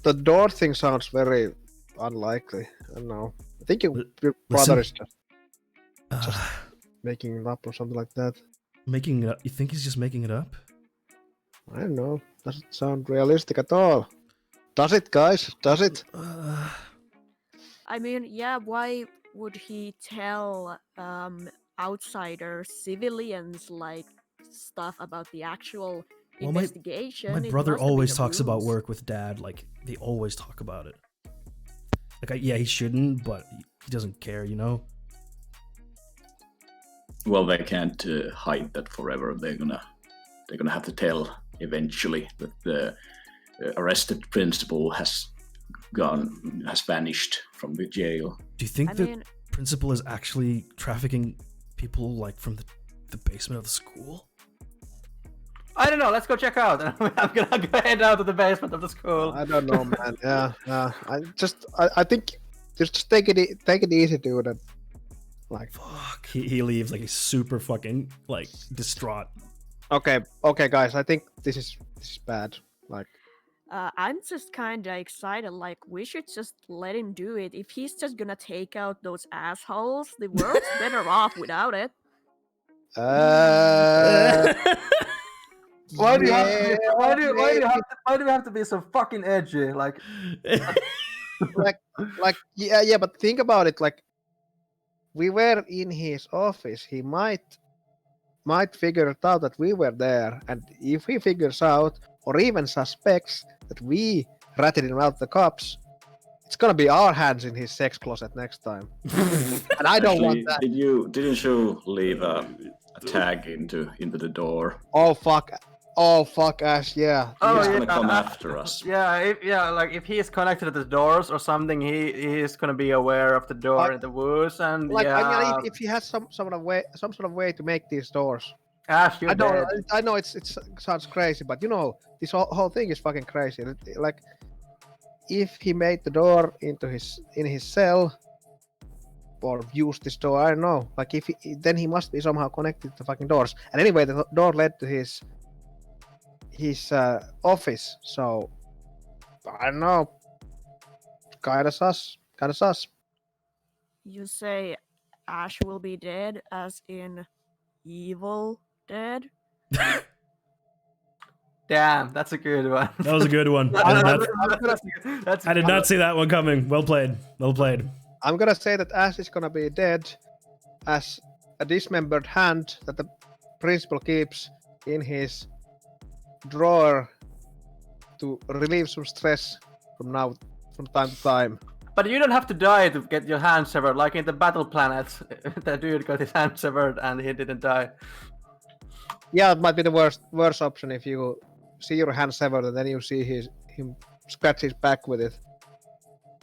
D: The door thing sounds very unlikely. I don't know. I think your brother is just making it up or something like that.
A: Making it up? You think he's just making it up?
D: I don't know. Doesn't sound realistic at all. Does it, guys? Does it?
G: I mean, yeah, why would he tell outsiders, civilians, like stuff about the actual investigation?
A: My brother always talks about work with dad. Like they always talk about it. Like yeah, he shouldn't, but he doesn't care, you know.
C: Well, they can't hide that forever. They're gonna have to tell eventually that the arrested principal has vanished from the jail.
A: Do you think principal is actually trafficking people like from the basement of the school?
E: I don't know. Let's go check out. I'm gonna go head out to the basement of the school.
D: I don't know, man. Yeah. I think just take it easy, dude. And, like,
A: fuck. He leaves like he's super fucking like distraught.
D: Okay, guys. I think this is bad. Like,
G: I'm just kind of excited. Like, we should just let him do it. If he's just gonna take out those assholes, the world's better off without it.
E: Why do we have to be so fucking edgy? Like,
D: yeah. But think about it. Like, we were in his office. He might figure it out that we were there, and if he figures out or even suspects that we ratted him out the cops, it's gonna be our hands in his sex closet next time. And I don't want that.
C: Didn't you leave a tag into the door?
D: Oh fuck, Ash. Yeah.
C: He's gonna come after us.
E: Yeah. Like if he is connected to the doors or something, he is gonna be aware of the door in the woods, and
D: like,
E: yeah.
D: I mean, if he has some sort of way to make these doors.
E: Ash,
D: I know it sounds crazy, but you know this whole thing is fucking crazy. Like, if he made the door in his cell or used this door, I don't know. Like then he must be somehow connected to fucking doors. And anyway, the door led to his office. So I don't know. Kinda sus.
G: You say Ash will be dead, as in evil dead?
E: Damn, that's a good one.
A: That was a good one. I did not see that one coming. Well played.
D: I'm gonna say that Ash is gonna be dead as a dismembered hand that the principal keeps in his drawer to relieve some stress from time to time.
E: But you don't have to die to get your hand severed, like in the Battle Planet. The dude got his hand severed and he didn't die.
D: Yeah, it might be the worst option if you see your hand severed and then you see him scratch his back with it.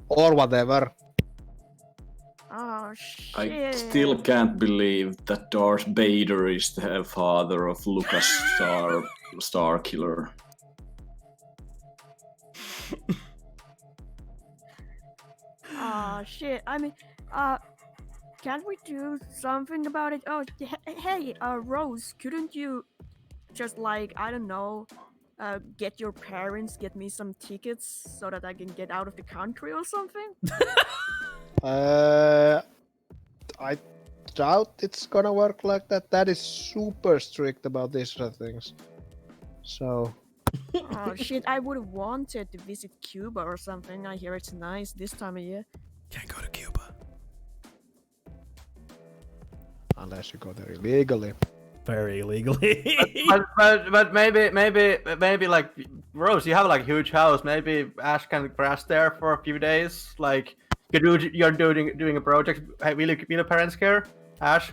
D: Or whatever.
G: Oh shit.
C: I still can't believe that Darth Vader is the father of Lucas Starkiller.
G: Oh shit. I mean, can't we do something about it? Oh, hey, Rose, couldn't you just, like, I don't know, get your parents, get me some tickets so that I can get out of the country or something?
D: I doubt it's gonna work like that. That is super strict about these sort of things. So.
G: Oh shit, I would have wanted to visit Cuba or something. I hear it's nice this time of year.
A: Can't go to Cuba.
D: Unless you go there illegally.
A: Very illegally.
E: but maybe like, Rose, you have like a huge house. Maybe Ash can crash there for a few days. Like, you're doing a project. Will your parents care, Ash?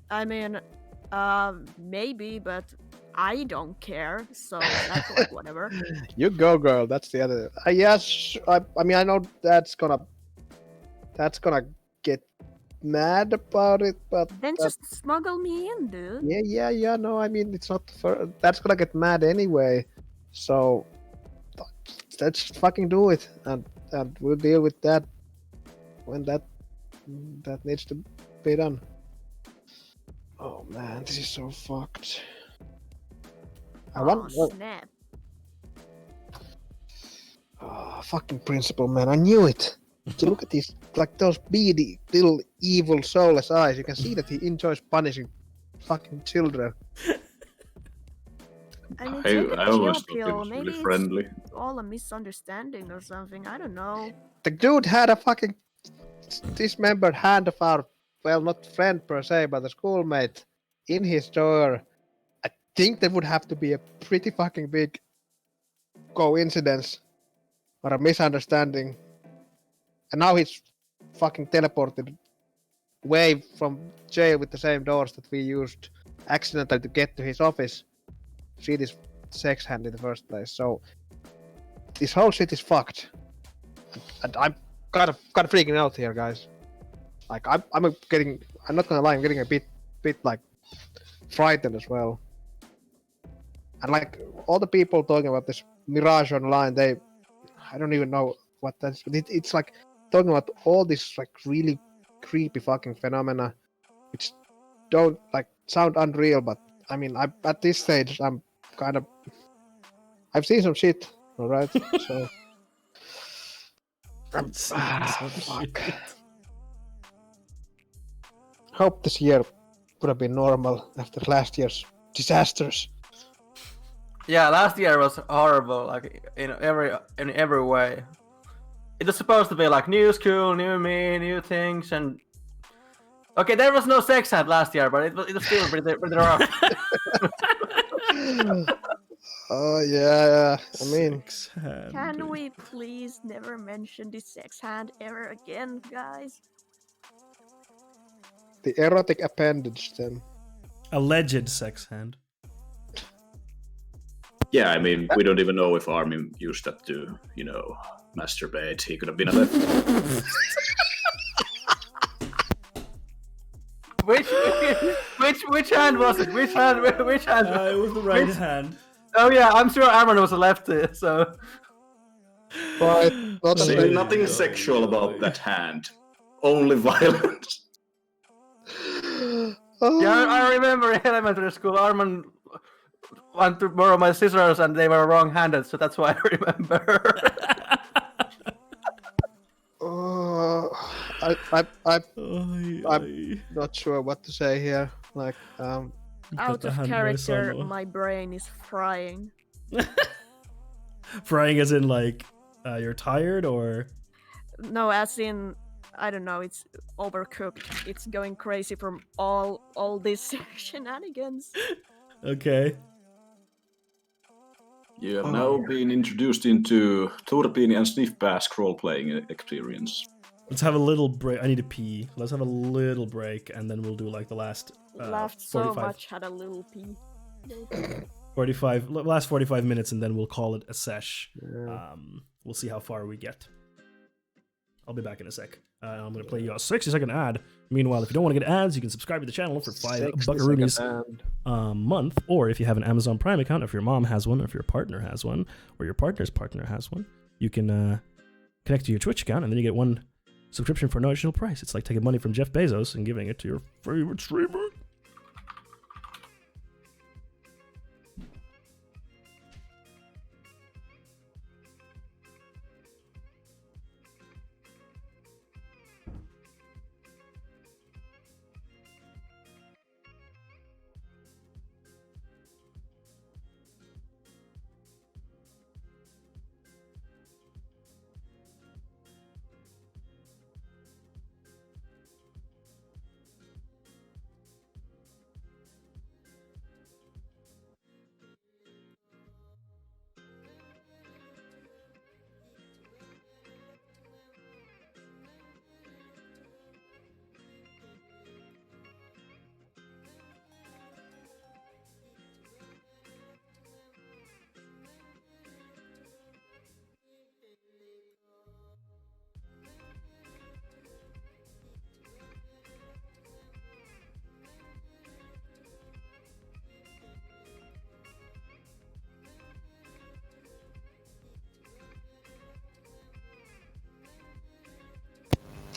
G: I mean, maybe, but I don't care, so that's like whatever.
D: You go, girl. That's the other. Yes, I mean, I know that's gonna that's gonna get mad about it, but
G: Then just smuggle me in, dude.
D: yeah. No, I mean it's not that's gonna get mad anyway. So let's fucking do it, and we'll deal with that when that needs to be done. Oh man, this is so fucked.
G: Oh, snap.
D: Fucking principal, man, I knew it. You look at these, like those beady little evil soulless eyes. You can see that he enjoys punishing fucking children.
G: I mean, take a
C: I
G: chill
C: always thought he
G: pill.
C: was
G: Maybe
C: really
G: it's
C: friendly.
G: all a misunderstanding or something. I don't know.
D: The dude had a fucking dismembered hand of our, well, not friend per se, but a schoolmate in his drawer. I think there would have to be a pretty fucking big coincidence or a misunderstanding. And now he's fucking teleported away from jail with the same doors that we used accidentally to get to his office. See this sex hand in the first place. So this whole shit is fucked. And I'm kind of freaking out here, guys. Like I'm not gonna lie, I'm getting a bit like frightened as well. And like all the people talking about this Mirage Online, I don't even know what that's, but it's like talking about all this like really creepy fucking phenomena, which don't like sound unreal, but I mean, at this stage, I've seen some shit, all right. So, fuck. Hope this year would have been normal after last year's disasters.
E: Yeah, last year was horrible, like in every way. It was supposed to be like new school, new me, new things, and okay, there was no sex hand last year, but it was still pretty rough.
D: Oh yeah. I mean,
G: Can we please never mention this sex hand ever again, guys?
D: the erotic appendage then.
A: Alleged sex hand.
C: Yeah, I mean, we don't even know if Armin used that to, masturbate. He could have been a left.
E: Which hand was it? Which hand?
A: It was the right hand.
E: Oh yeah, I'm sure Armin was a lefty, so.
D: But not
C: See, nothing sexual about that hand. Only violence.
E: Yeah, I remember in elementary school, Armin wanted to borrow my scissors and they were wrong-handed, so that's why I remember.
D: I'm not sure what to say here. Like,
G: out of character, my brain is frying.
A: Frying as in like you're tired, or
G: no, as in I don't know, it's overcooked. It's going crazy from all these shenanigans.
A: Okay.
C: You have now been introduced into ttrpg and Sniff Bask role-playing experience.
A: Let's have a little break. I need to pee. Let's have a little break, and then we'll do like the last.
G: Laughed so much, had a little pee.
A: 45 minutes, and then we'll call it a sesh.
D: Yeah.
A: We'll see how far we get. I'll be back in a sec. I'm going to play you a 60-second ad. Meanwhile, if you don't want to get ads, you can subscribe to the channel for $5 a month. Or if you have an Amazon Prime account, if your mom has one, or if your partner has one, or your partner's partner has one, you can connect to your Twitch account, and then you get one subscription for no additional price. It's like taking money from Jeff Bezos and giving it to your favorite streamer.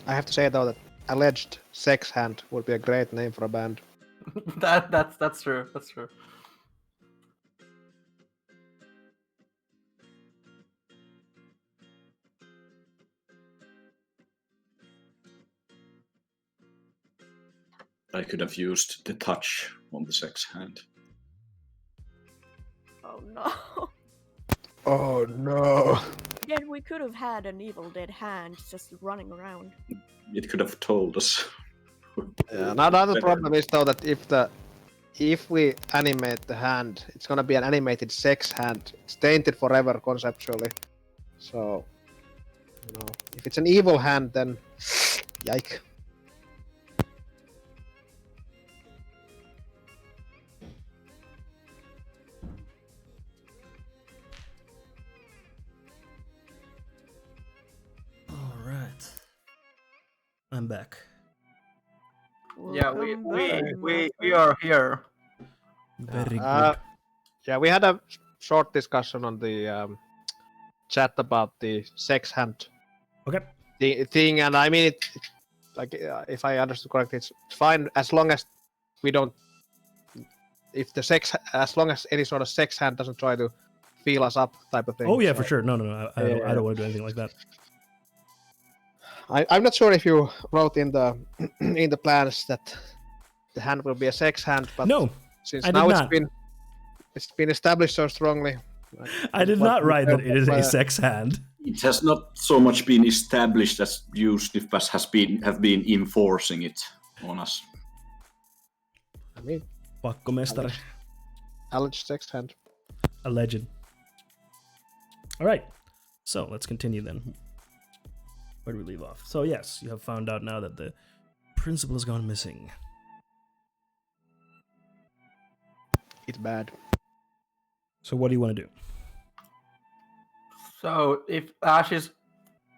D: I have to say though that alleged sex hand would be a great name for a band.
E: That's true. That's true.
C: I could have used the touch on the sex hand.
G: Oh no.
D: Oh no.
G: Then we could have had an Evil Dead hand just running around.
C: It could have told us.
D: Yeah, another problem is though that if we animate the hand, it's gonna be an animated sex hand. It's tainted forever conceptually. So, if it's an evil hand, then yike.
A: All right. I'm back.
E: Yeah,
G: Welcome
E: we
G: back,
E: are here.
A: Very good.
D: Yeah, we had a short discussion on the chat about the sex hand
A: Okay.
D: thing, and I mean if I understood correctly, it's fine as long as we don't. As long as any sort of sex hand doesn't try to feel us up, type of thing.
A: Oh yeah,
D: So,
A: for sure. No. I
D: Yeah.
A: don't want to do anything like that.
D: I'm not sure if you wrote in the in the plans that the hand will be a sex hand, but
A: No,
D: since
A: I did
D: now
A: not.
D: it's been established so strongly.
A: I did not write that it is a sex hand.
C: It has not so much been established as Justifas have been enforcing it on us.
D: I mean,
A: Pakkomestari.
D: alleged sex hand.
A: Alleged. All right. So let's continue then. Where do we leave off? So yes, you have found out now that the principal has gone missing.
D: It's bad.
A: So what do you want to do?
E: So if Ash is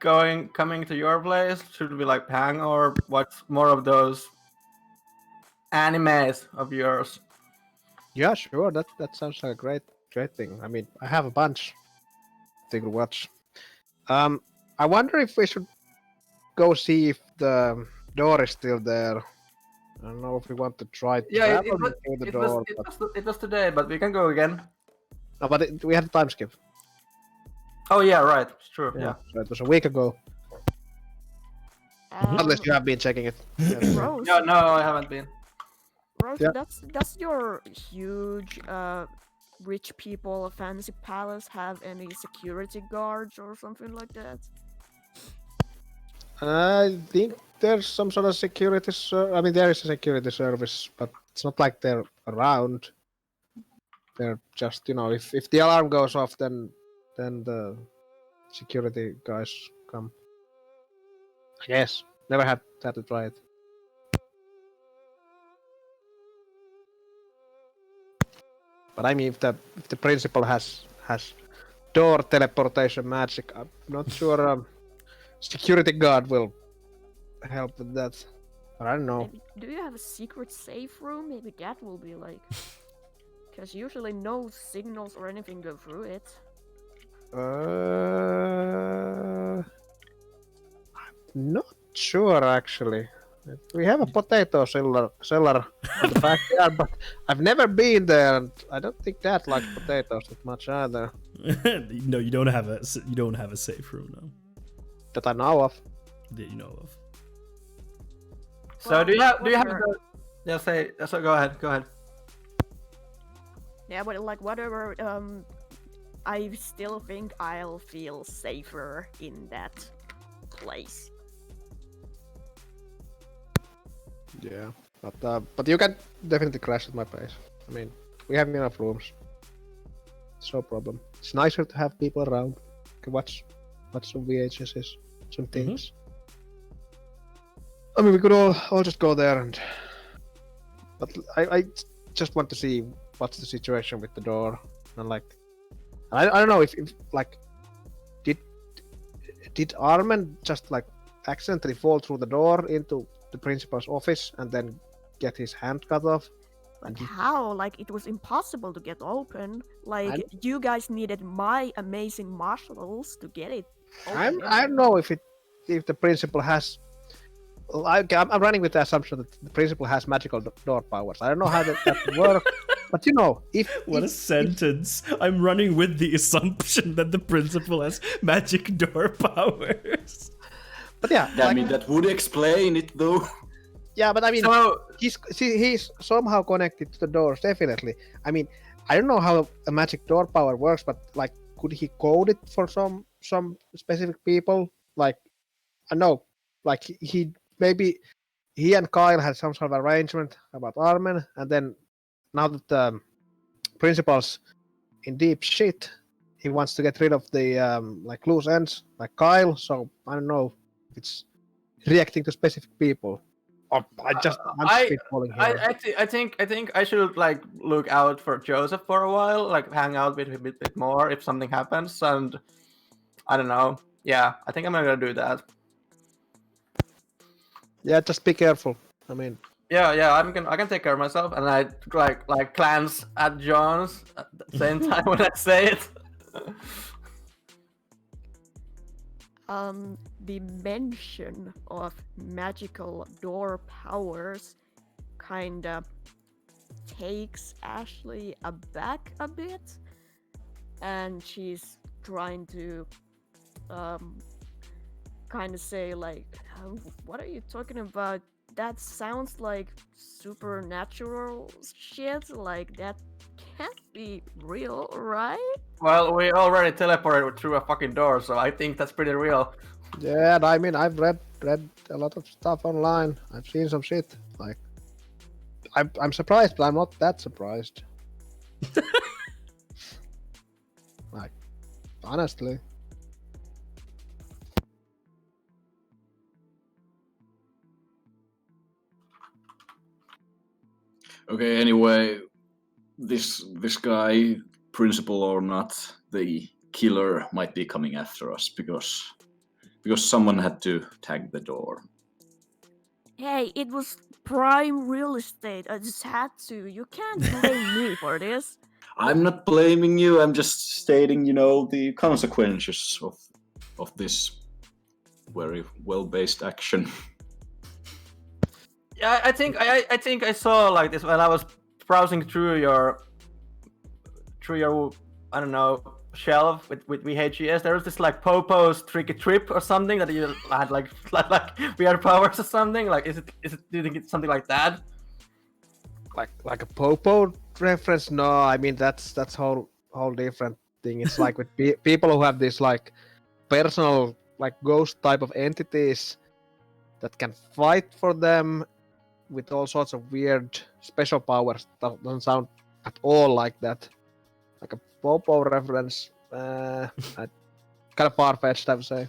E: coming to your place, should we like hang or watch more of those animes of yours?
D: Yeah, sure. That sounds like a great thing. I mean, I have a bunch to watch. I wonder if we should go see if the door is still there. I don't know if we want to try to
E: Yeah,
D: travel through the door.
E: it was today, but we can go again.
D: No, but we had a time skip.
E: Oh yeah, right. It's true. Yeah.
D: So it was a week ago. Unless you have been checking it.
G: Rose,
E: No, I haven't been.
G: Rose,
D: Yeah.
G: does your huge rich people fancy palace have any security guards or something like that?
D: I think there's some sort of security. I mean, there is a security service, but it's not like they're around. They're just, if the alarm goes off, then the security guys come. I guess. Never had to try it. But I mean, if the principal has door teleportation magic, I'm not sure security guard will help with that. But I don't know.
G: Maybe, do you have a secret safe room? Maybe that will be like... Because usually no signals or anything go through it.
D: I'm not sure actually. We have a potato cellar in the backyard, but I've never been there, and I don't think that likes potatoes that much either.
A: No, you don't have a safe room, no.
D: That I know of.
A: That you know of.
E: So do you have
G: whatever.
E: Yeah, say so. Go ahead.
G: Yeah, but like whatever, I still think I'll feel safer in that place.
D: Yeah, but you can definitely crash at my place. I mean, we have enough rooms. It's no problem. It's nicer to have people around. You can watch some VHSs, some things. I mean, we could all just go there but I just want to see what's the situation with the door, and I don't know if like did Armen just like accidentally fall through the door into the principal's office and then get his hand cut off?
G: But how? Like, it was impossible to get open. Like, you guys needed my amazing marshals to get it open.
D: I don't know if the principal has I'm running with the assumption that the principal has magical door powers. I don't know how that works, but you know,
A: What a sentence. I'm running with the assumption that the principal has magic door powers.
D: But yeah,
C: I mean, that would explain it, though.
D: yeah, but I mean,
E: So
D: he's somehow connected to the doors, definitely. I mean, I don't know how a magic door power works, but like, could he code it for some specific people? Like, I know, like he maybe he and Kyle had some sort of arrangement about Armen, and then now that the principal's in deep shit, he wants to get rid of the like loose ends, like Kyle. So I don't know if it's reacting to specific people. Or I'm spitballing here.
E: I think I should like look out for Joseph for a while, like hang out with him a bit more if something happens, and I don't know. Yeah, I think I'm gonna do that.
D: Yeah, just be careful. I mean,
E: Yeah, I can take care of myself, and I like glance at Jones at the same time when I say it.
G: The mention of magical door powers kinda takes Ashley aback a bit, and she's trying to kind of say like, what are you talking about? That sounds like supernatural shit. Like that can't be real, right?
E: Well, we already teleported through a fucking door, so I think that's pretty real.
D: yeah, and I mean, I've read a lot of stuff online. I've seen some shit. Like, I'm surprised, but I'm not that surprised. Like, honestly.
C: Okay, anyway, this guy, principal or not, the killer might be coming after us because someone had to tag the door.
G: Hey, it was prime real estate. I just had to. You can't blame me for this.
C: I'm not blaming you. I'm just stating, the consequences of this very well-based action.
E: Yeah, I think I saw like this when I was browsing through your I don't know shelf with VHS. There was this like Popo's Tricky Trip or something that you had like weird powers or something. Like, is it? Do you think it's something like that?
D: Like a Popo reference? No, I mean that's whole different thing. It's like with people who have this like personal like ghost type of entities that can fight for them with all sorts of weird special powers. That doesn't sound at all like that. Like a Popo reference, kind of far-fetched, I would say.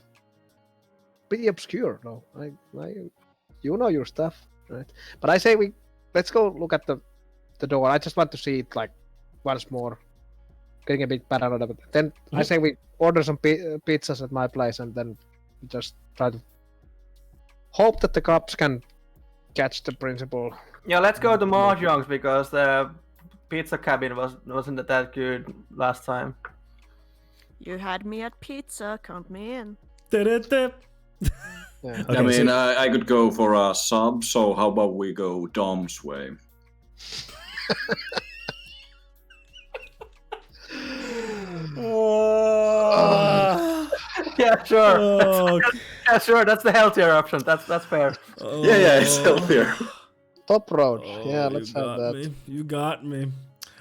D: Pretty obscure, no? You know your stuff, right? But I say let's go look at the door. I just want to see it like once more. Getting a bit paranoid about it. Then I say we order some pizzas at my place and then we just try to hope that the cops can catch the principal.
E: Yeah, let's go to Mahjong's because the pizza cabin wasn't that good last time.
G: You had me at pizza. Count me in.
A: Da-da-da.
D: Yeah.
A: Okay,
C: I mean,
A: so-
C: I could go for a sub, so how about we go Dom's way?
E: Yeah, sure.
A: Oh,
E: Yeah, sure. That's the healthier option. That's fair.
C: Yeah, it's healthier.
D: Top road.
A: Oh,
D: Yeah, let's
A: you
D: have
A: got
D: that.
A: me. You got me.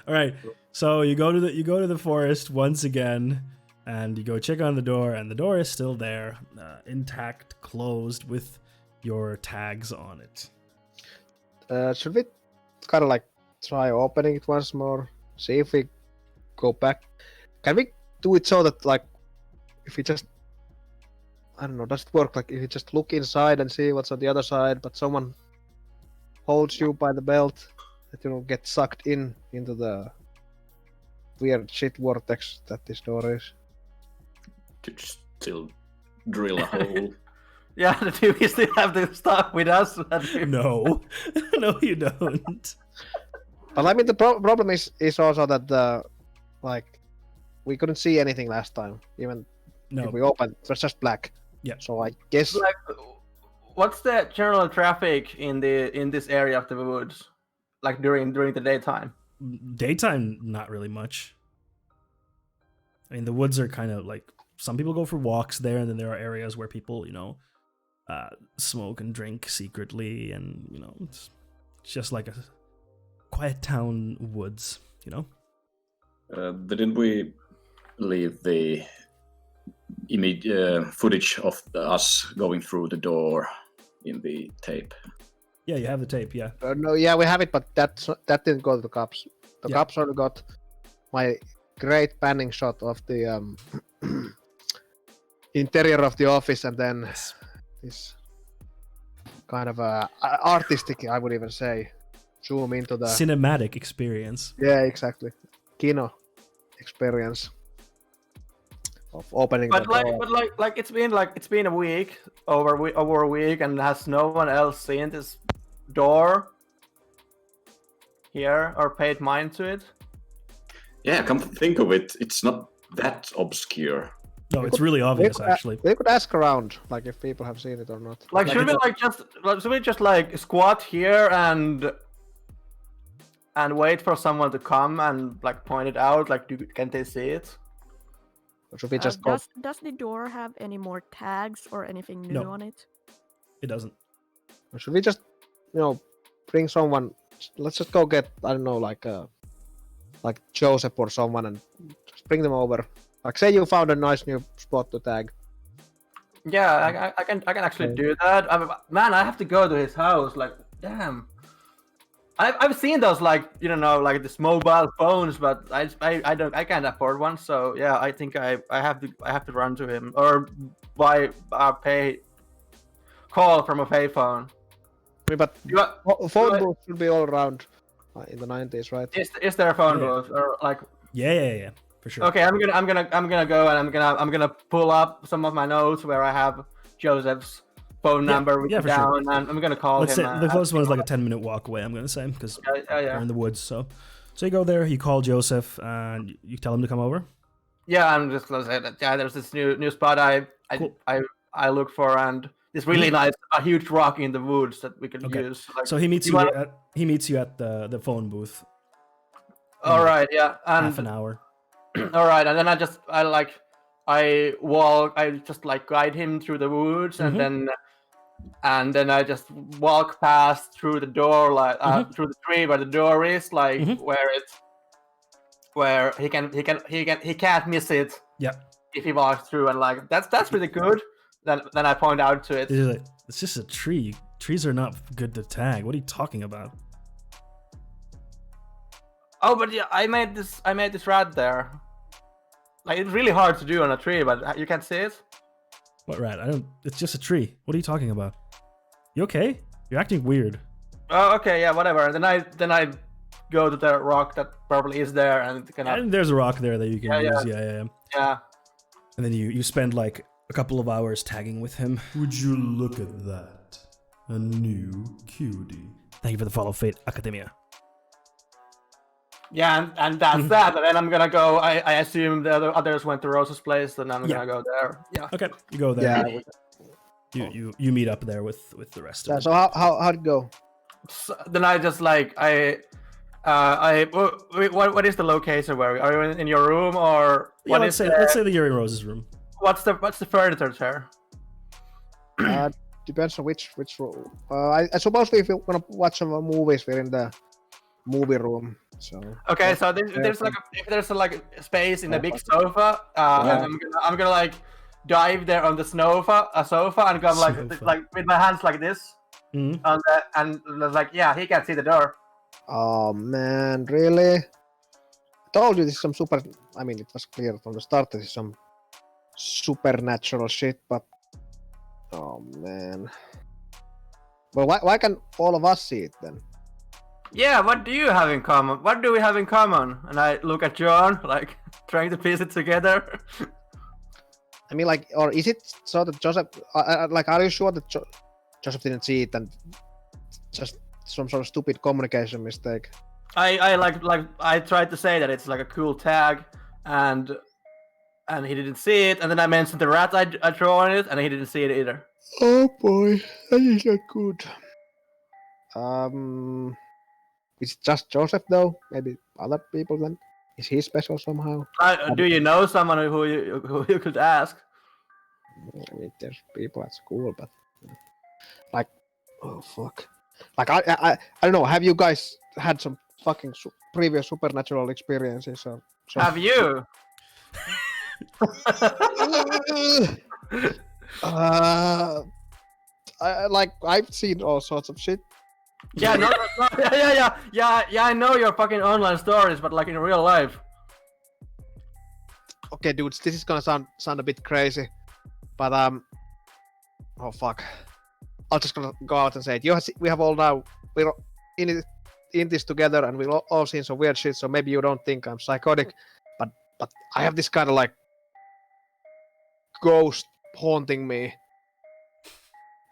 A: All right. So you go to the forest once again, and you go check on the door, and the door is still there, intact, closed, with your tags on it.
D: Should we kind of like try opening it once more? See if we go back. Can we do it so that like if we just, I don't know, does it work like if you just look inside and see what's on the other side, but someone holds you by the belt, that you don't get sucked into the weird shit vortex that this door is?
C: To just still drill a hole.
E: Yeah, do we still have the stuff with us?
A: No, no, you don't.
D: But I mean, the problem is also that like we couldn't see anything last time. Even
A: No.
D: if we opened, it was just black.
A: Yeah.
D: So I guess
E: Like, what's the general traffic in this area of the woods, like during the daytime?
A: Daytime, not really much. I mean, the woods are kind of like, some people go for walks there, and then there are areas where people, smoke and drink secretly, and it's just like a quiet town woods.
C: Didn't we leave the footage of us going through the door in the tape?
A: Yeah, you have the tape. Yeah.
D: No, yeah, we have it, but that didn't go to the cops. The cops only got my great panning shot of the interior of the office, and then this kind of artistic, I would even say, zoom into the
A: cinematic experience.
D: Yeah, exactly. Kino experience of opening the door.
E: But it's been a week, over a week, and has no one else seen this door here or paid mind to it?
C: Yeah, come to think of it, it's not that obscure.
A: No, it's really obvious, actually.
D: We could ask around, like, if people have seen it or not.
E: Should we just squat here and wait for someone to come and point it out? Can they see it?
D: Or should we just go?
G: Does the door have any more tags or anything new on it?
A: It doesn't.
D: Or should we just, bring someone? Let's just go get, I don't know, like Joseph or someone, and just bring them over. Like, say you found a nice new spot to tag.
E: Yeah, I can actually do that. I have to go to his house. Damn. I've seen those this mobile phones, but I can't afford one. So yeah, I think I have to run to him or buy a call from a payphone.
D: But phone booth should be all around in the 90s, right?
E: Is there a phone booth or
A: Yeah, for sure.
E: Okay, I'm gonna go, and I'm gonna pull up some of my notes where I have Joseph's phone number written down, and I'm gonna call him.
A: The closest one is like a 10-minute walk away, I'm gonna say, because we're in the woods. So you go there, you call Joseph, and you tell him to come over.
E: Yeah, I'm just gonna say that. Yeah, there's this new spot I look for, and it's really nice, a huge rock in the woods that we can use.
A: So he meets you at the phone booth.
E: All right, yeah, and
A: half an hour.
E: All right, and then I just guide him through the woods, and then I just walk past through the door, through the tree where the door is, where he can't miss it.
A: Yeah.
E: If he walks through, and that's pretty good. Then I point out to it.
A: It's just a tree. Trees are not good to tag. What are you talking about?
E: Oh, but yeah, I made this rat there. It's really hard to do on a tree, but you can't see it.
A: What rat? It's just a tree. What are you talking about? You okay? You're acting weird.
E: Oh, okay, yeah, whatever. Then I go to the rock that probably is there, and
A: there's a rock there that you can use.
E: Yeah.
A: And then you spend a couple of hours tagging with him.
F: Would you look at that? A new cutie.
A: Thank you for the follow, Fate Academia.
E: Yeah, and that's that. And then I'm gonna go. I assume the others went to Rose's place, then I'm gonna go there. Yeah.
A: Okay, you go there.
D: Yeah.
A: You meet up there with the rest of them.
D: So how'd it go?
E: So then I just what is the location where are you in your room or what?
A: Let's say that you're in Rose's room.
E: What's the furniture there?
D: Depends on which room. I suppose if you're gonna watch some movies, we're in the movie room. So
E: okay, so there's a space in the big sofa. I'm gonna dive there on the sofa and go with my hands like this.
A: Mm-hmm.
E: And he can't see the door.
D: Oh man, really? I told you this is some super. I mean, it was clear from the start this is some supernatural shit, but oh man. Well, why can all of us see it then?
E: Yeah, what do you have in common? What do we have in common? And I look at John, trying to piece it together.
D: I mean, or is it so that Joseph, are you sure that Joseph didn't see it and just some sort of stupid communication mistake?
E: I tried to say that it's a cool tag, and he didn't see it, and then I mentioned the rat I drew on it, and he didn't see it either.
D: Oh boy, that is not good. Is it just Joseph though? Maybe other people then? Is he special somehow?
E: Do you know someone who you could ask?
D: I mean, there's people at school, but like, oh fuck. Like I don't know. Have you guys had some fucking previous supernatural experiences or something?
E: Have you?
D: I've seen all sorts of shit.
E: Yeah, no, yeah. I know your fucking online stories, but like in real life.
D: Okay, dudes, this is gonna sound a bit crazy, but oh fuck. I'm just gonna go out and say it. We have all now. We're in this together, and we've all seen some weird shit. So maybe you don't think I'm psychotic, but I have this kind of like ghost haunting me.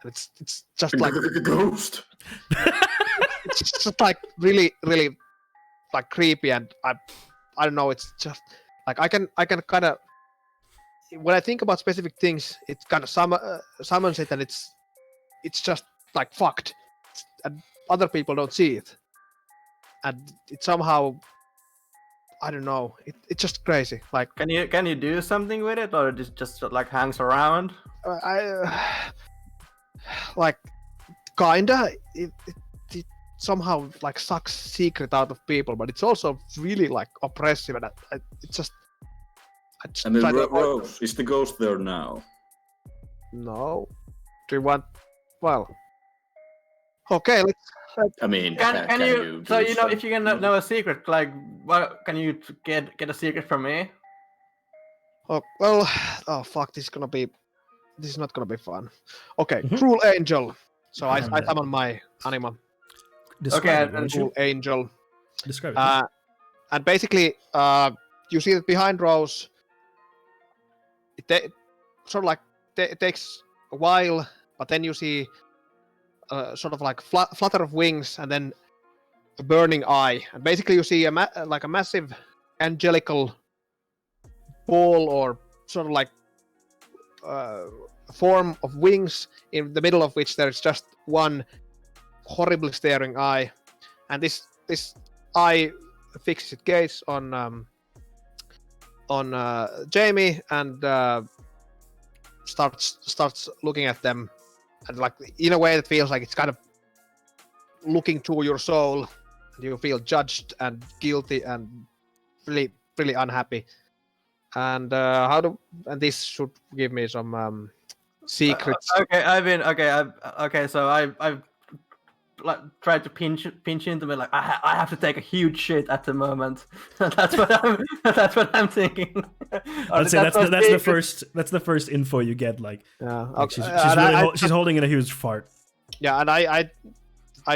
D: And it's just like
C: Ghost.
D: it's just like really like creepy, and I don't know. It's just like I can kind of when I think about specific things, it kind of summons it, and it's just like fucked, and other people don't see it, and it somehow I don't know. It's just crazy. Like
E: Can you do something with it, or it just like hangs around?
D: I like kinda it somehow like sucks secret out of people, but it's also really like oppressive, and I just
C: And then
D: try to avoid
C: Rose, is the ghost there now?
D: No. Do you want? Well. Okay. Let's.
C: I mean,
E: Can you? So
C: do
E: you know, if you can
C: something?
E: know a secret, like, what can you get a secret from me?
D: Oh well. Oh fuck. This is not gonna be fun. Okay.
A: Mhm.
D: Cruel angel. So I
A: And,
D: summon my animal.
A: Describe it,
E: and
A: won't you?
D: Cruel angel.
A: Describe it.
D: And basically, you see that behind Rose, it sort of like it takes a while, but then you see sort of like flutter of wings, and then a burning eye, and basically you see like a massive angelical ball, or sort of like form of wings, in the middle of which there's just one horribly staring eye, and this eye fixes its gaze on Jamie, and starts looking at them, and like in a way that feels like it's kind of looking through your soul, and you feel judged and guilty and really unhappy. And and this should give me some secrets.
E: Okay. So I've like tried to pinch into me, like I have to take a huge shit at the moment. that's what I'm thinking.
A: I'd say that's the first info you get. Like
D: Yeah,
A: she's holding in a huge fart.
D: yeah, and I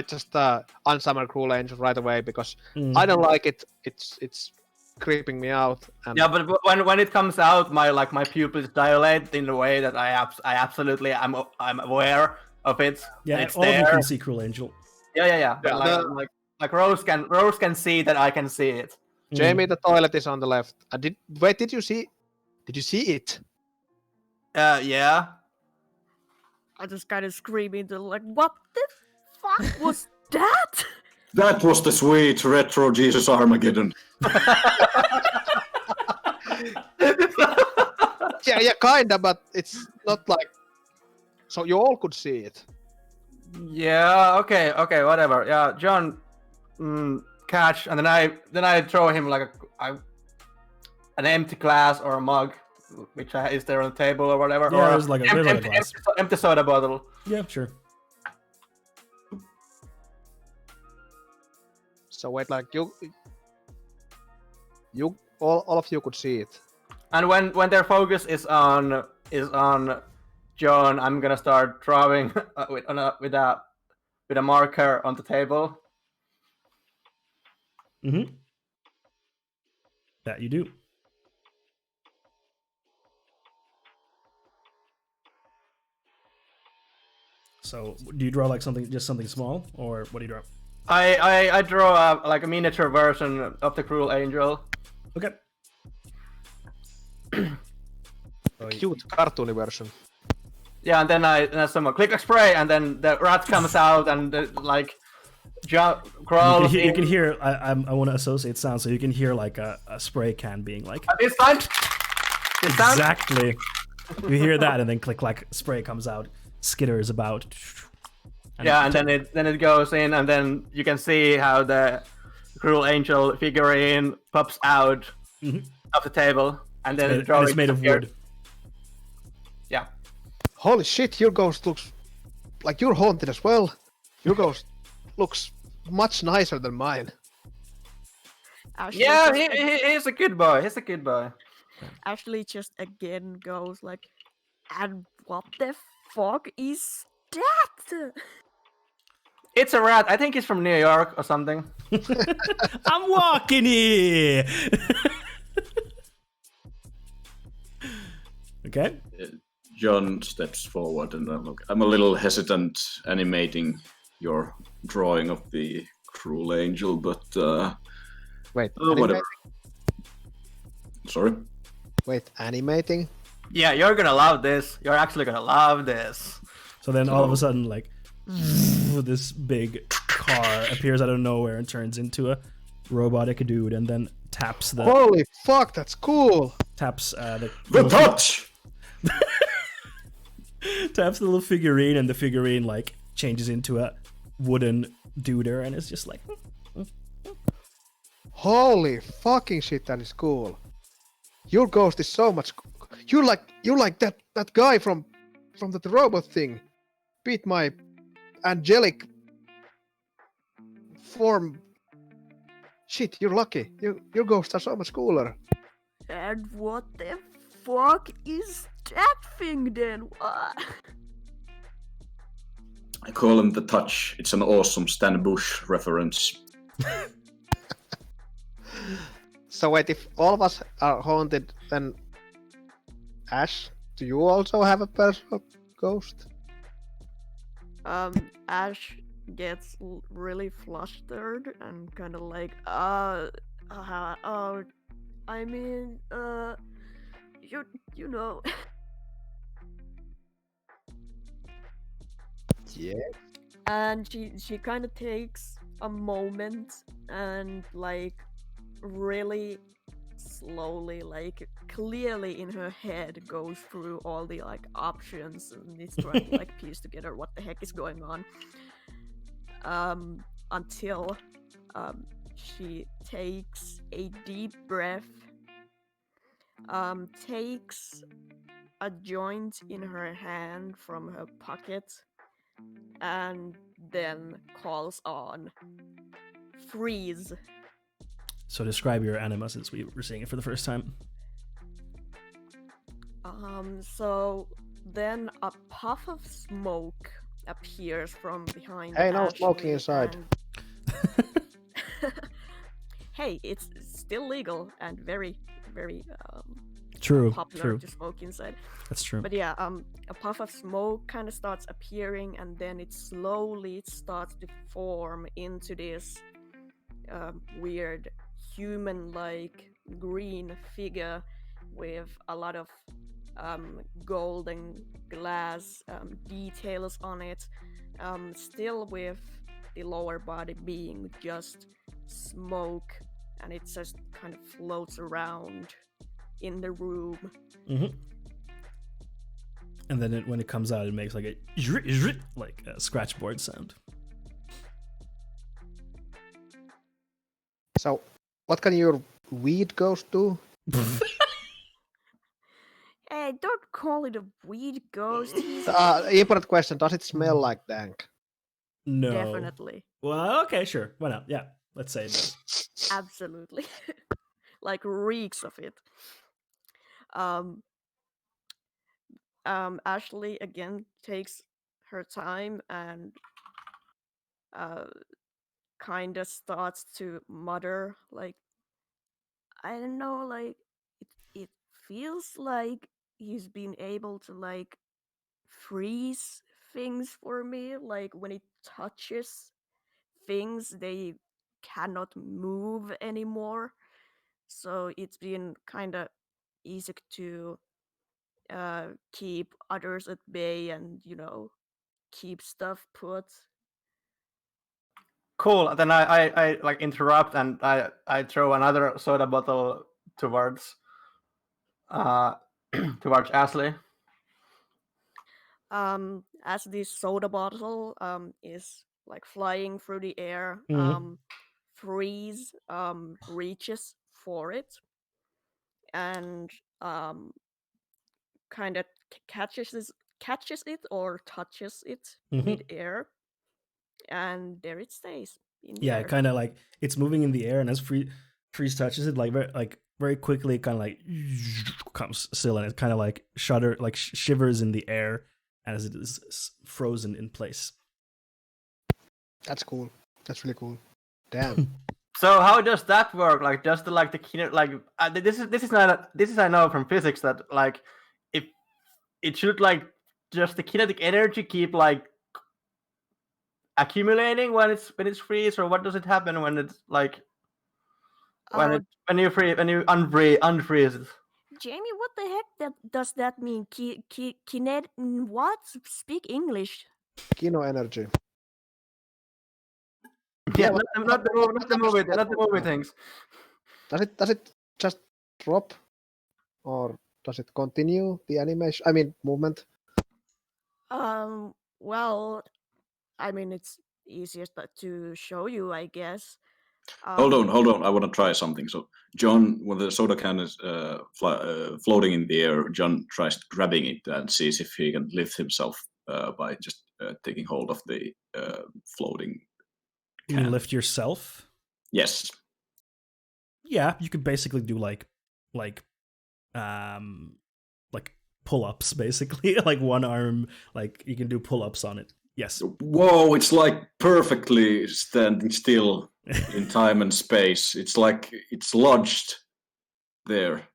D: just unsummon Cruel Angel right away because I don't like it. It's creeping me out. And
E: Yeah, but when it comes out, my pupils dilate in a way that I absolutely I'm aware of it.
A: Yeah,
E: and it's
A: all of you
E: there.
A: can see Cruel Angel.
E: Yeah.
D: Yeah,
E: Like Rose can see that I can see it.
D: Jamie, the toilet is on the left. Did you see? Did you see it?
E: Yeah.
G: I just kind of screaming to like, what the fuck was that?
C: That was the sweet retro Jesus Armageddon.
D: Yeah, kinda, but it's not like. So you all could see it.
E: Yeah. Okay. Whatever. Yeah. John, catch, and then I throw him like an empty glass or a mug, which is there on the table or whatever.
A: Yeah,
E: or
A: there's like a glass.
E: empty soda bottle.
A: Yeah, sure.
D: So wait, like you all of you could see it.
E: And when their focus is on John, I'm gonna start drawing with a marker on the table.
A: Mm-hmm. That you do. So, do you draw like just something small, or what do you draw?
E: I draw like a miniature version of the Cruel Angel.
A: Okay.
D: Cute cartoony version.
E: Yeah, and then I someone click spray, and then the rat comes out and like crawls
A: You
E: in.
A: can hear. I want to associate sound, so you can hear like a spray can being like.
E: This time.
A: Exactly. You hear that, and then click like spray comes out, skitters about.
E: And then it goes in, and then you can see how the cruel angel figurine pops out of the table, and then
A: it's made of wood.
E: Yeah.
D: Holy shit, your ghost looks like you're haunted as well. Your ghost looks much nicer than mine.
G: Ashley
E: Yeah,
G: just,
E: he's a good boy. He's a good boy.
G: Ashley just again goes like, and what the fuck is that?
E: It's a rat. I think he's from New York or something.
A: I'm walking here. Okay.
C: John steps forward, and I'm a little hesitant animating your drawing of the cruel angel, but
D: Wait,
C: whatever. Sorry.
D: Wait, animating?
E: Yeah, you're gonna love this. You're actually gonna love this.
A: So then all of a sudden, like, this big car appears out of nowhere and turns into a robotic dude, and then taps the
D: Holy fuck, that's cool!
A: taps the
C: touch.
A: taps the little figurine, and the figurine like changes into a wooden duder, and it's just like.
D: Holy fucking shit, that is cool. Your ghost is so much. You're like that guy from that robot thing. Beat my angelic form. Shit, you're lucky. Your ghosts are so much cooler.
G: And what the fuck is that thing then? What?
C: I call him the Touch. It's an awesome Stan Bush reference.
D: So wait, if all of us are haunted, then Ash, do you also have a personal ghost?
G: Ash gets really flustered and kind of like, I mean, you know.
D: Yeah.
G: And she kind of takes a moment and like really slowly, like clearly in her head goes through all the like options and is trying to like piece together what the heck is going on. Until she takes a deep breath, takes a joint in her hand from her pocket, and then calls on freeze.
A: So describe your anima, since we were seeing it for the first time.
G: So then a puff of smoke appears from behind.
D: Hey, no
G: Ashley
D: smoking inside.
G: Hey, it's still legal and very, very
A: True.
G: popular
A: True.
G: to smoke inside.
A: That's true.
G: But yeah, a puff of smoke kind of starts appearing, and then it slowly starts to form into this weird human-like green figure with a lot of golden glass details on it, still with the lower body being just smoke, and it just kind of floats around in the room.
A: Mm-hmm. And then when it comes out, it makes like a scratchboard sound.
D: So, what can your weed ghost do?
G: Hey, don't call it a weed ghost. He's
D: Important question: does it smell like dank?
A: No.
G: definitely,
A: Well, okay, sure. Why not? Yeah, let's say no.
G: absolutely, like reeks of it. Ashley again takes her time and kind of starts to mutter like, I don't know, like it feels like he's been able to like freeze things for me, like when it touches things they cannot move anymore, so it's been kind of easy to keep others at bay and keep stuff put.
E: Cool. Then I like interrupt and I throw another soda bottle towards towards Ashley.
G: As this soda bottle is like flying through the air, Freeze reaches for it and kind of catches it or touches it mid-air, and there it stays in the air.
A: Kind of like it's moving in the air, and as Freeze touches it, very quickly, kind of like comes still, and it kind of like shivers in the air as it is frozen in place.
D: That's cool. That's really cool. Damn.
E: So how does that work? Like, does the this is I know from physics that like if it should like just the kinetic energy keep like accumulating when it's freeze, or what does it happen when it's like when you unfreeze it?
G: Jamie, what the heck does that mean? What? Speak English.
D: Kino energy.
E: Yeah, not the movie things.
D: Does it just drop, or does it continue the animation? I mean, movement.
G: Well, I mean, it's easiest to show you, I guess.
C: Hold on. I want to try something. So, John, when the soda can is floating in the air, John tries grabbing it and sees if he can lift himself by just taking hold of the floating.
A: You can lift yourself?
C: Yes.
A: Yeah, you could basically do like pull-ups, basically. Like one arm, like you can do pull-ups on it. Yes.
C: Whoa, it's like perfectly standing still in time and space. It's like it's lodged there.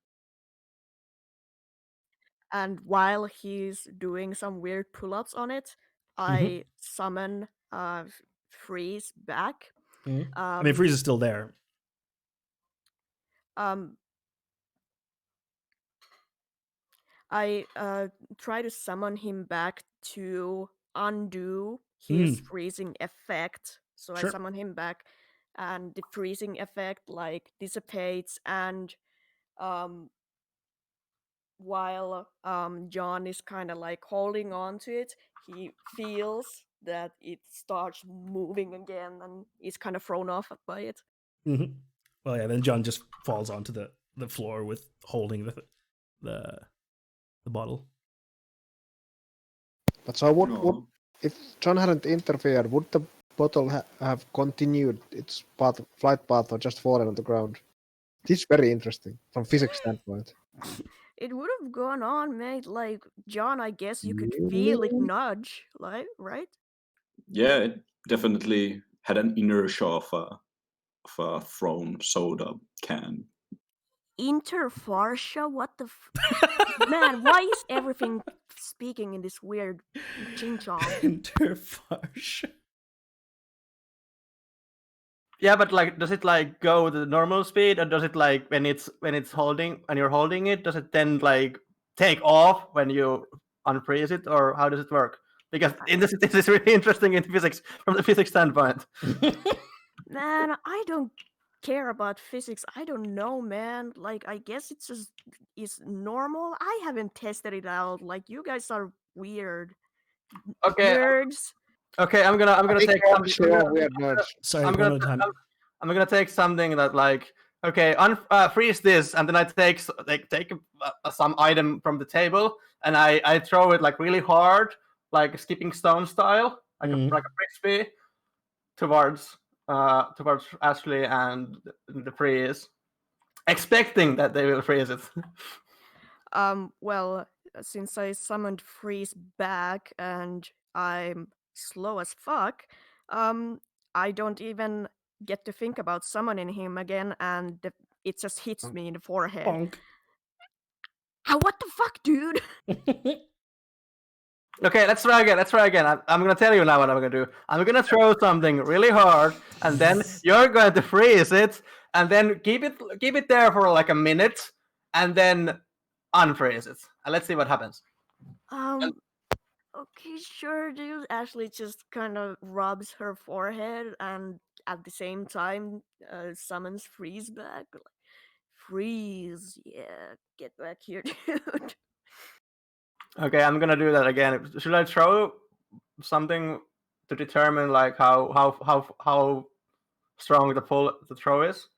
G: And while he's doing some weird pull-ups on it, I summon Freeze back.
A: I mean, Freeze is still there.
G: I try to summon him back to undo his freezing effect. So
A: Sure.
G: I summon him back, and the freezing effect like dissipates, and while John is kind of like holding on to it, he feels that it starts moving again and is kind of thrown off by it.
A: Well, yeah, then John just falls onto the floor with holding the bottle.
D: But so would if John hadn't interfered, would the bottle have continued its flight path or just fallen on the ground? This is very interesting from physics standpoint.
G: It would have gone on, mate. Like, John, I guess you could feel it nudge, like, right?
C: Yeah, it definitely had an inertia of a thrown soda can.
G: Interfarsha? What the man, why is everything speaking in this weird ching-chong?
A: Interfarsha.
E: Yeah, but like, does it like go to the normal speed, or does it like when you're holding it, does it then like take off when you unfreeze it, or how does it work? Because this is really interesting in physics from the physics standpoint.
G: Man, I don't care about physics. I don't know, man. Like, I guess it's just is normal. I haven't tested it out. Like, you guys are weird.
E: Okay.
G: Nerds.
E: Okay, I'm gonna take something.
D: Weird nerds.
A: Sorry,
E: I'm
A: one time.
E: gonna take something that like, okay, freeze this, and then I take some item from the table and I throw it like really hard, like skipping stone style, like a frisbee towards Ashley and the freeze, expecting that they will freeze it.
G: Well, since I summoned Freeze back and I'm slow as fuck, I don't even get to think about summoning him again, and it just hits me in the forehead.
A: Bonk.
G: What the fuck, dude?
E: Okay, let's try again. I'm gonna tell you now what I'm gonna do. I'm gonna throw something really hard, and then you're going to freeze it, and then keep it there for like a minute, and then unfreeze it. let's see what happens.
G: Okay, sure, dude. Ashley just kind of rubs her forehead and at the same time summons Freeze back. Like, Freeze, yeah, get back here, dude.
E: Okay, I'm gonna do that again. Should I throw something to determine like how strong the throw is?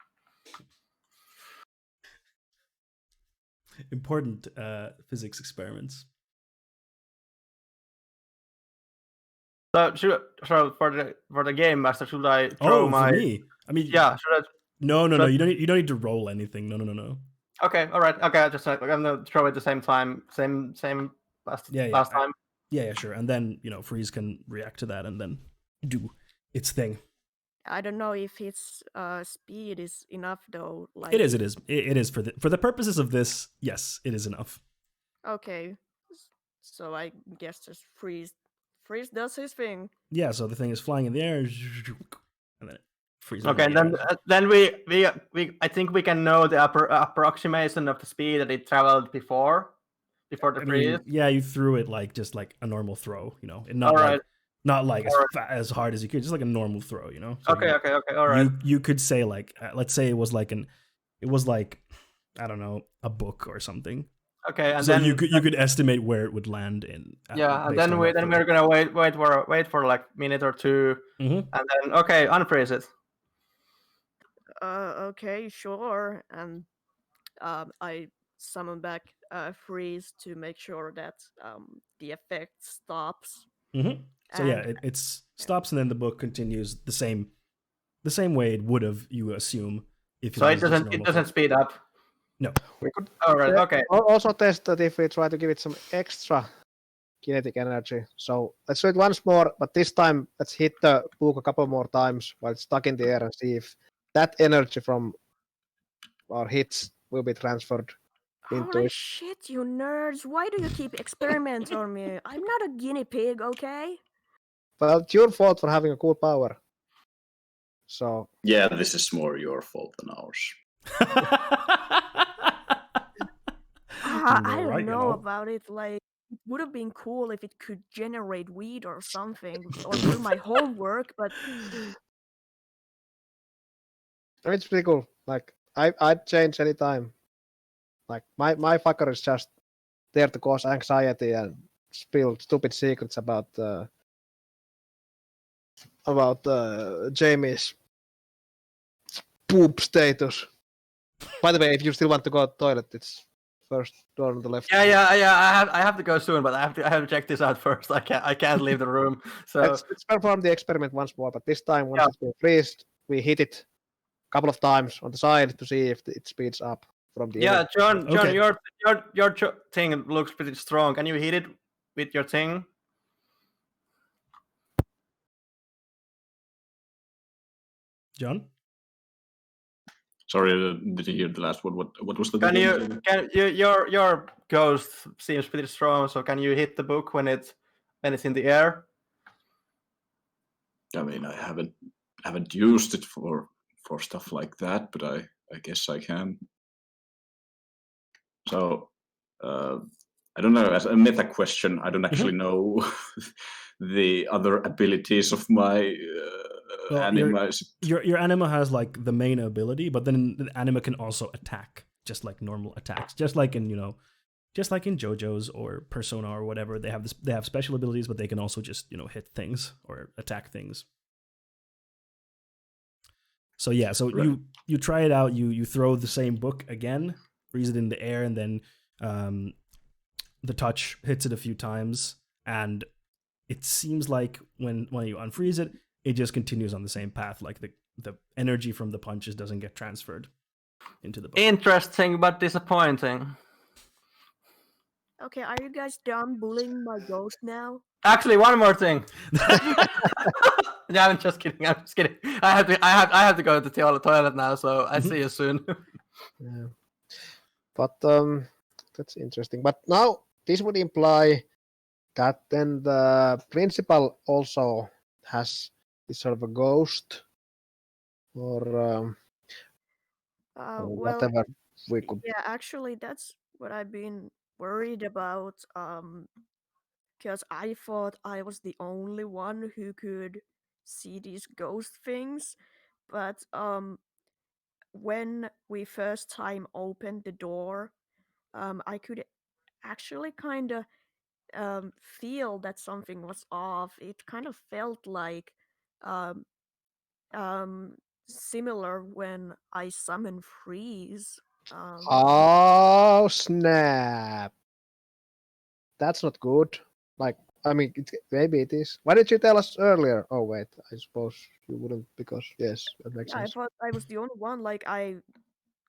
A: Important physics experiments.
E: So for the game master, should I throw my?
A: For me? I mean,
E: Yeah. Should I?
A: No.
E: should
A: You don't need to roll anything. No.
E: Okay. All right. Okay. I just I'm gonna throw it at the same time. Same last time.
A: Yeah, sure. And then Freeze can react to that and then do its thing.
G: I don't know if its speed is enough though. Like
A: It is. It is for the purposes of this. Yes, it is enough.
G: Okay, so I guess just Freeze does his thing.
A: Yeah. So the thing is flying in the air, and then it freezes.
E: Okay. Then we I think we can know the approximation of the speed that it traveled before the freeze.
A: Yeah, you threw it just like a normal throw. Not like as hard as you could, just like a normal throw. So
E: okay. All right.
A: You could say let's say it was like I don't know, a book or something.
E: Okay, and
A: so
E: then
A: you could estimate where it would land in.
E: Yeah, and then we're gonna wait for like a minute or two,
A: and
E: then unfreeze it.
G: Okay, sure, and I summon back Freeze to make sure that the effect stops.
A: So it stops, and then the book continues the same way it would have, you assume. If
E: so it doesn't speed up.
A: No.
D: We could
E: okay.
D: Also test that if we try to give it some extra kinetic energy. So let's do it once more, but this time let's hit the book a couple more times while it's stuck in the air and see if that energy from our hits will be transferred into
G: Holy
D: it.
G: shit, you nerds! Why do you keep experiments on me? I'm not a guinea pig, okay?
D: Well, it's your fault for having a cool power. So
C: yeah, this is more your fault than ours.
G: I don't know about it. Like, it would have been cool if it could generate weed or something, or do my homework. But
D: it's pretty cool. Like I'd change any time. Like my fucker is just there to cause anxiety and spill stupid secrets about Jamie's poop status. By the way, if you still want to go to the toilet, it's first door on the left.
E: Yeah. I have to go soon, but I have to check this out first. I can't leave the room. So
D: let's perform the experiment once more. But this time, once it's been freezed, we hit it a couple of times on the side to see if it speeds up from the.
E: Yeah, John, your thing looks pretty strong. Can you hit it with your thing?
A: John?
C: Sorry, did you hear the last one? What was the?
E: Your ghost seems pretty strong. So can you hit the book when it's in the air?
C: I mean, I haven't used it for stuff like that, but I guess I can. So I don't know. As a meta question, I don't actually know the other abilities of my anima.
A: Your anima has like the main ability, but then the anima can also attack, just like normal attacks, just like in Jojo's or Persona or whatever. They have special abilities, but they can also just hit things or attack things. So yeah, right. you try it out. You throw the same book again, freeze it in the air, and then the touch hits it a few times, and it seems like when you unfreeze it, it just continues on the same path. Like the energy from the punches doesn't get transferred into the book.
E: Interesting, but disappointing.
G: Okay, are you guys done bullying my ghost now?
E: Actually, one more thing. Yeah, I'm just kidding. I have to go to the toilet now, so I'll see you soon.
D: Yeah. But that's interesting. But now this would imply that then the principal also has this sort of a ghost or whatever we could.
G: Yeah, actually, that's what I've been worried about because I thought I was the only one who could see these ghost things, but when we first time opened the door, I could actually kind of feel that something was off. It kind of felt like um, um, similar when I summon freeze.
D: Oh snap! That's not good. Like, I mean, maybe it is. Why did you tell us earlier? Oh wait, I suppose you wouldn't because yes, that makes
G: Yeah, I
D: sense.
G: thought I was the only one. Like I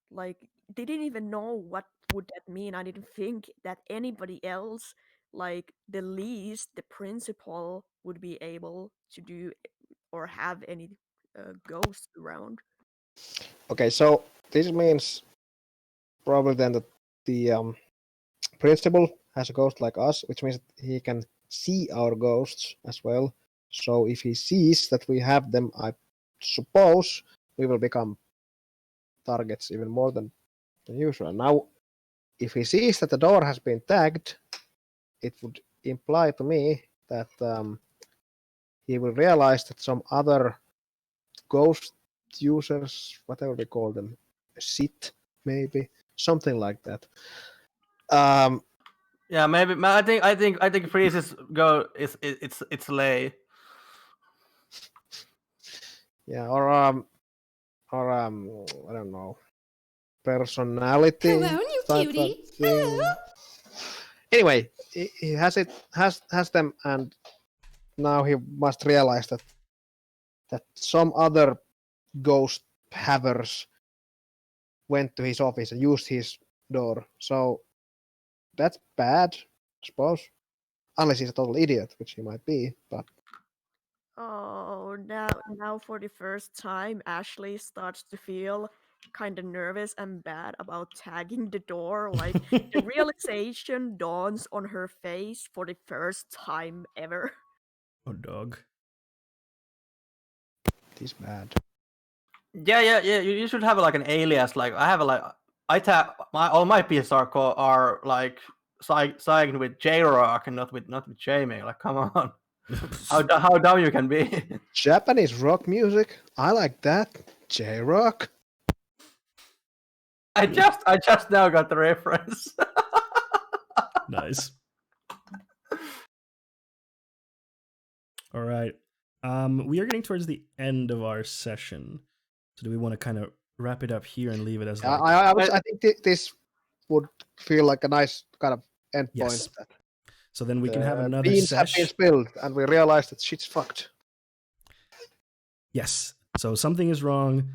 G: like didn't even know what would that mean. I didn't think that anybody else, like the least the principal, would be able to do or have any ghosts around.
D: Okay, so this means probably then that the principal has a ghost like us, which means that he can see our ghosts as well. So if he sees that we have them, I suppose we will become targets even more than usual. Now, if he sees that the door has been tagged, it would imply to me that he will realize that some other ghost users, whatever we call them, sit maybe something like that.
E: Yeah, maybe. I think Freeze's go is it's lay.
D: Yeah, or I don't know, personality
H: Hello, new
D: type of
H: cutie.
D: thing.
H: Hello.
D: Anyway, he has them, and now he must realize that some other ghost havers went to his office and used his door. So that's bad, I suppose. Unless he's a total idiot, which he might be. But
G: Oh, now for the first time, Ashley starts to feel kind of nervous and bad about tagging the door. Like the realization dawns on her face for the first time ever.
A: Oh, dog.
D: it is bad.
E: Yeah. You should have like an alias. Like I have a like I tag all my PSs are like signed with J Rock and not with Jamie. Like come on, how dumb you can be.
D: Japanese rock music. I like that. J-rock.
E: I just now got the reference.
A: Nice. All right. We are getting towards the end of our session. So do we want to kind of wrap it up here and leave it as like
D: I think this would feel like a nice kind of end
A: yes.
D: point. That
A: So then we can have another
D: beans have been
A: sesh.
D: spilled, and we realize that shit's fucked.
A: Yes. So something is wrong.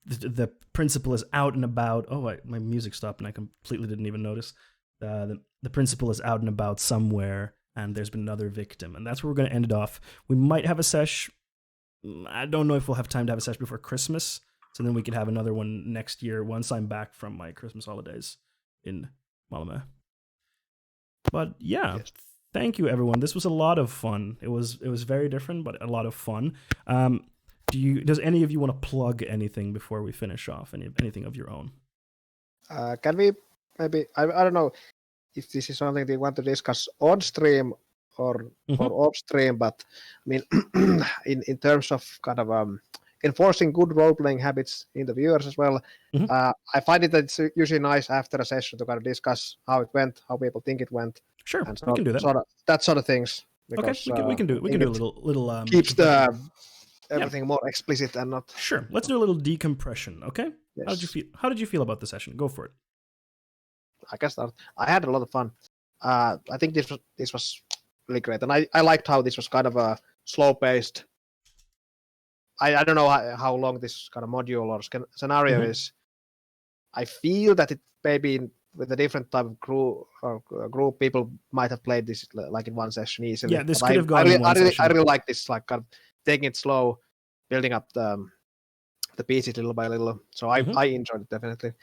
A: The principal is out and about. Oh, my music stopped and I completely didn't even notice. The principal is out and about somewhere, and there's been another victim, and that's where we're going to end it off. We might have a sesh. I don't know if we'll have time to have a sesh before Christmas, so then we could have another one next year once I'm back from my Christmas holidays in Malmö. But yeah,
D: Yes.
A: Thank you everyone. This was a lot of fun. It was very different, but a lot of fun. Does any of you want to plug anything before we finish off? Anything of your own?
D: Can we maybe? I don't know if this is something they want to discuss on stream or off stream, but I mean, in terms of kind of enforcing good role playing habits in the viewers as well. I find it that it's usually nice after a session to kind of discuss how it went, how people think it went.
A: Sure,
D: and
A: we can do that.
D: That sort of things. Because,
A: okay, we can do a little
D: keeps the everything more explicit and not.
A: Sure, let's do a little decompression. Okay.
D: Yes.
A: How did you feel about the session? Go for it.
D: I guess I had a lot of fun. I think this was really great, and I liked how this was kind of a slow paced. I don't know how long this kind of module or scenario is. I feel that it maybe with a different type of group, people might have played this like in one session easily.
A: Yeah, this could have gone in one session.
D: I really like this, like kind of taking it slow, building up the pieces little by little. So I enjoyed it definitely,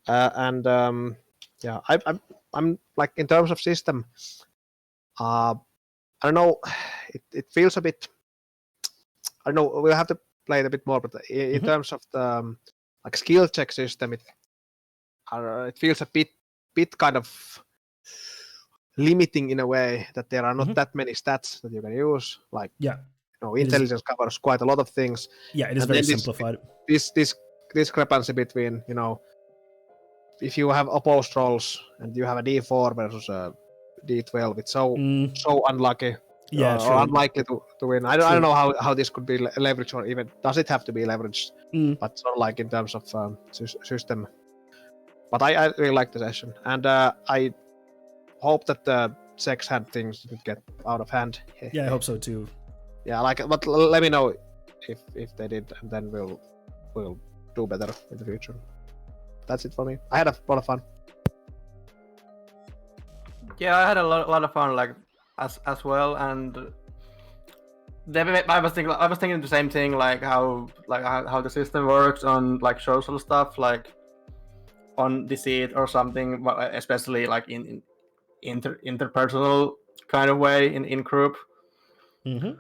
D: yeah, I'm like in terms of system, I don't know, it feels a bit. I don't know. We'll have to play it a bit more, but in terms of the like skill check system, it feels a bit kind of limiting in a way that there are not
A: Mhm.
D: that many stats that you can use. Like,
A: Yeah,
D: you know, intelligence covers quite a lot of things.
A: yeah, it is
D: And
A: very
D: then
A: simplified.
D: This discrepancy between, you know, if you have opposed rolls and you have a D4 versus a D12, it's so unlucky.
A: Yeah,
D: Or
A: true.
D: unlikely to win. I don't know how this could be leveraged, or even does it have to be leveraged? But sort of like in terms of system. But I really like the session, and I hope that the sex hand things didn't get out of hand.
A: Yeah, I hope so too.
D: Yeah, like, but let me know if they did, and then we'll do better in the future. That's it for me. I had a lot of fun.
E: Yeah, I had a lot of fun, like as well, and I was thinking the same thing, like how the system works on like social stuff, like on Deceit or something, especially like in interpersonal kind of way in group.
A: Mm-hmm.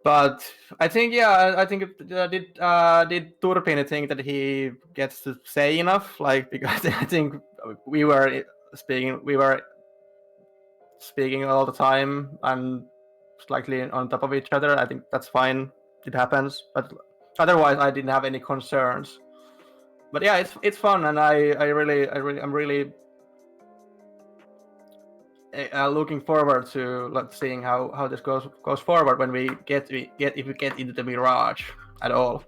E: But I think did Turpin think that he gets to say enough, like, because I think we were speaking all the time and slightly on top of each other. I think that's fine. It happens, but otherwise I didn't have any concerns. But yeah, it's fun, and I'm really looking forward to seeing how this goes forward when we get into the Mirage at all.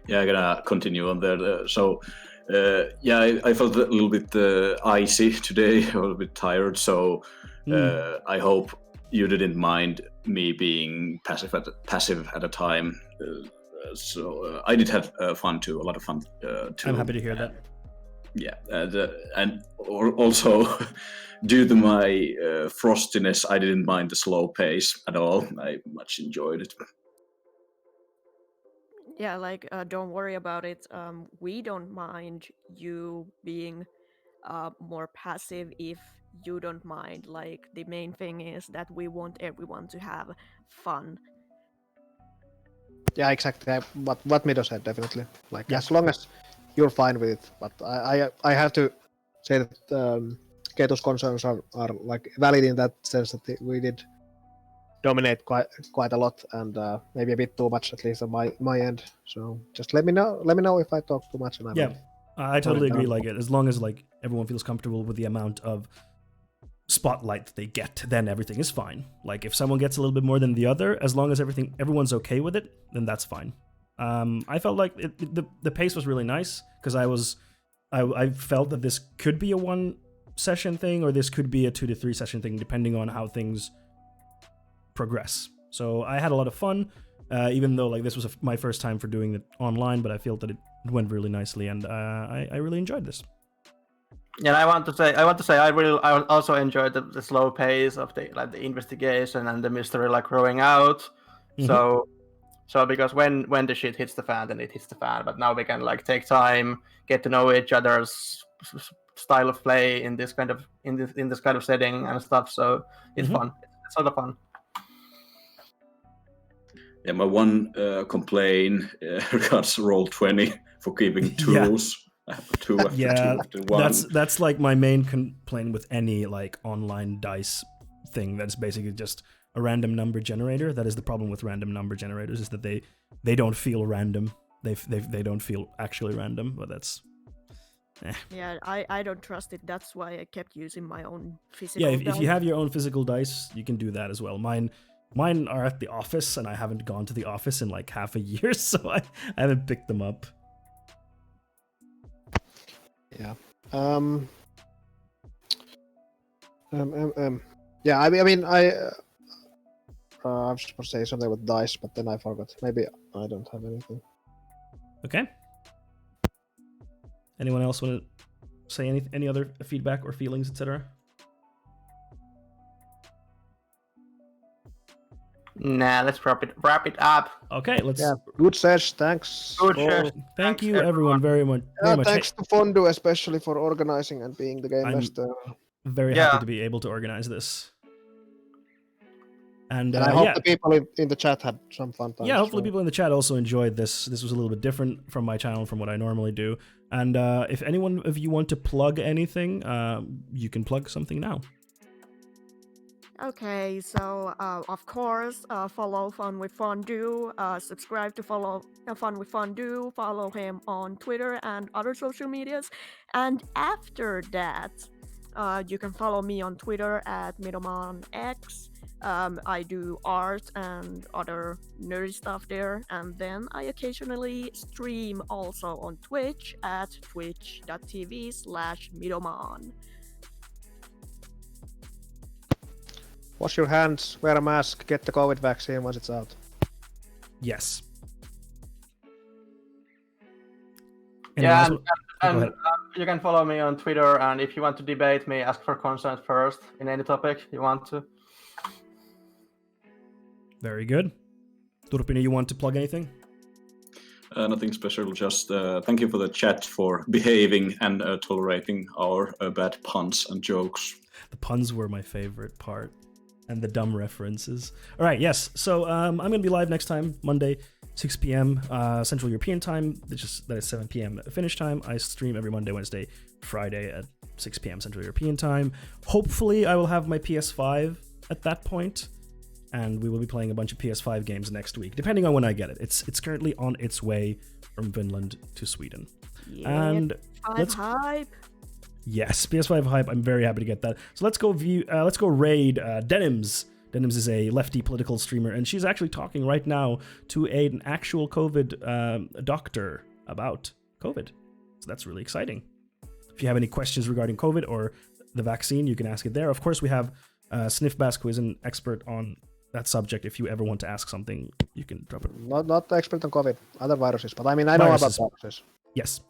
C: Yeah, I'm gonna continue on there. Yeah, I felt a little bit icy today, a little bit tired. So I hope you didn't mind me being passive at a time. I did have fun too, a lot of fun too.
A: I'm happy to hear that.
C: Yeah, and also due to my frostiness, I didn't mind the slow pace at all. I much enjoyed it.
G: Yeah, like, don't worry about it. We don't mind you being more passive if you don't mind. Like, the main thing is that we want everyone to have fun.
D: Yeah, exactly. What Mido said, definitely. Like, as long as you're fine with it. But I have to say that Keto's concerns are like valid in that sense that we did dominate quite a lot, and maybe a bit too much, at least on my end. So just let me know if I talk too much, and I will.
A: I totally agree. Like, as long as like everyone feels comfortable with the amount of spotlight that they get, then everything is fine. Like, if someone gets a little bit more than the other, as long as everyone's okay with it, then that's fine. I felt like the pace was really nice, because I felt that this could be a 1 session thing, or this could be a 2 to 3 session thing, depending on how things progress. So I had a lot of fun, even though like this was my first time for doing it online, but I feel that it went really nicely, and I really enjoyed this.
E: Yeah, I want to say I also enjoyed the slow pace of the investigation and the mystery like growing out.
A: Mm-hmm.
E: So because when the shit hits the fan, then it hits the fan. But now we can like take time, get to know each other's style of play in this kind of setting and stuff. So it's fun. It's a lot of fun.
C: Yeah, my one complaint regards Roll20 for keeping tools. I have 2 after 2 after 1.
A: That's like my main complaint with any like online dice thing. That's basically just a random number generator. That is the problem with random number generators, is that they don't feel random. They don't feel actually random. But that's.
G: Yeah, I don't trust it. That's why I kept using my own physical.
A: Yeah, if you have your own physical dice, you can do that as well. Mine are at the office, and I haven't gone to the office in like half a year, so I haven't picked them up.
D: Yeah. Yeah. I mean, I was supposed to say something with dice, but then I forgot. Maybe I don't have anything.
A: Okay. Anyone else want to say any other feedback or feelings, etc.?
E: Nah, let's wrap it up.
A: Okay, let's.
D: Yeah, good sesh. Thanks.
A: Thank you, everyone, very much.
D: Thanks to Fondue, especially for organizing and being the game master.
A: Very happy to be able to organize this. And
D: I hope
A: yeah.
D: the people in the chat had some fun times.
A: Yeah, hopefully people in the chat also enjoyed this. This was a little bit different from my channel, from what I normally do. And if anyone of you want to plug anything, you can plug something now.
G: Okay, so of course, follow Fun with Fondue, subscribe to follow Fun with Fondue, follow him on Twitter and other social medias. And after that, you can follow me on Twitter at MiddlemanX. I do art and other nerdy stuff there, and then I occasionally stream also on Twitch at twitch.tv/Middleman.
D: Wash your hands, wear a mask, get the COVID vaccine once it's out.
A: Yes.
E: Yeah,
A: Anyone
E: and
A: else?
E: you can follow me on Twitter, and if you want to debate me, ask for consent first in any topic you want to.
A: Very good. Turpini, you want to plug anything?
C: Nothing special, just thank you for the chat for behaving and tolerating our bad puns and jokes.
A: The puns were my favorite part. And the dumb references. All right, yes. So I'm going to be live next time, Monday, 6 p.m. Central European time. That is 7 p.m. Finnish time. I stream every Monday, Wednesday, Friday at 6 p.m. Central European time. Hopefully, I will have my PS5 at that point, and we will be playing a bunch of PS5 games next week, depending on when I get it. It's currently on its way from Finland to Sweden.
G: Yeah,
A: And let's
G: hype.
A: Yes, PS5 hype. I'm very happy to get that. So let's go raid Denims. Denims is a lefty political streamer, and she's actually talking right now to an actual COVID doctor about COVID. So that's really exciting. If you have any questions regarding COVID or the vaccine, you can ask it there. Of course, we have Sniffbask, who is an expert on that subject. If you ever want to ask something, you can drop it.
D: Not the expert on COVID, other viruses, but I mean, I know about viruses.
A: Yes.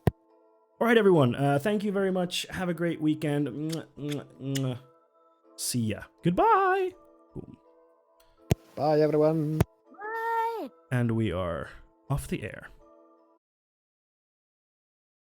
A: All right, everyone. Thank you very much. Have a great weekend. See ya. Goodbye. Boom.
D: Bye, everyone.
G: Bye.
A: And we are off the air.